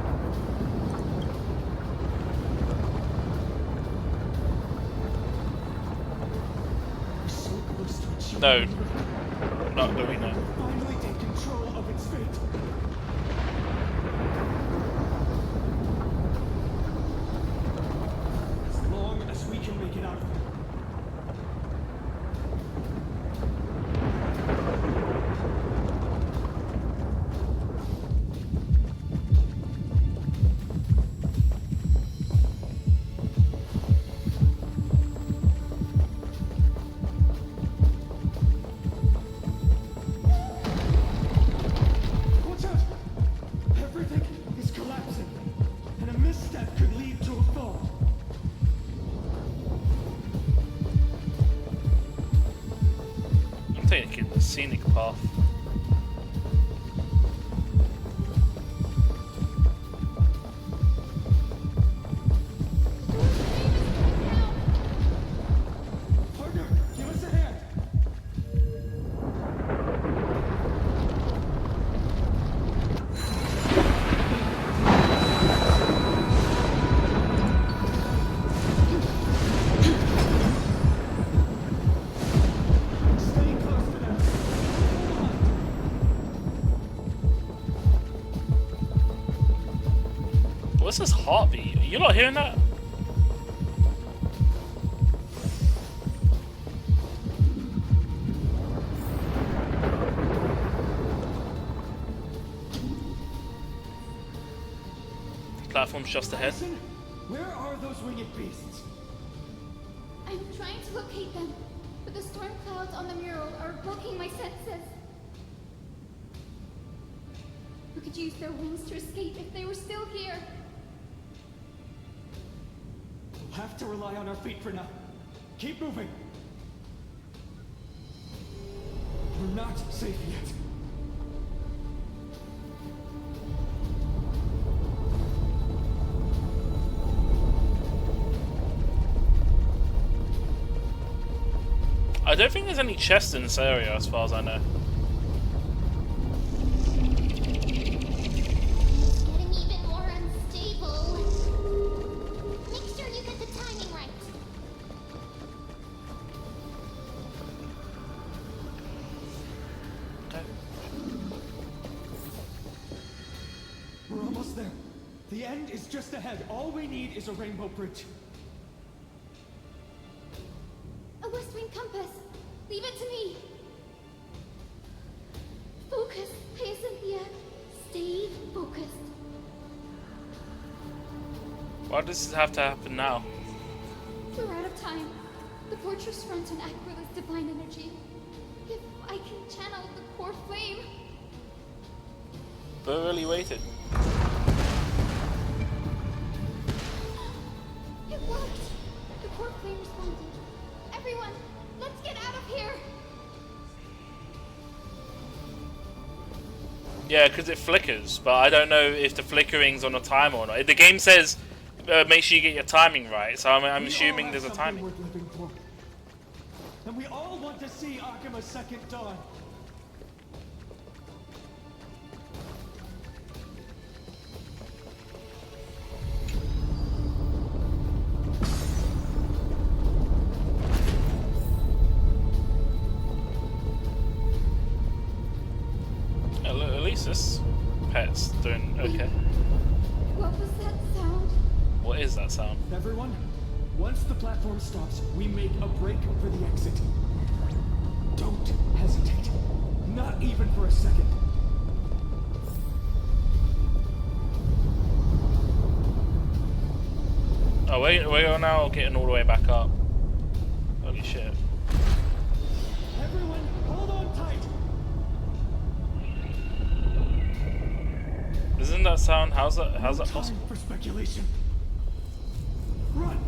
Speaker 1: No, not that we know.
Speaker 3: Finally take control of its fate. As long as we can make it out of here. Watch out! Everything is collapsing, and a misstep could lead to a fall.
Speaker 1: I'm taking the scenic path.
Speaker 3: Partner, give us a hand. Stay close to them. Hold on.
Speaker 1: What's this heartbeat? Are you not hearing that? Platform's just ahead.
Speaker 3: Listen, where are those winged beasts?
Speaker 5: I'm trying to locate them, but the storm clouds on the mural are blocking my senses. We could use their wings to escape if they were still here.
Speaker 3: We'll have to rely on our feet for now. Keep moving. We're not safe yet.
Speaker 1: I don't think there's any chests in this area as far as I know.
Speaker 8: Getting even more unstable. Make sure you get the timing right.
Speaker 3: We're almost there. The end is just ahead. All we need is a rainbow bridge.
Speaker 5: A West Wing compass. Leave it to me. Focus, Hyacinthia. Stay focused.
Speaker 1: Why does this have to happen now?
Speaker 5: We're out of time. The fortress runs on Aquila's divine energy. If I can channel the core flame.
Speaker 1: But really waited.
Speaker 5: It worked. The core flame responded. Everyone, let's get out of here.
Speaker 1: Yeah, because it flickers, but I don't know if the flickering's on a timer or not. The game says make sure you get your timing right, so I'm assuming there's a timing.
Speaker 3: Worth living for. And we all want to see Akima's second dawn.
Speaker 1: At least this pet's doing okay.
Speaker 5: What was that sound?
Speaker 1: What is that sound?
Speaker 3: Everyone, once the platform stops, we make a break for the exit. Don't hesitate. Not even for a second.
Speaker 1: Oh, we're now getting all the way back up. Holy shit.
Speaker 3: Everyone, hold on tight.
Speaker 1: Isn't that sound? How's that
Speaker 3: Time
Speaker 1: possible?
Speaker 3: for speculation. Run.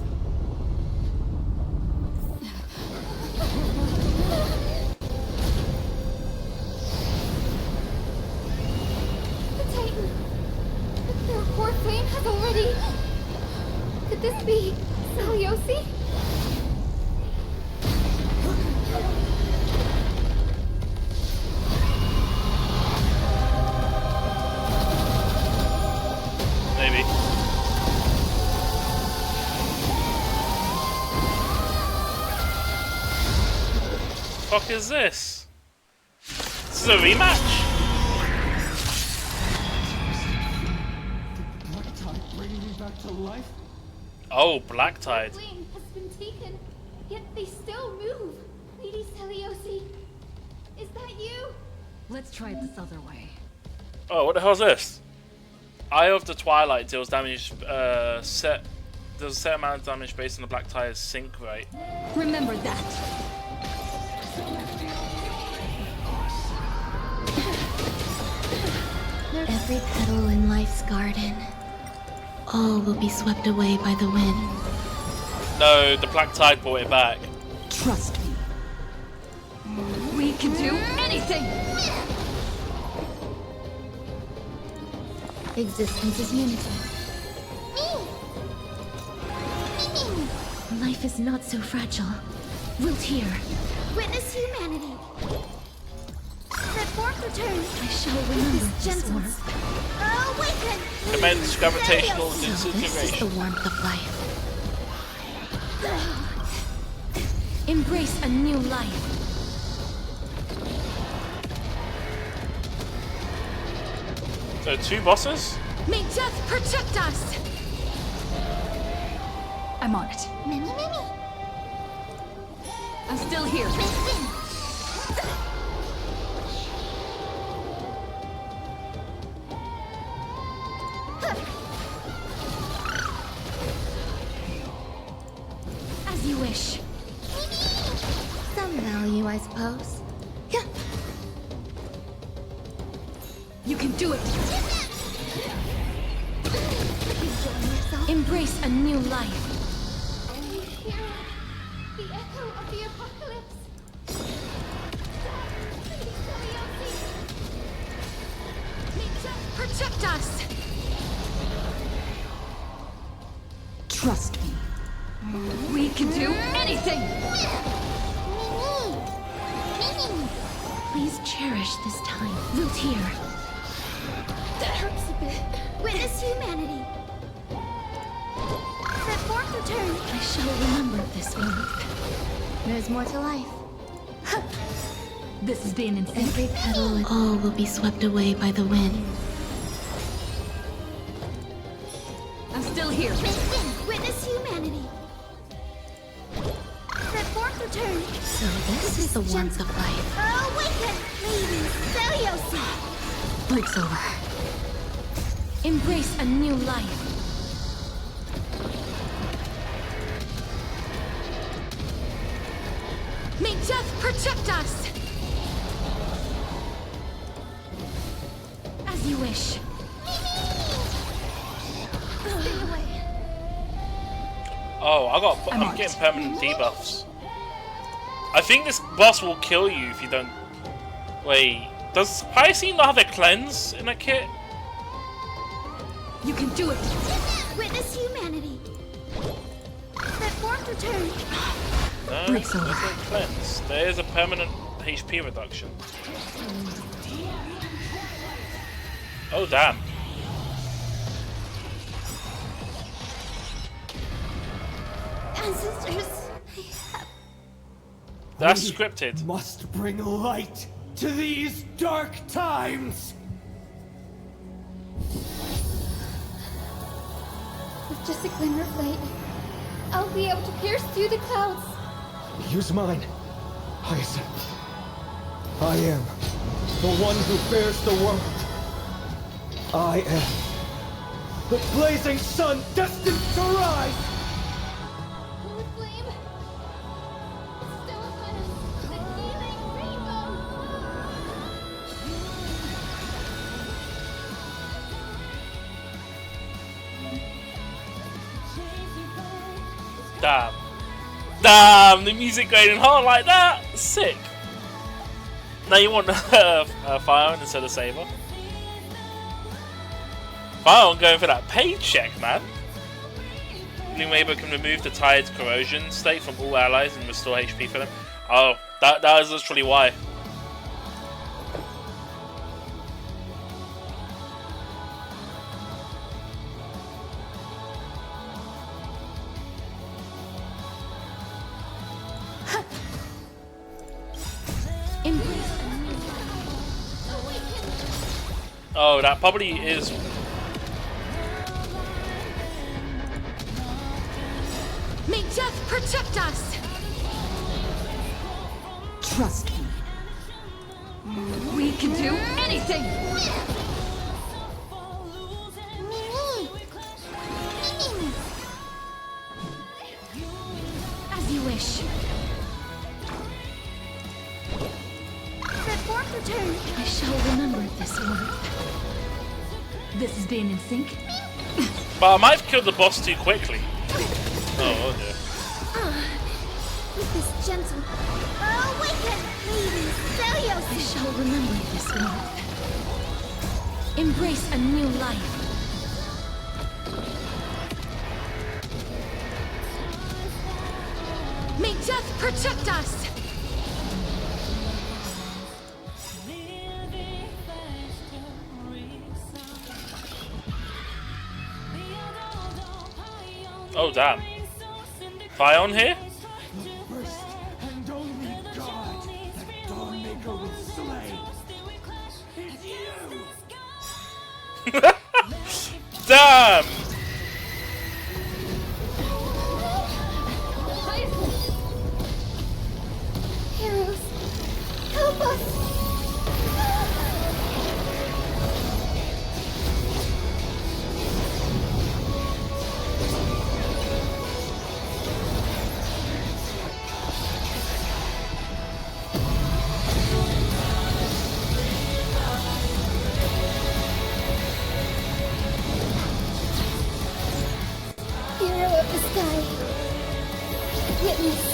Speaker 5: be Seliosi?
Speaker 1: Maybe. Fuck is this? This is a rematch?
Speaker 13: Black Tide bringing me back to life?
Speaker 1: Oh, Black Tide.
Speaker 5: The flame has been taken, yet they still move. Lady Seliosi, is that you?
Speaker 2: Let's try it this other way.
Speaker 1: Oh, what the hell is this? Eye of the Twilight deals damage does a set amount of damage based on the Black Tide's sync rate.
Speaker 2: Remember that.
Speaker 17: Every petal in life's garden, all will be swept away by the wind.
Speaker 1: No, the Black Tide brought it back.
Speaker 2: Trust me. We can do anything!
Speaker 17: Existence is unity. Life is not so fragile. Wilt hear.
Speaker 5: Witness humanity. Set forth return.
Speaker 17: I shall remember this warmth.
Speaker 5: Awaken.
Speaker 1: Commence gravitational
Speaker 17: So this is the
Speaker 1: disintegration.
Speaker 17: warmth of life. Embrace a new life.
Speaker 1: So 2 bosses?
Speaker 2: May death protect us! I'm on it.
Speaker 5: Mimi.
Speaker 2: I'm still here.
Speaker 17: As you wish. Some value, I suppose.
Speaker 2: You can do it!
Speaker 17: Embrace a new life.
Speaker 5: The echo of the apocalypse.
Speaker 2: May death protect us! Trust me. We can do anything!
Speaker 17: Please cherish this time. Wilt hear.
Speaker 5: That hurts a bit. Witness humanity. Set forth return.
Speaker 17: I shall remember this warmth. There's more to life.
Speaker 2: This has been insane.
Speaker 17: Every petal and all will be swept away by the wind.
Speaker 2: I'm still here.
Speaker 5: Witness humanity. Set forth return.
Speaker 17: So this is the warmth of life.
Speaker 5: Awaken, Lady Seliosi.
Speaker 17: Breaks over. Embrace a new life.
Speaker 2: May death protect us!
Speaker 17: As you wish.
Speaker 5: Stay away.
Speaker 1: Oh, I'm getting permanent debuffs. I think this boss will kill you if you don't... Wait, does Pisces not have a cleanse in a kit?
Speaker 2: You can do it!
Speaker 5: Witness humanity. Set forth return.
Speaker 1: No,
Speaker 2: Breaks
Speaker 1: there's
Speaker 2: over.
Speaker 1: no cleanse. There is a permanent HP reduction. Oh, damn.
Speaker 5: Ancestors.
Speaker 1: That's scripted.
Speaker 18: Must bring light to these dark times.
Speaker 5: With just a glimmer of light, I'll be able to pierce through the clouds.
Speaker 14: Use mine, Hyacinth. I am the one who bears the world. I am the blazing sun destined to rise.
Speaker 5: The flame still upon us. The healing rainbow.
Speaker 1: Damn. Damn, the music going in hard like that. Sick. Now you want Fire instead of Saber. Fire going for that paycheck, man. New Neighbor can remove the tired corrosion state from all allies and restore HP for them. Oh, that is literally why. Oh, that probably is.
Speaker 2: May death protect us!
Speaker 10: Trust me.
Speaker 2: We can do anything! As you wish.
Speaker 8: The fork returned.
Speaker 2: I shall remember this one. This is being in sync.
Speaker 1: But I might have killed the boss too quickly. Oh dear.
Speaker 8: With this gentle awaken, lady Celios.
Speaker 2: I shall remember this one. Embrace a new life. May death protect us!
Speaker 1: Oh damn. Fion here?
Speaker 18: The first and only god that Dawnmaker will slay. It's you!
Speaker 1: Damn!
Speaker 8: Heroes, help us! Hero of the sky, witness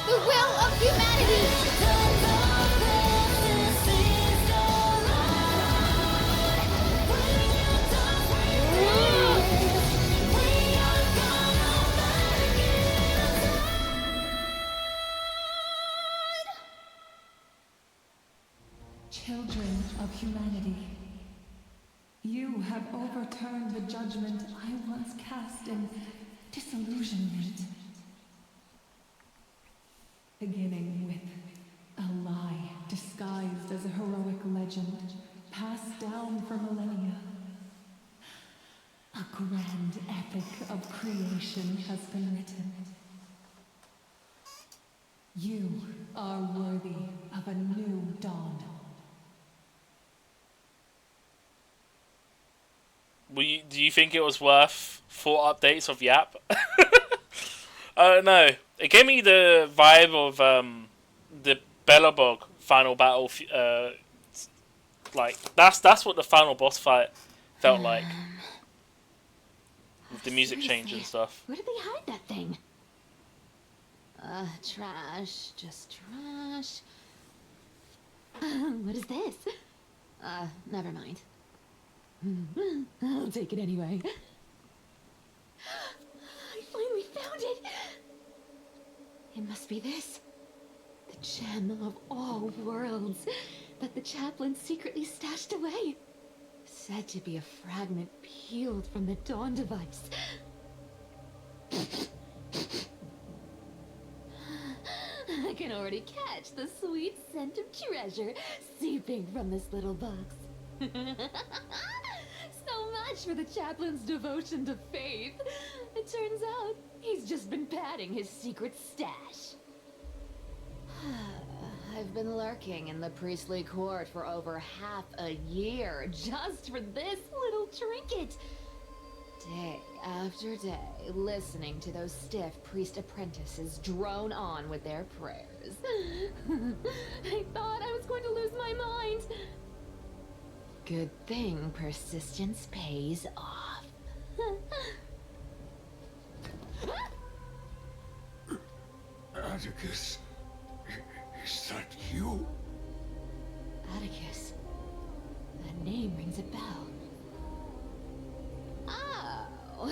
Speaker 8: the will of humanity!
Speaker 12: Children of humanity, you have overturned the judgment I once cast in disillusionment. Beginning with a lie disguised as a heroic legend, passed down for millennia. A grand epic of creation has been written. You are worthy of a new dawn.
Speaker 1: Do you think it was worth 4 updates of Yap? I don't know. It gave me the vibe of the Belobog final battle. Like that's what the final boss fight felt like. With the music change and stuff.
Speaker 9: Where did they hide that thing? Trash. Just trash. What is this? Never mind. I'll take it anyway. I finally found it! It must be this. The gem of all worlds that the chaplain secretly stashed away. Said to be a fragment peeled from the Dawn device. I can already catch the sweet scent of treasure seeping from this little box. So much for the chaplain's devotion to faith. It turns out he's just been padding his secret stash. I've been lurking in the priestly court for over half a year just for this little trinket. Day after day, listening to those stiff priest apprentices drone on with their prayers. I thought I was going to lose my mind. Good thing persistence pays off.
Speaker 18: Atticus, is that you?
Speaker 9: Atticus. That name rings a bell. Oh,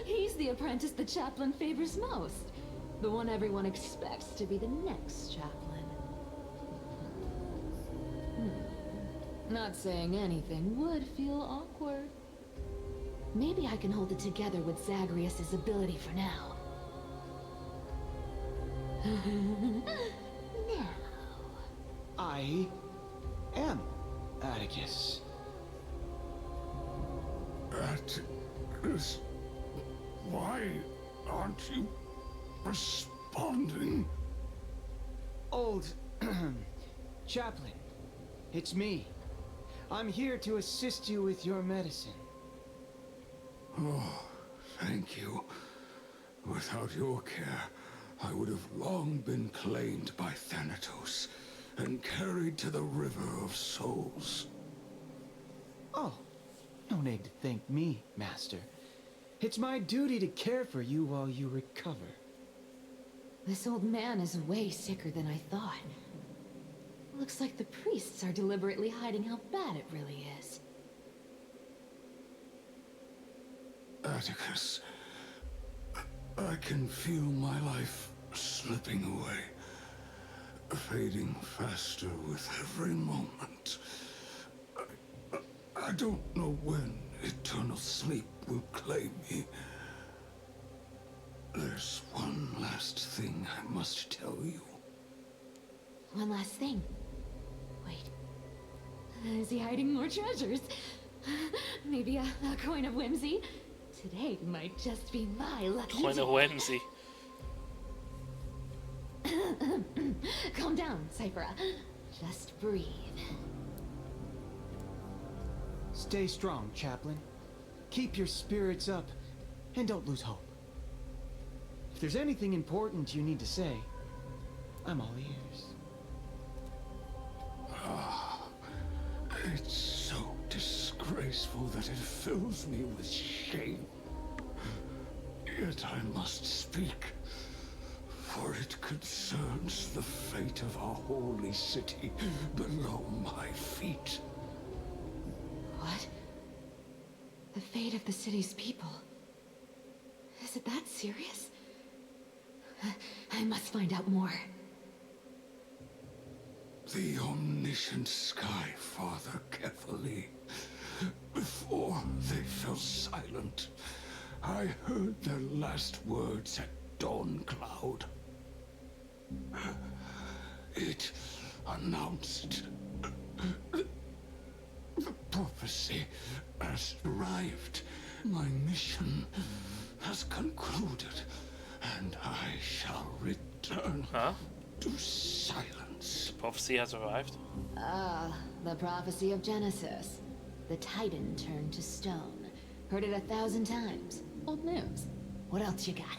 Speaker 9: he's the apprentice the chaplain favors most. The one everyone expects to be the next chaplain. Not saying anything would feel awkward. Maybe I can hold it together with Zagreus' ability for now. Now.
Speaker 18: I am Atticus.
Speaker 13: Atticus, why aren't you responding?
Speaker 18: Old Chaplain, it's me. I'm here to assist you with your medicine.
Speaker 13: Oh, thank you. Without your care, I would have long been claimed by Thanatos and carried to the River of Souls.
Speaker 18: Oh, no need to thank me, Master. It's my duty to care for you while you recover.
Speaker 9: This old man is way sicker than I thought. Looks like the priests are deliberately hiding how bad it really is.
Speaker 13: Atticus, I can feel my life slipping away, fading faster with every moment. I don't know when eternal sleep will claim me. There's one last thing I must tell you.
Speaker 9: One last thing. Wait. Is he hiding more treasures? Maybe a coin of whimsy? Today might just be my lucky
Speaker 1: Coin of whimsy.
Speaker 9: Calm down, Cyphera. Just breathe.
Speaker 18: Stay strong, Chaplain. Keep your spirits up, and don't lose hope. If there's anything important you need to say, I'm all ears.
Speaker 13: It's so disgraceful that it fills me with shame. Yet I must speak, for it concerns the fate of our holy city below my feet.
Speaker 9: What? The fate of the city's people? Is it that serious? I must find out more.
Speaker 13: The omniscient Sky Father Kefali. Before they fell silent, I heard their last words at Dawn Cloud. It announced the prophecy has arrived. My mission has concluded, and I shall return to silence.
Speaker 1: The prophecy has arrived.
Speaker 9: Ah, the prophecy of Genesis. The Titan turned to stone. Heard it 1,000 times. Old news. What else you got?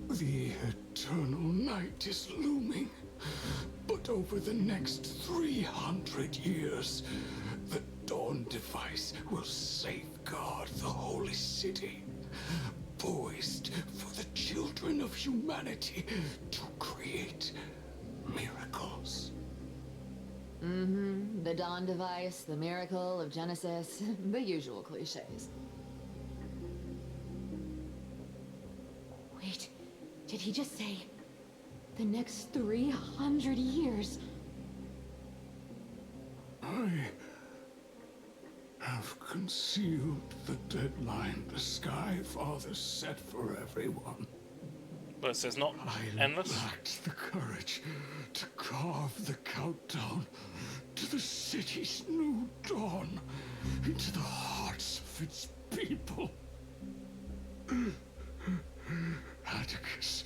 Speaker 13: The eternal night is looming, but over the next 300 years, the Dawn device will safeguard the holy city, poised for the children of humanity to create miracles.
Speaker 9: The Dawn device, the miracle of Genesis, the usual cliches. Wait, did he just say the next 300 years?
Speaker 13: I have concealed the deadline the Sky Father set for everyone.
Speaker 1: But it says not endless.
Speaker 13: I lacked the courage to carve the countdown to the city's new dawn into the hearts of its people. Atticus,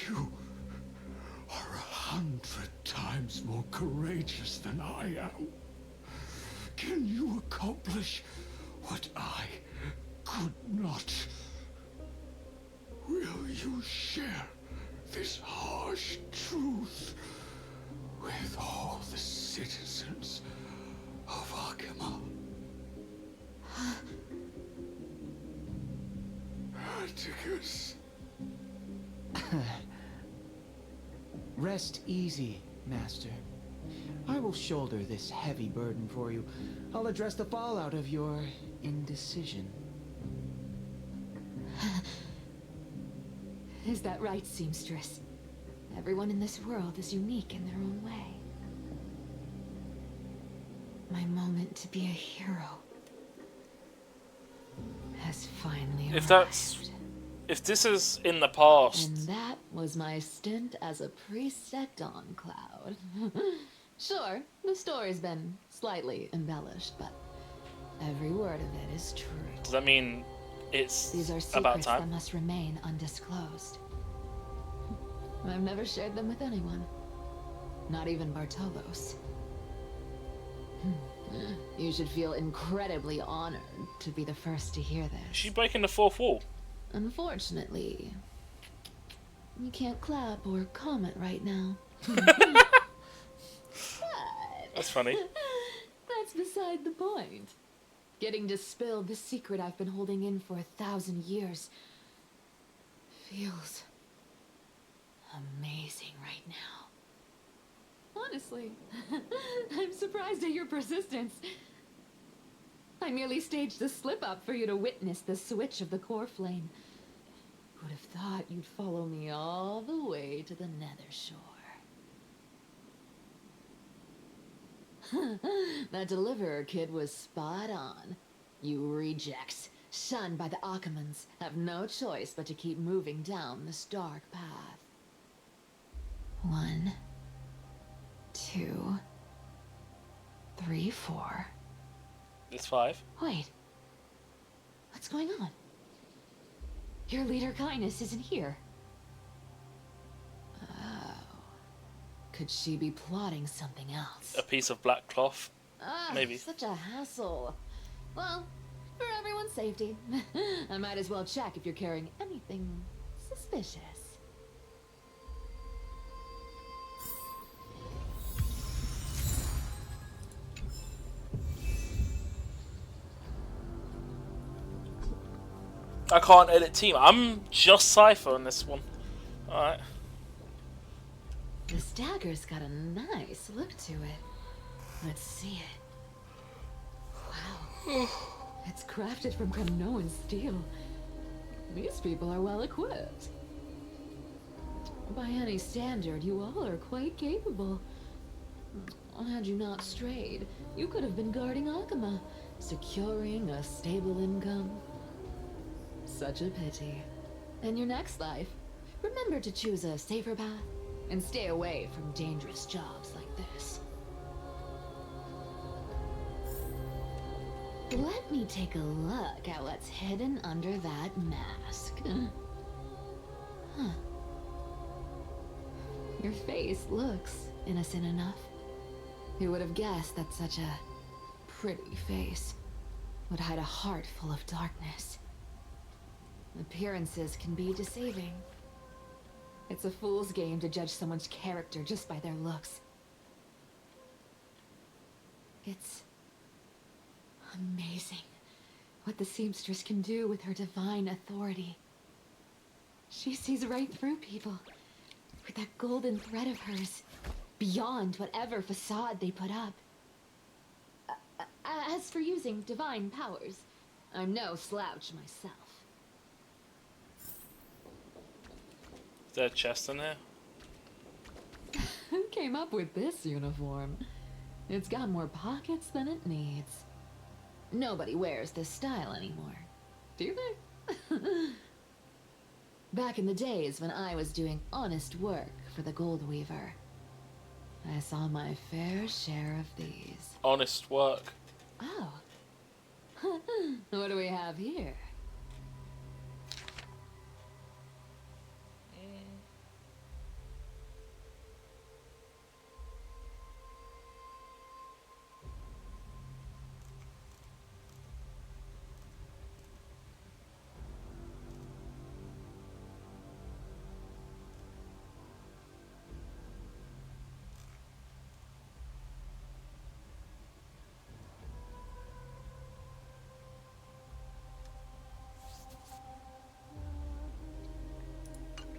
Speaker 13: you are 100 times more courageous than I am. Can you accomplish what I could not? Will you share this harsh truth with all the citizens of Akima? Atticus.
Speaker 18: Rest easy, Master. I will shoulder this heavy burden for you. I'll address the fallout of your indecision.
Speaker 2: Is that right, seamstress? Everyone in this world is unique in their own way. My moment to be a hero has finally arrived.
Speaker 1: If this is in the past...
Speaker 2: And that was my stint as a priest at Dawncloud. Sure, the story's been slightly embellished, but every word of it is true.
Speaker 1: Does that mean it's
Speaker 2: These are
Speaker 1: about
Speaker 2: secrets
Speaker 1: time?
Speaker 2: that must remain undisclosed. I've never shared them with anyone. Not even Bartolos. You should feel incredibly honored to be the first to hear this.
Speaker 1: Is she breaking the fourth wall?
Speaker 2: Unfortunately, you can't clap or comment right now.
Speaker 1: That's funny.
Speaker 2: That's beside the point. Getting to spill the secret I've been holding in for 1,000 years feels amazing right now. Honestly, I'm surprised at your persistence. I merely staged the slip-up for you to witness the switch of the core flame. Who'd have thought you'd follow me all the way to the Nether Shore? That deliverer kid was spot on. You rejects, shunned by the Akamans, have no choice but to keep moving down this dark path. 1, 2, 3, 4.
Speaker 1: It's 5.
Speaker 2: Wait. What's going on? Your leader Kindness isn't here. Oh. Could she be plotting something else?
Speaker 1: A piece of black cloth? Maybe.
Speaker 2: Such a hassle. Well, for everyone's safety, I might as well check if you're carrying anything suspicious.
Speaker 1: I can't edit team. I'm just Cypher on this one. Alright.
Speaker 2: This dagger's got a nice look to it. Let's see it. Wow. It's crafted from Kremnoan steel. These people are well equipped. By any standard, you all are quite capable. Had you not strayed, you could have been guarding Akama, securing a stable income. Such a pity. In your next life, remember to choose a safer path and stay away from dangerous jobs like this. Let me take a look at what's hidden under that mask. Huh. Your face looks innocent enough. Who would have guessed that such a pretty face would hide a heart full of darkness? Appearances can be deceiving. It's a fool's game to judge someone's character just by their looks. It's amazing what the seamstress can do with her divine authority. She sees right through people with that golden thread of hers, beyond whatever facade they put up. As for using divine powers, I'm no slouch myself.
Speaker 1: Is there a chest in here?
Speaker 2: Who came up with this uniform? It's got more pockets than it needs. Nobody wears this style anymore, do they? Back in the days when I was doing honest work for the Gold Weaver, I saw my fair share of these.
Speaker 1: Honest work.
Speaker 2: Oh. What do we have here?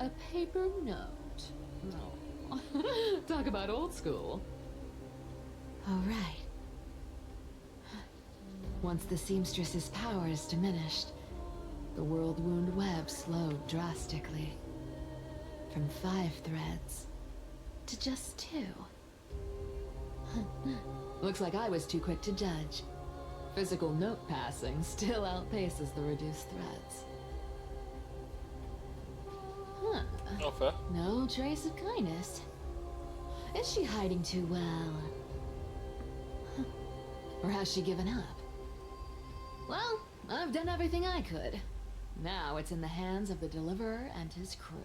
Speaker 2: A paper note. Oh. Talk about old school. All right. Once the seamstress's power is diminished, the world wound web slowed drastically. from 5 threads to just 2. Looks like I was too quick to judge. Physical note passing still outpaces the reduced threads. Huh.
Speaker 1: Okay.
Speaker 2: No trace of kindness. Is she hiding too well? Or has she given up? Well, I've done everything I could. Now it's in the hands of the Deliverer and his crew.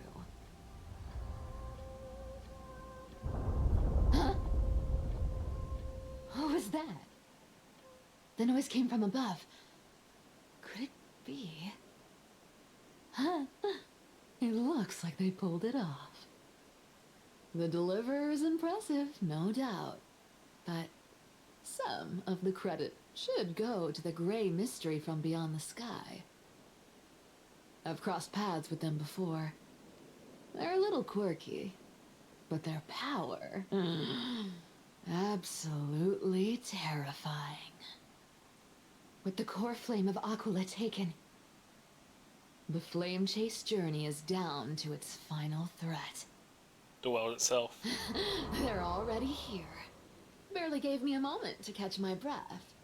Speaker 2: Huh? What was that? The noise came from above. Could it be? Huh? It looks like they pulled it off. The Deliverer is impressive, no doubt. But some of the credit should go to the gray mystery from beyond the sky. I've crossed paths with them before. They're a little quirky, but their power... absolutely terrifying. With the core flame of Aquila taken, the flame chase journey is down to its final threat.
Speaker 1: The world itself.
Speaker 2: They're already here. Barely gave me a moment to catch my breath.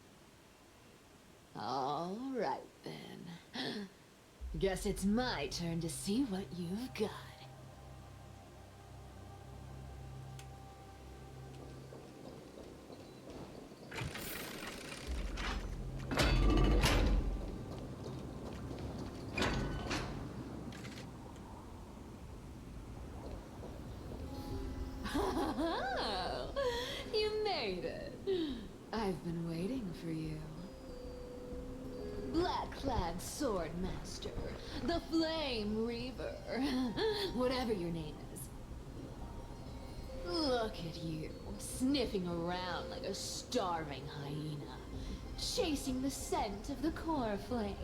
Speaker 2: All right, then. Guess it's my turn to see what you've got. You made it. I've been waiting for you. Black-clad sword master, the Flame Reaver, whatever your name is. Look at you, sniffing around like a starving hyena, chasing the scent of the core flames.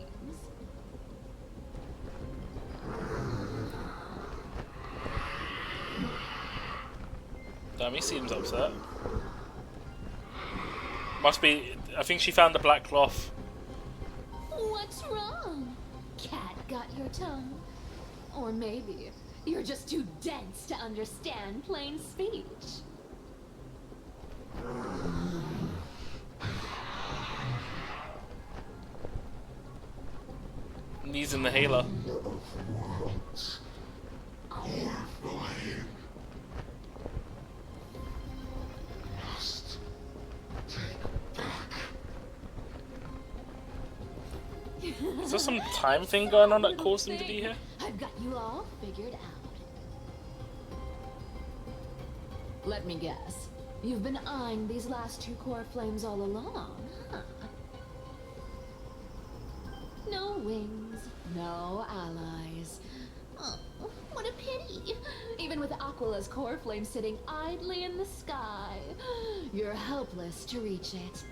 Speaker 1: Damn, he seems upset. Must be... I think she found the black cloth.
Speaker 2: What's wrong? Cat got your tongue? Or maybe you're just too dense to understand plain speech.
Speaker 1: Knees in the Hela. Is there some time thing going on that caused him to be here?
Speaker 2: I've got you all figured out. Let me guess. You've been eyeing these last 2 core flames all along, huh? No wings, no allies. Oh, what a pity. Even with Aquila's core flame sitting idly in the sky, you're helpless to reach it.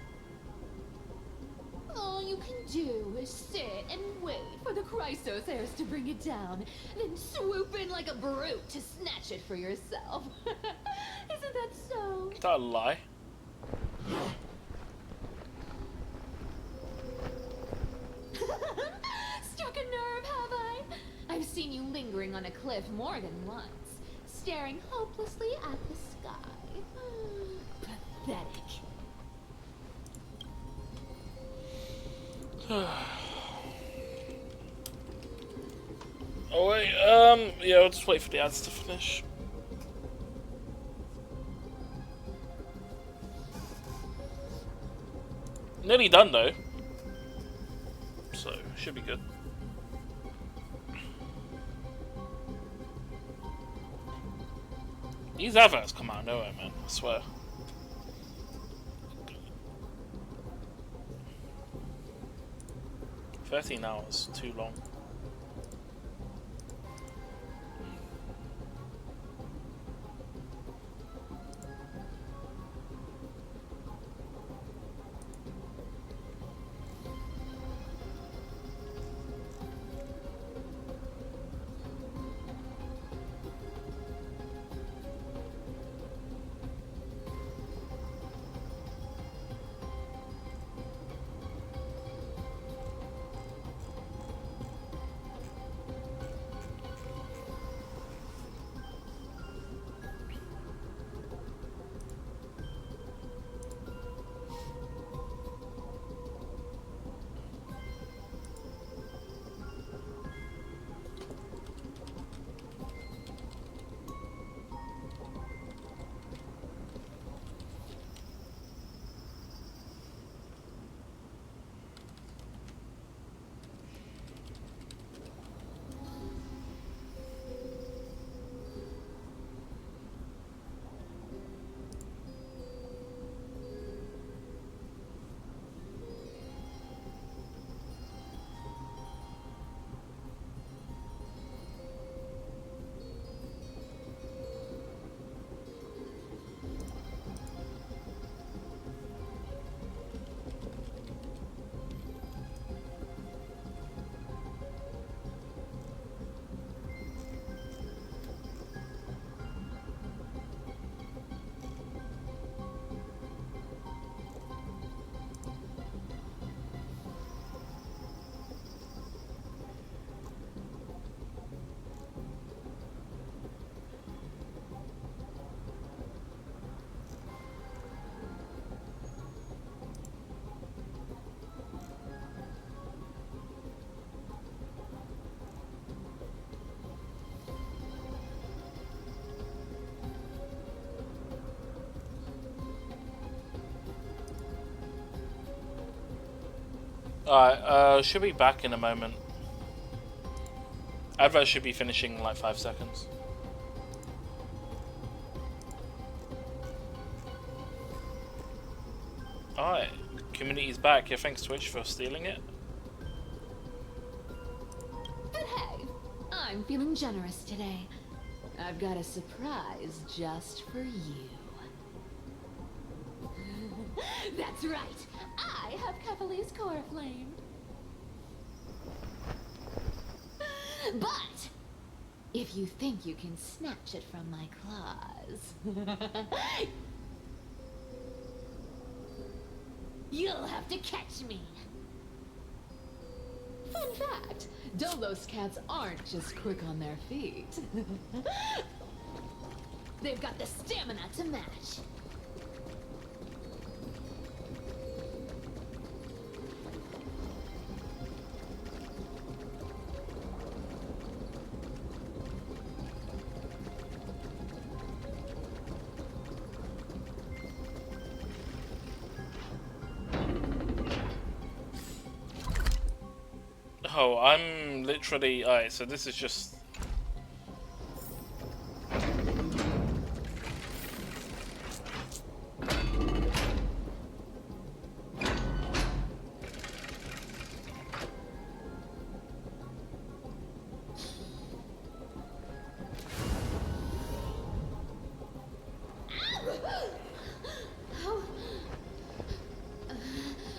Speaker 2: All you can do is sit and wait for the Chrysos heirs to bring it down, then swoop in like a brute to snatch it for yourself. Isn't that so?
Speaker 1: Is that a lie?
Speaker 2: Struck a nerve, have I? I've seen you lingering on a cliff more than once, staring hopelessly at the sky. Pathetic.
Speaker 1: Oh wait, yeah, I'll just wait for the ads to finish. Nearly done though, so should be good. These adverts come out of nowhere, man, I swear. $13 hours, too long. Alright, should be back in a moment. Advert should be finishing in like 5 seconds. Alright, community's back. Yeah, thanks Twitch for stealing it.
Speaker 2: But hey, I'm feeling generous today. I've got a surprise just for you. That's right, I have Kephalese Core Flame. But if you think you can snatch it from my claws, you'll have to catch me. Fun fact, Dolos cats aren't just quick on their feet. They've got the stamina to match.
Speaker 1: Oh, I'm literally... Alright, so this is just...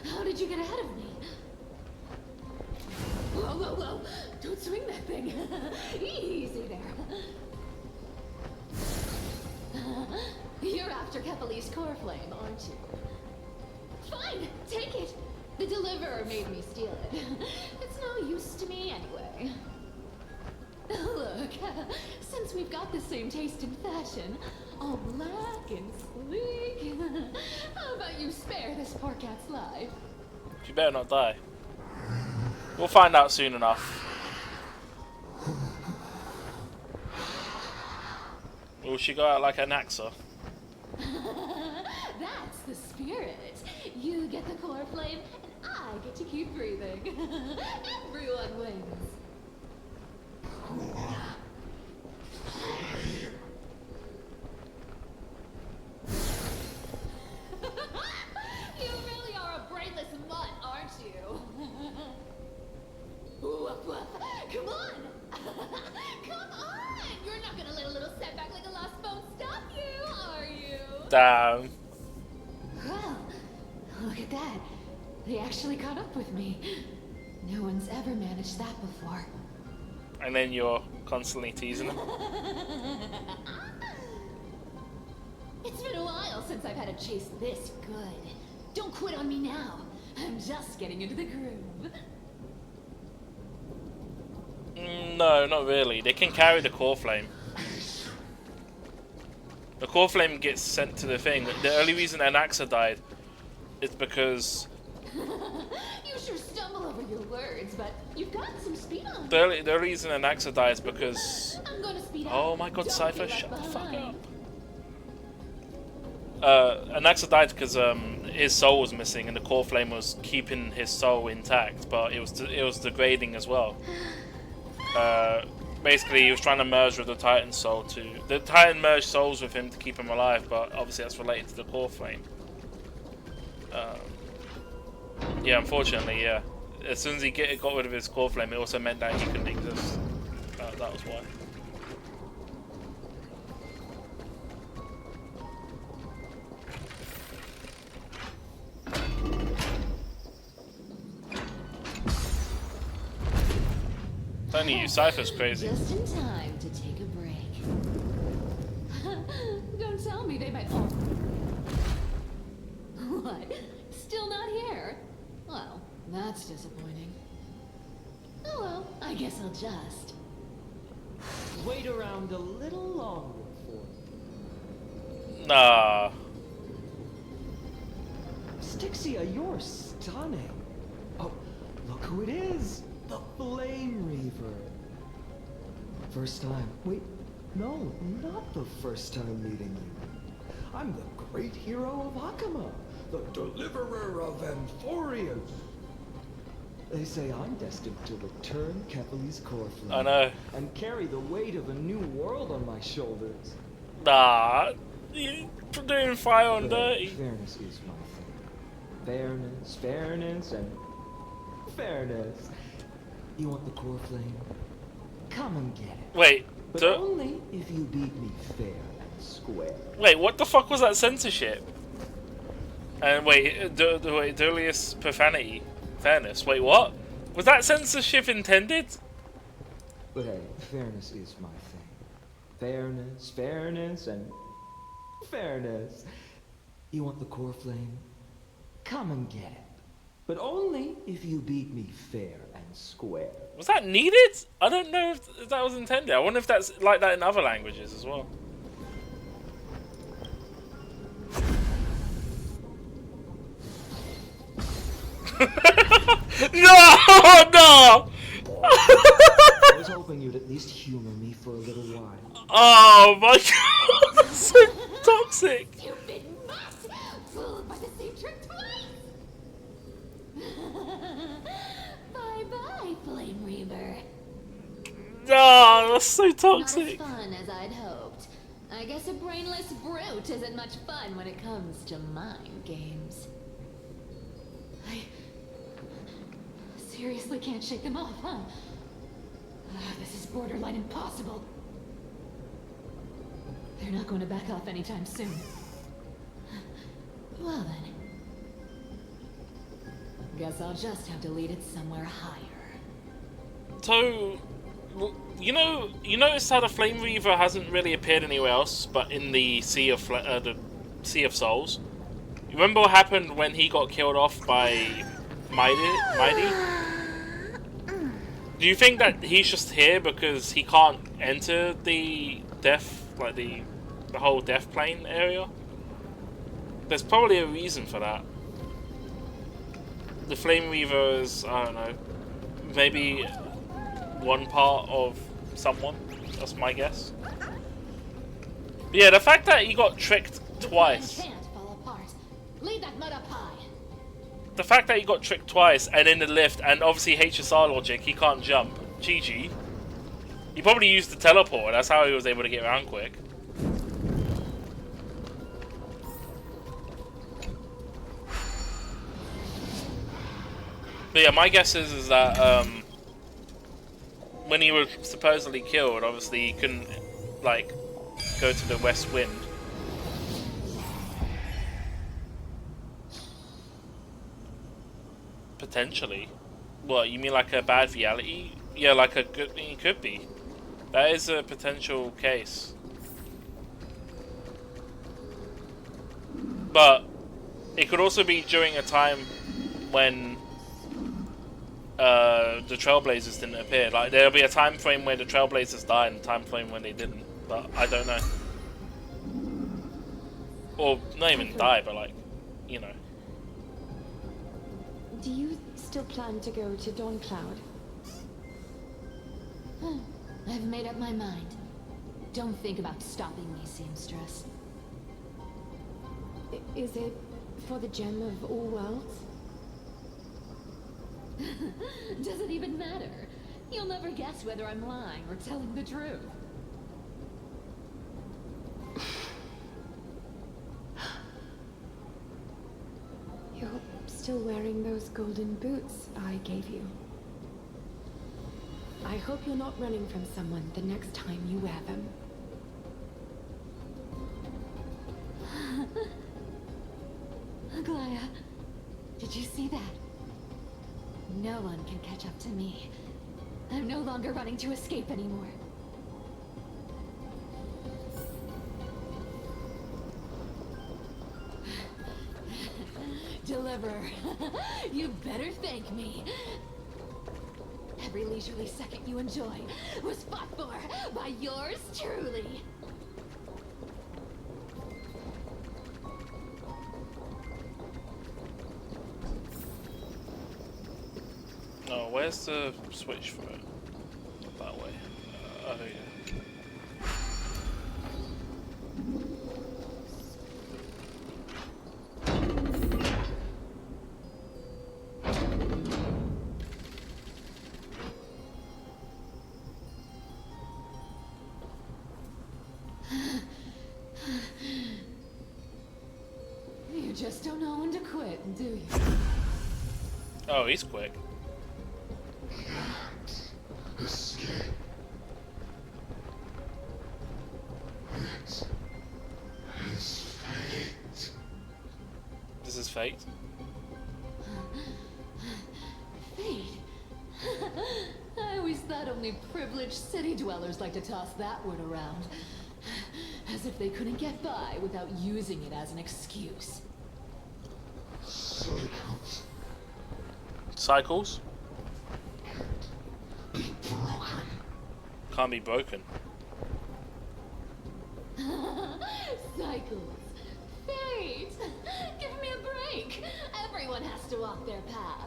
Speaker 2: How did you get ahead of me? Whoa, whoa, whoa! Don't swing that thing! Easy there. You're after Kephalese Core Flame, aren't you? Fine, take it! The deliverer made me steal it. It's no use to me anyway. Look, since we've got the same taste in fashion, all black and sleek, how about you spare this poor cat's life?
Speaker 1: You better not die. We'll find out soon enough. Will she go out like an Axa?
Speaker 2: That's the spirit. You get the core flame, and I get to keep breathing. Everyone wins. You really are a brainless mutt, aren't you? Woof, woof. Come on! Come on! You're not gonna let a little setback like a lost bone stop you, are you?
Speaker 1: Damn.
Speaker 2: Well, look at that. They actually caught up with me. No one's ever managed that before.
Speaker 1: And then you're constantly teasing them.
Speaker 2: It's been a while since I've had a chase this good. Don't quit on me now. I'm just getting into the groove.
Speaker 1: No, not really. They can carry the core flame. The core flame gets sent to the thing. The only reason Anaxa died is because...
Speaker 2: You sure stumble over your words, but you've got some speed on.
Speaker 1: The only reason Anaxa died is because...
Speaker 2: I'm gonna speed up.
Speaker 1: Oh my god,
Speaker 2: Don't
Speaker 1: Cypher,
Speaker 2: be left
Speaker 1: shut the fuck
Speaker 2: behind.
Speaker 1: up. Anaxa died because his soul was missing and the core flame was keeping his soul intact, but it was degrading as well. Basically, he was trying to merge with the Titan soul the Titan merged souls with him to keep him alive, but obviously that's related to the core flame. Yeah, unfortunately, yeah. As soon as he got rid of his core flame, it also meant that he couldn't exist. That was why. Only you, Cypher's crazy.
Speaker 2: Just in time to take a break. Don't tell me they might all... What? Still not here? Well, that's disappointing. Oh well, I guess I'll just...
Speaker 14: Wait around a little longer for me.
Speaker 1: Nah.
Speaker 14: Styxia, you're stunning. Oh, look who it is. The Flame Reaver. First time. Wait, no, not the first time meeting you. I'm the great hero of Akama, the deliverer of Amphorius. They say I'm destined to return Kepali's core flame.
Speaker 1: I know.
Speaker 14: And carry the weight of a new world on my shoulders.
Speaker 1: Nah, you're doing fire on
Speaker 14: But
Speaker 1: dirty.
Speaker 14: fairness is my thing. Fairness, fairness, and fairness. You want the core flame? Come and get it.
Speaker 1: Wait,
Speaker 14: But only if you beat me fair and square.
Speaker 1: wait, what the fuck was that censorship? And wait, Dolius profanity, fairness. Wait, what? Was that censorship intended?
Speaker 14: But hey, fairness is my thing. Fairness, fairness, and fairness. You want the core flame? Come and get it. But only if you beat me fair and square.
Speaker 1: Was that needed? I don't know if that was intended. I wonder if that's like that in other languages as well. No! No!
Speaker 14: I was hoping you'd at least humor me for a little while.
Speaker 1: Oh my god, that's so toxic.
Speaker 5: Stupid mutt! Fooled by the same trick twice! Bye-bye, Flame Reaver.
Speaker 1: No, that's so toxic.
Speaker 2: Not as fun as I'd hoped. I guess a brainless brute isn't much fun when it comes to mind games. I seriously can't shake them off, huh? This is borderline impossible. They're not going to back off anytime soon. Well then. Guess I'll just have to lead it somewhere higher.
Speaker 1: So, you notice how the Flame Reaver hasn't really appeared anywhere else but in the Sea of Souls. You remember what happened when he got killed off by Mighty? Do you think that he's just here because he can't enter the death, like the whole death plane area? There's probably a reason for that. The Flame Reaver is, I don't know, maybe one part of someone. That's my guess. But yeah, the fact that he got tricked twice.
Speaker 2: Can't fall apart. Leave that mud up high.
Speaker 1: The fact that he got tricked twice and in the lift, and obviously HSR logic, he can't jump. GG. He probably used the teleport, that's how he was able to get around quick. But yeah, my guess is that when he was supposedly killed, obviously he couldn't, like, go to the West Wind. Potentially. What, you mean like a bad reality? Yeah, like a good thing, it could be. That is a potential case. But it could also be during a time when the Trailblazers didn't appear. Like, there'll be a time frame where the Trailblazers died and a time frame when they didn't. But I don't know. Or not even die, but like, you know.
Speaker 9: Do you still plan to go to Dawncloud?
Speaker 2: I've made up my mind. Don't think about stopping me, seamstress.
Speaker 9: Is it for the gem of all worlds?
Speaker 2: Doesn't even matter. You'll never guess whether I'm lying or telling the truth.
Speaker 9: You're still wearing those golden boots I gave you. I hope you're not running from someone the next time you wear them.
Speaker 2: Aglaya, did you see that? No one can catch up to me. I'm no longer running to escape anymore. Deliverer, you better thank me. Every leisurely second you enjoy was fought for by yours truly.
Speaker 1: Oh, where's the switch for it? That way. Oh yeah.
Speaker 2: You just don't know when to quit, do you?
Speaker 1: Oh, he's quick.
Speaker 7: Escape. It is fate.
Speaker 1: This is fate.
Speaker 2: Fate? I always thought only privileged city dwellers like to toss that word around. As if they couldn't get by without using it as an excuse.
Speaker 7: Cycles.
Speaker 1: Cycles?
Speaker 7: Be broken.
Speaker 1: Can't be broken.
Speaker 2: Cycles. Fate! Give me a break! Everyone has to walk their path.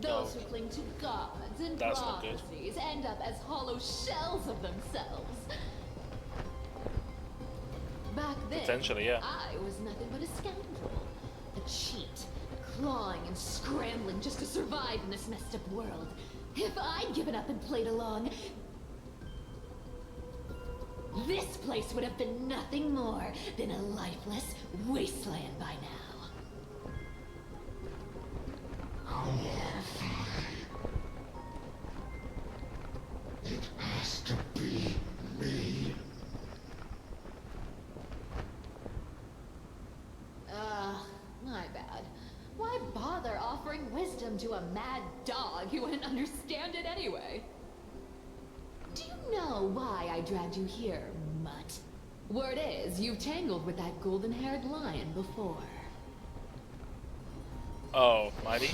Speaker 2: Those who cling to gods and
Speaker 1: That's not good.
Speaker 2: prophecies end up as hollow shells of themselves. Back then,
Speaker 1: Potentially, yeah.
Speaker 2: I was nothing but a scoundrel. A cheat. Clawing and scrambling just to survive in this messed up world. If I'd given up and played along, this place would have been nothing more than a lifeless wasteland by now.
Speaker 7: It has to be me.
Speaker 2: My bad. Why bother offering wisdom to a mad dog who wouldn't understand it anyway? Do you know why I dragged you here, mutt? Word is, you've tangled with that golden-haired lion before.
Speaker 1: Oh, mighty.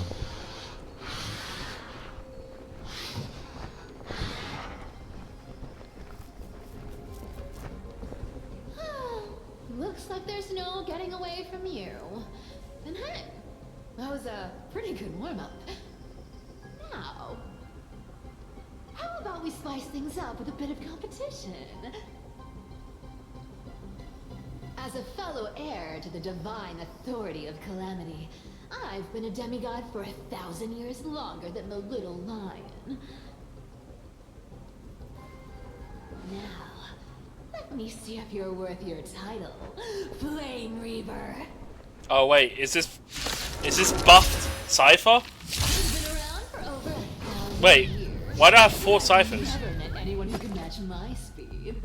Speaker 2: Looks like there's no getting away from you. And hey, that was a pretty good warm-up. Now, how about we spice things up with a bit of competition? As a fellow heir to the divine authority of Calamity, I've been a demigod for 1,000 years longer than the little lion. Now, let me see if you're worth your title, Flame Reaver.
Speaker 1: Oh wait, is this buffed Cypher?
Speaker 2: Been around for over 1,000
Speaker 1: Wait,
Speaker 2: years.
Speaker 1: why do I have 4 Cyphers?
Speaker 2: Never met anyone who could match my speed.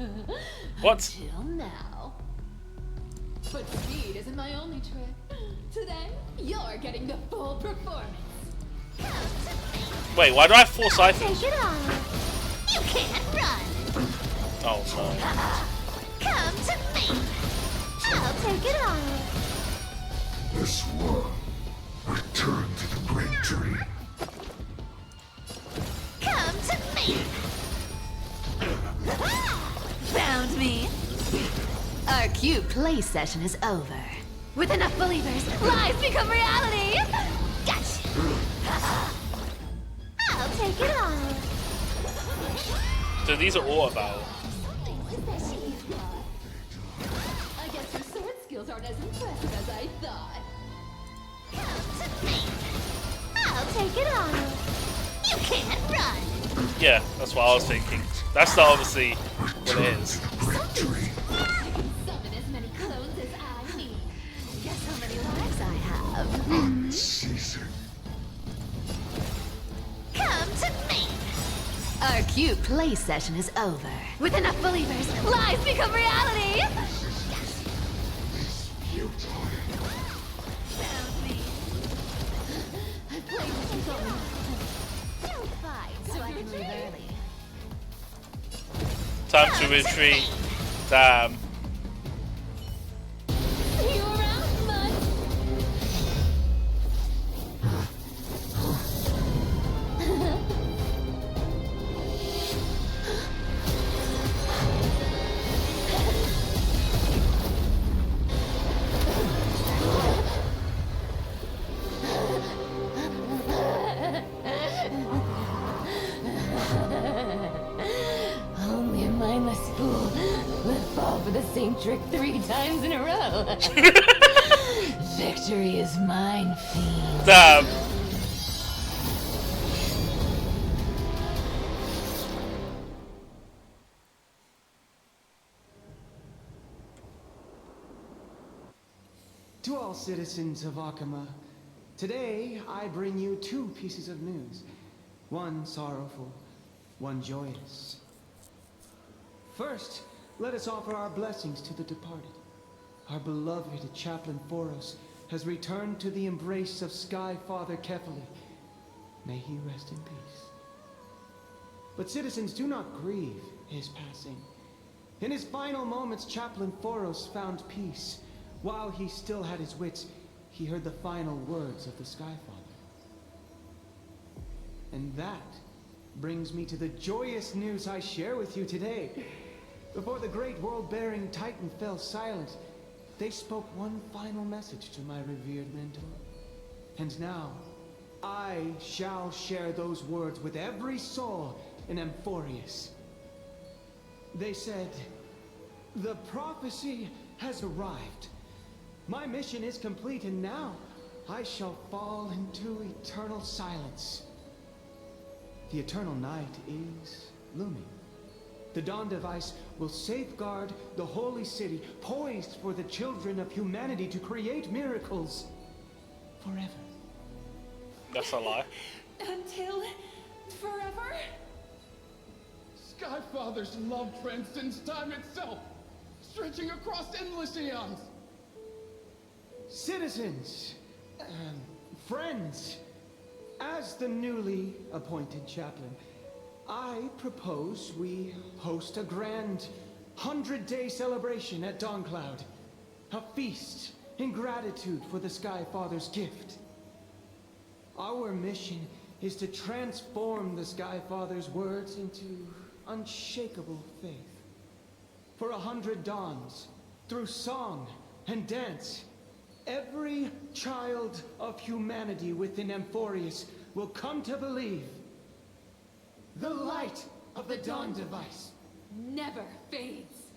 Speaker 1: What?
Speaker 2: Until now. But speed isn't my only trick. Today, you're getting the full performance.
Speaker 1: Wait, why do I have 4 Cyphers?
Speaker 8: Take it off. You can't run.
Speaker 1: Oh no.
Speaker 8: Come to me. I'll take it off.
Speaker 7: This one. Return to the great tree.
Speaker 8: Come to me. Found me.
Speaker 2: Our cute play session is over. With enough believers, lies become reality!
Speaker 8: Gotcha. I'll take it off.
Speaker 1: So these are all about.
Speaker 2: I guess your sword skills aren't as impressive as I thought.
Speaker 8: Come to me. I'll take it off. You can't run.
Speaker 1: Yeah, that's what I was thinking. That's not obviously what it is.
Speaker 2: I can summon as many clones as I need. Guess how many lives I have?
Speaker 7: Unceasing.
Speaker 8: Come to me.
Speaker 2: Our cute play session is over. With enough believers, lies become reality!
Speaker 8: Found me.
Speaker 2: I played with you so much.
Speaker 8: Don't fight so I can leave early.
Speaker 1: Time to retreat. Damn.
Speaker 2: See you around, bud. Only a mindless fool would fall for the same trick 3 times in a row. Victory is mine, fiend.
Speaker 1: Damn.
Speaker 18: To all citizens of Akama, today I bring you two pieces of news. One sorrowful, one joyous. First, let us offer our blessings to the departed. Our beloved Chaplain Foros has returned to the embrace of Sky Father Kefali. May he rest in peace. But citizens, do not grieve his passing. In his final moments, Chaplain Foros found peace. While he still had his wits, he heard the final words of the Sky Father. And that brings me to the joyous news I share with you today. Before the great world-bearing Titan fell silent, they spoke one final message to my revered mentor. And now, I shall share those words with every soul in Amphorius. They said, "The prophecy has arrived. My mission is complete, and now I shall fall into eternal silence." The eternal night is looming. The Dawn Device will safeguard the holy city, poised for the children of humanity to create miracles forever.
Speaker 1: That's a lie.
Speaker 20: Until forever?
Speaker 19: Skyfather's love transcends time itself, stretching across endless eons.
Speaker 18: Citizens, friends, as the newly appointed chaplain, I propose we host a grand 100-day celebration at Dawncloud. A feast in gratitude for the Sky Father's gift. Our mission is to transform the Sky Father's words into unshakable faith. For 100 dawns, through song and dance, every child of humanity within Amphorius will come to believe the light of the Dawn Device
Speaker 2: never fades.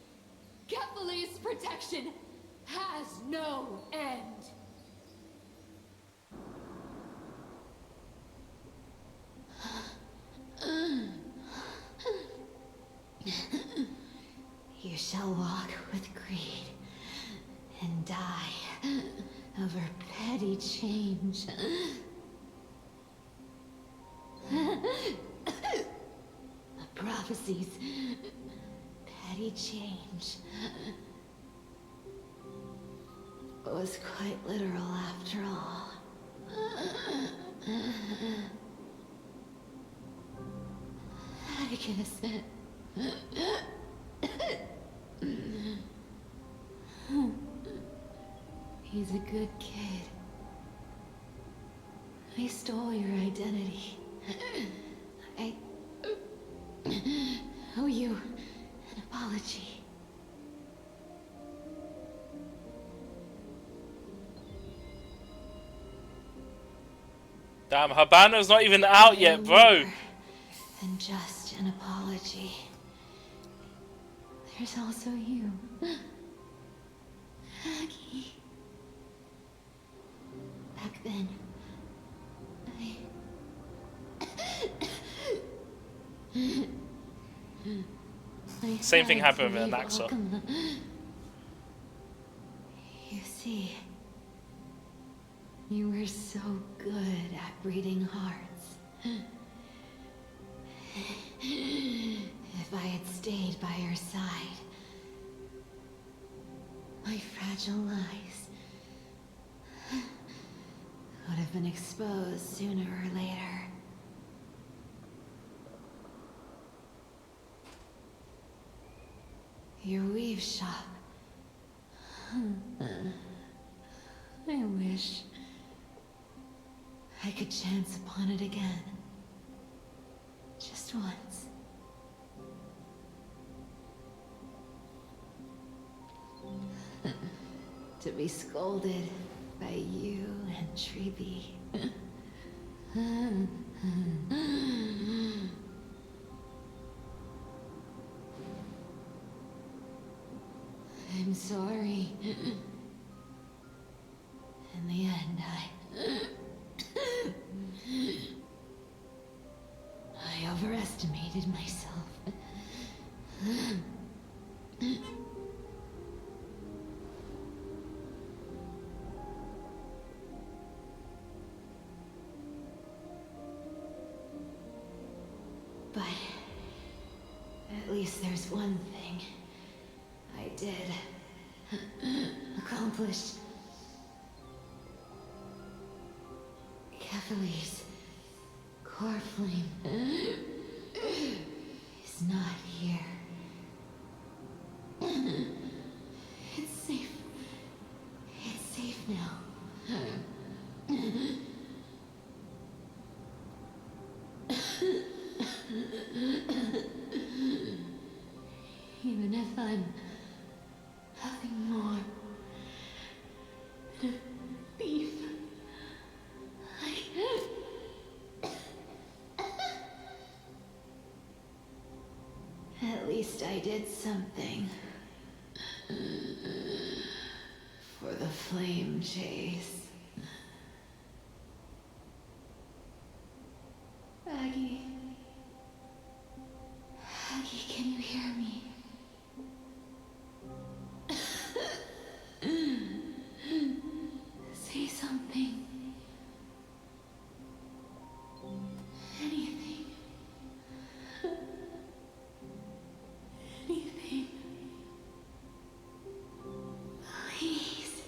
Speaker 2: Kefali's protection has no end.
Speaker 17: You shall walk with greed and die over petty change. The prophecies, petty change, was quite literal after all. Atticus. He's a good kid. I stole your identity. I owe you an apology.
Speaker 1: Damn, her banner's not even out yet, bro.
Speaker 17: And just an apology. There's also you, Aggie. Back then,
Speaker 1: Same thing happened with Anaxa.
Speaker 17: You see, you were so good at reading hearts. If I had stayed by your side, my fragile lies would have been exposed sooner or later. Your weave shop. I wish I could chance upon it again. Just once. To be scolded by you and Treeby. I'm sorry. In the end, I overestimated myself.
Speaker 2: But at least there's one thing I did accomplish. Kephalese core flame is not here. It's safe. It's safe now. Even if I'm nothing more than a thief, at least I did something for the flame chase. Aggie. Aggie, can you hear me? Say something. Anything. Anything. Please.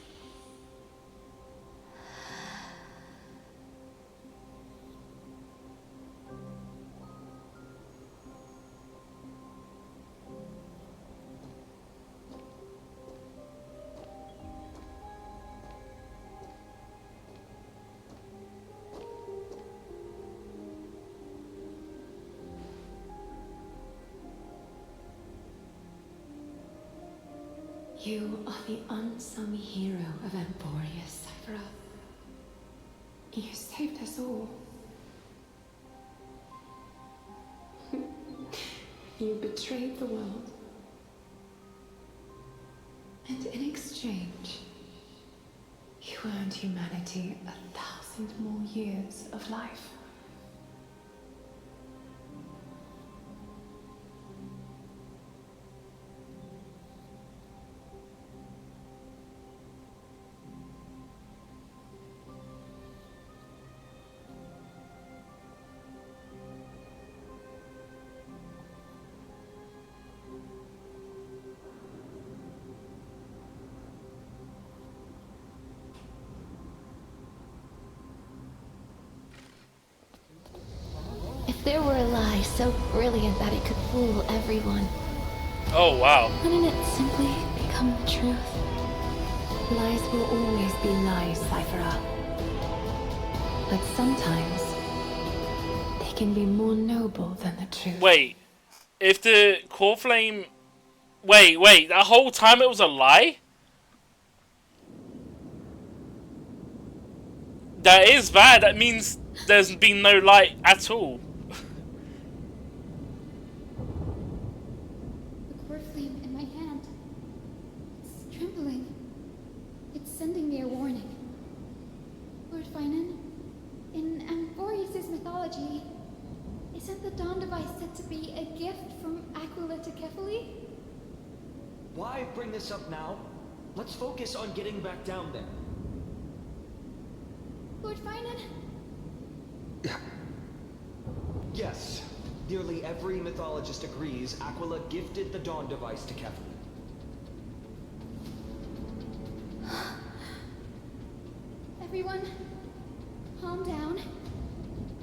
Speaker 2: You are the unsung hero of Emporius, Cypher. You saved us all. You betrayed the world. And in exchange, you earned humanity 1,000 more years of life. If there were a lie so brilliant that it could fool everyone,
Speaker 1: Oh wow.
Speaker 2: wouldn't it simply become the truth? Lies will always be lies, Cypher. But sometimes they can be more noble than the truth.
Speaker 1: Wait, if the core flame... Wait, that whole time it was a lie? That is bad. That means there's been no light at all.
Speaker 5: The core flame in my hand. It's trembling. It's sending me a warning. Lord Finan, in Amphorius' mythology, isn't the Dawn device said to be a gift from Aquila to Kefali?
Speaker 14: Why bring this up now? Let's focus on getting back down there.
Speaker 5: Lord Finan?
Speaker 14: Yes. Nearly every mythologist agrees Aquila gifted the Dawn device to Kefali.
Speaker 5: Everyone, calm down.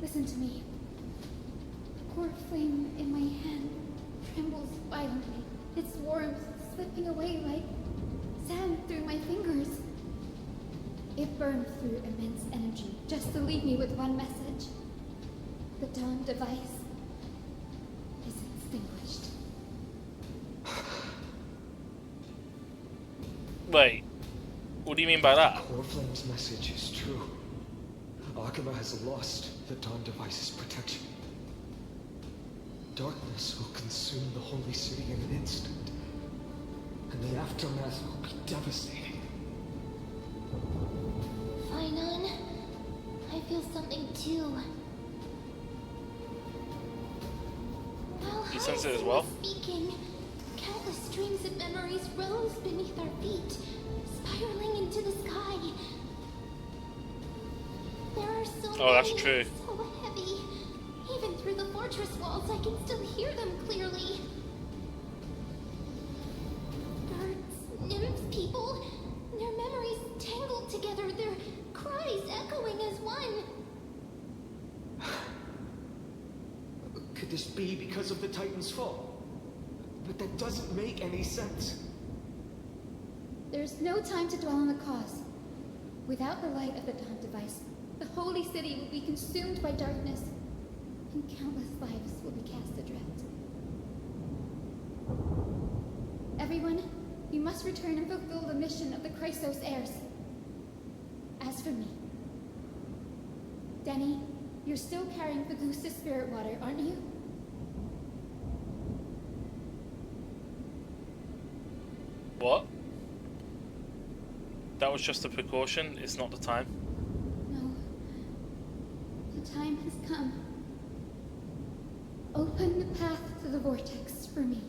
Speaker 5: Listen to me. The core flame in my hand trembles violently. Its warmth slipping away like sand through my fingers. It burns through immense energy just to leave me with one message. The Dawn device is extinguished.
Speaker 1: Wait, what do you mean by that?
Speaker 14: Core Flame's message is true. Aquila has lost the Dawn device's protection. Darkness will consume the holy city in an instant, and the aftermath will be devastating.
Speaker 8: Finan, I feel something too. While
Speaker 1: You sense it as
Speaker 8: Hyacinth
Speaker 1: well?
Speaker 8: was speaking, countless streams of memories rose beneath our feet, spiraling into the sky. There are so
Speaker 1: Oh, that's
Speaker 8: many,
Speaker 1: true.
Speaker 8: so heavy. Even through the fortress
Speaker 5: fortress walls, I can still hear them clearly. Birds, nymphs, people, their memories tangled together, their cries echoing as one.
Speaker 14: Could this be because of the Titan's fall? But that doesn't make any sense.
Speaker 5: There's no time to dwell on the cause. Without the light of the Dawn device, the holy city will be consumed by darkness, and countless lives will be cast adrift. Everyone, you must return and fulfill the mission of the Chrysos heirs. As for me, Denny, you're still carrying Fagusta's spirit water, aren't you?
Speaker 1: What? That was just a precaution, it's not the time.
Speaker 5: No. The time has come. Open the path to the vortex for me.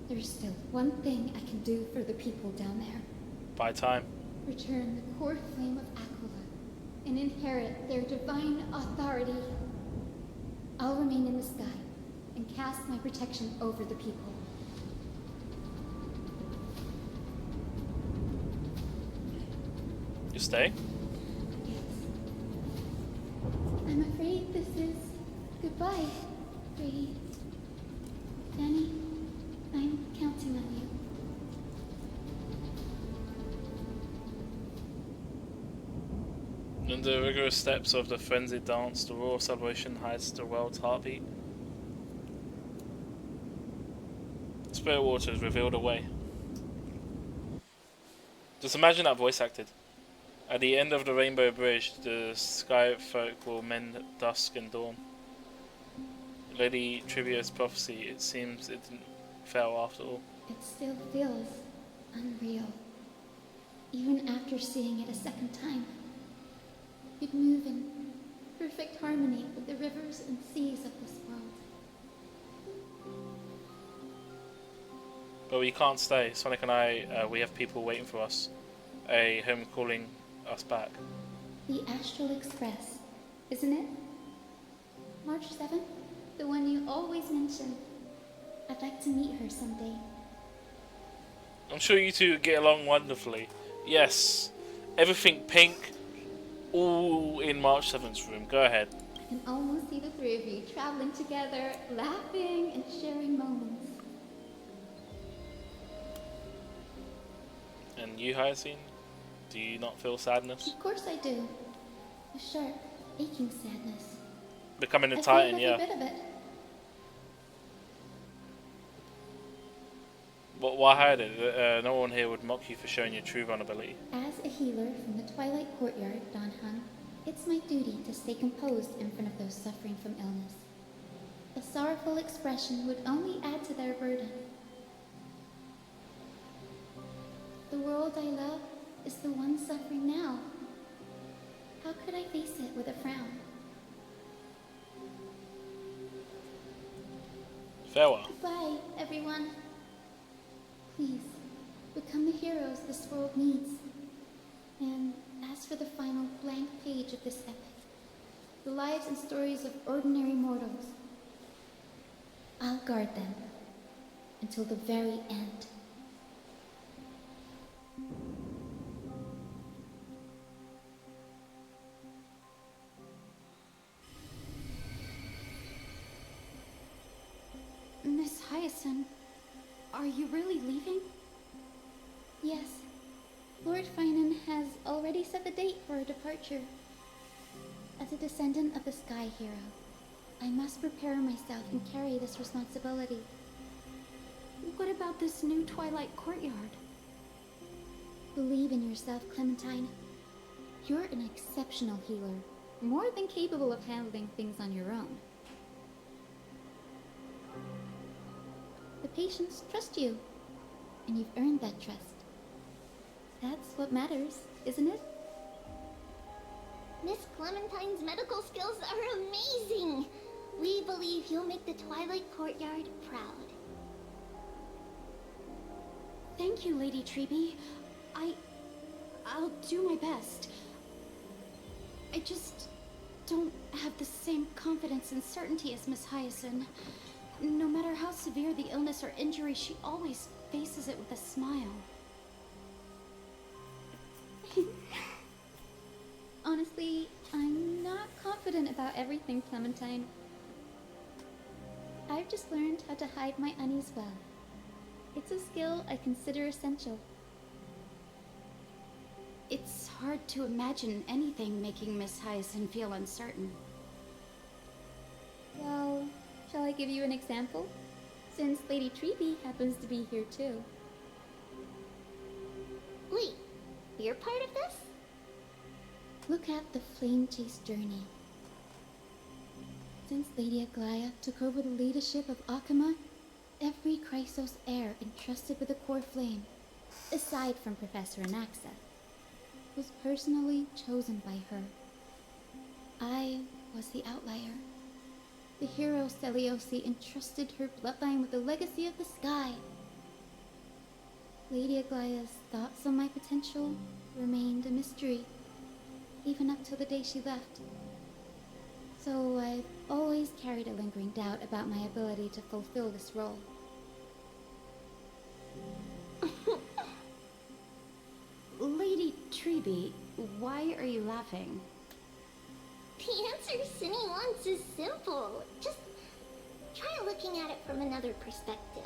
Speaker 5: There's still one thing I can do for the people down there.
Speaker 1: By time.
Speaker 5: Return the core flame of Aquila and inherit their divine authority. I'll remain in the sky and cast my protection over the people.
Speaker 1: You stay?
Speaker 5: I'm afraid this is goodbye, Brady. Danny, I'm counting on you.
Speaker 1: In the rigorous steps of the frenzied dance, the roar of celebration hides the world's heartbeat. Spirit water is revealed away. Just imagine that voice acted. At the end of the Rainbow Bridge, the sky folk will mend dusk and dawn. Lady Trivia's prophecy, it seems it didn't fail after all.
Speaker 5: It still feels unreal. Even after seeing it a second time. You'd move in perfect harmony with the rivers and seas of this world.
Speaker 1: But we can't stay. Sonic and I, we have people waiting for us. A home calling us back.
Speaker 5: The Astral Express, isn't it? March 7th? The one you always mention. I'd like to meet her someday.
Speaker 1: I'm sure you two get along wonderfully. Yes, everything pink, all in March 7th's room. Go ahead.
Speaker 5: I can almost see the three of you traveling together, laughing and sharing moments.
Speaker 1: And you, Hyacinth? Do you not feel sadness?
Speaker 5: Of course I do. A sharp, aching sadness.
Speaker 1: Becoming a
Speaker 5: I
Speaker 1: Titan,
Speaker 5: feel every
Speaker 1: yeah.
Speaker 5: bit of it.
Speaker 1: But why hide it? No one here would mock you for showing your true vulnerability.
Speaker 5: As a healer from the Twilight Courtyard, Dan Han, it's my duty to stay composed in front of those suffering from illness. A sorrowful expression would only add to their burden. The world I love is the one suffering now. How could I face it with a frown?
Speaker 1: Farewell.
Speaker 5: Goodbye, everyone. Please, become the heroes this world needs. And as for the final blank page of this epic, the lives and stories of ordinary mortals, I'll guard them until the very end. Miss Hyacinth, are you really leaving? Yes. Lord Finan has already set the date for our departure. As a descendant of the Sky Hero, I must prepare myself and carry this responsibility. What about this new Twilight Courtyard? Believe in yourself, Clementine. You're an exceptional healer, more than capable of handling things on your own. The patients trust you, and you've earned that trust. That's what matters, isn't it?
Speaker 8: Miss Clementine's medical skills are amazing! We believe you'll make the Twilight Courtyard proud.
Speaker 5: Thank you, Lady Treby. I'll do my best. I just don't have the same confidence and certainty as Miss Hyacinth. No matter how severe the illness or injury, she always faces it with a smile. Honestly, I'm not confident about everything, Clementine. I've just learned how to hide my unease well. It's a skill I consider essential. It's hard to imagine anything making Miss Hyacinth feel uncertain. Well, shall I give you an example? Since Lady Treby happens to be here too.
Speaker 8: Wait, you're part of this?
Speaker 5: Look at the Flame Chase journey. Since Lady Aglaya took over the leadership of Akama, every Chrysos heir entrusted with the core flame, aside from Professor Anaxa, was personally chosen by her. I was the outlier. The hero Celiosi entrusted her bloodline with the legacy of the sky. Lady Aglaya's thoughts on my potential remained a mystery, even up till the day she left. So I've always carried a lingering doubt about my ability to fulfill this role. Lady Treby, why are you laughing?
Speaker 8: The answer Cindy wants is simple. Just try looking at it from another perspective.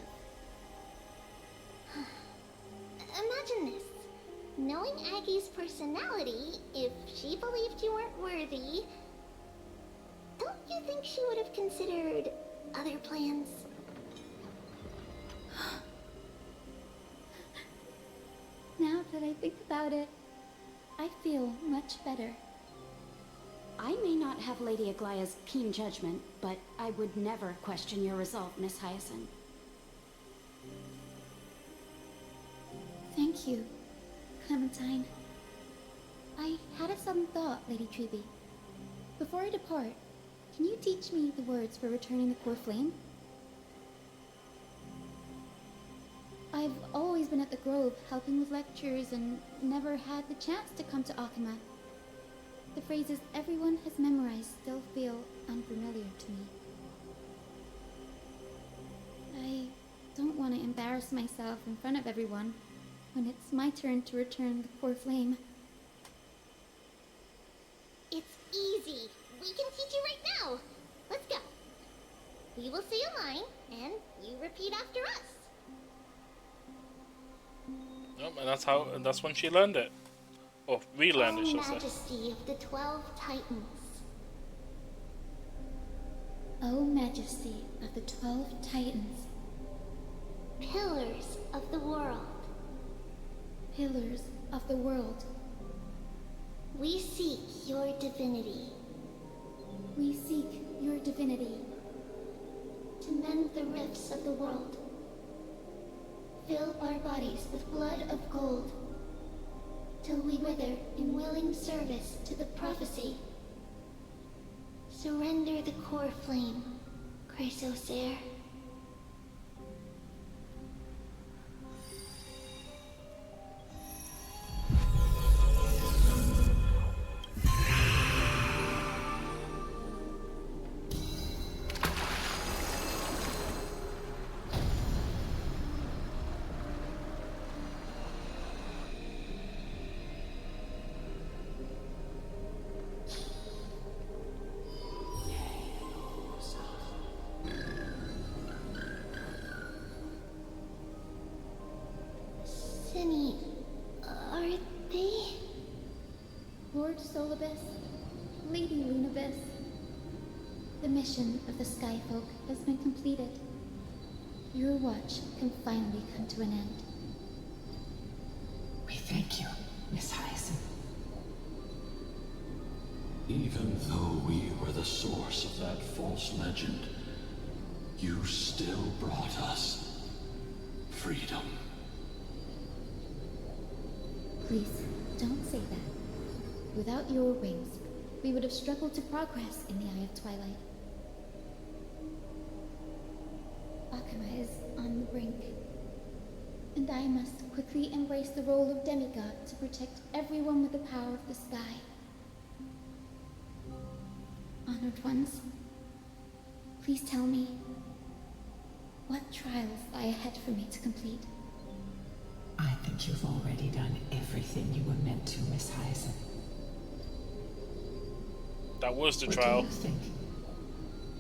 Speaker 8: Imagine this. Knowing Aggie's personality, if she believed you weren't worthy, don't you think she would have considered other plans?
Speaker 5: Now that I think about it, I feel much better. I may not have Lady Aglaya's keen judgment, but I would never question your resolve, Miss Hyacinth. Thank you, Clementine. I had a sudden thought, Lady Treby. Before I depart, can you teach me the words for returning the core flame? I've always been at the Grove helping with lectures and never had the chance to come to Akama. The phrases everyone has memorized still feel unfamiliar to me. I don't want to embarrass myself in front of everyone when it's my turn to return the core flame.
Speaker 8: It's easy. We can teach you right now. Let's go. We will say a line, and you repeat after us.
Speaker 1: Yep, and that's when she learned it. Or relearned it, should I say.
Speaker 8: Majesty of the 12 Titans.
Speaker 5: O Majesty of the 12 Titans.
Speaker 8: Pillars of the world.
Speaker 5: Pillars of the world.
Speaker 8: We seek your divinity.
Speaker 5: We seek your divinity.
Speaker 8: To mend the rifts of the world. Fill our bodies with blood of gold, till we wither in willing service to the prophecy. Surrender the core flame, Chrysos heir. Cindy, are they?
Speaker 5: Lord Solibus, Lady Lunabis, the mission of the Skyfolk has been completed. Your watch can finally come to an end.
Speaker 10: We thank you, Miss Hyacinth.
Speaker 7: Even though we were the source of that false legend, you still brought us freedom.
Speaker 5: Please, don't say that. Without your wings, we would have struggled to progress in the Eye of Twilight. Akama is on the brink, and I must quickly embrace the role of demigod to protect everyone with the power of the sky. honored ones. Please tell me, what trials lie ahead for me to complete?
Speaker 10: I think you've already done everything you were meant to, Miss Hyacin.
Speaker 1: That was the
Speaker 10: What
Speaker 1: trial.
Speaker 10: do you think,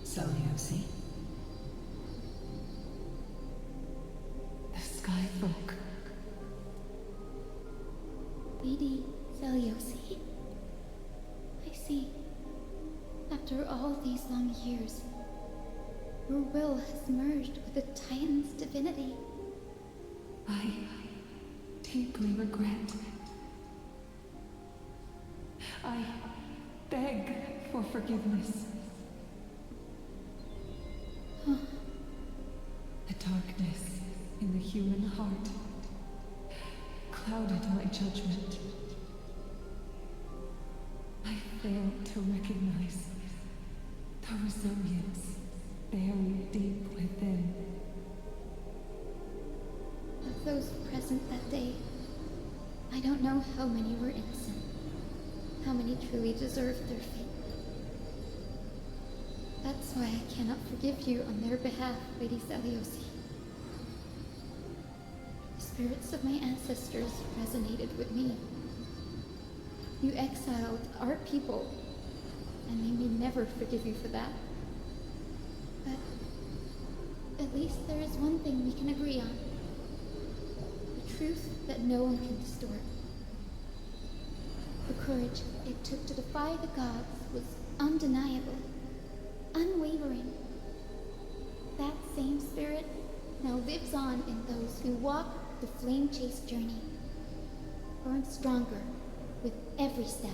Speaker 10: Seliosi?
Speaker 12: The Sky Folk.
Speaker 5: Lady Seliosi? I see. After all these long years, your will has merged with the Titan's divinity.
Speaker 12: I deeply regret. I beg for forgiveness. The darkness in the human heart clouded my judgment. I failed to recognize the resilience buried deep within.
Speaker 5: Of those present that day, I don't know how many were innocent, how many truly deserved their fate. That's why I cannot forgive you on their behalf, Lady Seliosi. The spirits of my ancestors resonated with me. You exiled our people, and they may never forgive you for that. But at least there is one thing we can agree on. The truth that no one can distort. The courage it took to defy the gods was undeniable, unwavering. That same spirit now lives on in those who walk the flame-chased journey, growing stronger with every step.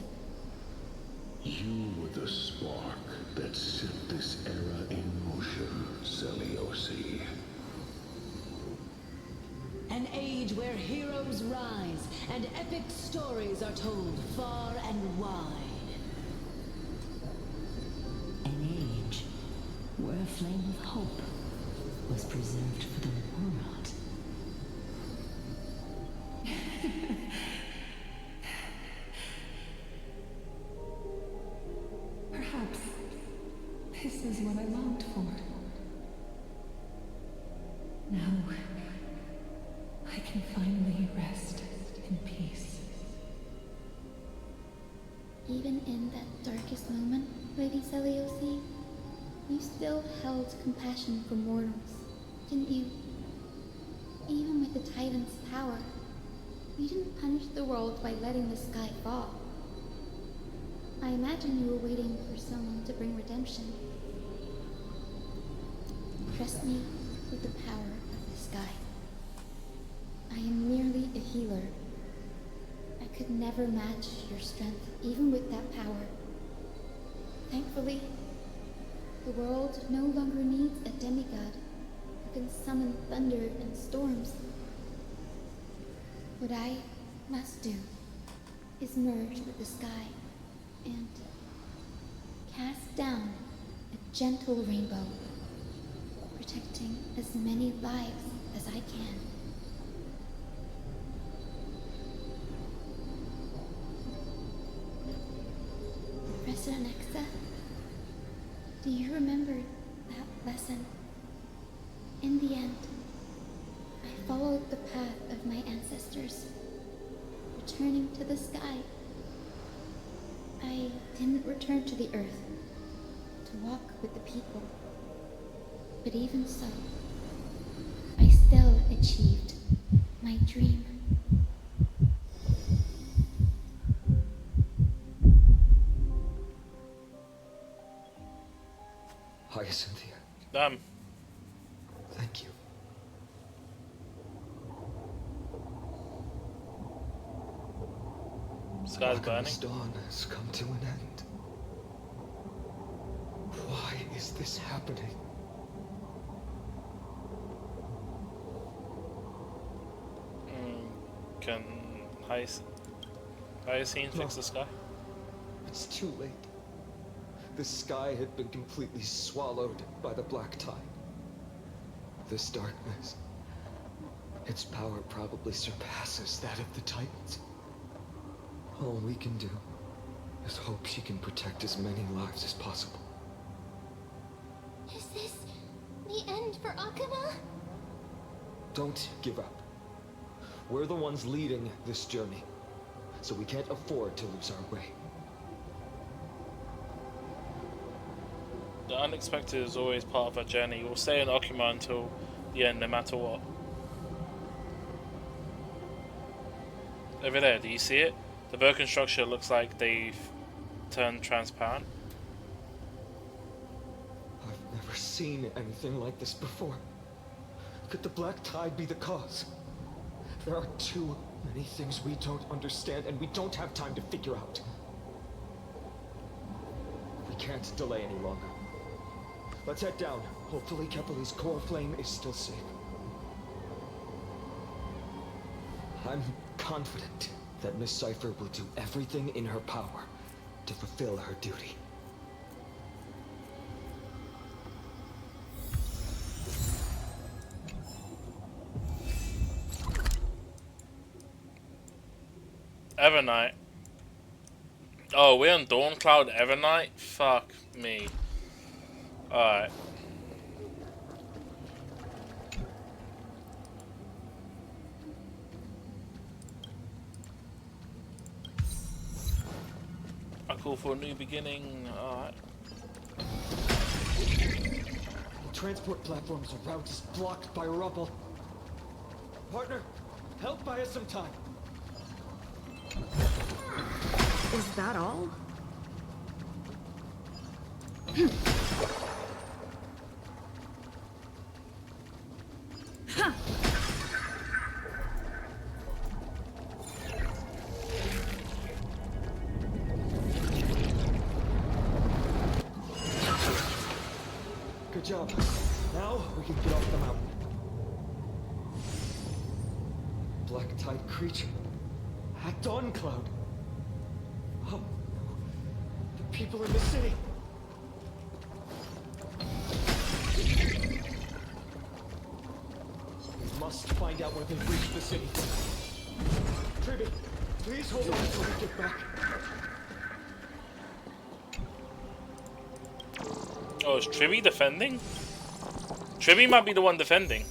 Speaker 7: You were the spark that set this era in motion, Seliosi.
Speaker 10: An age where heroes rise and epic stories are told far and wide. An age where a flame of hope was preserved for the world.
Speaker 12: Perhaps this is what I longed for. Now, I can finally rest in peace.
Speaker 5: Even in that darkest moment, Lady Seliosi, you still held compassion for mortals, didn't you? Even with the Titan's power, you didn't punish the world by letting the sky fall. I imagine you were waiting for someone to bring redemption. Trust me with the power of the sky. I am merely a healer. I could never match your strength, even with that power. Thankfully, the world no longer needs a demigod who can summon thunder and storms. What I must do is merge with the sky and cast down a gentle rainbow, protecting as many lives as I can. Professor Nexa, do you remember that lesson? In the end, I followed the path of my ancestors, returning to the sky. I didn't return to the earth to walk with the people. But even so, I still achieved my dream.
Speaker 4: Hyacinthia.
Speaker 1: Damn.
Speaker 4: Thank you.
Speaker 1: Sky's burning.
Speaker 4: Arkham Dawn has come to an end. Why is this happening?
Speaker 1: Can Hyacin fix the sky?
Speaker 4: It's too late. The sky had been completely swallowed by the Black Tide. This darkness, its power probably surpasses that of the Titans. All we can do is hope she can protect as many lives as possible.
Speaker 8: end for Akuma?
Speaker 14: Don't give up. We're the ones leading this journey, so we can't afford to lose our way.
Speaker 1: The unexpected is always part of our journey. We'll stay in Okuma until the end, no matter what. Over there, do you see it? The broken structure looks like they've turned transparent.
Speaker 14: I've never seen anything like this before. Could the Black Tide be the cause? There are too many things we don't understand, and we don't have time to figure out. We can't delay any longer. Let's head down. Hopefully Keppeli's core flame is still safe. I'm confident that Miss Cipher will do everything in her power to fulfill her duty.
Speaker 1: Evernight. Oh, we're on Dawncloud Evernight? Fuck me. Alright. I call for a new beginning. Alright.
Speaker 14: The transport platform's route is blocked by rubble. Partner, help buy us some time.
Speaker 16: Is that all?
Speaker 14: Good job. Now we can get off the mountain. Black Tide creature. At Dawncloud. Oh no. The people in the city. We must find out where they've reached the city. Tribby, please hold on until we get back.
Speaker 1: Oh, is Tribby defending? Tribby might be the one defending.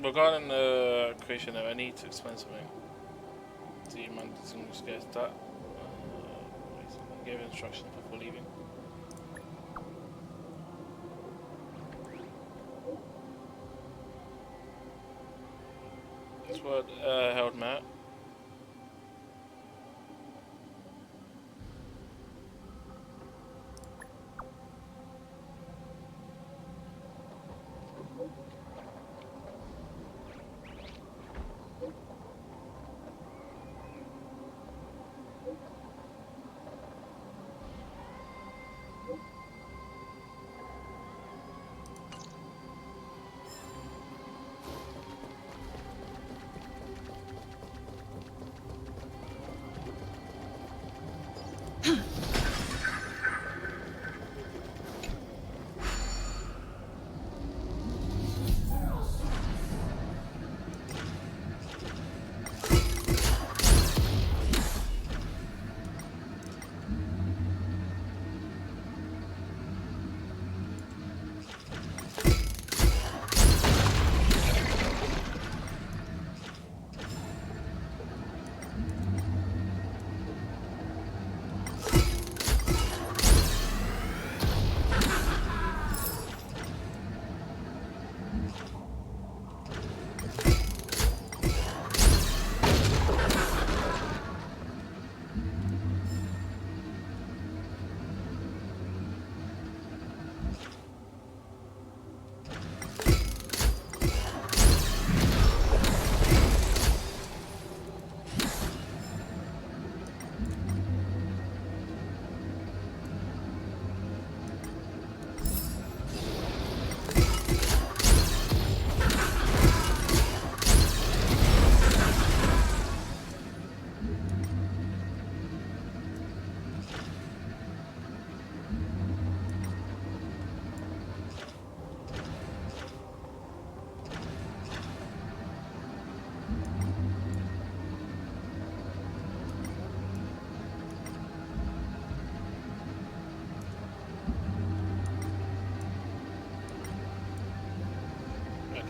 Speaker 1: Regarding the creation, I need to explain something. Do you mind just get that? I gave instructions before leaving. That's what held Matt.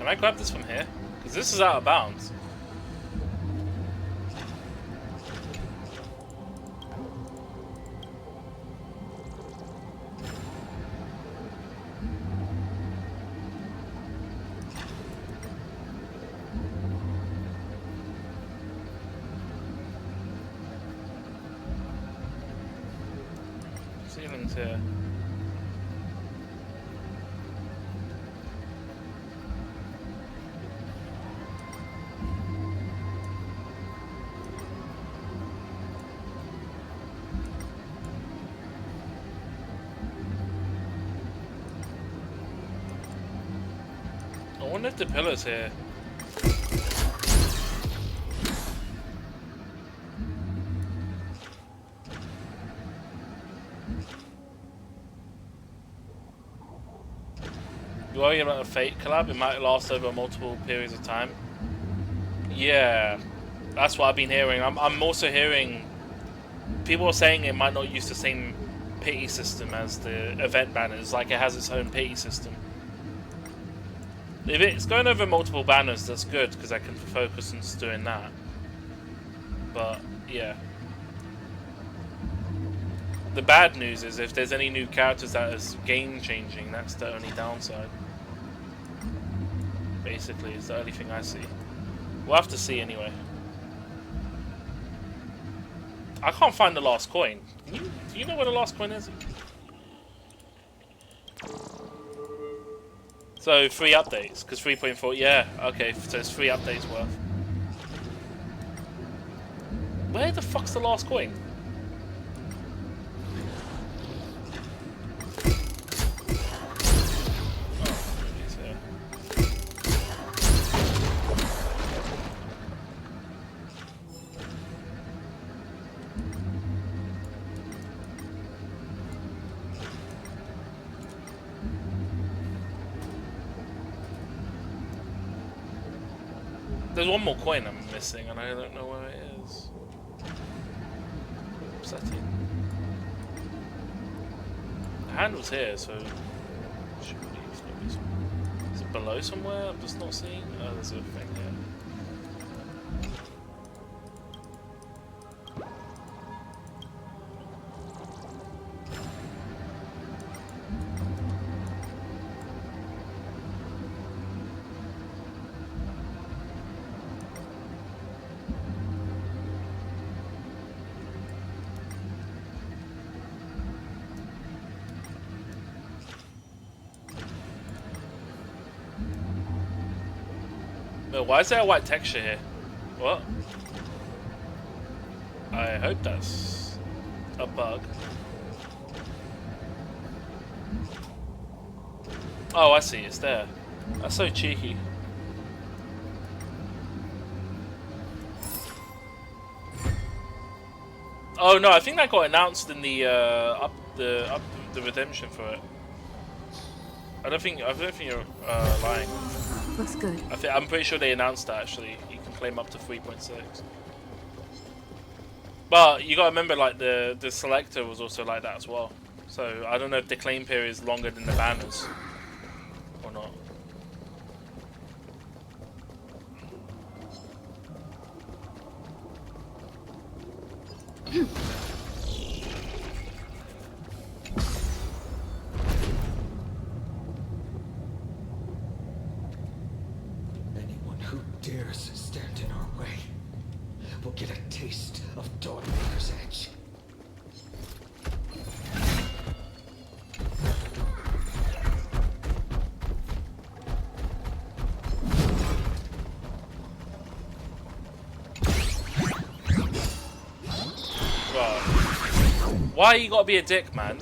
Speaker 1: Can I grab this from here? Because this is out of bounds. Ceilings here. I wonder if the pillar's here. You worry about a Fate collab? It might last over multiple periods of time. Yeah, that's what I've been hearing. I'm also hearing people are saying it might not use the same pity system as the event banners, like it has its own pity system. If it's going over multiple banners, that's good, because I can focus on doing that. But, yeah. The bad news is if there's any new characters that is game-changing, that's the only downside. Basically, is the only thing I see. We'll have to see anyway. I can't find the last coin. Do you know where the last coin is? So 3 updates, because 3.4, yeah, okay, so it's 3 updates worth. Where the fuck's the last coin? There's one more coin I'm missing, and I don't know where it is. Upsetting. The handle's here, so should be. Is it below somewhere? I'm just not seeing. Oh, there's a thing here. No, why is there a white texture here? What? I hope that's a bug. Oh, I see, it's there. That's so cheeky. Oh no, I think that got announced in the the redemption for it. I don't think you're lying.
Speaker 2: Looks good.
Speaker 1: I'm pretty sure they announced that actually. You can claim up to 3.6. But you gotta remember, like the selector was also like that as well. So I don't know if the claim period is longer than the banners or not.
Speaker 14: Anyone who dares stand in our way will get a taste of Dawnmaker's Edge.
Speaker 1: Why you gotta be a dick, man?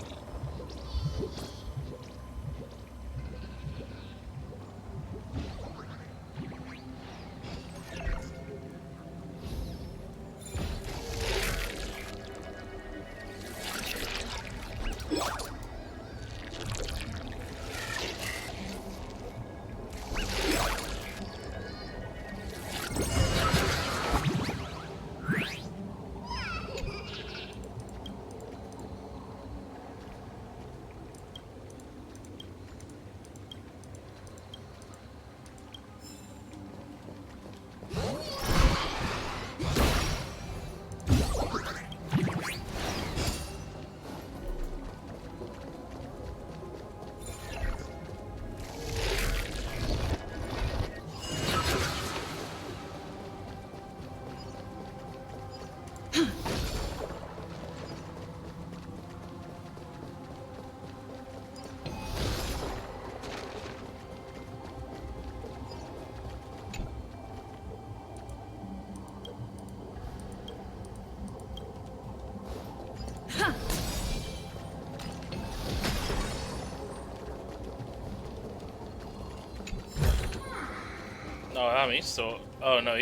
Speaker 1: Oh, he's still. Oh no,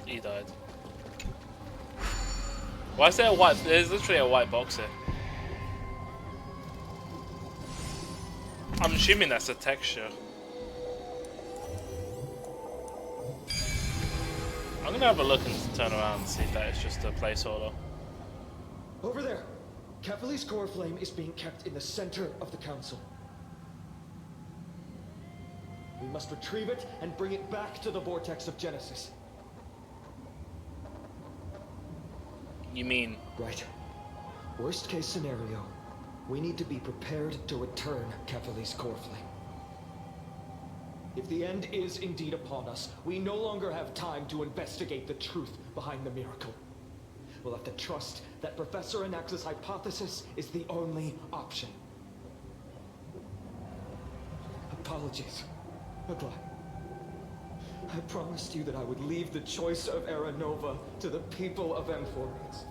Speaker 1: he died. Why is there a white? There's literally a white box here. I'm assuming that's a texture. I'm gonna have a look and turn around and see if that is just a placeholder.
Speaker 14: Over there! Kefali's core flame is being kept in the center of the council. We must retrieve it and bring it back to the vortex of Genesis.
Speaker 1: You mean?
Speaker 14: Right. Worst case scenario, we need to be prepared to return Kefali's core flame. If the end is indeed upon us, we no longer have time to investigate the truth behind the miracle. We'll have to trust that Professor Anax's hypothesis is the only option. Apologies. Aglaé. I promised you that I would leave the choice of Era Nova to the people of Amphoreans.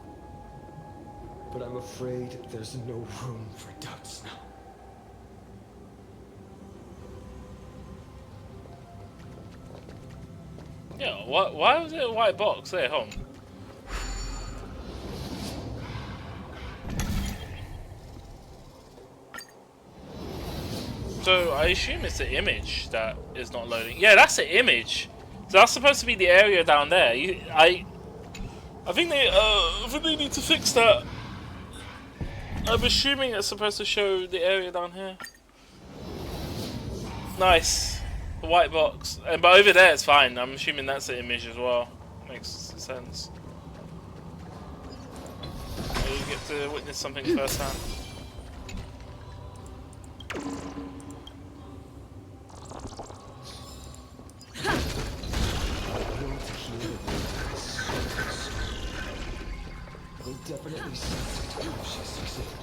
Speaker 14: But I'm afraid there's no room for doubts now.
Speaker 1: Yeah, why was it a white box there, home? So I assume it's the image that is not loading. Yeah, that's the image. So that's supposed to be the area down there. I think they need to fix that. I'm assuming it's supposed to show the area down here. Nice. The white box. But over there it's fine. I'm assuming that's the image as well. Makes sense. So you get to witness something firsthand.
Speaker 14: We'll definitely sense it if she succeeds.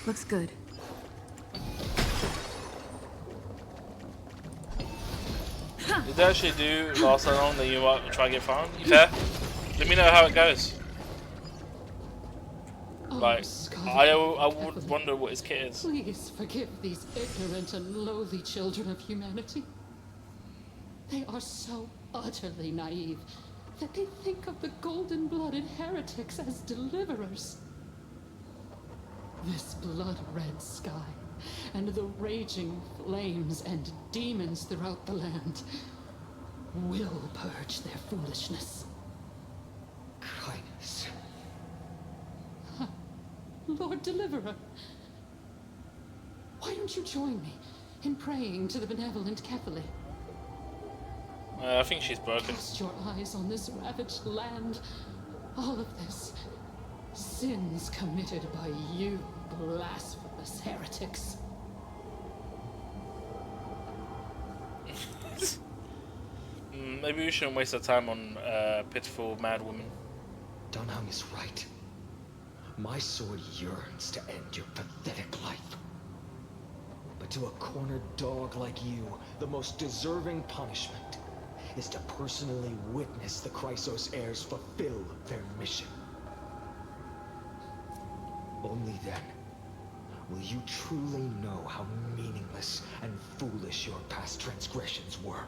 Speaker 2: Looks good.
Speaker 1: Did they actually do last so long that you might try to get found? You fair? Let me know how it goes. Like, I would wonder what his kit is.
Speaker 20: Please forgive these ignorant and lowly children of humanity. They are so utterly naive that they think of the golden-blooded heretics as deliverers. This blood-red sky, and the raging flames and demons throughout the land will purge their foolishness.
Speaker 14: Kindness.
Speaker 20: Lord Deliverer, why don't you join me in praying to the benevolent Kefali?
Speaker 1: I think she's broken.
Speaker 20: Cast your eyes on this ravaged land. All of this. Sins committed by you, blasphemous heretics.
Speaker 1: Maybe we shouldn't waste our time on pitiful mad woman.
Speaker 14: Dunham is right. My sword yearns to end your pathetic life. But to a cornered dog like you, the most deserving punishment is to personally witness the Chrysos heirs fulfill their mission. Only then will you truly know how meaningless and foolish your past transgressions were.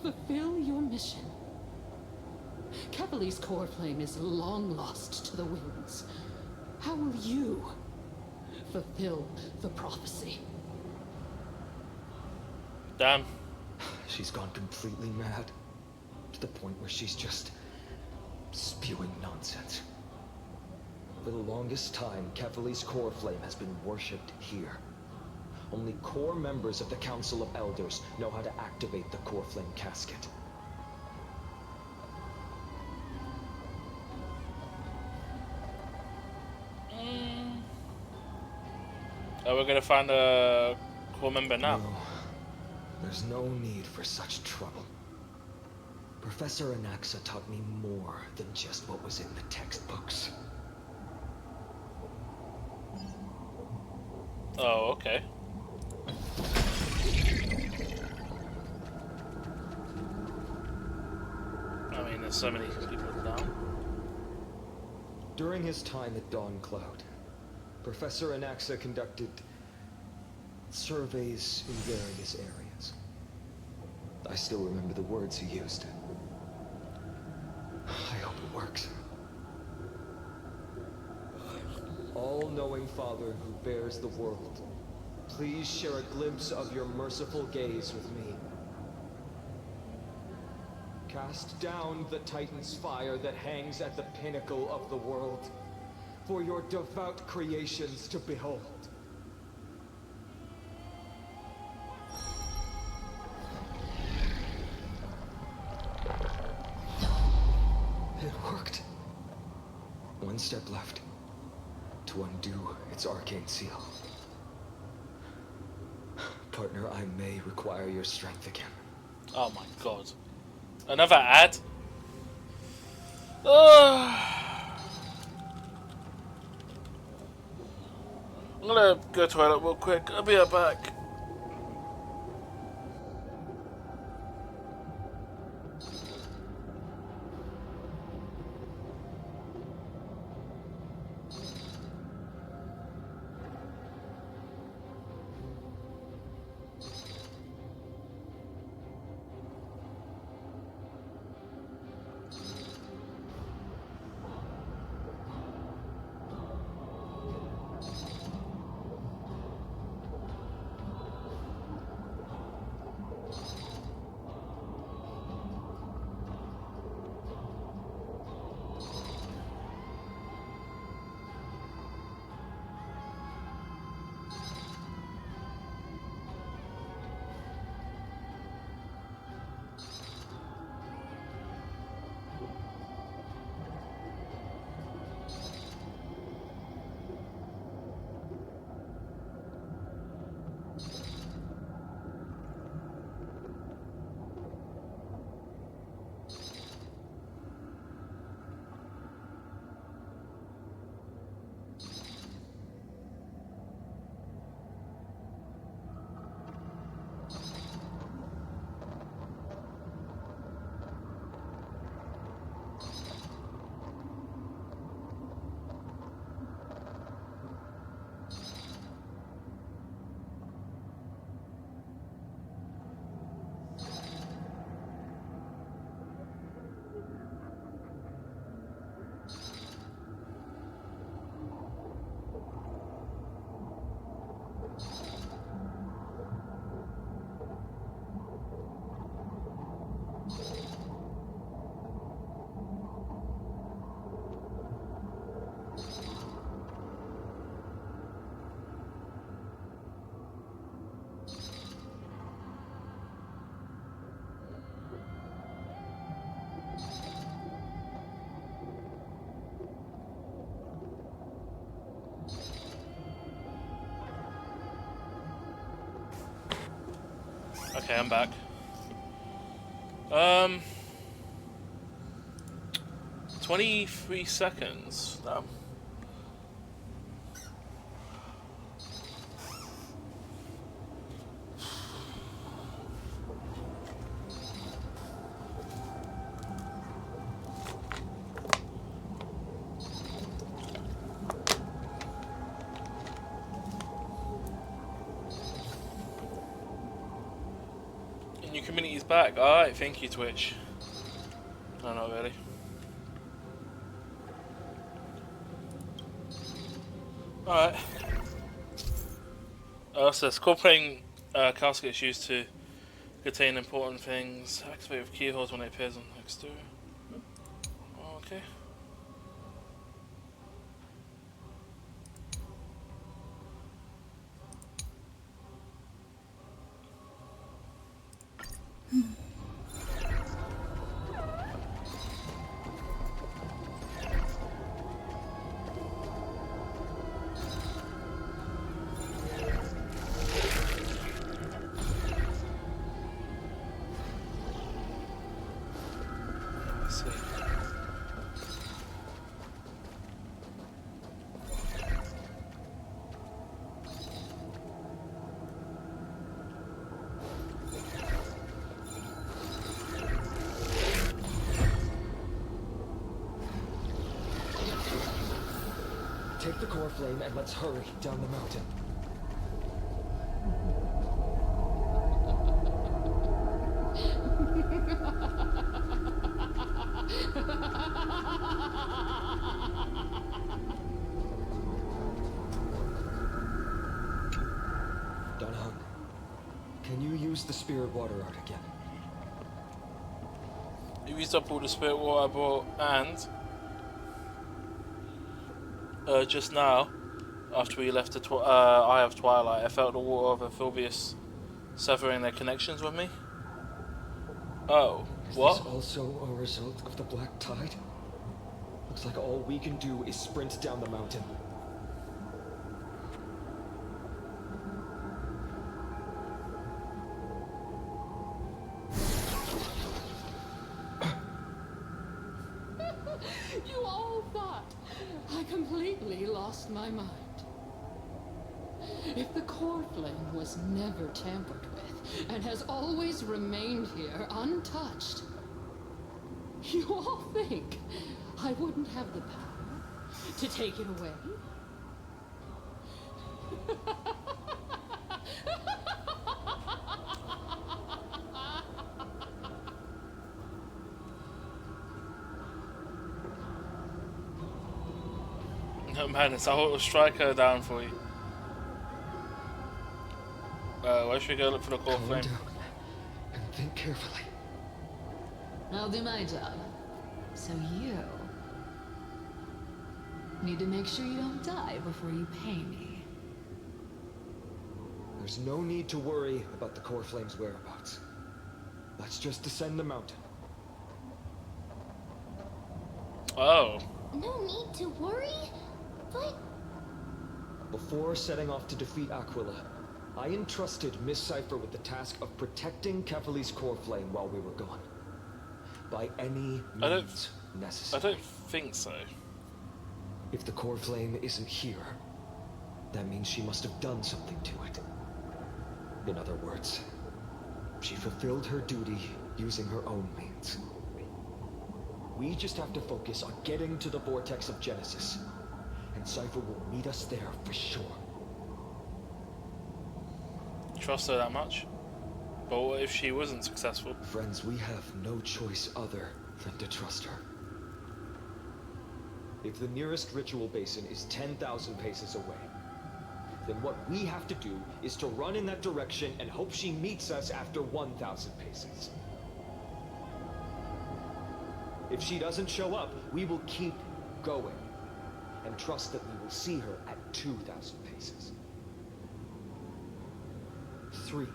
Speaker 20: Fulfill your mission. Kefali's core flame is long lost to the winds. How will you fulfill the prophecy?
Speaker 1: Damn.
Speaker 14: She's gone completely mad. To the point where she's just spewing nonsense. For the longest time, Kefali's core flame has been worshipped here. Only core members of the Council of Elders know how to activate the core flame casket.
Speaker 1: Oh, we're gonna find a core member now.
Speaker 14: No, there's no need for such trouble. Professor Anaxa taught me more than just what was in the textbooks.
Speaker 1: Oh, okay. I mean, there's so many people down.
Speaker 14: During his time at Dawncloud, Professor Anaxa conducted surveys in various areas. I still remember the words he used. I hope it works. All-knowing Father who bears the world, please share a glimpse of your merciful gaze with me. Cast down the Titan's fire that hangs at the pinnacle of the world, for your devout creations to behold. It worked. One step left to undo its arcane seal. Partner, I may require your strength again.
Speaker 1: Oh my god. Another ad? I'm gonna go to the toilet real quick. I'll be right back. Okay, I'm back. 23 seconds. Damn. Your community's back. Alright, thank you, Twitch. No, not really. Alright. Says core playing casket is used to contain important things. Activate with keyholes when it appears on the exterior. Okay.
Speaker 14: Take the core flame and let's hurry down the mountain. Danheng, can you use the spirit water art again?
Speaker 1: You used up all the spirit water I brought, and just now, after we left the Eye of Twilight, I felt the water of Amphibius severing their connections with me. Oh, what?
Speaker 14: Is this also a result of the Black Tide? Looks like all we can do is sprint down the mountain.
Speaker 20: You all thought I completely lost my mind. If the core flame was never tampered with and has always remained here untouched, you all think I wouldn't have the power to take it away?
Speaker 1: No madness, I'll strike her down for you. Where should we go look for the core flame?
Speaker 14: Down and think carefully.
Speaker 2: I'll do my job. So you need to make sure you don't die before you pay me.
Speaker 14: There's no need to worry about the core flame's whereabouts. Let's just descend the mountain.
Speaker 1: Oh.
Speaker 8: No need to worry, but...
Speaker 14: Before setting off to defeat Aquila, I entrusted Miss Cipher with the task of protecting Kefali's core flame while we were gone. By any means necessary.
Speaker 1: I don't think so.
Speaker 14: If the core flame isn't here, that means she must have done something to it. In other words, she fulfilled her duty using her own means. We just have to focus on getting to the vortex of Genesis, and Cipher will meet us there for sure.
Speaker 1: Trust her that much? But what if she wasn't successful?
Speaker 14: Friends, we have no choice other than to trust her. If the nearest ritual basin is 10,000 paces away, then what we have to do is to run in that direction and hope she meets us after 1,000 paces. If she doesn't show up, we will keep going and trust that we will see her at 2,000 paces. 3,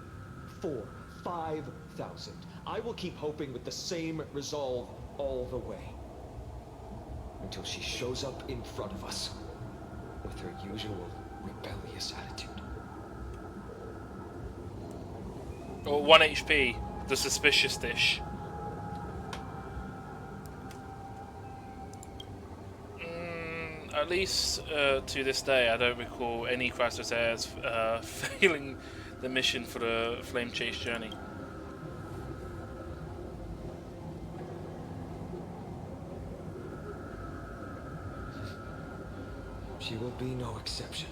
Speaker 14: 4, 5,000. I will keep hoping with the same resolve all the way. Until she shows up in front of us with her usual rebellious attitude.
Speaker 1: Or 1 HP, the suspicious dish. At least to this day, I don't recall any Crassus heirs failing the mission for the Flame Chase journey.
Speaker 14: She will be no exception.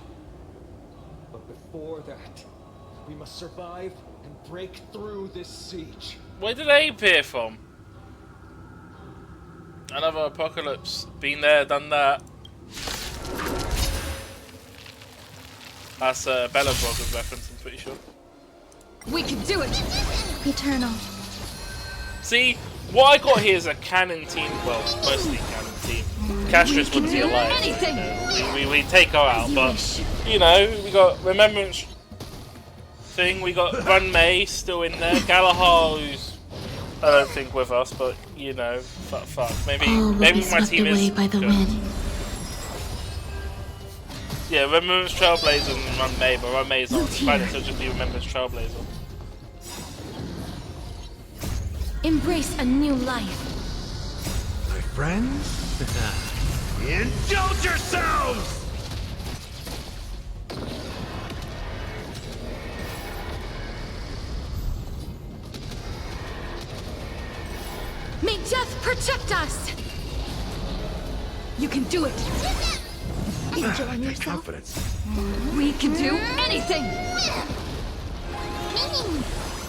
Speaker 14: But before that, we must survive and break through this siege.
Speaker 1: Where did they appear from? Another apocalypse. Been there, done that. That's a Bellabrogger's reference, I'm pretty sure.
Speaker 17: We can do it! Eternal.
Speaker 1: See, what I got here is a canon team, well, mostly canon team. Castris wouldn't be alive. We take her out, but, you know, we got Remembrance thing, we got Run May still in there, Galahar, who's I don't think with us, but you know, fuck. Maybe
Speaker 17: All will
Speaker 1: maybe
Speaker 17: be
Speaker 1: my
Speaker 17: swept
Speaker 1: team
Speaker 17: away
Speaker 1: is
Speaker 17: by the
Speaker 1: good.
Speaker 17: wind.
Speaker 1: Yeah, remembers Trailblazer and Run May, but Run May is not Spider, so just be remembers Trailblazer.
Speaker 17: Embrace a new life.
Speaker 15: My friends? Indulge yourselves!
Speaker 17: May death protect us! You can do it! Enjoying yourself?
Speaker 15: Confidence.
Speaker 17: We can do anything!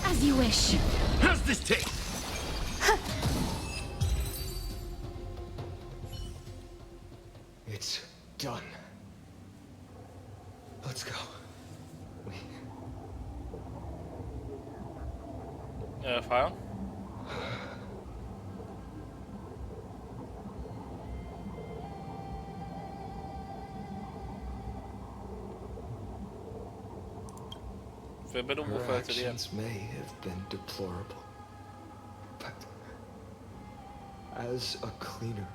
Speaker 17: As you wish.
Speaker 15: How's this taste?
Speaker 14: It's done. Let's go.
Speaker 1: Fire? Forbidden
Speaker 4: Her
Speaker 1: warfare to the end.
Speaker 4: actions may have been deplorable, but as a cleaner,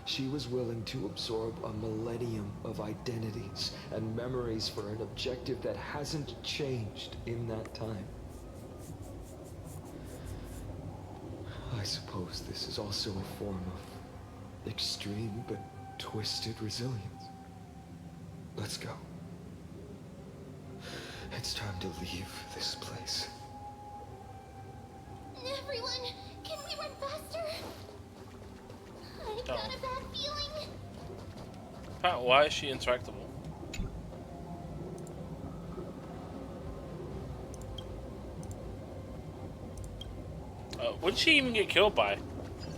Speaker 4: she was willing to absorb a millennium of identities and memories for an objective that hasn't changed in that time. I suppose this is also a form of extreme but twisted resilience. Let's go. It's time to leave this place.
Speaker 8: Everyone, can we run faster? I've got a bad feeling.
Speaker 1: Pat, why is she interactable? What did she even get killed by?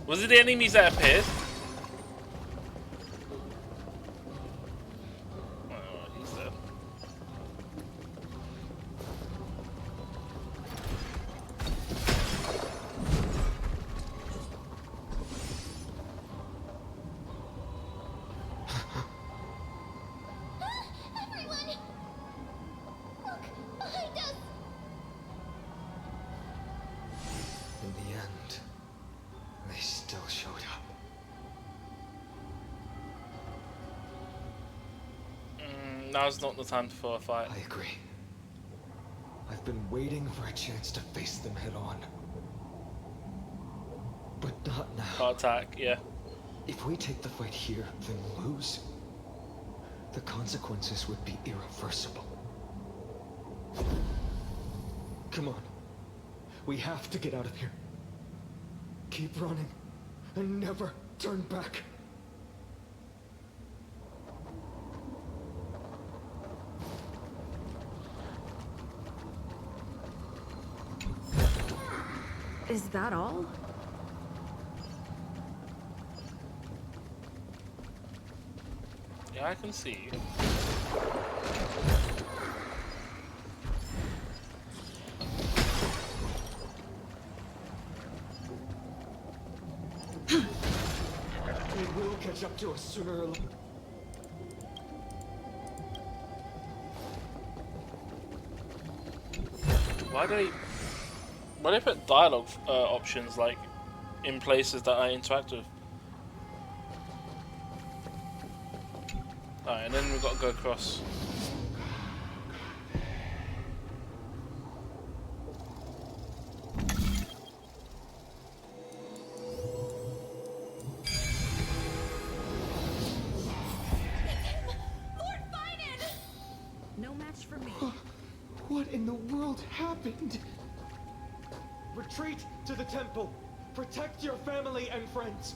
Speaker 1: Was it the enemies that appeared? Oh, he's dead.
Speaker 8: Everyone! Look, behind us!
Speaker 4: In the end, they still showed up.
Speaker 1: Now's not the time for a fight.
Speaker 4: I agree. I've been waiting for a chance to face them head on. But not now.
Speaker 1: Heart attack, yeah.
Speaker 4: If we take the fight here, then lose, the consequences would be irreversible. Come on. We have to get out of here. Keep running, and never turn back.
Speaker 16: Is that all?
Speaker 1: Yeah, I can see you.
Speaker 14: It will catch up to us sooner or later.
Speaker 1: Why do they put dialogue options like in places that I interact with? Alright, and then we've got to go across.
Speaker 16: No match for me.
Speaker 18: What in the world happened?
Speaker 14: Retreat to the temple. Protect your family and friends.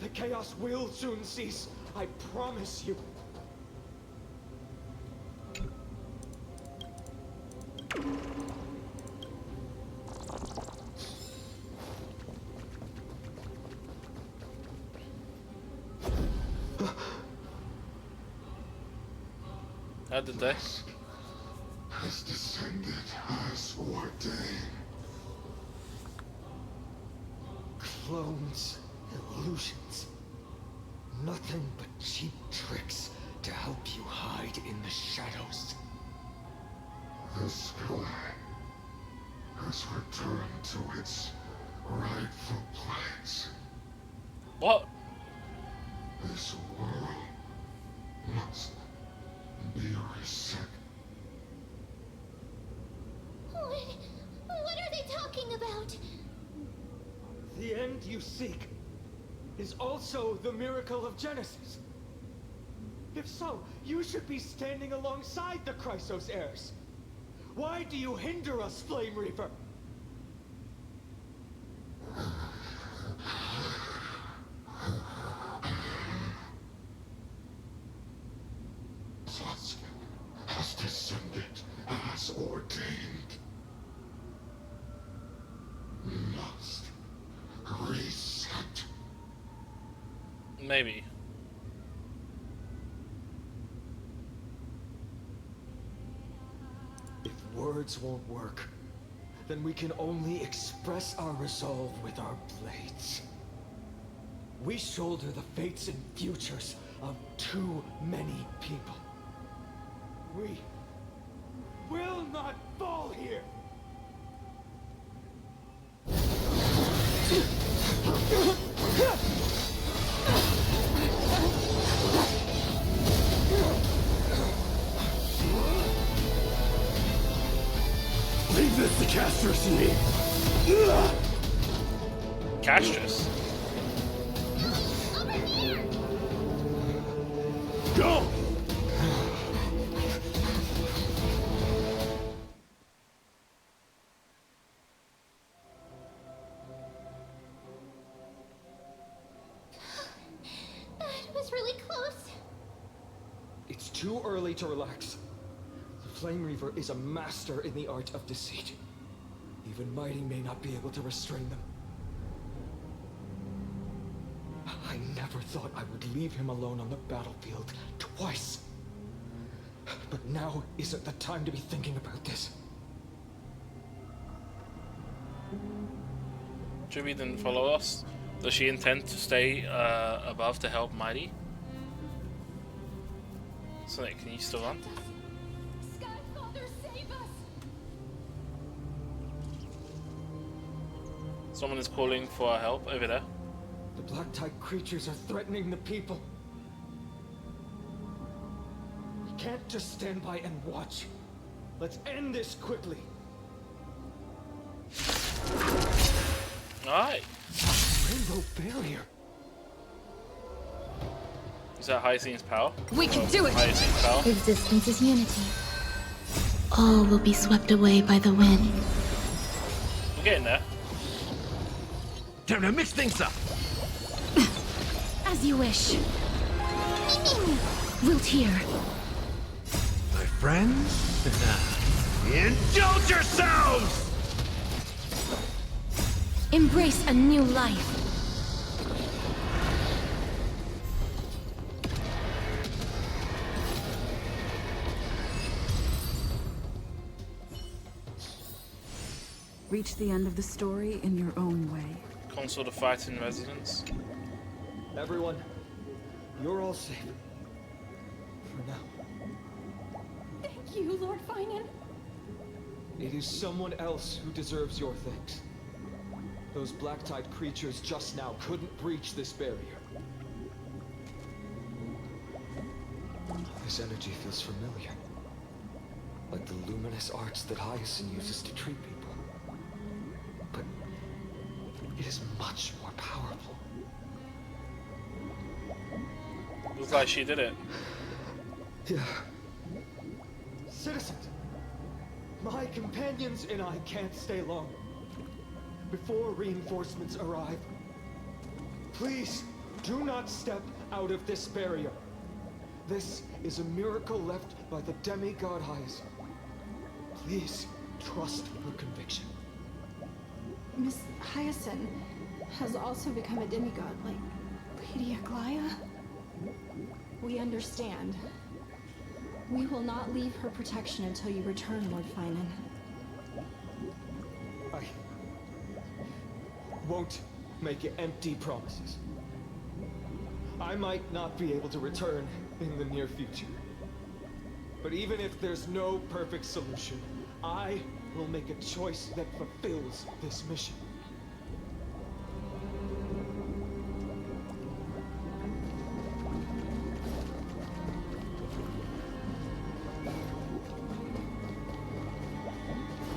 Speaker 14: The chaos will soon cease. I promise you.
Speaker 1: How did they?
Speaker 7: Has descended as ordained.
Speaker 4: Clones, illusions. Nothing but cheap tricks to help you hide in the shadows.
Speaker 7: The sky has returned to its rightful place.
Speaker 1: What?
Speaker 7: This world must be reset.
Speaker 8: What are they talking about?
Speaker 14: The end you seek is also the miracle of Genesis. If so, you should be standing alongside the Chrysos heirs. Why do you hinder us, Flame Reaper?
Speaker 7: Tusk has descended as ordained. We must reset.
Speaker 1: Maybe.
Speaker 14: If words won't work, then we can only express our resolve with our blades. We shoulder the fates and futures of too many people. We will not fall here!
Speaker 15: Leave this to Castrus and me.
Speaker 1: Castrus?
Speaker 15: Go!
Speaker 8: That was really close.
Speaker 14: It's too early to relax. The Flame Reaver is a master in the art of deceit. Even Mighty may not be able to restrain them. I never thought I would leave him alone on the battlefield twice. But now isn't the time to be thinking about this.
Speaker 1: Juby didn't follow us. Does she intend to stay above to help Mighty? Sonic, can you still run?
Speaker 8: Skyfather, save us!
Speaker 1: Someone is calling for our help over there.
Speaker 14: The Black Tide creatures are threatening the people. We can't just stand by and watch. Let's end this quickly.
Speaker 1: Alright.
Speaker 14: Rainbow barrier.
Speaker 1: Is that Hyacinth's power?
Speaker 17: We can do it!
Speaker 1: Hyacinth's power.
Speaker 17: Existence is unity. All will be swept away by the wind.
Speaker 1: We're getting there.
Speaker 15: Time to mix things up.
Speaker 17: As you wish. Wilt here.
Speaker 15: My friends, indulge yourselves!
Speaker 17: Embrace a new life.
Speaker 6: Reach the end of the story in your own way.
Speaker 1: Consort of Fighting Residence.
Speaker 14: Everyone, you're all safe. For now.
Speaker 11: Thank you, Lord Finan.
Speaker 14: It is someone else who deserves your thanks. Those Black Tide creatures just now couldn't breach this barrier. This energy feels familiar. Like the luminous arts that Hyacinth uses to treat people. But it is much more powerful.
Speaker 1: Looks like she did it.
Speaker 14: Yeah. Citizens, my companions and I can't stay long. Before reinforcements arrive, please do not step out of this barrier. This is a miracle left by the demigod Hyacinth. Please trust her conviction.
Speaker 11: Miss Hyacinth has also become a demigod, like Lady Aglaya. We understand. We will not leave her protection until you return, Lord Finan.
Speaker 14: I won't make empty promises. I might not be able to return in the near future. But even if there's no perfect solution, I will make a choice that fulfills this mission.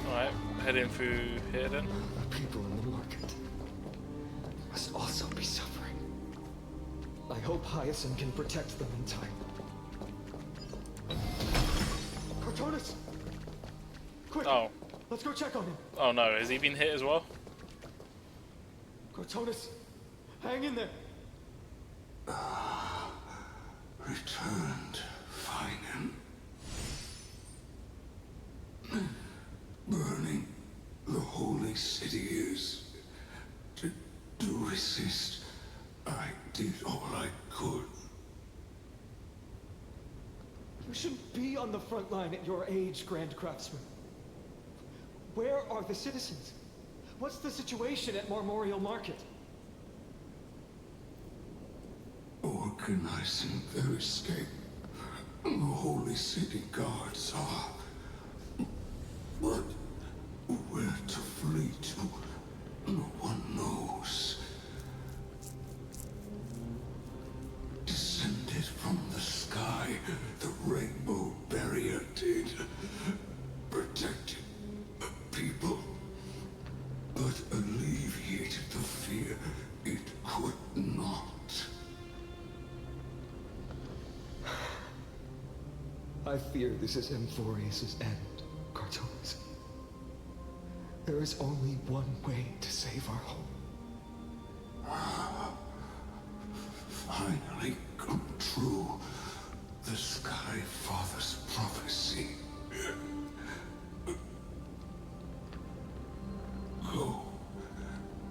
Speaker 1: Alright, heading through here then.
Speaker 4: The people in the market must also be suffering.
Speaker 14: I hope Hyacinth can protect them in time. Cortonis! Quick!
Speaker 1: Oh.
Speaker 14: Let's go check on him!
Speaker 1: Oh no, has he been hit as well?
Speaker 14: Cortonis! Hang in there!
Speaker 7: Returned, Finen. Burning the holy city is. To resist, I did all I could.
Speaker 14: You shouldn't be on the front line at your age, Grand Craftsman. Where are the citizens? What's the situation at Marmorial Market?
Speaker 7: Organizing their escape. The holy city guards are. But where to flee to, no one knows. Descended from the sky, the rainbow barrier did. Protected people, but alleviated the fear it could not.
Speaker 14: I fear this is Amphorius' end, Cortonis. There is only one way to save our home.
Speaker 7: Finally come true. The Sky Father's prophecy. Go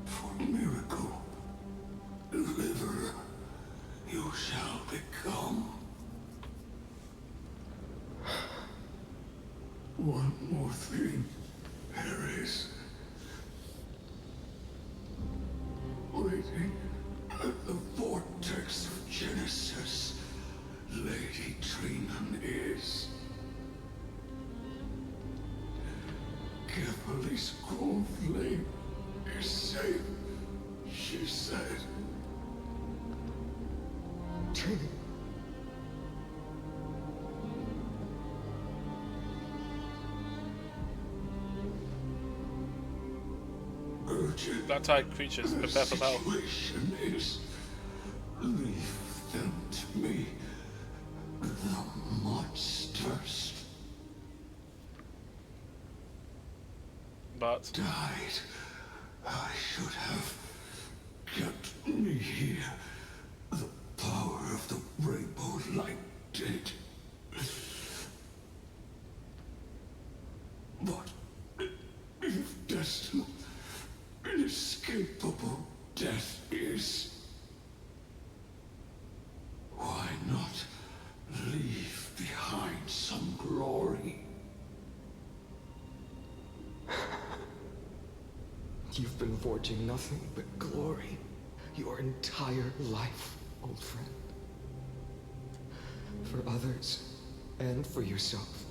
Speaker 7: for miracle. Deliverer, you shall become. One more thing, Ares. Waiting at the vortex of Genesis, Lady Trinan is. Carefully grown flame is safe, she said.
Speaker 14: Trinan.
Speaker 1: Black-eyed creatures, prepare for battle.
Speaker 7: Situation is, leave them to me, the monsters.
Speaker 1: But
Speaker 7: died. I should have kept me here. The power of the rainbow light did. But if destined, inescapable death is, why not leave behind some glory?
Speaker 14: You've been forging nothing but glory your entire life, old friend. For others, and for yourself.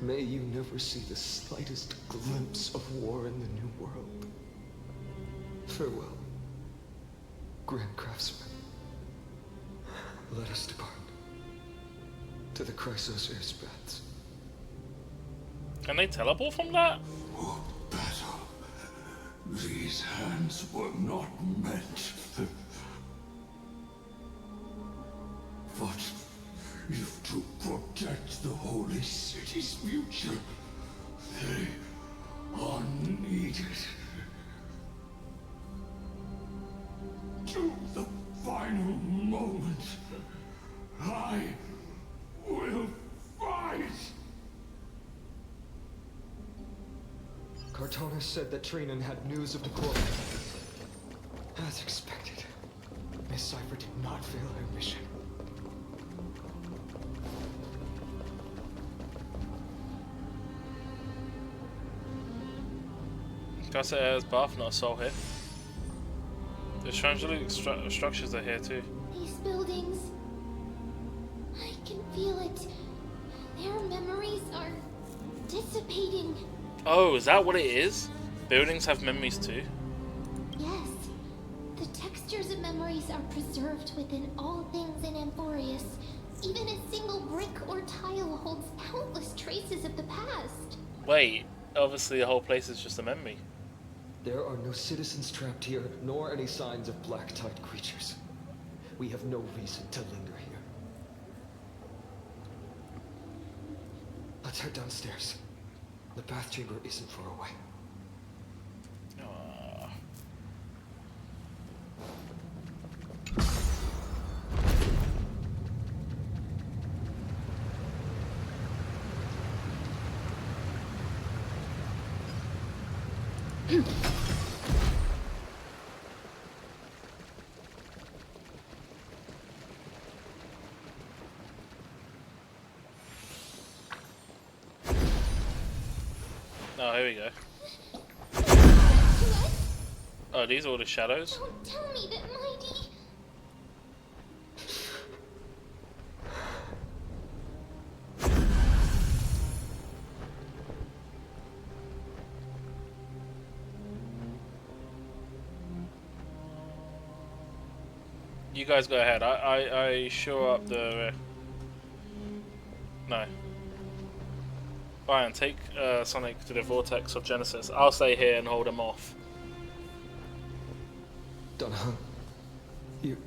Speaker 14: May you never see the slightest glimpse of war in the New World. Farewell, Grand Craftsman. Let us depart to the Chrysos Airspaths.
Speaker 1: Can they teleport from that?
Speaker 7: What battle? These hands were not meant. But if to protect the holy city's future, they are needed. To the final moment, I will fight.
Speaker 14: Cortonis said that Trinan had news of the core. As expected, Miss Cipher did not fail her mission.
Speaker 1: Casa Bath, not a soul here. The strangely structures are here too.
Speaker 8: These buildings, I can feel it. Their memories are dissipating.
Speaker 1: Oh, is that what it is? Buildings have memories too?
Speaker 8: Yes. The textures of memories are preserved within all things in Amphorius. Even a single brick or tile holds countless traces of the past.
Speaker 1: Wait, obviously the whole place is just a memory.
Speaker 14: There are no citizens trapped here, nor any signs of black-tide creatures. We have no reason to linger here. Let's head downstairs. The bath chamber isn't far away.
Speaker 1: Oh, here we go. Oh, these are all the shadows?
Speaker 8: Don't tell me that Mighty...
Speaker 1: You guys go ahead. I shore up the... No. Ryan, take Sonic to the vortex of Genesis. I'll stay here and hold him off.
Speaker 14: Dunham, you...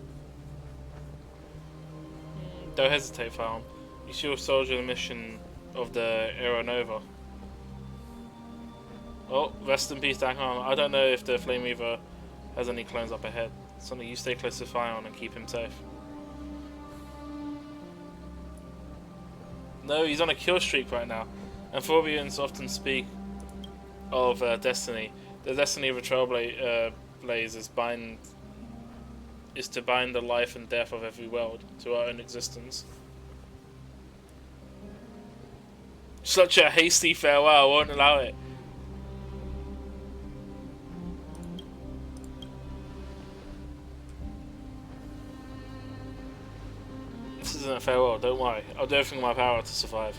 Speaker 1: Don't hesitate, Falcon. You still soldier the mission of the Aeronova. Oh, rest in peace, Dunham. I don't know if the Flame Reaver has any clones up ahead. Sonic, you stay close to Fion and keep him safe. No, he's on a kill streak right now. Amphibians often speak of destiny. The destiny of a trailblaze is to bind the life and death of every world to our own existence. Such a hasty farewell, I won't allow it. This isn't a farewell, don't worry. I'll do everything in my power to survive.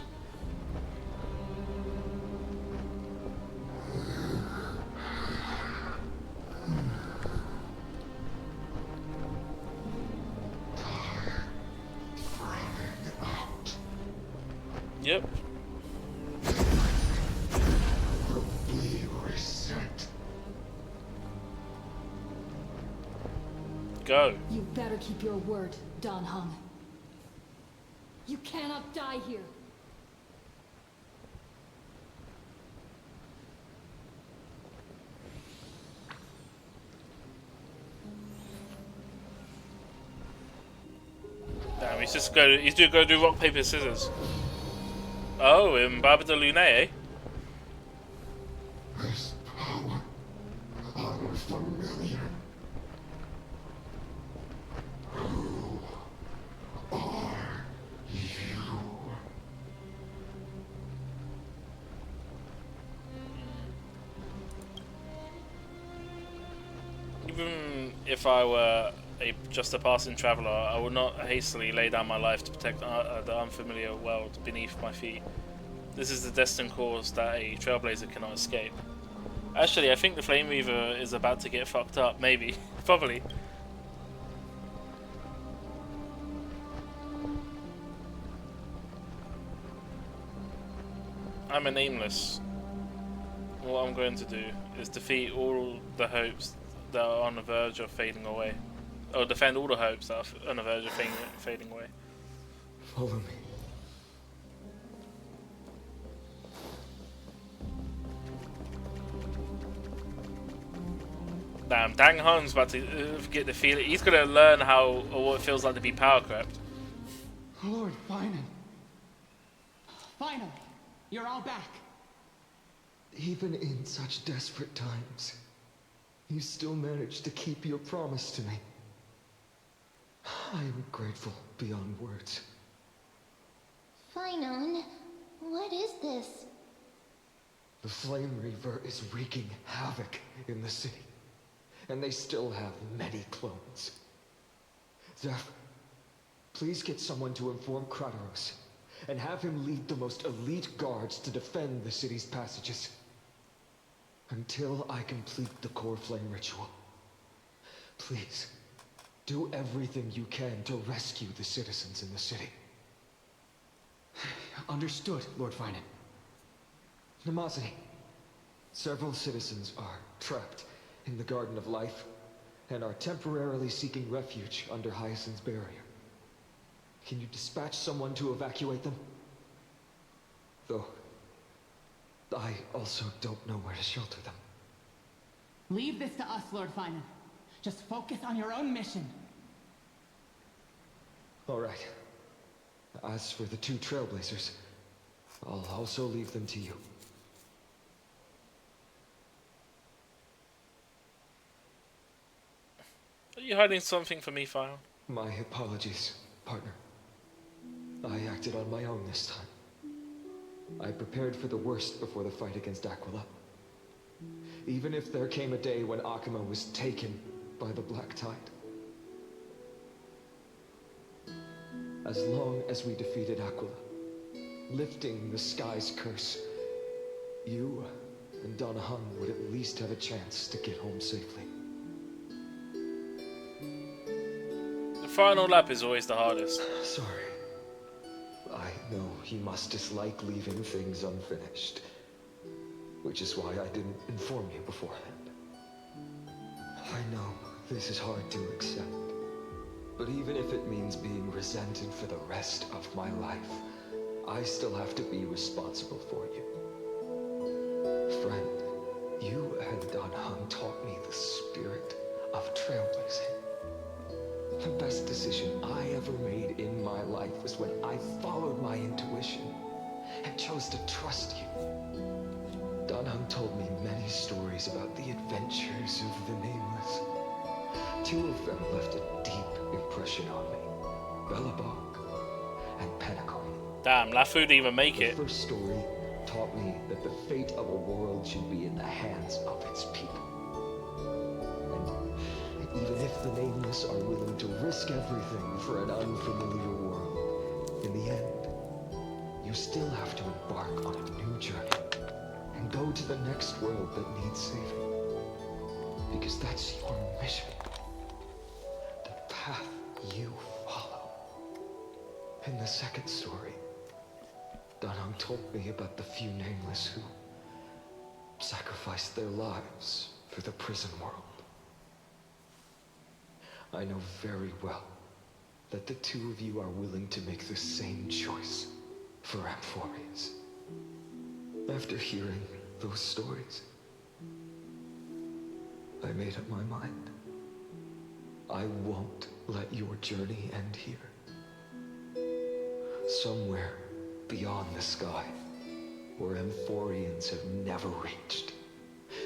Speaker 1: Yep. Go.
Speaker 9: You better keep your word, Dan Heng. You cannot die here.
Speaker 1: Damn, he's just go do rock, paper, scissors. Oh, in Baba de Lune, eh?
Speaker 7: This power, unfamiliar. Who are you?
Speaker 1: Even if I were just a passing traveller, I would not hastily lay down my life to protect the unfamiliar world beneath my feet. This is the destined course that a trailblazer cannot escape. Actually, I think the Flame Reaver is about to get fucked up, maybe. Probably. I'm a nameless. What I'm going to do is defeat all the hopes that are on the verge of fading away. Or defend all the hopes that are on the verge of fading away.
Speaker 14: Follow me.
Speaker 1: Damn, Dan Heng's about to get the feeling. He's gonna learn how or what it feels like to be power crept.
Speaker 18: Lord Finan. Finally, you're all back.
Speaker 14: Even in such desperate times, you still managed to keep your promise to me. I am grateful beyond words.
Speaker 8: Finon, what is this?
Speaker 14: The Flame Reaver is wreaking havoc in the city, and they still have many clones. Zephyr, Please get someone to inform Kratos, and have him lead the most elite guards to defend the city's passages. Until I complete the core flame ritual. Please, do everything you can to rescue the citizens in the city.
Speaker 18: Understood, Lord Finan.
Speaker 14: Nemazini, several citizens are trapped in the Garden of Life and are temporarily seeking refuge under Hyacinth's barrier. Can you dispatch someone to evacuate them? Though, I also don't know where to shelter them.
Speaker 12: Leave this to us, Lord Finan. Just focus on your own mission.
Speaker 14: All right. As for the two Trailblazers, I'll also leave them to you.
Speaker 1: Are you hiding something from me, Fion?
Speaker 14: My apologies, partner. I acted on my own this time. I prepared for the worst before the fight against Aquila. Even if there came a day when Akuma was taken by the Black Tide. As long as we defeated Aquila, lifting the sky's curse, you and Donna Hung would at least have a chance to get home safely.
Speaker 1: The final lap is always the hardest.
Speaker 14: Sorry. I know he must dislike leaving things unfinished. Which is why I didn't inform you beforehand. I know this is hard to accept. But even if it means being resented for the rest of my life, I still have to be responsible for you. Friend, you and Don Hung taught me the spirit of trailblazing. The best decision I ever made in my life was when I followed my intuition and chose to trust you. Don Hung told me many stories about the adventures of the Nameless. Two of them left a deep impression on me. Belobog and Pinnacle.
Speaker 1: Damn, Lafu didn't even make it.
Speaker 14: The first story taught me that the fate of a world should be in the hands of its people. And even if the Nameless are willing to risk everything for an unfamiliar world, in the end, you still have to embark on a new journey and go to the next world that needs saving. Because that's your mission. The path you follow. In the second story, Don Hung told me about the few Nameless who sacrificed their lives for the prison world. I know very well that the two of you are willing to make the same choice for Amphorius. After hearing those stories, I made up my mind. I won't let your journey end here. Somewhere beyond the sky, where Amphorians have never reached,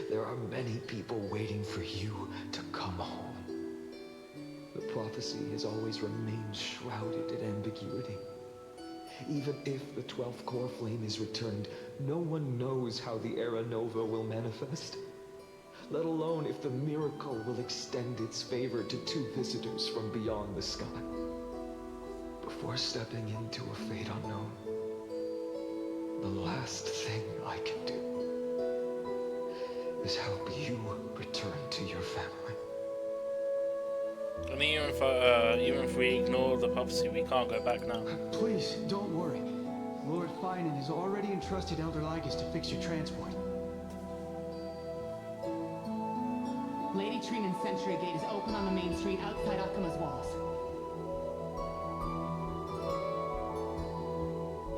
Speaker 14: there are many people waiting for you to come home. The prophecy has always remained shrouded in ambiguity. Even if the 12th core flame is returned, no one knows how the Era Nova will manifest. Let alone if the miracle will extend its favor to two visitors from beyond the sky. Before stepping into a fate unknown, the last thing I can do is help you return to your family.
Speaker 1: And even if we ignore the prophecy, we can't go back now.
Speaker 18: Please, don't worry. Lord Finan has already entrusted Elder Lygus to fix your transport.
Speaker 12: Lady Trinan's Sentry Gate is open on the main street outside Akuma's walls.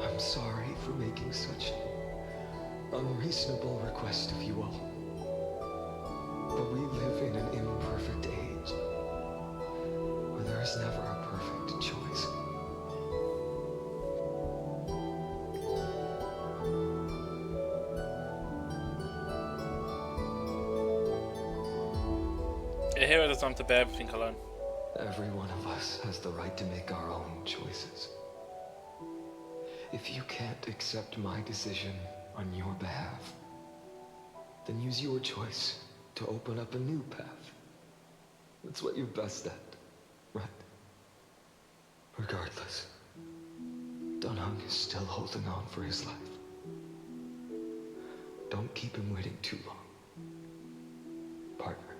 Speaker 14: I'm sorry for making such an unreasonable request of you all. But we live in an imperfect age, where there is never a perfect choice.
Speaker 1: A hero doesn't have to bear everything alone.
Speaker 14: Every one of us has the right to make our own choices. If you can't accept my decision on your behalf, then use your choice to open up a new path. That's what you're best at, right?
Speaker 4: Regardless, Dunhung is still holding on for his life. Don't keep him waiting too long. Partner.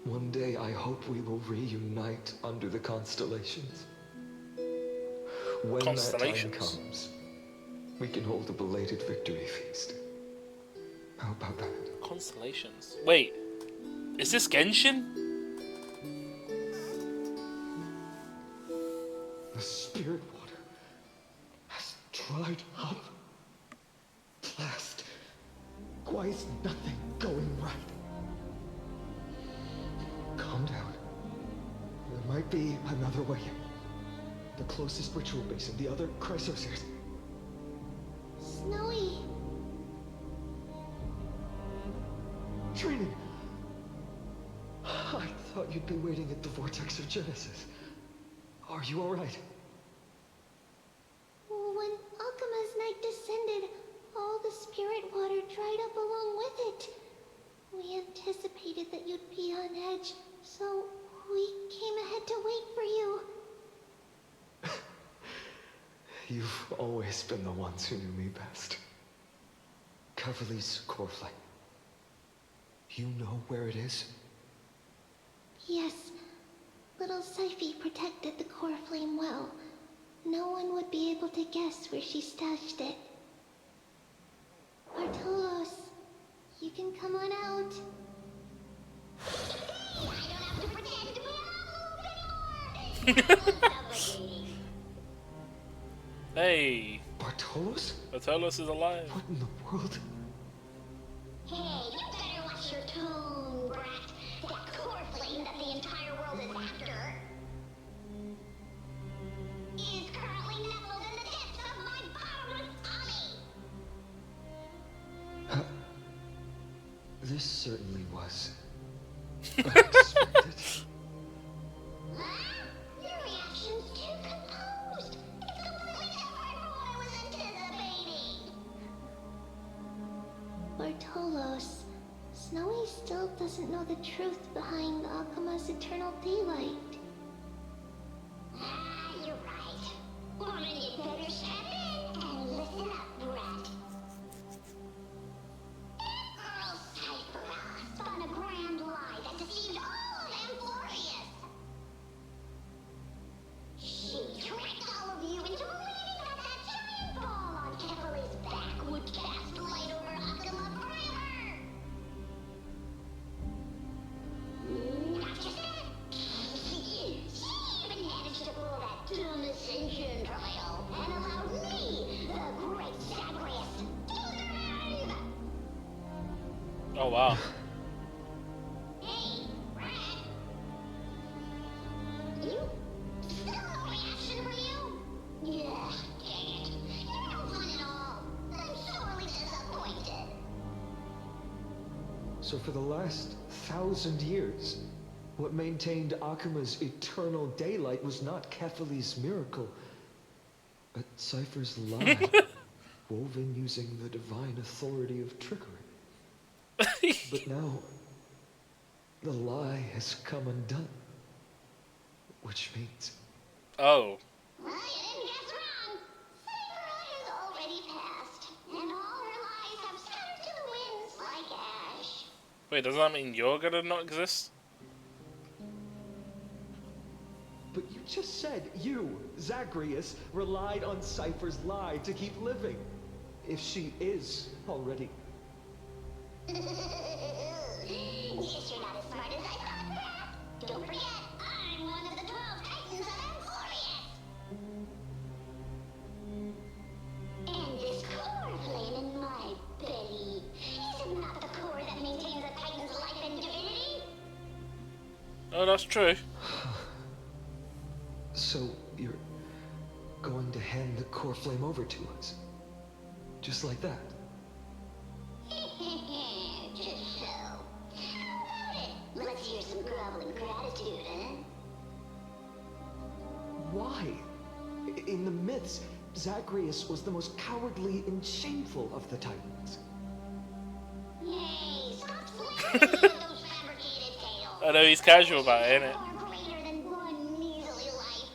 Speaker 4: One day I hope we will reunite under the constellations. When that time comes, we can hold a belated victory feast. How about that?
Speaker 1: Constellations. Wait, is this Genshin?
Speaker 4: The spirit water has dried up. At last. Why is nothing going right? Calm down. There might be another way. The closest ritual basin, the other Chrysosirs.
Speaker 8: Snowy.
Speaker 4: Training. I thought you'd be waiting at the Vortex of Genesis. Are you alright?
Speaker 8: When Akuma's night descended, all the spirit water dried up along with it. We anticipated that you'd be on edge, so we came ahead to wait for you.
Speaker 4: You've always been the ones who knew me best. Cavalry's core flame. You know where it is?
Speaker 8: Yes. Little Syphi protected the core flame well. No one would be able to guess where she stashed it. Bartolos, you can come on out. I don't have to pretend to be alone.
Speaker 1: Hey.
Speaker 4: Bartolos?
Speaker 1: Bartolos is alive.
Speaker 4: What in the world?
Speaker 8: Hey, you better watch your tone, brat. That core flame that the entire world is after is currently nestled in the depths of my bottomless tummy.
Speaker 4: This certainly was unexpected.
Speaker 8: Your reaction's too composed. It's completely different from what I was anticipating. Bartolos, Snowy still doesn't know the truth behind Akuma's eternal daylight. You're right. Well, then you'd better step in and listen up, brat. Earl Cypher spun a grand lie that deceived all of Amphorius. She tricked all of you into believing that that giant ball on Kefali's back would cast light over Akuma forever. Not just that. She even managed to pull that dumb ascension trial and allowed me, the great Zagreus, to survive.
Speaker 1: Oh wow.
Speaker 8: Hey, Brad. You still no reaction from you? Yeah, dang it. You're no fun at all. I'm sorely disappointed.
Speaker 14: So for the last 1,000 years, what maintained Akuma's eternal daylight was not Kefali's miracle, but Cypher's lie, woven using the divine authority of trickery. But now, the lie has come undone. Which means...
Speaker 1: Oh.
Speaker 8: Well, you didn't guess wrong. Cypher has already passed, and all her lies have scattered to the winds like ash.
Speaker 1: Wait, does that mean you're gonna not exist?
Speaker 14: But you just said you, Zagreus, relied on Cypher's lie to keep living. If she is already...
Speaker 8: Guess you're not as smart as I thought, Brad. Don't forget, I'm one of the 12 Titans of Amphorius. And this core flame in my belly, is it not the core that maintains a Titan's life and divinity?
Speaker 1: Oh, that's true.
Speaker 4: So, you're going to hand the core flame over to us? Just like that?
Speaker 8: Just so. How about it? Let's hear some groveling gratitude, huh?
Speaker 14: Why? In the myths, Zagreus was the most cowardly and shameful of the Titans.
Speaker 8: Hey, stop slapping me with those fabricated tales.
Speaker 1: I know he's casual about it, innit?
Speaker 8: Far greater than one measly life.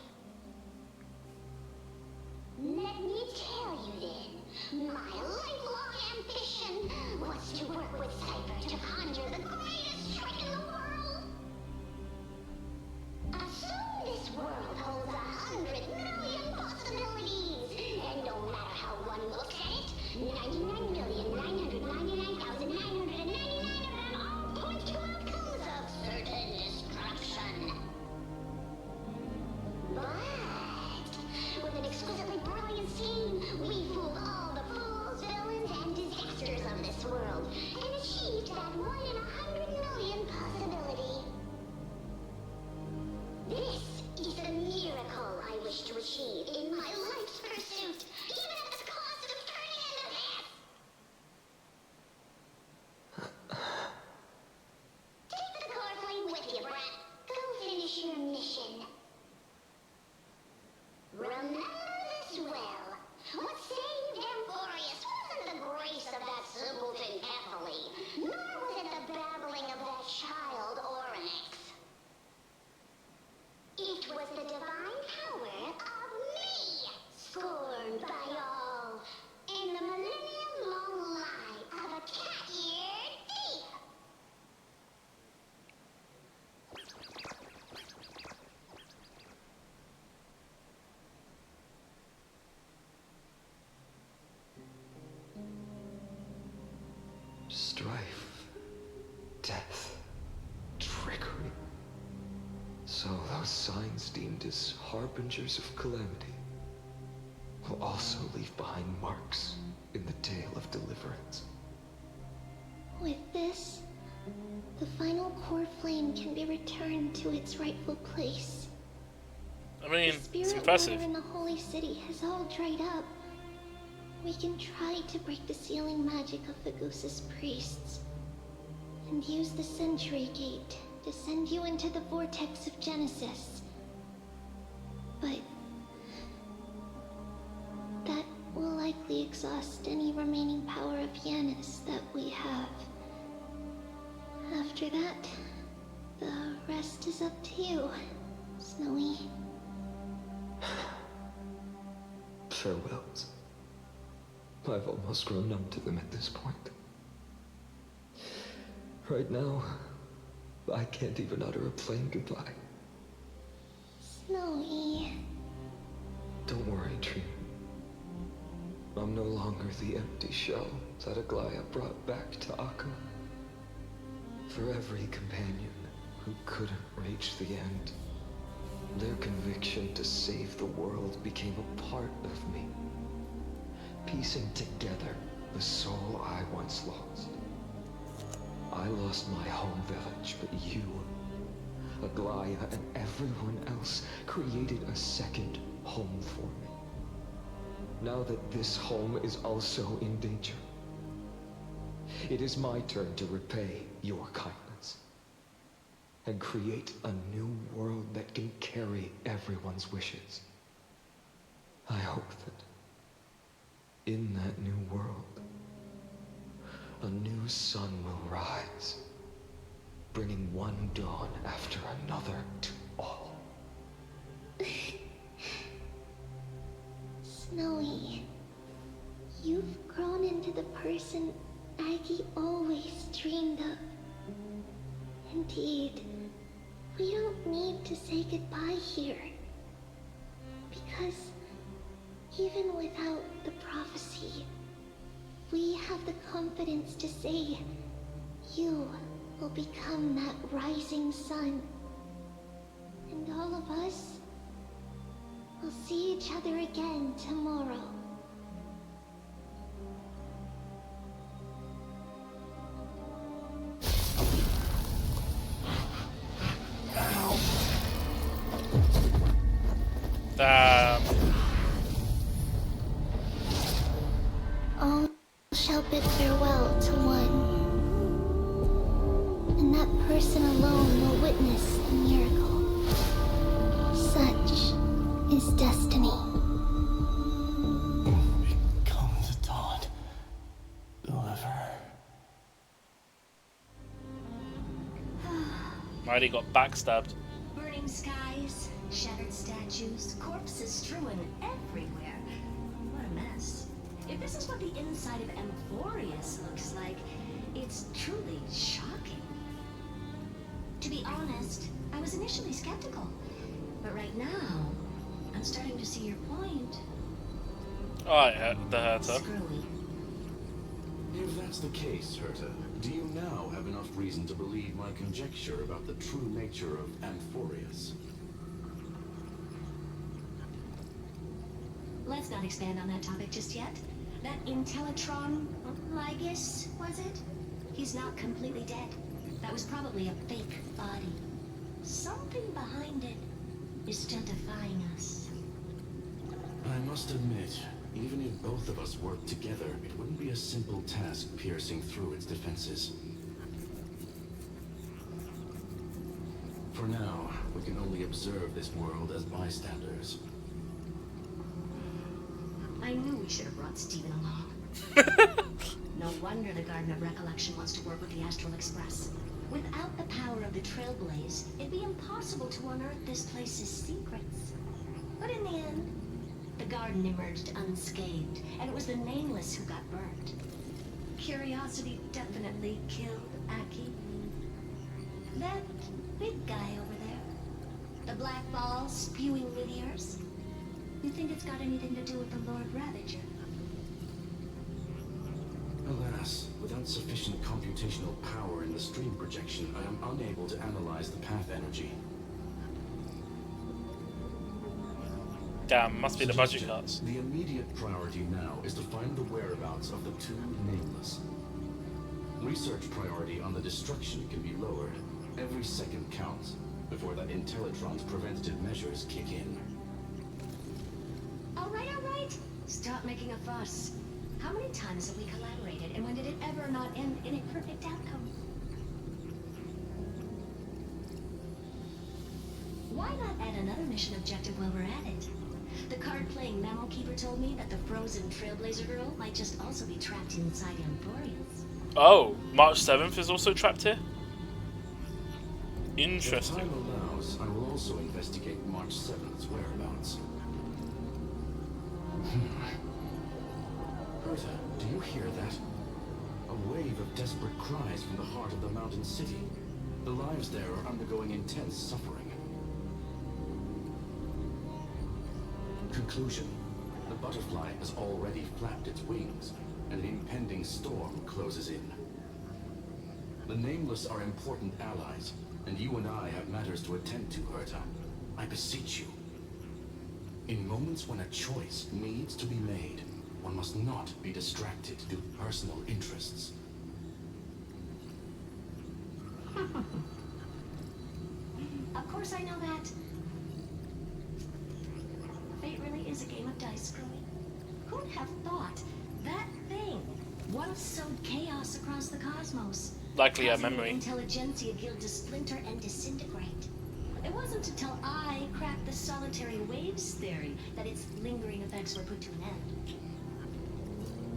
Speaker 4: signs deemed as harbingers of calamity will also leave behind marks in the tale of deliverance.
Speaker 8: With this, the final core flame can be returned to its rightful place.
Speaker 1: I mean,
Speaker 8: the
Speaker 1: it's
Speaker 8: spirit
Speaker 1: impressive.
Speaker 8: water in the holy city has all dried up. We can try to break the sealing magic of the Goose's priests and use the Century Gate to send you into the vortex of Genesis. But that will likely exhaust any remaining power of Yanis that we have. After that, the rest is up to you, Snowy.
Speaker 4: Farewells. I've almost grown numb to them at this point. Right now, I can't even utter a plain goodbye.
Speaker 8: Snowy.
Speaker 4: Don't worry, Tree. I'm no longer the empty shell that Aglaya brought back to Akka. For every companion who couldn't reach the end, their conviction to save the world became a part of me, piecing together the soul I once lost. I lost my home village, but you, Aglaya, and everyone else created a second home for me. Now that this home is also in danger, it is my turn to repay your kindness and create a new world that can carry everyone's wishes. I hope that in that new world, a new sun will rise, bringing one dawn after another to all.
Speaker 8: Snowy, you've grown into the person Aggie always dreamed of. Indeed, we don't need to say goodbye here. Because even without the prophecy, we have the confidence to say you will become that rising sun. And all of us will see each other again tomorrow. All shall bid farewell to one, and that person alone will witness the miracle. Such is destiny.
Speaker 3: Come the dawn, deliver.
Speaker 1: Mighty got backstabbed.
Speaker 17: Burning skies, shattered statues, corpses strewn everywhere. What a mess. If this is what the inside of Amphorius looks like, it's truly shocking. To be honest, I was initially skeptical. But right now, I'm starting to see your point.
Speaker 1: Alright, the Herta.
Speaker 17: Screwy.
Speaker 21: If that's the case, Herta, do you now have enough reason to believe my conjecture about the true nature of Amphorius?
Speaker 17: Let's not expand on that topic just yet. That Intellitron, Lygus, was it? He's not completely dead. That was probably a fake body. Something behind it is still defying us.
Speaker 21: I must admit, even if both of us worked together, it wouldn't be a simple task piercing through its defenses. For now, we can only observe this world as bystanders.
Speaker 17: I knew we should have brought Steven along. No wonder the Garden of Recollection wants to work with the Astral Express. Without the power of the Trailblaze, it'd be impossible to unearth this place's secrets. But in the end, the garden emerged unscathed, and it was the Nameless who got burnt. Curiosity definitely killed Aki. That big guy over there, the black ball spewing meteors, you think it's got anything to do with the Lord Ravager?
Speaker 21: Alas, without sufficient computational power in the stream projection, I am unable to analyze the path energy.
Speaker 1: Damn, must be the budget
Speaker 21: Suggestion.
Speaker 1: cuts.
Speaker 21: The immediate priority now is to find the whereabouts of the two Nameless. Research priority on the destruction can be lowered. Every second counts before that Intellitron's preventative measures kick in.
Speaker 17: All right, all right. Stop making a fuss. How many times have we collaborated, and when did it ever not end in a perfect outcome? Why not add another mission objective while we're at it? The card-playing Memo Keeper told me that the frozen Trailblazer girl might just also be trapped inside Emporius.
Speaker 1: Oh, March 7th is also trapped here?
Speaker 21: If
Speaker 1: Interesting.
Speaker 21: time allows, I will also investigate March 7th's whereabouts. Herta, do you hear that? A wave of desperate cries from the heart of the mountain city. The lives there are undergoing intense suffering. Conclusion. The butterfly has already flapped its wings, and an impending storm closes in. The Nameless are important allies, and you and I have matters to attend to, Herta. I beseech you. In moments when a choice needs to be made, one must not be distracted due to personal interests.
Speaker 17: Of course I know that. Fate really is a game of dice, Screwy. Who'd have thought that thing once sowed chaos across the cosmos?
Speaker 1: Likely a
Speaker 17: causing the
Speaker 1: memory.
Speaker 17: Intelligentsia Guild to splinter and disintegrate. It wasn't until I cracked the solitary waves theory that its lingering effects were put to an end.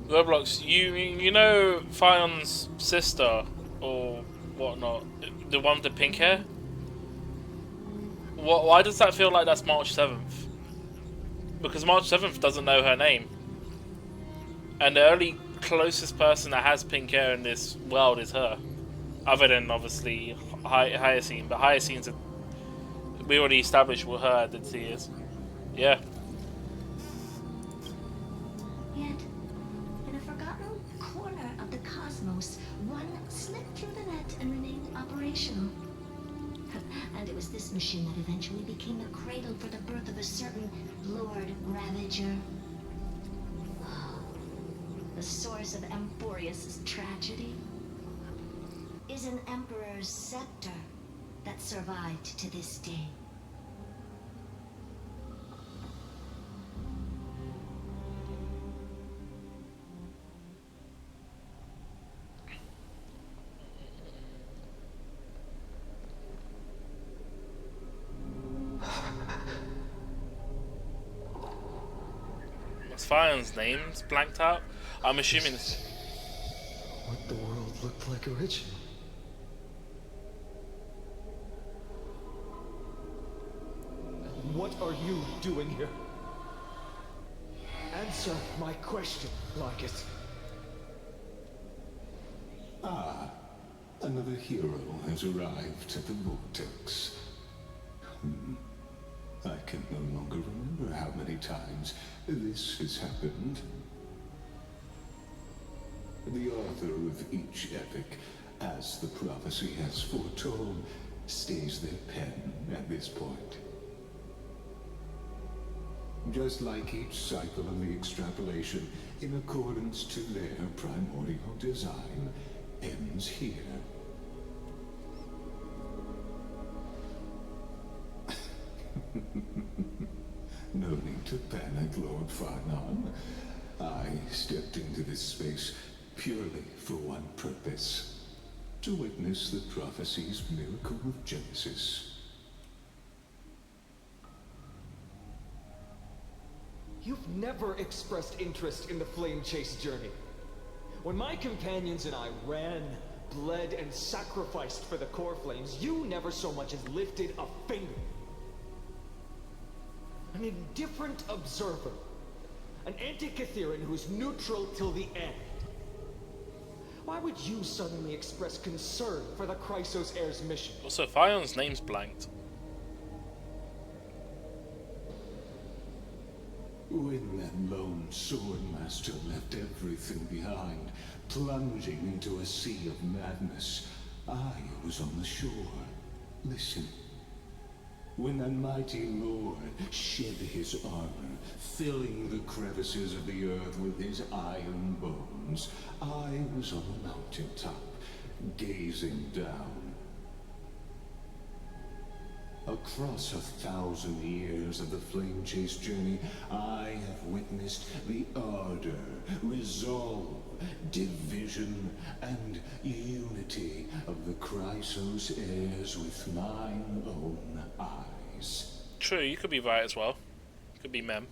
Speaker 1: Roblox, you know Fion's sister or whatnot, the one with the pink hair? Why does that feel like that's March 7th? Because March 7th doesn't know her name. And the only closest person that has pink hair in this world is her. Other than, obviously, Hyacine. But Hyacine's we already established what her identity is. Yeah.
Speaker 17: Yet, in a forgotten corner of the cosmos, one slipped through the net and remained operational. And it was this machine that eventually became the cradle for the birth of a certain Lord Ravager. The source of Emporius' tragedy is an Emperor's scepter that survived to this day.
Speaker 1: What's Fion's name's blanked out? I'm assuming it's...
Speaker 4: What the world looked like originally.
Speaker 14: What are you doing here? Answer my question, Lycus.
Speaker 7: Ah, another hero has arrived at the Vortex. I can no longer remember how many times this has happened. The author of each epic, as the prophecy has foretold, stays their pen at this point. Just like each cycle of the extrapolation, in accordance to their primordial design, ends here. No need to panic, Lord Farnon. I stepped into this space purely for one purpose: to witness the prophecy's miracle of Genesis.
Speaker 14: You've never expressed interest in the Flame Chase journey. When my companions and I ran, bled, and sacrificed for the core flames, you never so much as lifted a finger. An indifferent observer. An anti-Catheran who's neutral till the end. Why would you suddenly express concern for the Chrysos Heir's mission?
Speaker 1: Also, Fion's name's blanked.
Speaker 7: When that lone sword master left everything behind, plunging into a sea of madness, I was on the shore, listening. When that mighty lord shed his armor, filling the crevices of the earth with his iron bones, I was on the mountaintop, gazing down. Across 1,000 years of the Flame Chase journey, I have witnessed the ardor, resolve, division, and unity of the Chrysos heirs with mine own eyes.
Speaker 1: True, you could be right as well. Could be Mem.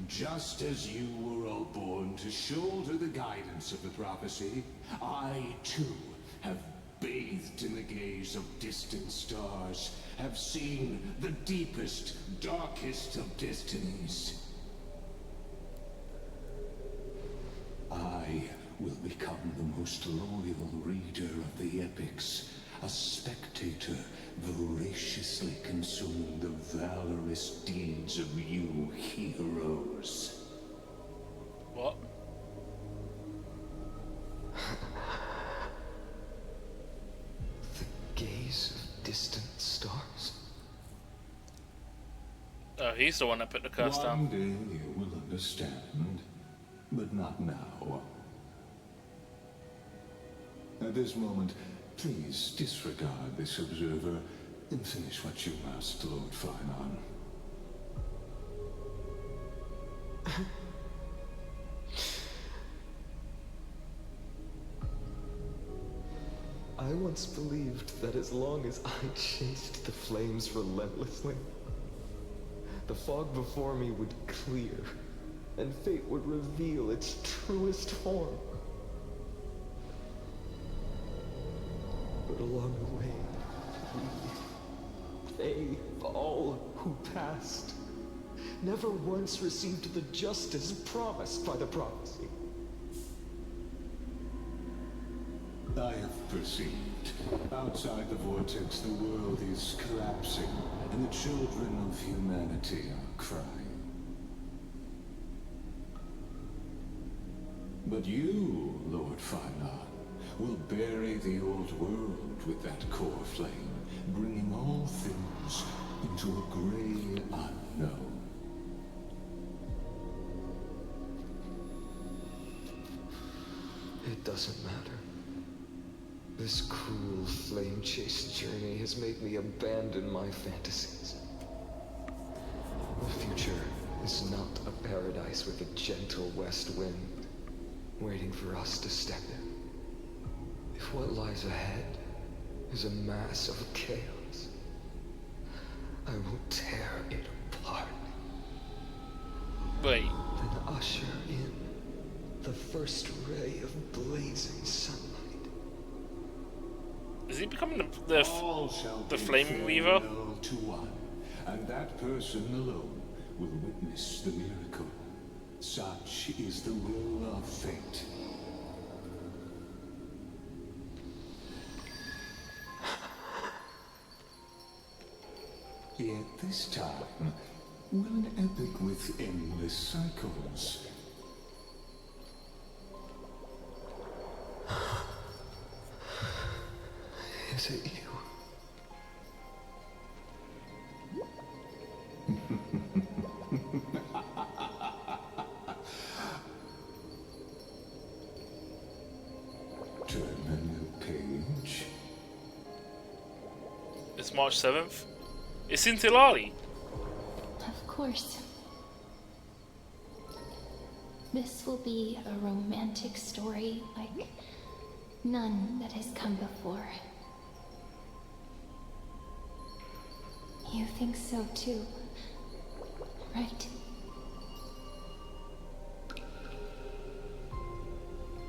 Speaker 7: Just as you were all born to shoulder the guidance of the prophecy, I too have bathed in the gaze of distant stars, have seen the deepest, darkest of destinies. I will become the most loyal reader of the epics, a spectator voraciously consuming the valorous deeds of you heroes.
Speaker 1: What?
Speaker 4: Gaze of distant stars.
Speaker 1: Oh, he's the one that put the curse down.
Speaker 7: One day you will understand, but not now. At this moment, please disregard this observer and finish what you must, Lord Farnon.
Speaker 4: I once believed that as long as I chased the flames relentlessly, the fog before me would clear, and fate would reveal its truest form. But along the way, they, all who passed, never once received the justice promised by the prophecy.
Speaker 7: I have perceived. Outside the vortex, the world is collapsing, and the children of humanity are crying. But you, Lord Farnon, will bury the old world with that core flame, bringing all things into a gray unknown.
Speaker 4: It doesn't matter. This cruel flame chase journey has made me abandon my fantasies. The future is not a paradise with a gentle west wind, waiting for us to step in. If what lies ahead is a mass of chaos, I will tear it apart.
Speaker 1: Wait.
Speaker 4: Then usher in the first ray of blazing sunlight.
Speaker 1: Is he becoming the Flame Weaver?
Speaker 7: To one, and that person alone will witness the miracle. Such is the will of fate. Yet this time, will an epic with endless cycles.
Speaker 4: Is it you?
Speaker 7: Turn a new page.
Speaker 1: It's March 7th. It's in Tilali.
Speaker 5: Of course. This will be a romantic story like none that has come before. You think so too, right?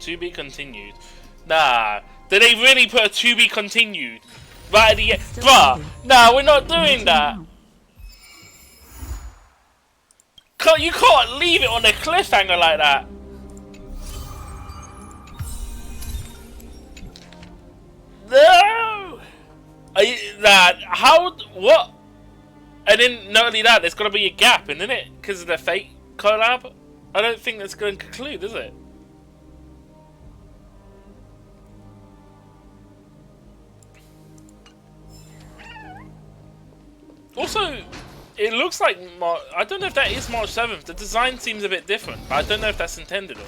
Speaker 1: To be continued. Nah. Did they really put a to be continued? Right at the end? Bruh. Nah, we're not doing that. You can't leave it on a cliffhanger like that. No! How? What? And then, not only that, there's got to be a gap, isn't it? Because of the Fate collab? I don't think that's going to conclude, is it? Also, it looks like I don't know if that is March 7th. The design seems a bit different, but I don't know if that's intended or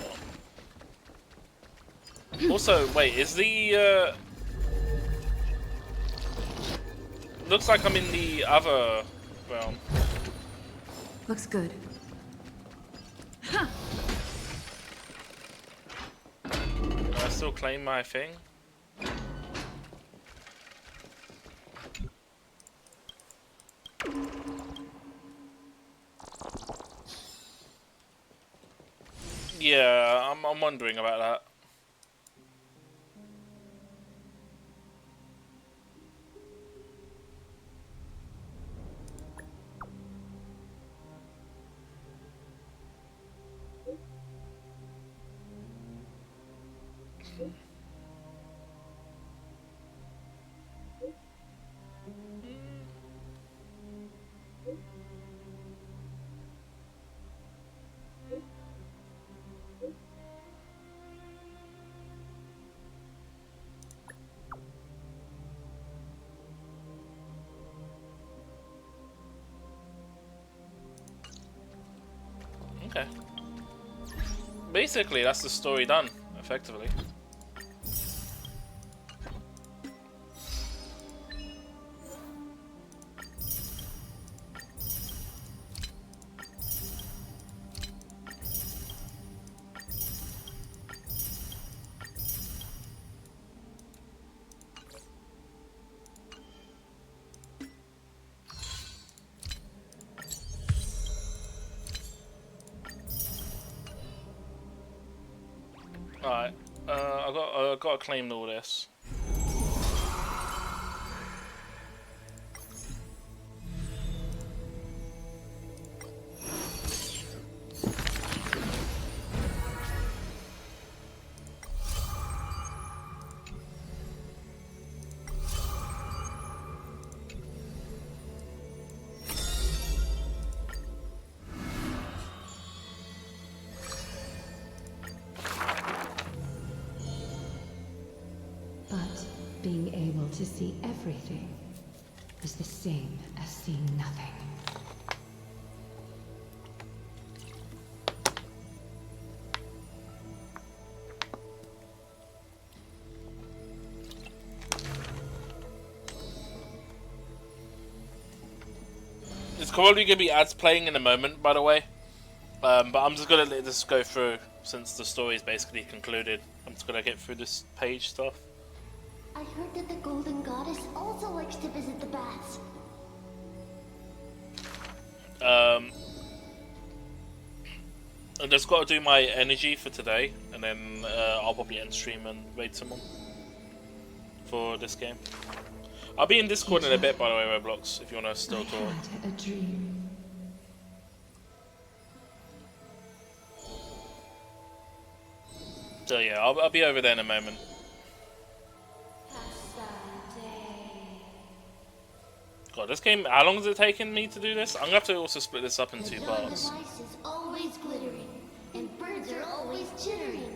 Speaker 1: not. Also, wait, is the looks like I'm in the other realm.
Speaker 6: Looks good.
Speaker 1: Do I still claim my thing? Yeah, I'm wondering about that. Okay. Basically, that's the story done, effectively. Alright, I got to claim all this.
Speaker 2: Being able to see everything is the same as seeing nothing.
Speaker 1: It's probably going to be ads playing in a moment, by the way. But I'm just going to let this go through since the story is basically concluded. I'm just going to get through this page stuff.
Speaker 8: I heard that the Golden Goddess also likes to visit the bats.
Speaker 1: I just got to do my energy for today, and then I'll probably end stream and raid someone for this game. I'll be in Discord in a bit, by the way, Roblox, if you want to still talk.
Speaker 2: I had a dream.
Speaker 1: So yeah, I'll be over there in a moment. God, this game, how long is it taking me to do this? I'm going to have to also split this up in two parts.
Speaker 8: The device is always glittering, and birds are always chittering.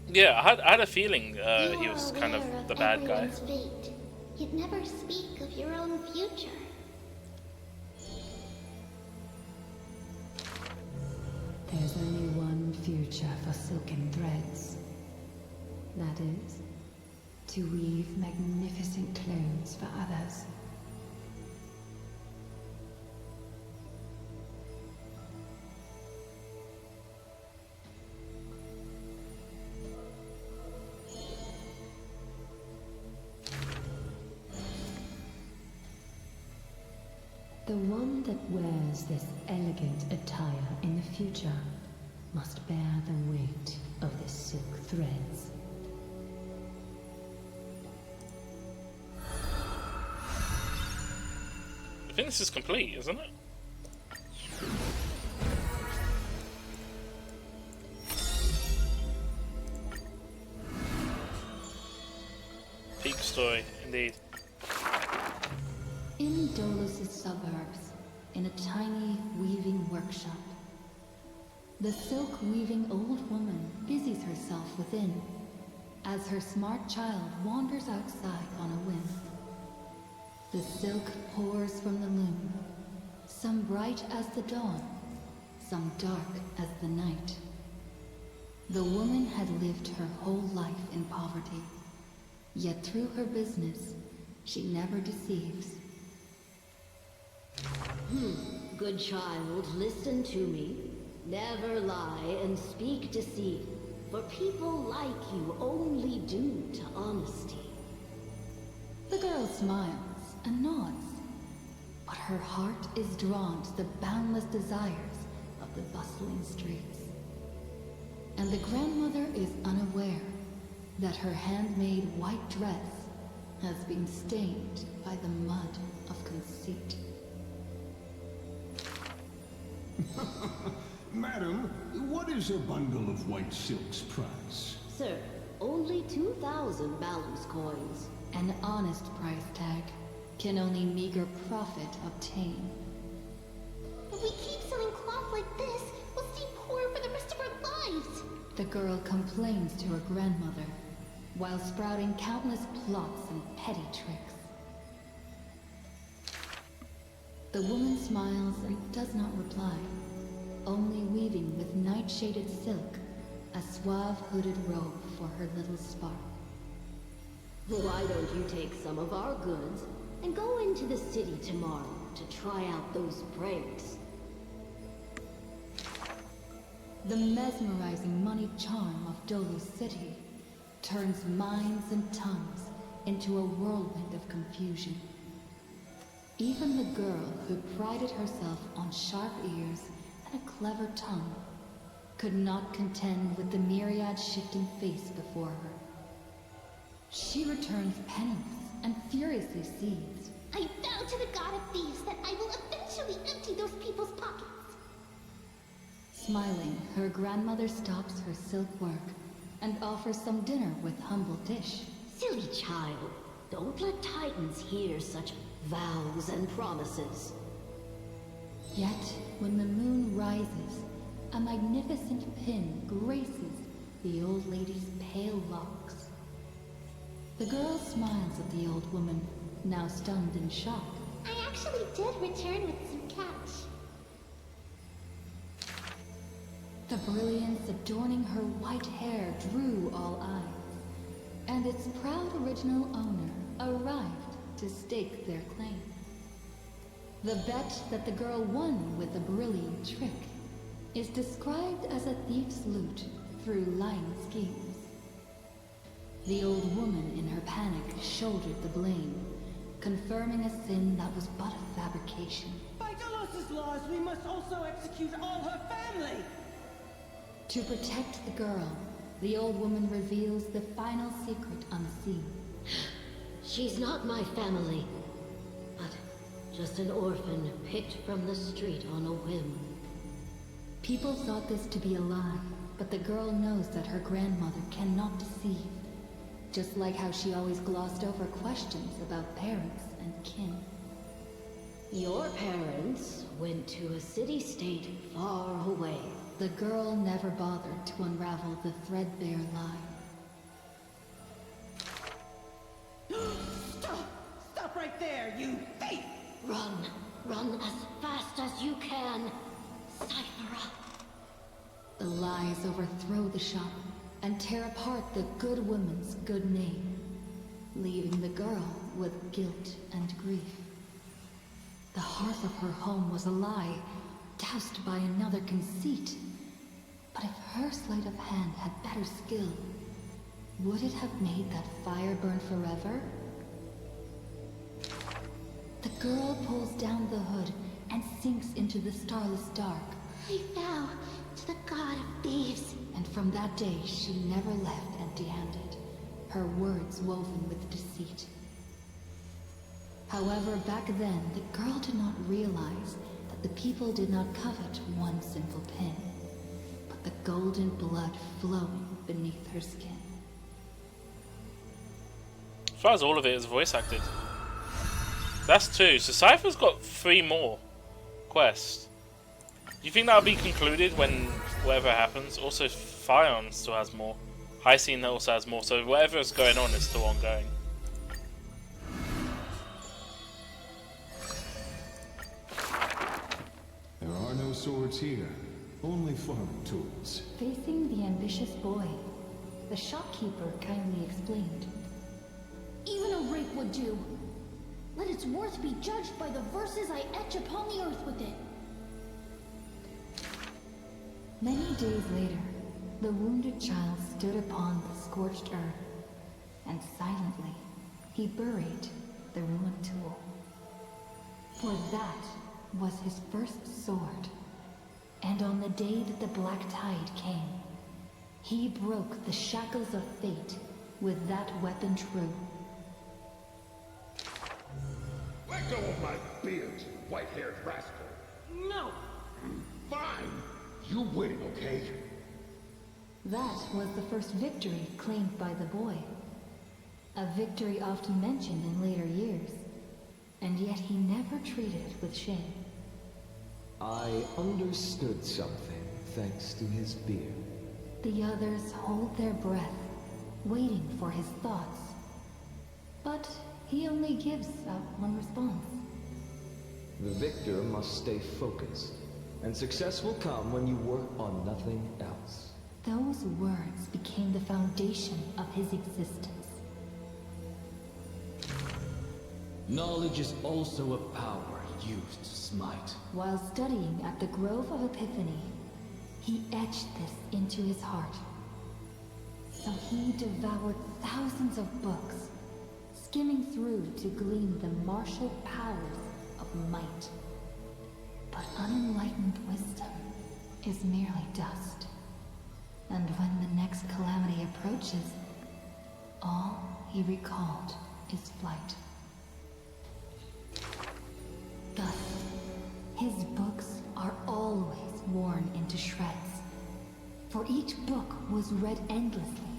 Speaker 1: Yeah, I had a feeling he was kind of the bad guy.
Speaker 8: Everyone's fate. You'd never speak of your own future.
Speaker 2: There's only one future for silken threads. That is, to weave magnificent clothes for others. The one that wears this elegant attire in the future must bear the weight of the silk threads.
Speaker 1: I think this is complete, isn't it? deep story, indeed.
Speaker 2: In Dolos' suburbs, in a tiny weaving workshop, the silk-weaving old woman busies herself within, as her smart child wanders outside on a whim. The silk pours from the loom, some bright as the dawn, some dark as the night. The woman had lived her whole life in poverty, yet through her business, she never deceives.
Speaker 9: Good child, listen to me. Never lie and speak deceit, for people like you only do to honesty.
Speaker 2: The girl smiles and nods, but her heart is drawn to the boundless desires of the bustling streets. And the grandmother is unaware that her handmade white dress has been stained by the mud of conceit.
Speaker 13: Madam, what is a bundle of white silk's price?
Speaker 9: Sir, only 2,000 balance coins.
Speaker 2: An honest price tag can only meager profit obtain.
Speaker 8: If we keep selling cloth like this, we'll stay poor for the rest of our lives.
Speaker 2: The girl complains to her grandmother, while sprouting countless plots and petty tricks. The woman smiles and does not reply, only weaving with night-shaded silk a suave hooded robe for her little spark.
Speaker 9: Why don't you take some of our goods and go into the city tomorrow to try out those pranks?
Speaker 2: The mesmerizing money charm of Dolos City turns minds and tongues into a whirlwind of confusion. Even the girl who prided herself on sharp ears and a clever tongue could not contend with the myriad shifting face before her. She returns penniless and furiously seethes.
Speaker 8: I vow to the god of thieves that I will eventually empty those people's pockets.
Speaker 2: Smiling, her grandmother stops her silk work and offers some dinner with humble dish.
Speaker 9: Silly child, don't let Titans hear such vows and promises.
Speaker 2: Yet, when the moon rises, a magnificent pin graces the old lady's pale locks. The girl smiles at the old woman, now stunned in shock.
Speaker 8: I actually did return with some cash.
Speaker 2: The brilliance adorning her white hair drew all eyes, and its proud original owner arrived to stake their claim. The bet that the girl won with a brilliant trick is described as a thief's loot through lying schemes. The old woman in her panic shouldered the blame, confirming a sin that was but a fabrication.
Speaker 10: By Dolos' laws, we must also execute all her family!
Speaker 2: To protect the girl, the old woman reveals the final secret unseen.
Speaker 9: She's not my family, but just an orphan picked from the street on a whim.
Speaker 2: People thought this to be a lie, but the girl knows that her grandmother cannot deceive. Just like how she always glossed over questions about parents and kin.
Speaker 9: Your parents went to a city-state far away.
Speaker 2: The girl never bothered to unravel the threadbare lie.
Speaker 10: Stop! Stop right there, you thief!
Speaker 9: Run! Run as fast as you can! Cyphera!
Speaker 2: The lies overthrow the shop and tear apart the good woman's good name, leaving the girl with guilt and grief. The hearth of her home was a lie, doused by another conceit. But if her sleight of hand had better skill, would it have made that fire burn forever? The girl pulls down the hood and sinks into the starless dark.
Speaker 8: I vow to the god of thieves.
Speaker 2: And from that day, she never left empty-handed, her words woven with deceit. However, back then, the girl did not realize that the people did not covet one simple pin, but the golden blood flowing beneath her skin.
Speaker 1: As far as all of it is voice acted. That's 2. So Cypher's got 3 more quests. Do you think that'll be concluded when whatever happens? Also, Fion still has more. Hyacinth also has more. So whatever's going on is still ongoing.
Speaker 13: There are no swords here, only farming tools.
Speaker 2: Facing the ambitious boy, the shopkeeper kindly explained.
Speaker 5: Even a rape would do. Let its worth be judged by the verses I etch upon the earth with it.
Speaker 2: Many days later, the wounded child stood upon the scorched earth, and silently he buried the ruined tool. For that was his first sword, and on the day that the Black Tide came, he broke the shackles of fate with that weapon true.
Speaker 7: Let go of my beard, you white-haired rascal.
Speaker 5: No!
Speaker 7: Fine. You win, okay?
Speaker 2: That was the first victory claimed by the boy. A victory often mentioned in later years, and yet he never treated it with shame.
Speaker 14: I understood something thanks to his beard.
Speaker 2: The others hold their breath, waiting for his thoughts. But he only gives out one response.
Speaker 14: The victor must stay focused, and success will come when you work on nothing else.
Speaker 2: Those words became the foundation of his existence.
Speaker 19: Knowledge is also a power used to smite.
Speaker 2: While studying at the Grove of Epiphany, he etched this into his heart. So he devoured thousands of books, skimming through to glean the martial powers of might. But unenlightened wisdom is merely dust. And when the next calamity approaches, all he recalled is flight. Thus, his books are always worn into shreds, for each book was read endlessly,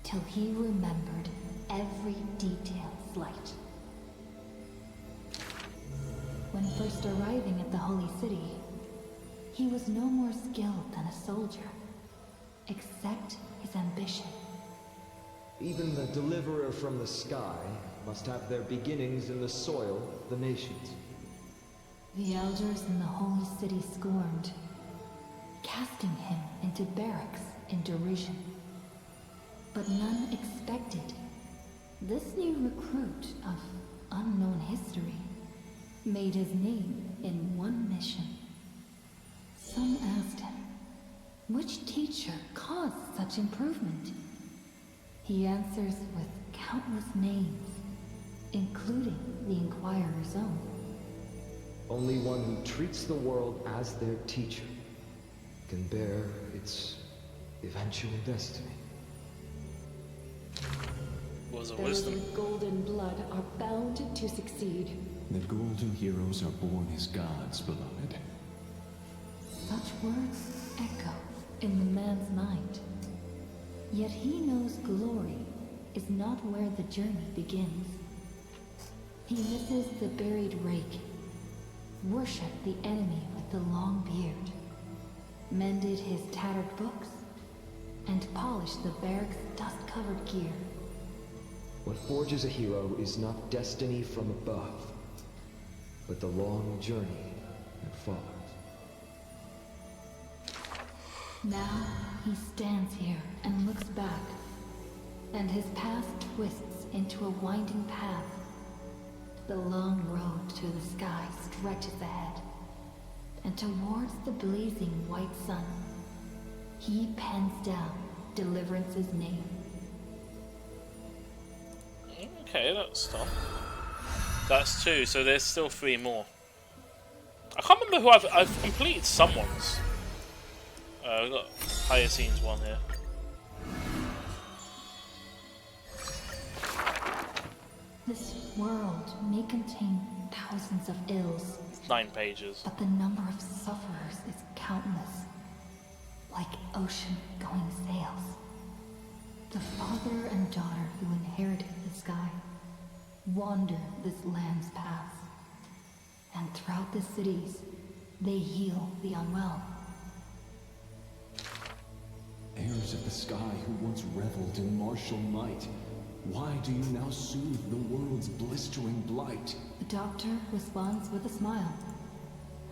Speaker 2: till he remembered every detail slight. When first arriving at the Holy City, he was no more skilled than a soldier, except his ambition.
Speaker 14: Even the deliverer from the sky must have their beginnings in the soil of the nations.
Speaker 2: The elders in the Holy City scorned, casting him into barracks in derision. But none expected this new recruit of unknown history made his name in one mission. Some asked him, which teacher caused such improvement? He answers with countless names, including the Inquirer's own.
Speaker 14: Only one who treats the world as their teacher can bear its eventual destiny.
Speaker 1: Was a
Speaker 9: Those
Speaker 1: wisdom.
Speaker 9: with golden blood are bound to succeed.
Speaker 13: The golden heroes are born as gods, beloved.
Speaker 2: Such words echo in the man's mind. Yet he knows glory is not where the journey begins. He misses the buried rake, worshipped the enemy with the long beard, mended his tattered books, and polished the barracks' dust-covered gear.
Speaker 14: What forges a hero is not destiny from above, but the long journey that follows.
Speaker 2: Now he stands here and looks back, and his path twists into a winding path. The long road to the sky stretches ahead, and towards the blazing white sun, he pens down Deliverance's name.
Speaker 1: Okay, that's done. That's 2, so there's still 3 more. I can't remember who I've completed someone's. We've got Hyacinth's one here.
Speaker 2: This world may contain thousands of ills,
Speaker 1: 9 pages.
Speaker 2: but the number of sufferers is countless, like ocean-going sails. The father and daughter who inherited the the sky, wander this land's paths. And throughout the cities, they heal the unwell.
Speaker 14: Heirs of the sky who once reveled in martial might, why do you now soothe the world's blistering blight?
Speaker 2: The doctor responds with a smile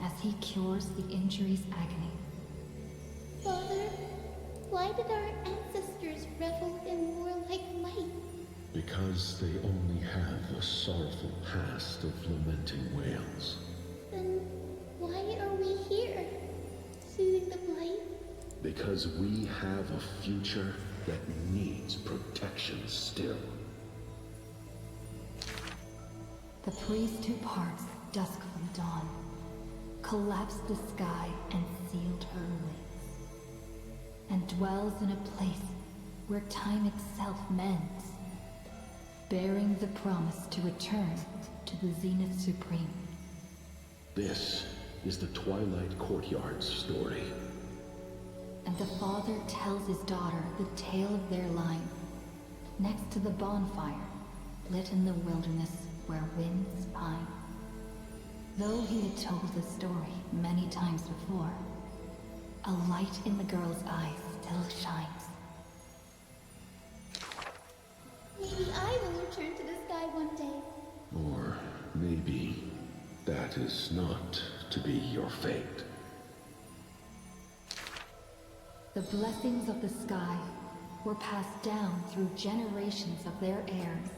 Speaker 2: as he cures the injury's agony.
Speaker 5: Father, why did our ancestors revel in warlike might?
Speaker 7: Because they only have a sorrowful past of lamenting wails.
Speaker 5: Then why are we here, soothing the blight?
Speaker 7: Because we have a future that needs protection still.
Speaker 2: The priest who parts dusk from dawn, collapsed the sky and sealed her wings, and dwells in a place where time itself mends, bearing the promise to return to the Zenith Supreme.
Speaker 7: This is the Twilight Courtyard's story.
Speaker 2: And the father tells his daughter the tale of their line, next to the bonfire, lit in the wilderness where winds pine. Though he had told the story many times before, a light in the girl's eyes still shines.
Speaker 5: Maybe I will return to the sky one day.
Speaker 7: Or maybe that is not to be your fate.
Speaker 2: The blessings of the sky were passed down through generations of their heirs.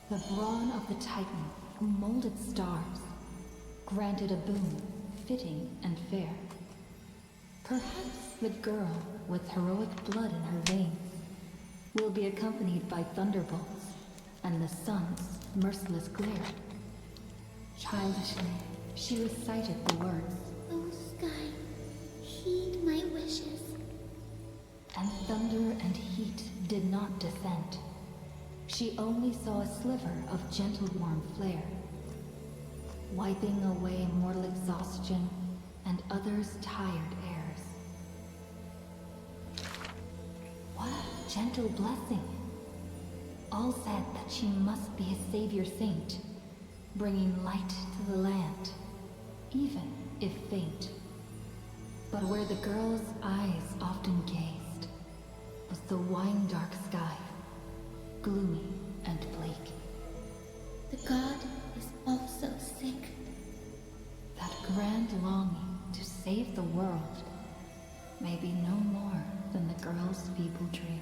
Speaker 2: The brawn of the Titan who molded stars granted a boon fitting and fair. Perhaps the girl with heroic blood in her veins will be accompanied by thunderbolts and the sun's merciless glare. Childishly, she recited the words,
Speaker 5: "Oh sky, heed my wishes."
Speaker 2: And thunder and heat did not descend. She only saw a sliver of gentle warm flare, wiping away mortal exhaustion and others' tired airs. What a gentle blessing! All said that she must be a savior saint, bringing light to the land, even if faint. But where the girl's eyes often gazed was the wine-dark sky, gloomy and bleak.
Speaker 5: The god is also sick.
Speaker 2: That grand longing to save the world may be no more than the girl's feeble dream.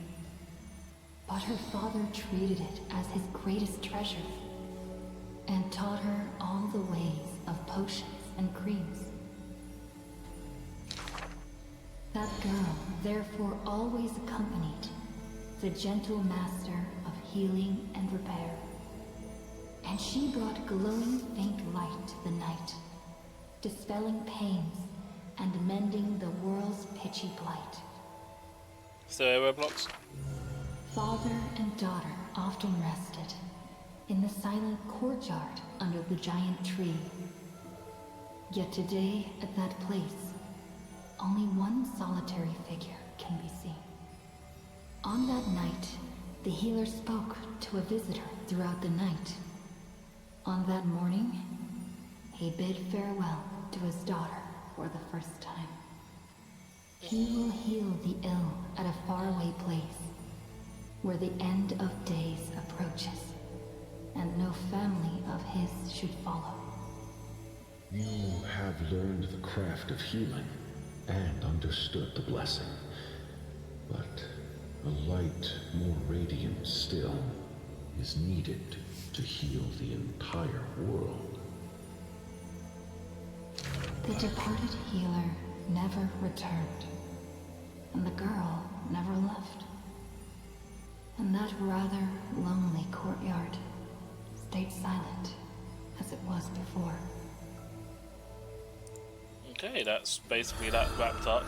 Speaker 2: But her father treated it as his greatest treasure and taught her all the ways of potions and creams. That girl therefore always accompanied the gentle master of healing and repair. And she brought glowing faint light to the night, dispelling pains and mending the world's pitchy blight.
Speaker 1: So, Roblox?
Speaker 2: Father and daughter often rested in the silent courtyard under the giant tree. Yet today, at that place, only one solitary figure can be seen. On that night, the healer spoke to a visitor throughout the night. On that morning, he bid farewell to his daughter for the first time. He will heal the ill at a faraway place, where the end of days approaches, and no family of his should follow.
Speaker 7: You have learned the craft of healing and understood the blessing, but a light more radiant still is needed to heal the entire world.
Speaker 2: The departed healer never returned, and the girl never left. And that rather lonely courtyard stayed silent as it was before.
Speaker 1: Okay, that's basically that wrapped up.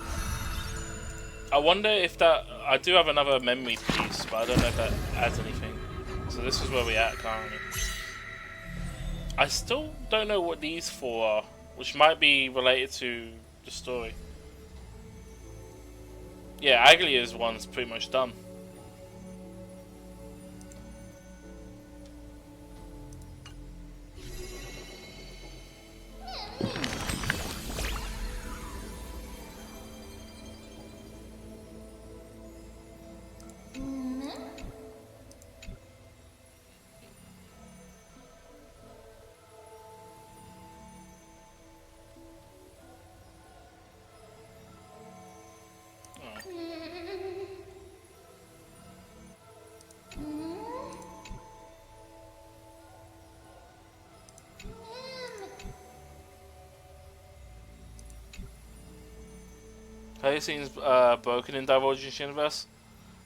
Speaker 1: I wonder if that... I do have another memory piece, but I don't know if that adds anything. So this is where we're at currently. I still don't know what these four are, which might be related to the story. Yeah, Aglia's one's pretty much done. Pacing's broken in Divergence Universe.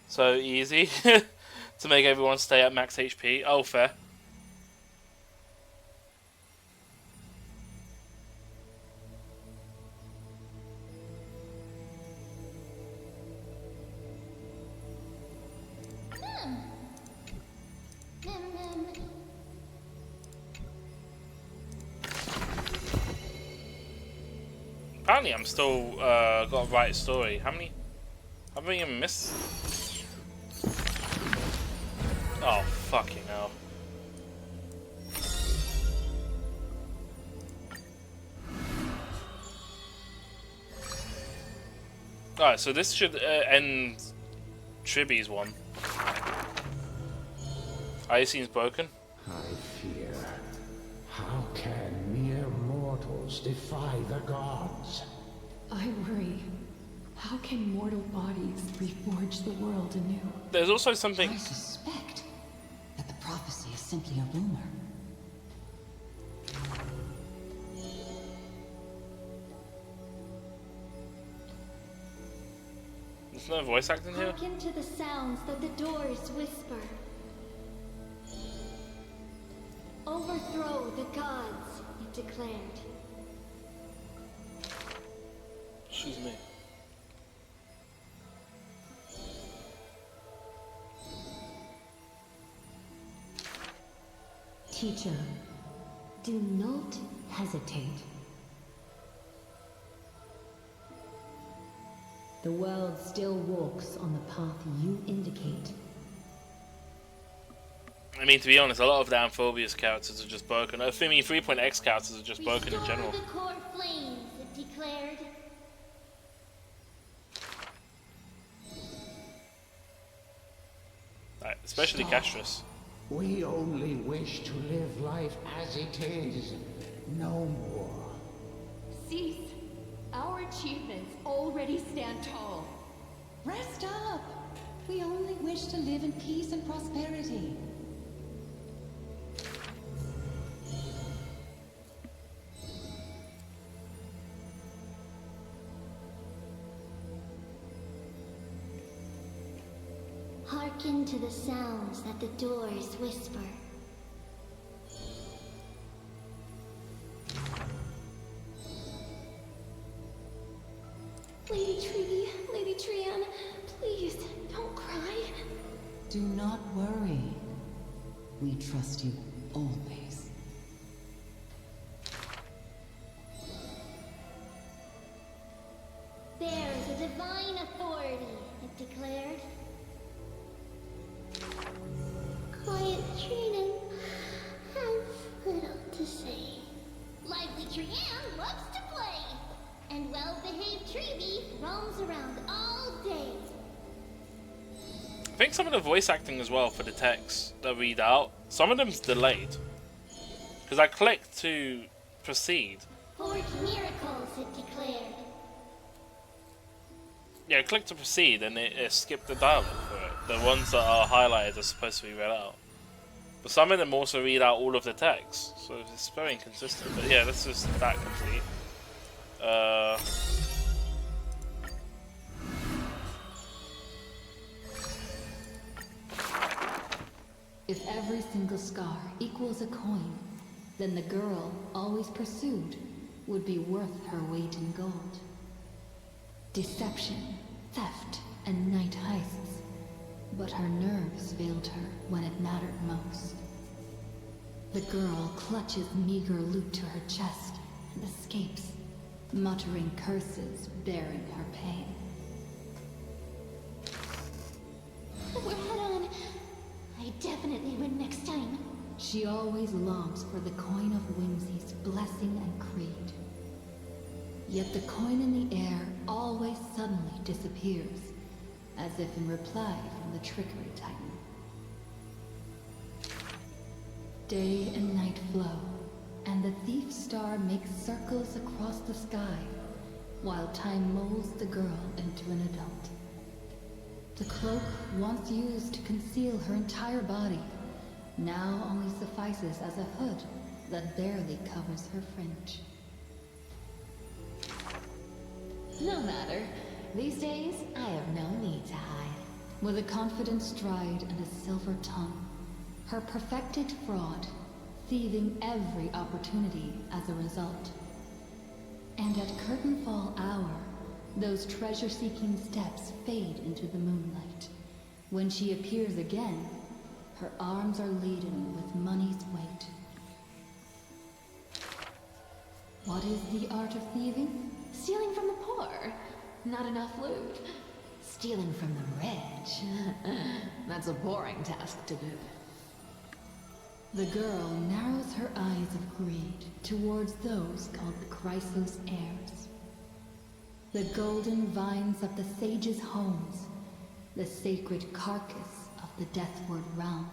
Speaker 1: So easy to make everyone stay at max HP. Oh, fair. Apparently I'm still got a right story. How many have I even missed? Oh, fucking hell. Alright, so this should end Triby's one. Icene's broken.
Speaker 20: I fear. How can mere mortals defy the gods?
Speaker 9: I worry. How can mortal bodies reforge the world anew?
Speaker 1: There's also something.
Speaker 10: I suspect that the prophecy is simply a rumor.
Speaker 1: There's no voice acting here?
Speaker 5: Hearken to the sounds that the doors whisper. Overthrow the gods, it declared.
Speaker 1: Excuse me.
Speaker 9: Teacher, do not hesitate. The world still walks on the path you indicate.
Speaker 1: I mean, to be honest, a lot of the Amphobia's characters are just broken. I mean, 3.x characters are just broken in general.
Speaker 5: Restore the core flames, it declared.
Speaker 1: Right, especially Castris.
Speaker 20: We only wish to live life as it is, no more.
Speaker 2: Cease. Our achievements already stand tall.
Speaker 10: Rest up. We only wish to live in peace and prosperity.
Speaker 8: Hearken to the sounds that the doors whisper.
Speaker 5: Lady Tree, Lady Trian, please don't cry.
Speaker 10: Do not worry. We trust you always.
Speaker 8: There's a divine authority, it declared. Quiet Trian has little to say. Lively Trian loves to play. And well-behaved Treby roams around all day.
Speaker 1: I think some of the voice acting as well for the text that read out, some of them's delayed. Because I clicked to proceed.
Speaker 8: Forge miracles, it declared.
Speaker 1: Yeah, I clicked to proceed and it skipped the dialogue for it. The ones that are highlighted are supposed to be read out. But some of them also read out all of the text, so it's very inconsistent. But yeah, that's just that complete.
Speaker 2: If every single scar equals a coin, then the girl, always pursued, would be worth her weight in gold. Deception, theft, and night heists. But her nerves failed her when it mattered most. The girl clutches meager loot to her chest and escapes, muttering curses, bearing her pain.
Speaker 5: We're head on. I definitely win next time.
Speaker 2: She always longs for the coin of Whimsy's blessing and creed. Yet the coin in the air always suddenly disappears, as if in reply from the Trickery Titan. Day and night flow, and the thief star makes circles across the sky, while time molds the girl into an adult. The cloak once used to conceal her entire body, now only suffices as a hood that barely covers her fringe. No matter. These days, I have no need to hide.
Speaker 9: With a confident stride and a silver tongue, her perfected fraud, thieving every opportunity as a result. And at curtainfall hour, those treasure-seeking steps fade into the moonlight. When she appears again, her arms are laden with money's weight. What is the art of thieving?
Speaker 2: Stealing from the poor. Not enough loot. Stealing from the rich. That's a boring task to do.
Speaker 9: The girl narrows her eyes of greed towards those called the Chrysos heirs. The golden vines of the sages' homes, the sacred carcass of the Deathward realm,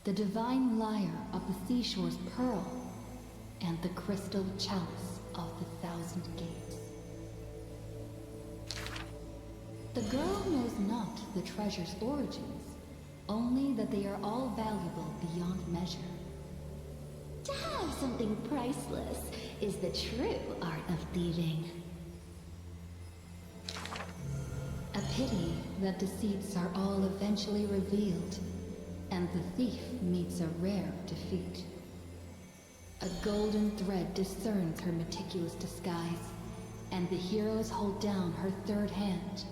Speaker 9: the divine lyre of the seashore's pearl, and the crystal chalice of the thousand gates. The girl knows not the treasure's origins, only that they are all valuable beyond measure.
Speaker 2: To have something priceless is the true art of thieving.
Speaker 9: A pity that deceits are all eventually revealed, and the thief meets a rare defeat. A golden thread discerns her meticulous disguise, and the heroes hold down her third hand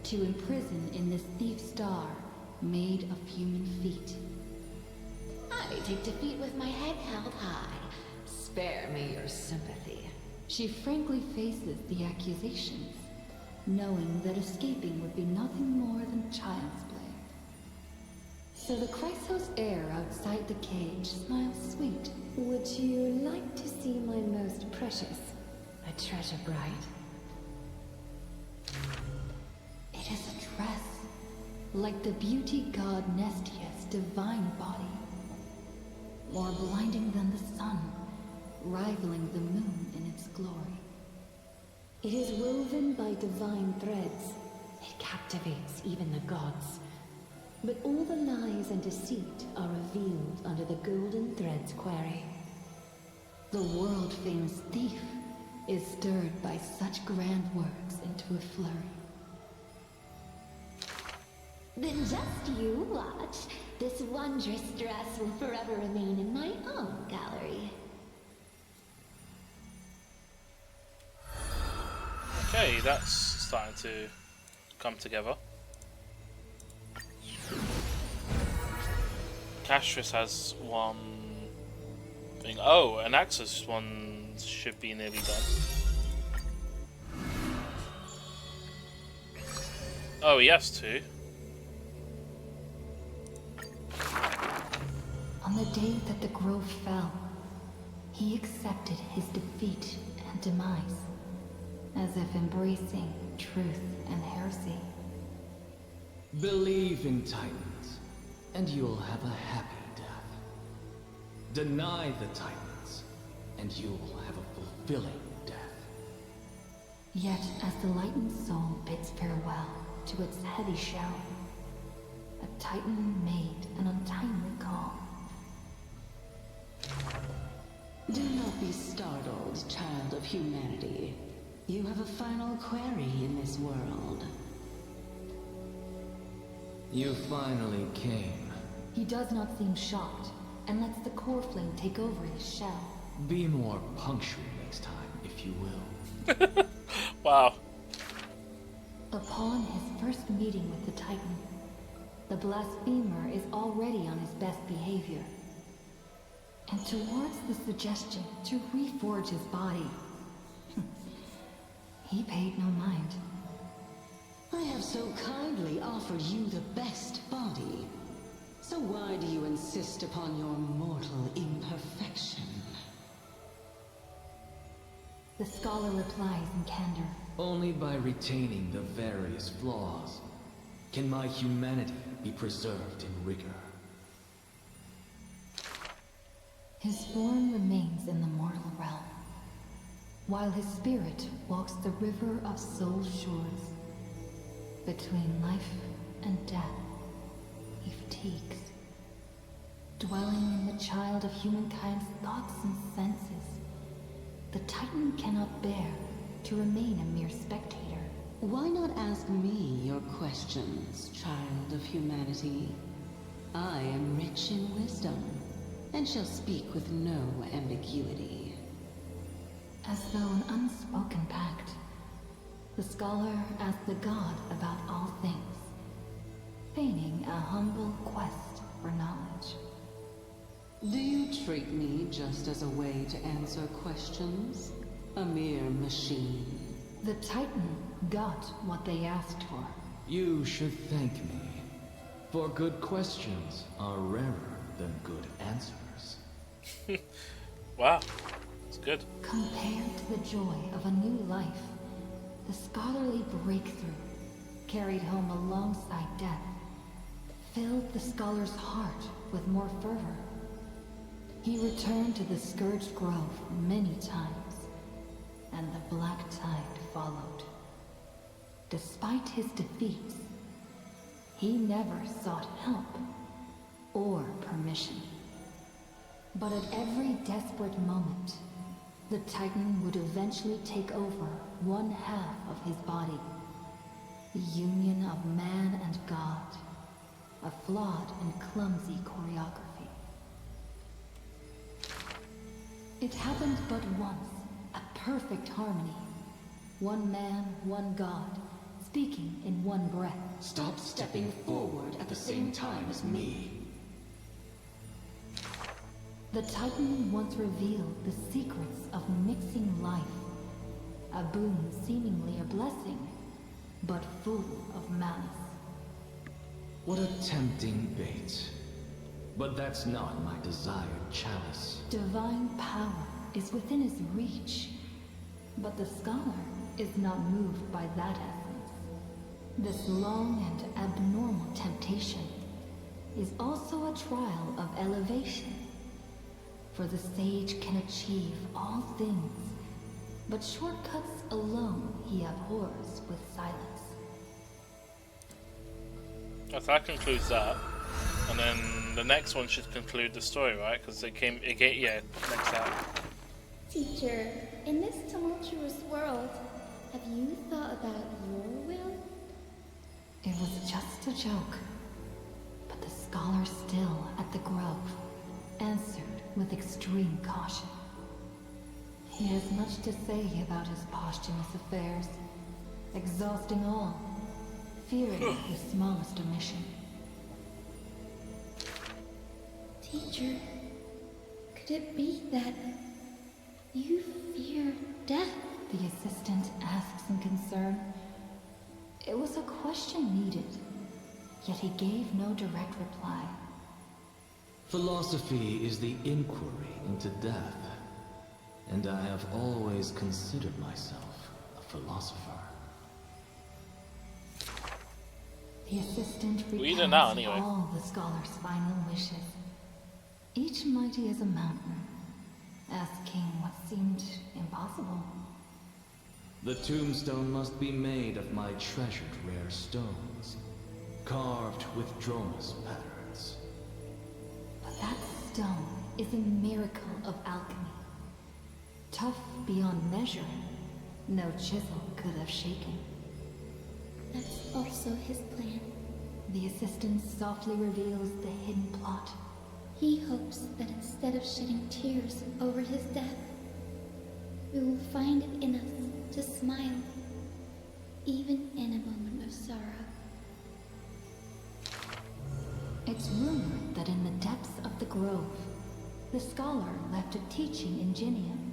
Speaker 9: to imprison in this thief star made of human feet.
Speaker 2: I take defeat with my head held high. Spare me your sympathy.
Speaker 9: She frankly faces the accusations, knowing that escaping would be nothing more than child's play. So the Chrysos heir outside the cage smiles sweet.
Speaker 2: Would you like to see my most precious? A treasure bride.
Speaker 9: It is a dress, like the beauty god Nestia's divine body. More blinding than the sun, rivaling the moon in its glory.
Speaker 2: It is woven by divine threads. It captivates even the gods. But all the lies and deceit are revealed under the golden thread's query.
Speaker 9: The world-famous thief is stirred by such grand words into a flurry.
Speaker 2: Then just you watch. This wondrous dress will forever remain in my own gallery.
Speaker 1: Okay, that's starting to come together. Castris has one thing. Oh, an Axis one should be nearly done. Oh, he has two.
Speaker 9: On the day that the grove fell, he accepted his defeat and demise, as if embracing truth and heresy.
Speaker 19: Believe in Titans, and you'll have a happy death. Deny the Titans, and you'll have a fulfilling death.
Speaker 9: Yet, as the lightened soul bids farewell to its heavy shell, a Titan made an untimely call.
Speaker 10: Do not be startled, child of humanity. You have a final query in this world.
Speaker 19: You finally came.
Speaker 9: He does not seem shocked, and lets the core flame take over his shell.
Speaker 19: Be more punctual next time, if you will.
Speaker 1: Wow.
Speaker 9: Upon his first meeting with the Titan, the blasphemer is already on his best behavior. And towards the suggestion to reforge his body, he paid no mind.
Speaker 10: I have so kindly offered you the best body. So why do you insist upon your mortal imperfection?
Speaker 9: The scholar replies in candor.
Speaker 19: Only by retaining the various flaws can my humanity be preserved in rigor.
Speaker 9: His form remains in the mortal realm, while his spirit walks the river of soul shores. Between life and death, he fatigues, dwelling in the child of humankind's thoughts and senses. The Titan cannot bear to remain a mere spectator.
Speaker 10: Why not ask me your questions, child of humanity? I am rich in wisdom, and shall speak with no ambiguity.
Speaker 2: As though an unspoken pact, the scholar asked the god about all things, feigning a humble quest for knowledge.
Speaker 10: Do you treat me just as a way to answer questions? A mere machine?
Speaker 2: The Titan got what they asked for.
Speaker 19: You should thank me. For good questions are rarer than good answers.
Speaker 1: Wow, it's good.
Speaker 2: Compared to the joy of a new life, the scholarly breakthrough, carried home alongside death, filled the scholar's heart with more fervor. He returned to the Scourged Grove many times, and the Black Tide followed. Despite his defeats, he never sought help or permission. But at every desperate moment, the Titan would eventually take over one half of his body. The union of man and God, a flawed and clumsy choreography. It happened but once, a perfect harmony. One man, one God, speaking in one breath.
Speaker 19: Stop stepping forward at the same time as me.
Speaker 2: The Titan once revealed the secrets of mixing life. A boon seemingly a blessing, but full of malice.
Speaker 19: What a tempting bait. But that's not my desired chalice.
Speaker 2: Divine power is within his reach, but the scholar is not moved by that essence. This long and abnormal temptation is also a trial of elevation. For the sage can achieve all things, but shortcuts alone he abhors with silence.
Speaker 1: So that concludes that, and then the next one should conclude the story, right? Because yeah, next out.
Speaker 5: Teacher, in this tumultuous world, have you thought about your will?
Speaker 2: It was just a joke, but the scholar still at the grove answered with extreme caution. He has much to say about his posthumous affairs, exhausting all, fearing the smallest omission.
Speaker 5: Teacher, could it be that you fear death?
Speaker 2: The assistant asks in concern. It was a question needed, yet he gave no direct reply.
Speaker 19: Philosophy is the inquiry into death, and I have always considered myself a philosopher.
Speaker 2: The assistant
Speaker 1: Read it now,
Speaker 2: recounts
Speaker 1: anyway.
Speaker 2: all the scholar's final wishes, each mighty as a mountain, asking what seemed impossible.
Speaker 19: The tombstone must be made of my treasured rare stones, carved with Dromus patterns.
Speaker 2: But that stone is a miracle of alchemy. Tough beyond measure, no chisel could have shaken.
Speaker 5: That's also his plan.
Speaker 2: The assistant softly reveals the hidden plot.
Speaker 5: He hopes that instead of shedding tears over his death, we will find it in us to smile, even in a moment of sorrow.
Speaker 2: It's rumored that in the depths of the grove, the scholar left a teaching in Genium,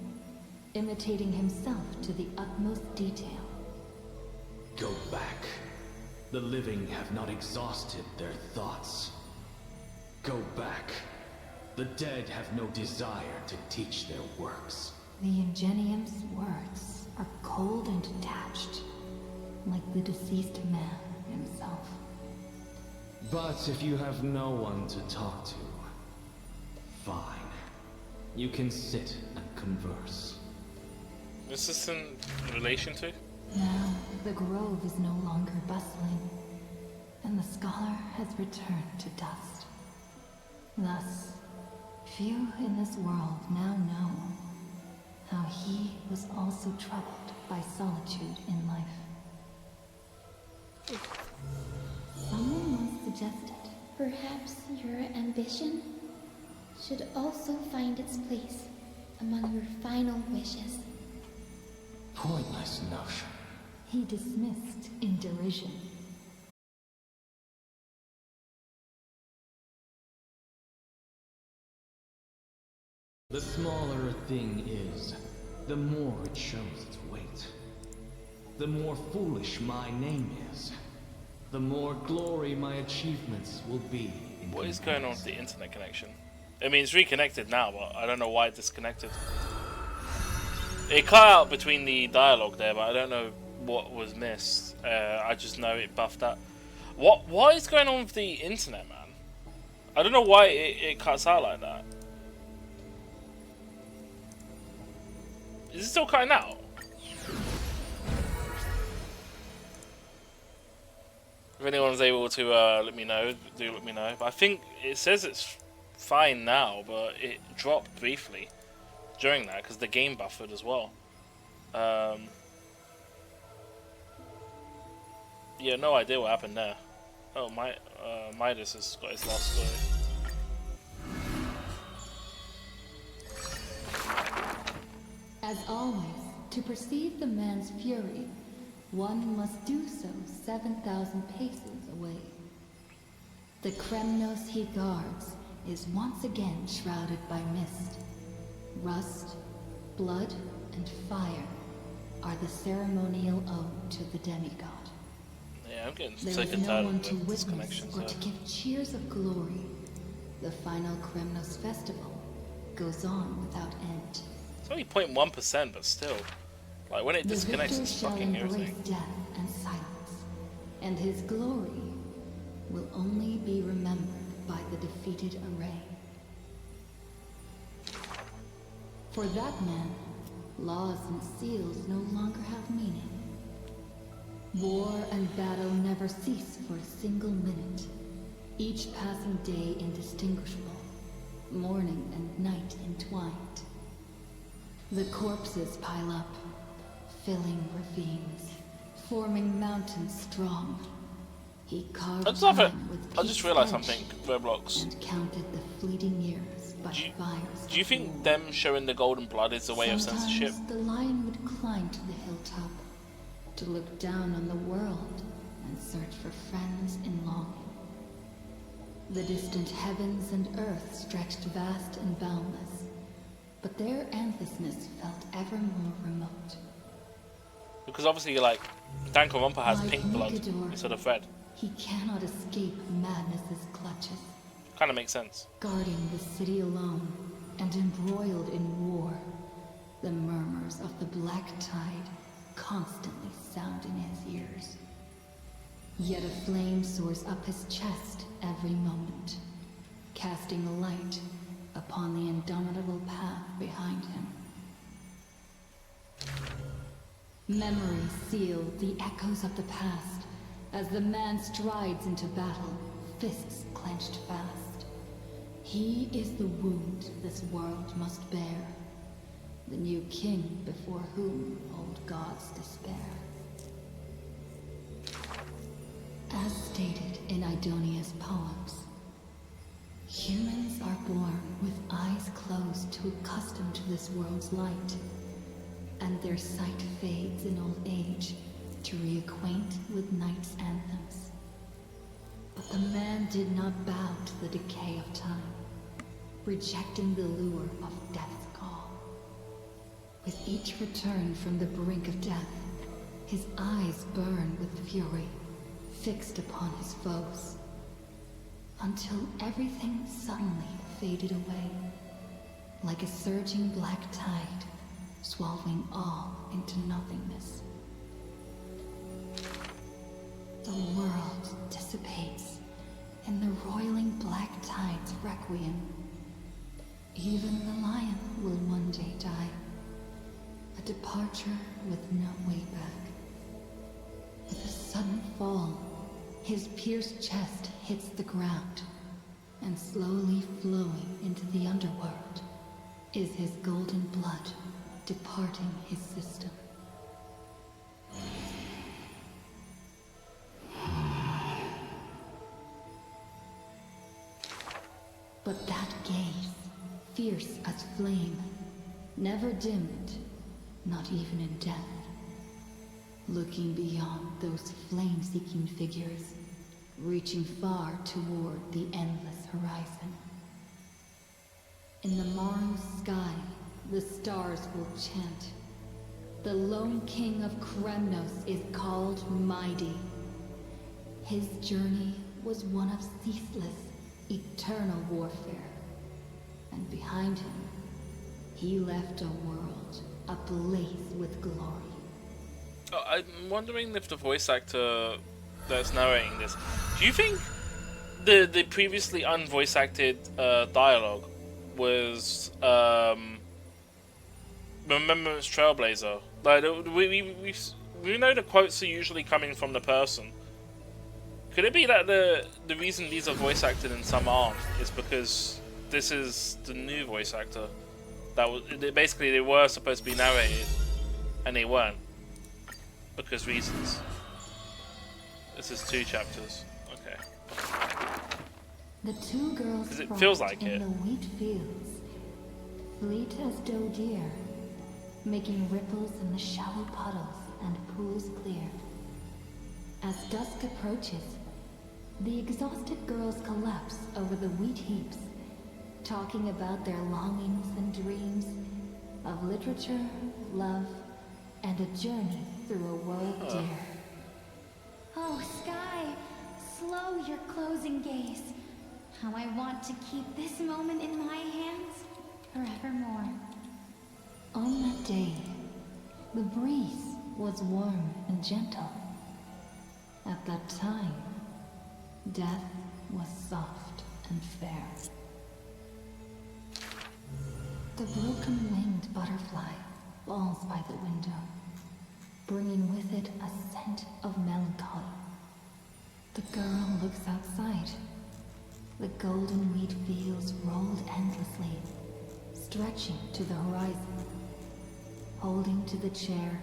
Speaker 2: imitating himself to the utmost detail.
Speaker 19: Go back. The living have not exhausted their thoughts. Go back. The dead have no desire to teach their works.
Speaker 2: The Ingenium's words are cold and detached, like the deceased man himself.
Speaker 19: But if you have no one to talk to, fine. You can sit and converse.
Speaker 1: Is this in relation to?
Speaker 2: Now, the grove is no longer bustling, and the scholar has returned to dust. Thus, few in this world now know how he was also troubled by solitude in life.
Speaker 5: Someone once suggested, perhaps your ambition should also find its place among your final wishes.
Speaker 3: Pointless notion.
Speaker 2: He dismissed in derision.
Speaker 18: The smaller a thing is, the more it shows its weight. The more foolish my name is, the more glory my achievements will be.
Speaker 1: What is going on with the internet connection? I mean, it's reconnected now, but I don't know why it disconnected. It cut out between the dialogue there, but I don't know what was missed. I just know it buffed out. What is going on with the internet, man? I don't know why it cuts out like that. Is it still cutting out? If anyone's able to let me know, do let me know. But I think it says it's fine now, but it dropped briefly during that because the game buffered as well. Yeah, no idea what happened there. Oh, Midas has got his last story.
Speaker 2: As always, to perceive the man's fury, one must do so 7,000 paces away. The Kremnos he guards is once again shrouded by mist. Rust, blood, and fire are the ceremonial ode to the demigod.
Speaker 1: Yeah, I'm getting
Speaker 2: There
Speaker 1: sick
Speaker 2: is
Speaker 1: and
Speaker 2: no
Speaker 1: tired
Speaker 2: one
Speaker 1: of
Speaker 2: to
Speaker 1: this
Speaker 2: witness
Speaker 1: connection.
Speaker 2: or to give cheers of glory. The final Kremnos festival goes on without end.
Speaker 1: It's only 0.1%, but still. Like, when it
Speaker 2: The
Speaker 1: disconnects,
Speaker 2: victor
Speaker 1: it's
Speaker 2: shall
Speaker 1: fucking
Speaker 2: embrace
Speaker 1: irritating.
Speaker 2: death and silence, and his glory will only be remembered by the defeated array. For that man, laws and seals no longer have meaning. War and battle never cease for a single minute, each passing day indistinguishable, morning and night entwined. The corpses pile up, filling ravines, forming mountains strong. He carved
Speaker 1: I just realised something, Roblox.
Speaker 2: and counted the fleeting years by fires.
Speaker 1: Do you think them showing the golden blood is a way of censorship?
Speaker 2: Sometimes the lion would climb to the hilltop to look down on the world and search for friends in longing. The distant heavens and earth stretched vast and boundless, but their endlessness felt ever more remote.
Speaker 1: Because obviously, like, Danganronpa has
Speaker 2: Like
Speaker 1: pink blood
Speaker 2: Mikador,
Speaker 1: instead of red.
Speaker 2: He cannot escape madness's clutches,
Speaker 1: Kind of makes sense.
Speaker 2: guarding the city alone and embroiled in war. The murmurs of the black tide constantly sound in his ears. Yet a flame soars up his chest every moment, casting a light upon the indomitable path behind him. Memories seal the echoes of the past as the man strides into battle, fists clenched fast. He is the wound this world must bear, the new king before whom old gods despair. As stated in Idonia's poems, humans are born with eyes closed to accustom to this world's light, and their sight fades in old age to reacquaint with night's anthems. But the man did not bow to the decay of time, rejecting the lure of death's call. With each return from the brink of death, his eyes burn with fury, fixed upon his foes, until everything suddenly faded away, like a surging black tide, swallowing all into nothingness. The world dissipates in the roiling black tide's requiem. Even the lion will one day die, a departure with no way back. With a sudden fall, his pierced chest hits the ground, and slowly flowing into the underworld is his golden blood departing his system. fierce as flame, never dimmed, not even in death. Looking beyond those flame-seeking figures, reaching far toward the endless horizon. In the morrow sky, the stars will chant. The lone king of Kremnos is called Mighty. His journey was one of ceaseless, eternal warfare. And behind him, he left a world ablaze with glory.
Speaker 1: I'm wondering if the voice actor that's narrating this, do you think the previously unvoice acted dialogue was Remembrance Trailblazer? Like we know the quotes are usually coming from the person. Could it be that the reason these are voice acted and some aren't is because this is the new voice actor? That was basically they were supposed to be narrated and they weren't because reasons. This is 2 chapters. Okay.
Speaker 2: The 2 girls
Speaker 1: 'cause it feels like
Speaker 2: in
Speaker 1: it.
Speaker 2: the wheat fields, fleet as doe deer, making ripples in the shallow puddles and pools clear. As dusk approaches, the exhausted girls collapse over the wheat heaps, talking about their longings and dreams of literature, love, and a journey through a world dear.
Speaker 5: Oh, Sky, slow your closing gaze. How I want to keep this moment in my hands forevermore.
Speaker 2: On that day, the breeze was warm and gentle. At that time, death was soft and fair. The broken-winged butterfly falls by the window, bringing with it a scent of melancholy. The girl looks outside. The golden wheat fields rolled endlessly, stretching to the horizon. Holding to the chair,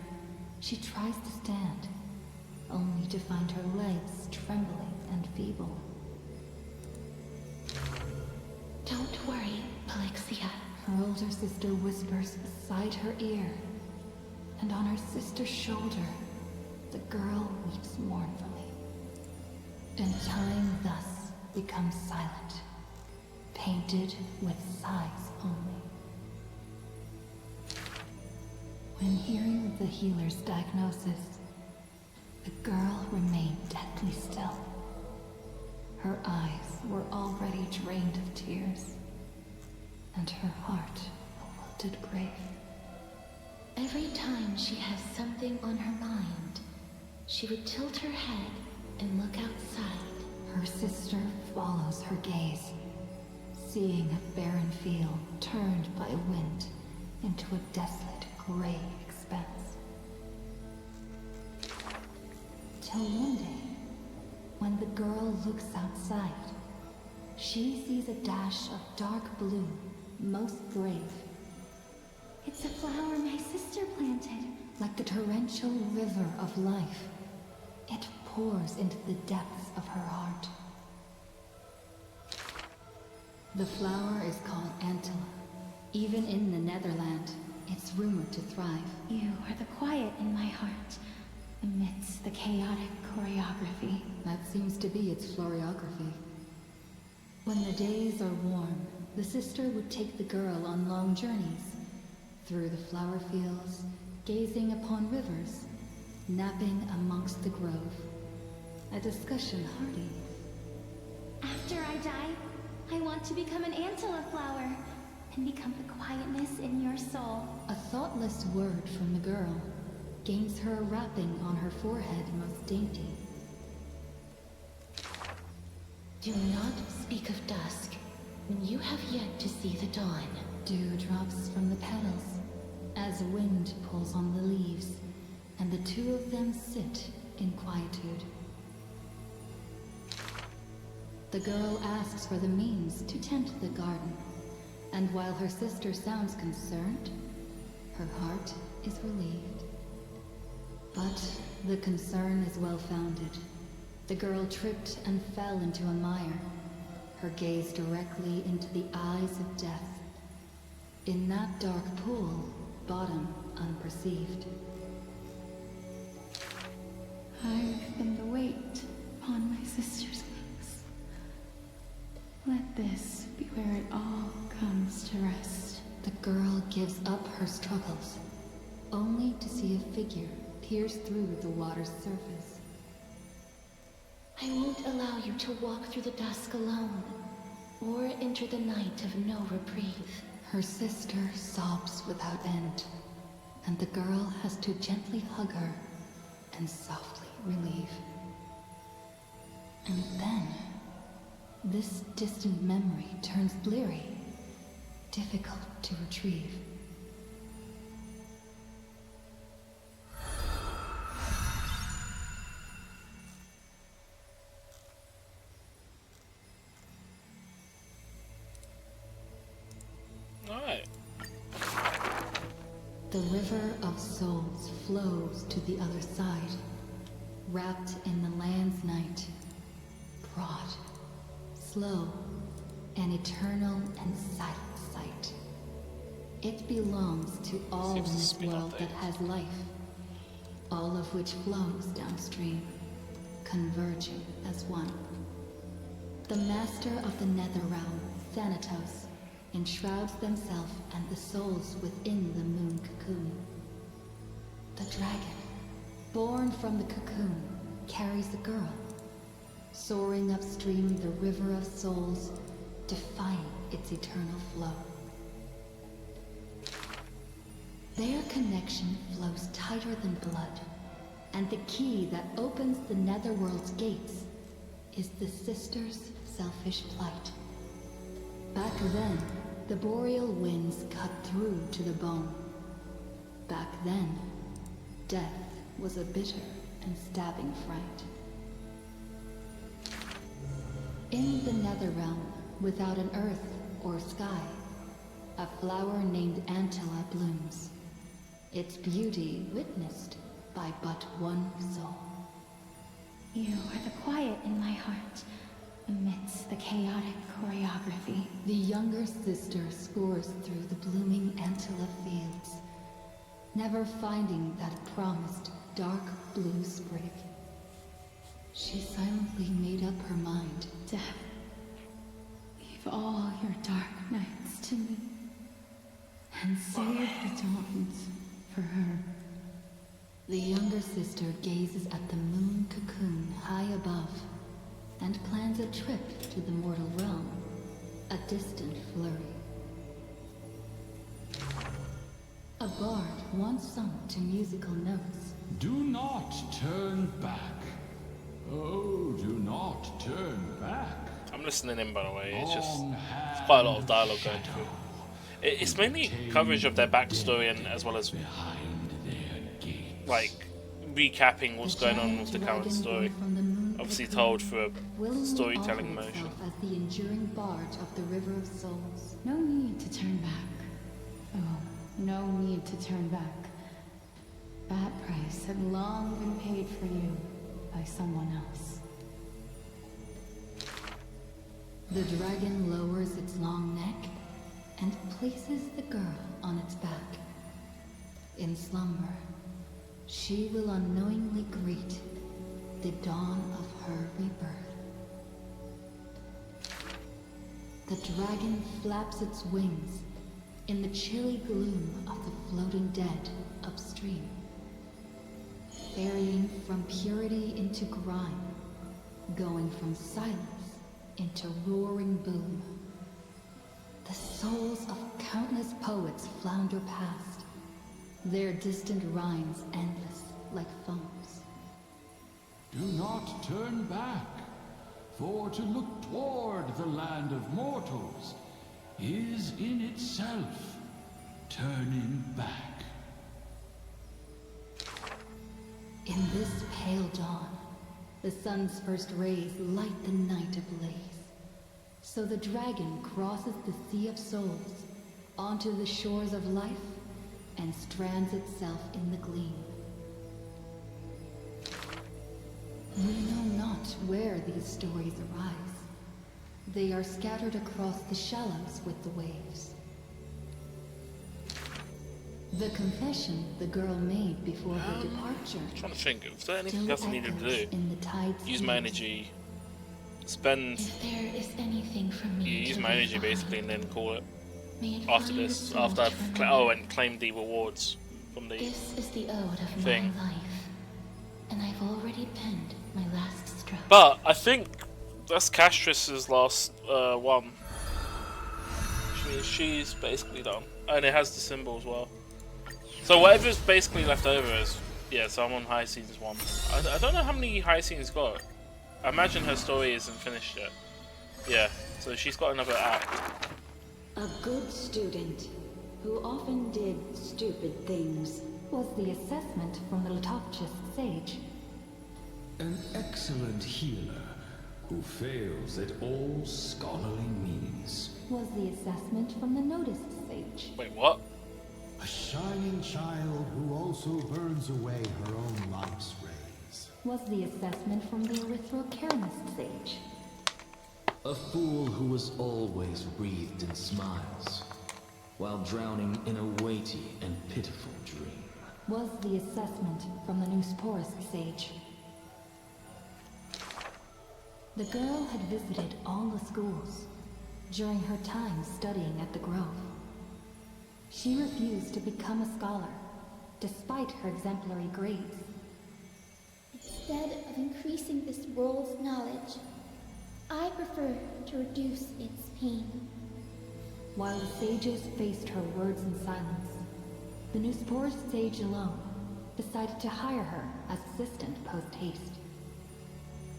Speaker 2: she tries to stand, only to find her legs trembling and feeble.
Speaker 5: Don't worry, Alexia.
Speaker 2: Her older sister whispers beside her ear, and on her sister's shoulder, the girl weeps mournfully. And time thus becomes silent, painted with sighs only. When hearing of the healer's diagnosis, the girl remained deathly still. Her eyes were already drained of tears, and her heart a wilted grave.
Speaker 5: Every time she has something on her mind, she would tilt her head and look outside.
Speaker 2: Her sister follows her gaze, seeing a barren field turned by wind into a desolate gray expanse. Till one day, when the girl looks outside, she sees a dash of dark blue, most brave.
Speaker 5: It's a flower my sister planted.
Speaker 2: Like the torrential river of life, it pours into the depths of her heart. The flower is called Antilla. Even in the Netherland, it's rumored to thrive.
Speaker 5: You are the quiet in my heart, amidst the chaotic choreography.
Speaker 2: That seems to be its floriography. When the days are warm, the sister would take the girl on long journeys, through the flower fields, gazing upon rivers, napping amongst the grove. A discussion hardy.
Speaker 5: After I die, I want to become an Antilla flower, and become the quietness in your soul.
Speaker 2: A thoughtless word from the girl gains her a wrapping on her forehead most dainty.
Speaker 5: Do not speak of dusk, when you have yet to see the dawn.
Speaker 2: Dew drops from the petals, as wind pulls on the leaves, and the 2 of them sit in quietude. The girl asks for the means to tend the garden, and while her sister sounds concerned, her heart is relieved. But the concern is well-founded. The girl tripped and fell into a mire, her gaze directly into the eyes of death, In that dark pool, bottom unperceived.
Speaker 11: I've been the weight upon my sister's wings. Let this be where it all comes to rest.
Speaker 2: The girl gives up her struggles, only to see a figure pierce through the water's surface.
Speaker 5: I won't allow you to walk through the dusk alone, or enter the night of no reprieve.
Speaker 2: Her sister sobs without end, and the girl has to gently hug her and softly relieve. And then, this distant memory turns bleary, difficult to retrieve.
Speaker 1: Alright.
Speaker 2: The river of souls flows to the other side, wrapped in the land's night. Broad, slow, an eternal and silent sight. It belongs to all in this world that has life, all of which flows downstream, converging as one. The master of the nether realm, Thanatos, enshrouds themselves and the souls within the moon cocoon. The dragon, born from the cocoon, carries the girl, soaring upstream the river of souls, defying its eternal flow. Their connection flows tighter than blood, and the key that opens the netherworld's gates is the sisters' selfish plight. Back then, the boreal winds cut through to the bone. Back then, death was a bitter and stabbing fright. In the Netherrealm, without an earth or sky, a flower named Antilla blooms, its beauty witnessed by but one soul.
Speaker 5: You are the quiet in my heart, amidst the chaotic choreography.
Speaker 2: The younger sister scores through the blooming Antilla fields, never finding that promised dark blue sprig. She silently made up her mind.
Speaker 11: Death, leave all your dark nights to me, and save the dawns for her.
Speaker 2: The younger sister gazes at the moon cocoon high above, and plans a trip to the mortal realm, a distant flurry. A bard once sung to musical notes.
Speaker 13: Do not turn back. Oh, do not turn back.
Speaker 1: I'm listening in, by the way. It's quite a lot of dialogue going through. It's mainly coverage of their backstory, and as well as like recapping what's going on with the current story. Obviously told through a storytelling motion.
Speaker 2: As the enduring barge of the River of Souls.
Speaker 11: No need to turn back. Oh, no need to turn back. That price had long been paid for you by someone else.
Speaker 2: The dragon lowers its long neck and places the girl on its back. In slumber, she will unknowingly greet the dawn of her rebirth. The dragon flaps its wings in the chilly gloom of the floating dead upstream, ferrying from purity into grime, going from silence into roaring boom. The souls of countless poets flounder past, their distant rhymes endless like foams.
Speaker 13: Do not turn back, for to look toward the land of mortals is in itself turning back.
Speaker 2: In this pale dawn, the sun's first rays light the night ablaze. So the dragon crosses the Sea of Souls onto the shores of life and strands itself in the gleam. We know not where these stories arise. They are scattered across the shallows with the waves. The confession the girl made before her departure.
Speaker 1: I'm trying to think, is there anything
Speaker 2: still
Speaker 1: else I needed to
Speaker 2: echoes
Speaker 1: do?
Speaker 2: in the tide's
Speaker 1: Use my
Speaker 2: waves.
Speaker 1: energy, spend,
Speaker 2: If there is anything from me
Speaker 1: use
Speaker 2: to
Speaker 1: my energy
Speaker 2: leave
Speaker 1: basically, and then call it.
Speaker 2: may it
Speaker 1: After
Speaker 2: find
Speaker 1: this,
Speaker 2: its soul
Speaker 1: after
Speaker 2: to
Speaker 1: I've
Speaker 2: remember.
Speaker 1: and claimed the rewards from the
Speaker 2: This is the ode of
Speaker 1: thing.
Speaker 2: my life, and I've already penned my last stroke.
Speaker 1: But I think that's Castris's last one. She's basically done, and it has the symbol as well. So whatever's basically left over is, yeah, so I'm on High Scenes 1. I don't know how many High Scenes got. I imagine her story isn't finished yet. Yeah, so she's got another act.
Speaker 16: A good student who often did stupid things was the assessment from the Letopchist sage.
Speaker 14: An excellent healer who fails at all scholarly means.
Speaker 16: Was the assessment from the noticed sage.
Speaker 1: Wait, what?
Speaker 3: A shining child who also burns away her own life's rays.
Speaker 16: Was the assessment from the Erythrocarinist sage.
Speaker 19: A fool who was always wreathed in smiles, while drowning in a weighty and pitiful dream.
Speaker 16: Was the assessment from the Neusporus sage. The girl had visited all the schools during her time studying at the Grove. She refused to become a scholar, despite her exemplary grades.
Speaker 5: Instead of increasing this world's knowledge, I prefer to reduce its pain.
Speaker 16: While the sages faced her words in silence, the Neusporus sage alone decided to hire her as assistant post-haste.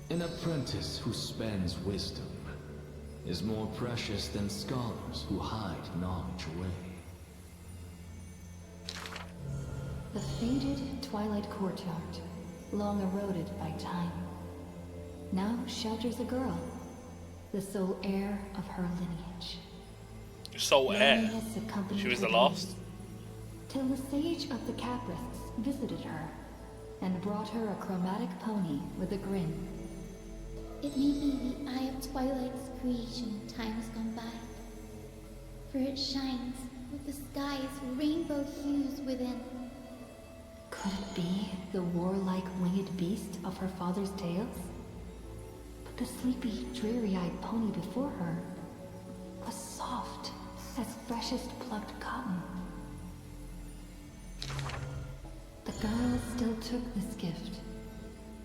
Speaker 19: An apprentice who spends wisdom is more precious than scholars who hide knowledge away.
Speaker 16: The faded Twilight Courtyard, long eroded by time, now shelters a girl, the sole heir of her lineage.
Speaker 1: Sole heir?
Speaker 16: Loneliness accompanied
Speaker 1: She was
Speaker 16: her
Speaker 1: the last?
Speaker 16: days, till the sage of the Caprists visited her and brought her a chromatic pony with a grin.
Speaker 5: It may be the eye of Twilight's creation in times gone by, for it shines with the sky's rainbow hues within.
Speaker 16: Could it be the warlike winged beast of her father's tales? But the sleepy, dreary-eyed pony before her was soft as freshest plucked cotton. The girl still took this gift,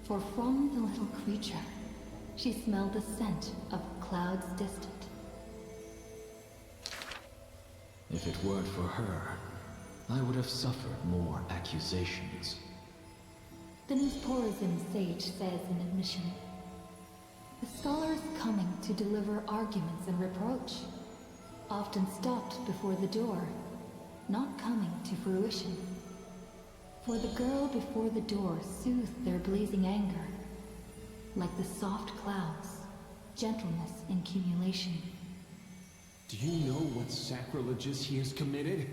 Speaker 16: for from the little creature she smelled the scent of clouds distant.
Speaker 19: If it weren't for her, I would have suffered more accusations.
Speaker 16: The Neusporisian sage says in admission, the scholars coming to deliver arguments and reproach, often stopped before the door, not coming to fruition. For the girl before the door soothed their blazing anger, like the soft clouds, gentleness in cumulation.
Speaker 14: Do you know what sacrileges he has committed?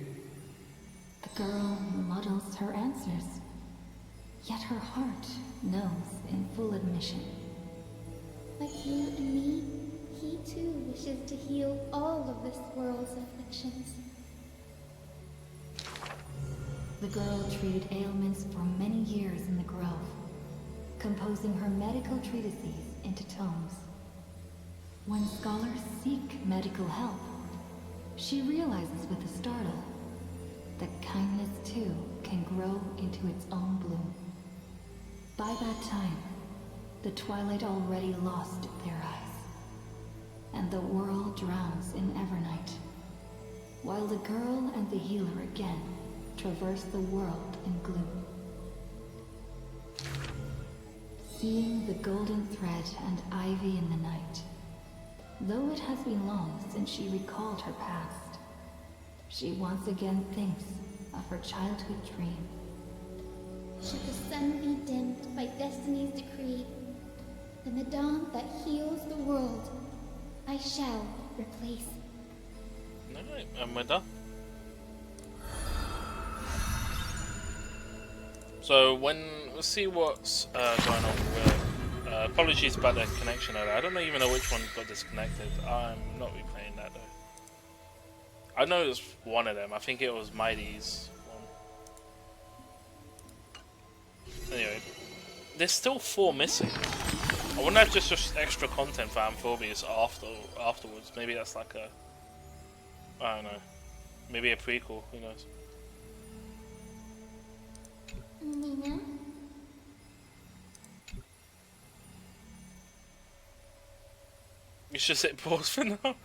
Speaker 16: The girl muddles her answers, yet her heart knows in full admission.
Speaker 5: Like you and me, he too wishes to heal all of this world's afflictions.
Speaker 16: The girl treated ailments for many years in the Grove, composing her medical treatises into tomes. When scholars seek medical help, she realizes with a startle that kindness too can grow into its own bloom. By that time, the twilight already lost their eyes, and the world drowns in evernight, while the girl and the healer again traverse the world in gloom. Seeing the golden thread and ivy in the night, though it has been long since she recalled her past, she once again thinks of her childhood dream.
Speaker 5: Should the sun be dimmed by destiny's decree, then the dawn that heals the world, I shall replace.
Speaker 1: Alright, and we're done. So let's see what's going on with. Apologies about the connection earlier. I don't even know which one got disconnected. I'm not replaying that though. I know it was one of them. I think it was Mighty's one. Anyway, there's still 4 missing. I wonder if just extra content for Amphibious afterwards. Maybe that's like a... I don't know. Maybe a prequel, who knows.
Speaker 8: Nina?
Speaker 1: You should hit pause for now.
Speaker 8: Nina.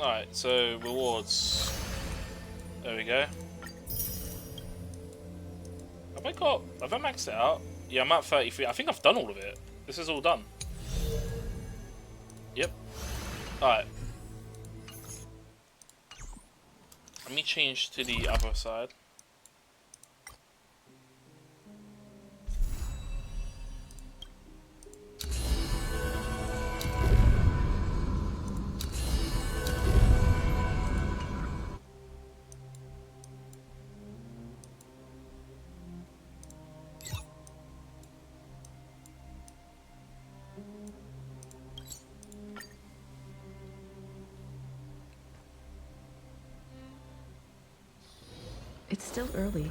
Speaker 1: Alright, so rewards. There we go. Have I maxed it out? Yeah, I'm at 33. I think I've done all of it. This is all done. Yep. Alright. Let me change to the other side.
Speaker 6: It's still early.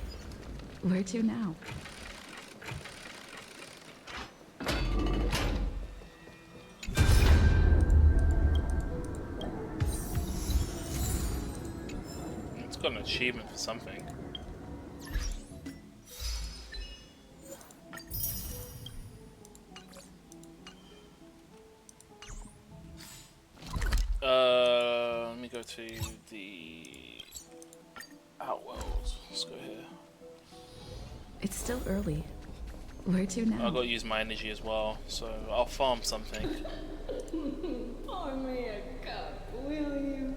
Speaker 6: Where to now?
Speaker 1: It's got an achievement for something. Let me go to the Outworld. Let's go here.
Speaker 6: It's still early. Where to now?
Speaker 1: I've got to use my energy as well, so I'll farm something.
Speaker 9: Pour me a cup, will you?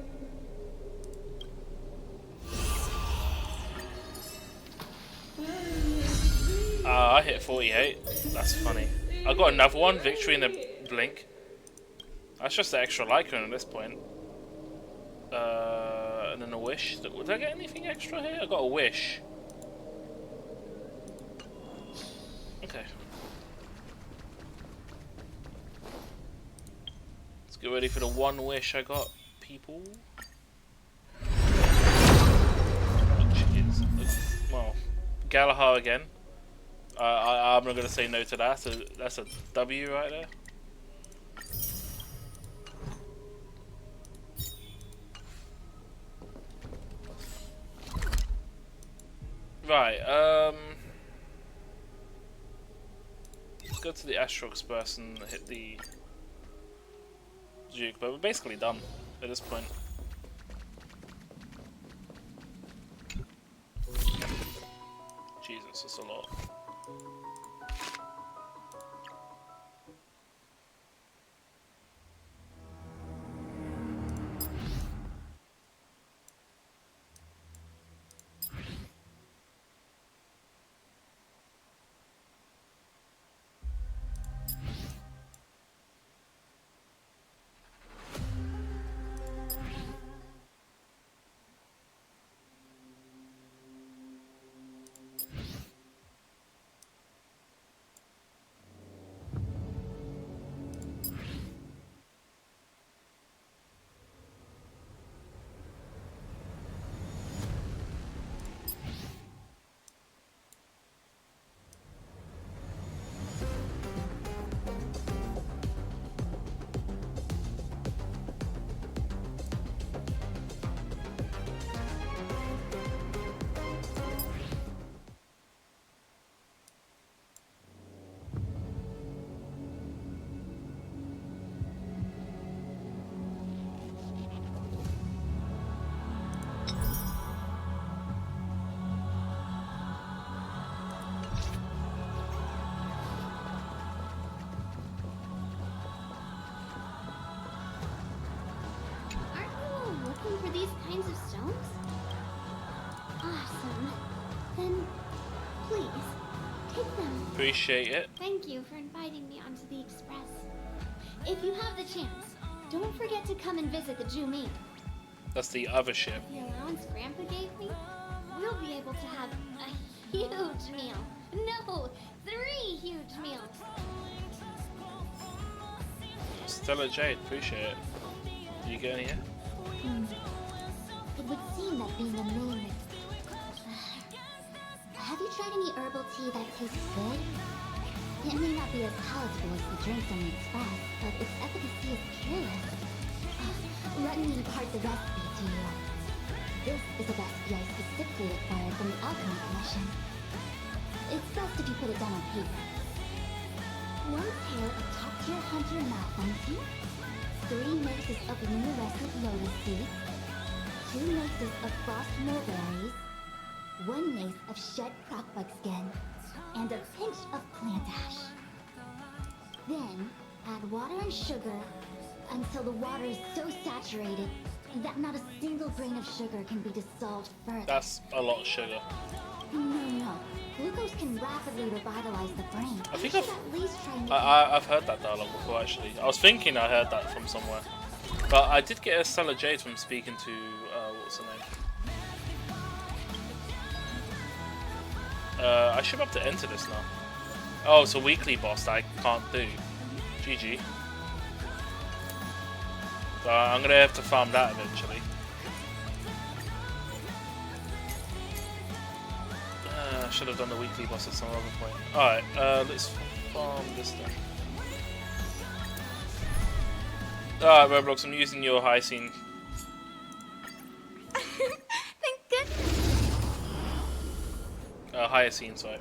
Speaker 1: I hit 48. That's funny. I got another one. Victory in the blink. That's just the extra Lycan at this point. And then a wish. Did I get anything extra here? I got a wish. Okay. Let's get ready for the one wish I got, people. Which is, well, Galahar again. I'm not going to say no to that. So that's a W right there. Right, let's go to the Astral Express and hit the Duke, but we're basically done at this point. Jesus, that's a lot.
Speaker 5: For these kinds of stones? Awesome. Then, please, take them.
Speaker 1: Appreciate it.
Speaker 5: Thank you for inviting me onto the Express. If you have the chance, don't forget to come and visit the Ju Mi.
Speaker 1: That's the other ship.
Speaker 5: The allowance Grandpa gave me, we'll be able to have a huge meal. No, 3 huge meals.
Speaker 1: Stella Jade, appreciate it. Do you get any here?
Speaker 8: It would seem that being a moon is... Have you tried any herbal tea that tastes good? It may not be as palatable as the drinks on the Express, but its efficacy is curious. Let me impart the recipe to you. This is a recipe I specifically acquired from the Alchemy Commission. It's best if you put it down on paper. 1 tail of top-tier hunter malphite tea, 3 noses of luminescent lotus seeds, 2 noses of frost mulberries, 1 mace of shed crocbug skin, and a pinch of plant ash. Then, add water and sugar until the water is so saturated that not a single grain of sugar can be dissolved further.
Speaker 1: That's a lot of sugar.
Speaker 8: No. Glucose can rapidly revitalize the brain.
Speaker 1: I think
Speaker 8: You should at least try and
Speaker 1: I've heard that dialogue before, actually. I was thinking I heard that from somewhere. But I did get a Stella Jade from speaking to, what's her name? I should have to enter this now. Oh, it's a weekly boss that I can't do. GG. So I'm gonna have to farm that eventually. I should have done the weekly boss at some other point. Alright, let's farm this thing. Alright, Roblox, I'm using your high scene.
Speaker 8: Thank goodness.
Speaker 1: Higher scene, sorry.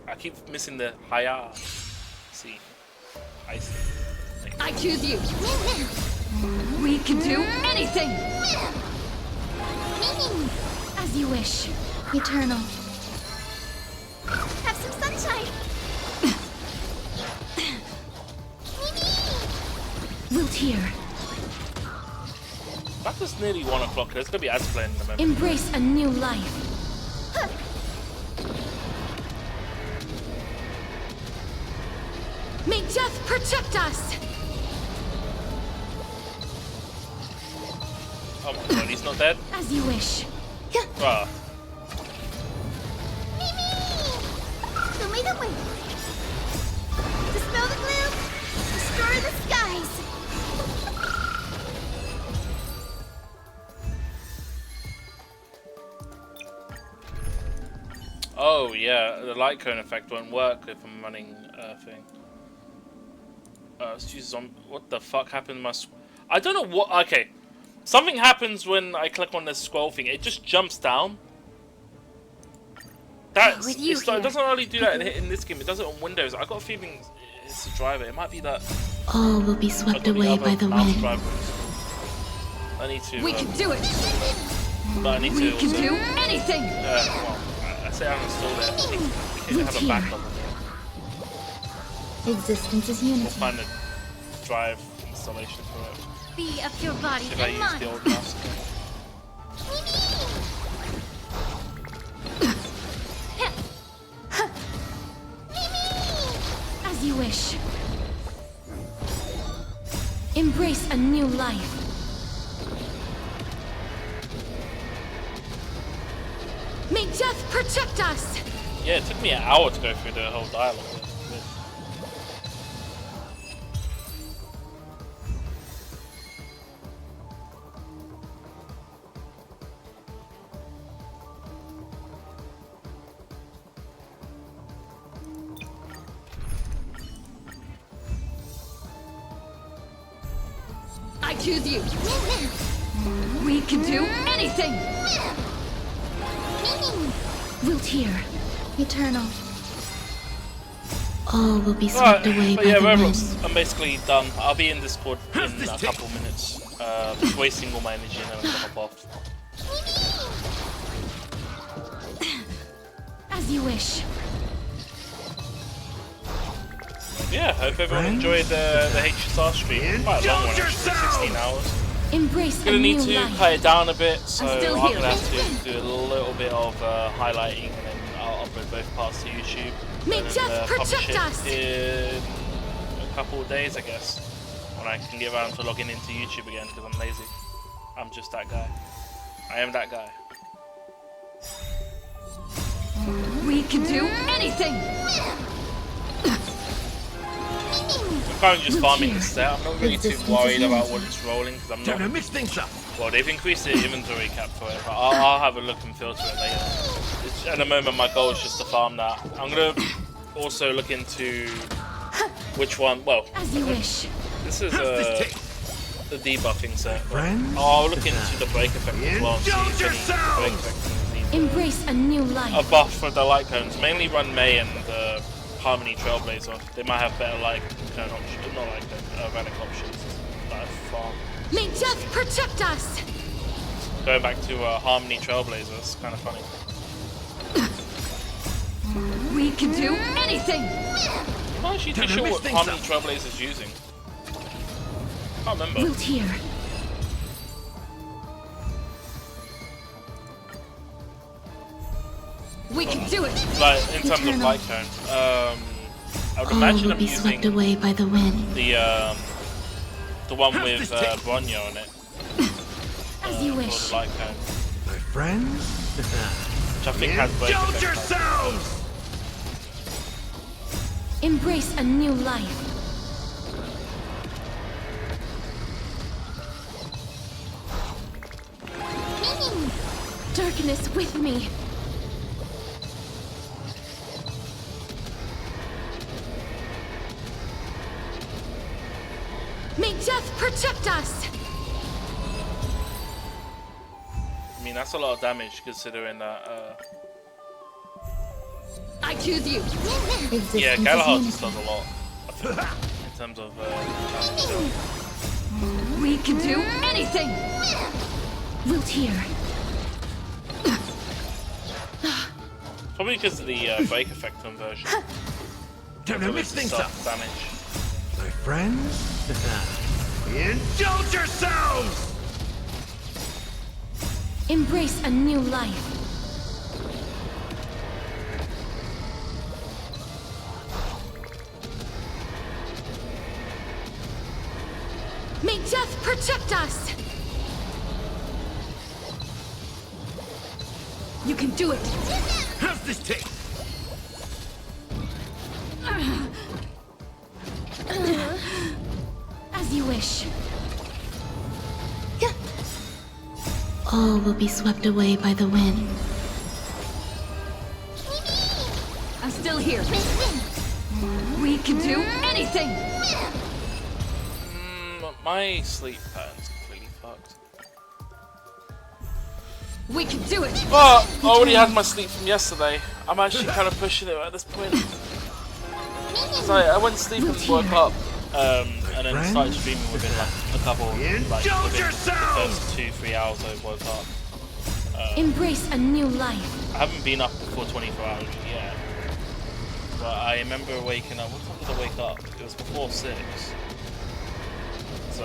Speaker 1: I keep missing the higher scene. High scene.
Speaker 9: I choose you. We can do anything.
Speaker 5: As you wish, Eternal. Have some sunshine.
Speaker 9: Wilt here.
Speaker 1: That is nearly 1 o'clock. There's gonna be ads playing in a moment.
Speaker 9: Embrace a new life. May death protect us.
Speaker 1: Oh my god, he's not dead?
Speaker 9: As you wish.
Speaker 1: Ah.
Speaker 5: Show me the way. Dispel the gloom. Destroy the skies.
Speaker 1: Oh yeah, the light cone effect won't work if I'm running thing. Let's use what the fuck happened to my... I don't know what... Okay. Something happens when I click on this scroll thing. It just jumps down. That's... It doesn't really do that in this game. It does it on Windows. I got a feeling it's a driver. It might be that...
Speaker 6: All will be swept away by the wind.
Speaker 1: I need to...
Speaker 9: We can do it.
Speaker 1: But I need to
Speaker 9: We can
Speaker 1: also,
Speaker 9: do anything.
Speaker 1: well, I say I'm still there. We can have a backup.
Speaker 5: Existence is unity.
Speaker 1: We'll find a drive installation for it.
Speaker 5: Be of your body
Speaker 1: If I
Speaker 5: and
Speaker 1: use
Speaker 5: mind.
Speaker 1: the old mouse.
Speaker 9: As you wish. Embrace a new life. May death protect us.
Speaker 1: Yeah, it took me an hour to go through the whole dialogue.
Speaker 9: I choose you. We can do anything. Wilt here.
Speaker 5: Eternal.
Speaker 6: All will be swept away
Speaker 1: but
Speaker 6: by
Speaker 1: yeah,
Speaker 6: the wind.
Speaker 1: Roblox, I'm basically done. I'll be in Discord in a couple minutes. Just wasting all my energy and then I'm gonna hop off.
Speaker 9: As you wish.
Speaker 1: Yeah, hope everyone enjoyed the HSR stream. Quite a long one, actually, 16 hours.
Speaker 9: Embrace
Speaker 1: Gonna
Speaker 9: a
Speaker 1: need
Speaker 9: new
Speaker 1: to
Speaker 9: life.
Speaker 1: cut it down a bit, so
Speaker 9: I'm
Speaker 1: I'm
Speaker 9: still
Speaker 1: gonna
Speaker 9: here.
Speaker 1: have to do a little bit of highlighting, and then I'll upload both parts to YouTube.
Speaker 9: May
Speaker 1: and
Speaker 9: death
Speaker 1: then, publish
Speaker 9: protect
Speaker 1: it
Speaker 9: us.
Speaker 1: in a couple of days, I guess, when I can get around to logging into YouTube again because I'm lazy. I'm just that guy. I am that guy.
Speaker 9: We can do anything!
Speaker 1: I'm currently just farming the set. I'm not really too worried about what it's rolling because I'm not.
Speaker 15: Mix things up.
Speaker 1: Well, they've increased the inventory cap for it, but I'll have a look and filter it later. At the moment, my goal is just to farm that. I'm gonna also look into which one. Well,
Speaker 9: as you wish.
Speaker 1: This is the debuffing set. I'll look into the break effect as well. See if any break effect
Speaker 9: embrace a new life.
Speaker 1: A buff for the light cones. Mainly run May and Harmony Trailblazer. They might have better light cone options, not light cone, relic options. That farm.
Speaker 9: May death protect us.
Speaker 1: Going back to Harmony Trailblazer, it's kind of funny.
Speaker 9: We can do anything.
Speaker 1: I'm not actually too sure what Harmony Trailblazer is using. Can't remember.
Speaker 9: Wilt here. We can do it.
Speaker 1: Like in terms of light cone, I would imagine I'm using
Speaker 5: swept away by the wind.
Speaker 1: The one with Bronya on it.
Speaker 9: As you wish.
Speaker 1: For the light cone.
Speaker 15: My friends,
Speaker 1: which I think has break effect.
Speaker 15: yourselves!
Speaker 9: Embrace a new life. Darkness with me. May death protect us.
Speaker 1: I mean, that's a lot of damage considering that.
Speaker 9: I choose you.
Speaker 1: Yeah, Galahad just does a lot. I think, in terms of damage.
Speaker 9: We can do anything. Wilt here.
Speaker 1: Probably because of the break effect conversion.
Speaker 15: Time to mix things up.
Speaker 1: Damage.
Speaker 15: My friends, indulge yourselves!
Speaker 9: Embrace a new life. May death protect us. You can do it.
Speaker 15: How's this taste?
Speaker 9: As you wish.
Speaker 5: All will be swept away by the wind.
Speaker 9: I'm still here. We can do anything.
Speaker 1: My sleep pattern's completely fucked.
Speaker 9: We can do it.
Speaker 1: But I already had my sleep from yesterday. I'm actually kind of pushing it at this point. So I went to sleep and woke up, and then started streaming within like a couple, like within the first 2-3 hours I woke up.
Speaker 9: Embrace a new life.
Speaker 1: I haven't been up for 24 hours yet, but I remember waking up. What time did I wake up? It was before 6. So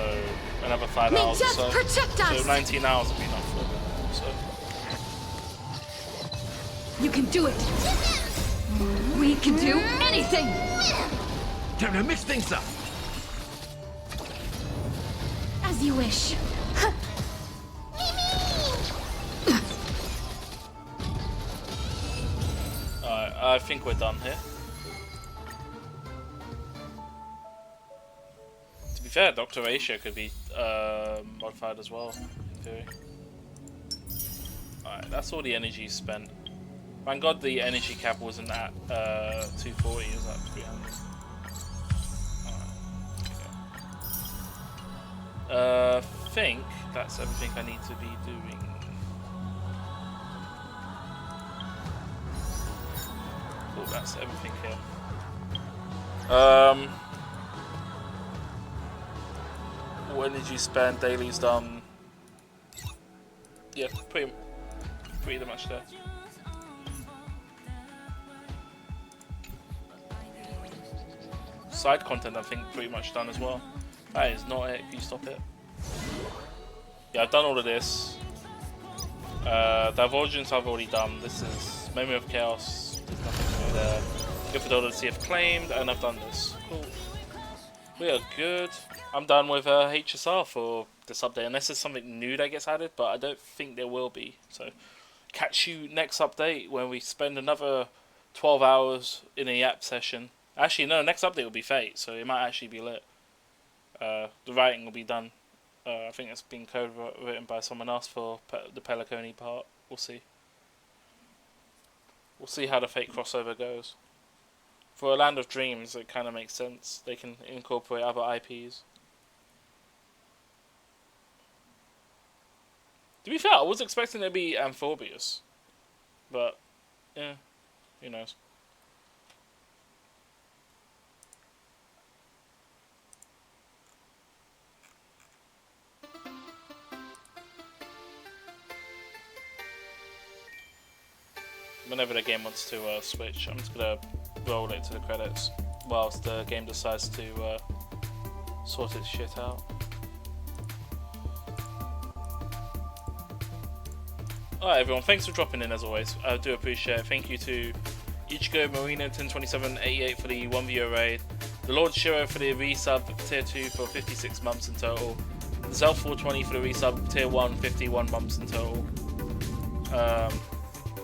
Speaker 1: another 5 hours or so. So 19 hours I've been up for. So
Speaker 9: you can do it. We can do anything.
Speaker 15: Time to mix things up.
Speaker 9: As you wish.
Speaker 1: Alright, I think we're done here. To be fair, Dr. Ratio could be modified as well, in theory. Alright, that's all the energy spent. Thank God the energy cap wasn't at 240, it was at 300. Alright, okay. Think that's everything I need to be doing. Cool, that's everything here. What energy spent, daily's done. Yeah, pretty much there. Side content, I think, pretty much done as well. That is not it. Can you stop it? Yeah, I've done all of this. Divergence I've already done. This is Memory of Chaos. There's nothing to do there. Gryffindor to see if claimed, and I've done this. Cool. We are good. I'm done with HSR for this update, unless there's something new that gets added, but I don't think there will be. So, catch you next update when we spend another 12 hours in a YAP session. Actually, no, next update will be Fate, so it might actually be lit. The writing will be done. I think it's been code written by someone else for the Peliconi part. We'll see. We'll see how the Fate crossover goes. For a Land of Dreams, it kind of makes sense. They can incorporate other IPs. To be fair, I was expecting it to be Amphobius. But, yeah, who knows. Whenever the game wants to switch, I'm just going to roll it to the credits whilst the game decides to sort its shit out. Alright everyone, thanks for dropping in as always. I do appreciate it. Thank you to Ichigo Marina 102788 for the 1 viewer raid, the Lord Shiro for the resub tier 2 for 56 months in total, Zelf 420 for the resub tier 1 51 months in total,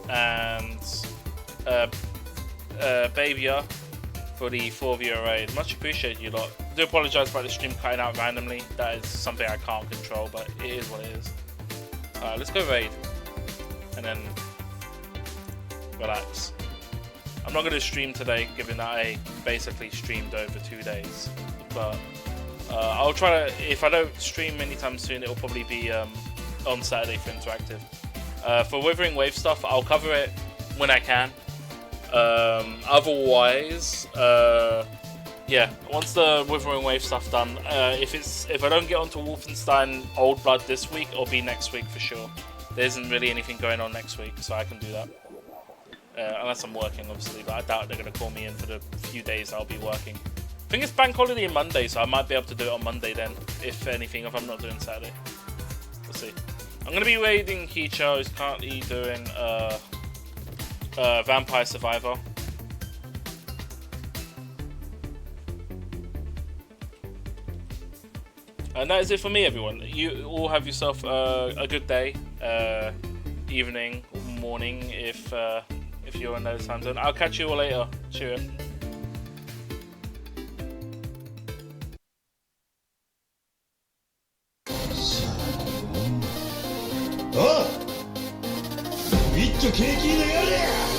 Speaker 1: and Babia for the 4 viewer raid. Much appreciated, you lot. I do apologise about the stream cutting out randomly. That is something I can't control, but it is what it is. Alright, let's go raid. And then relax. I'm not going to stream today, given that I basically streamed over 2 days. But I'll try to, if I don't stream anytime soon, it'll probably be on Saturday for Interactive. For Withering Wave stuff, I'll cover it when I can. Otherwise, yeah, once the Withering Wave stuff done, if I don't get onto Wolfenstein Old Blood this week, it'll be next week for sure. There isn't really anything going on next week, so I can do that. Unless I'm working, obviously, but I doubt they're going to call me in for the few days I'll be working. I think it's Bank Holiday on Monday, so I might be able to do it on Monday then, if anything, if I'm not doing Saturday. We'll see. I'm going to be raiding Kicho, who's currently doing Vampire Survivor. And that is it for me, everyone. You all have yourself a good day, evening, morning, if you're in those time zone. I'll catch you all later. Cheers.
Speaker 7: Oh! 一丁景気のやれや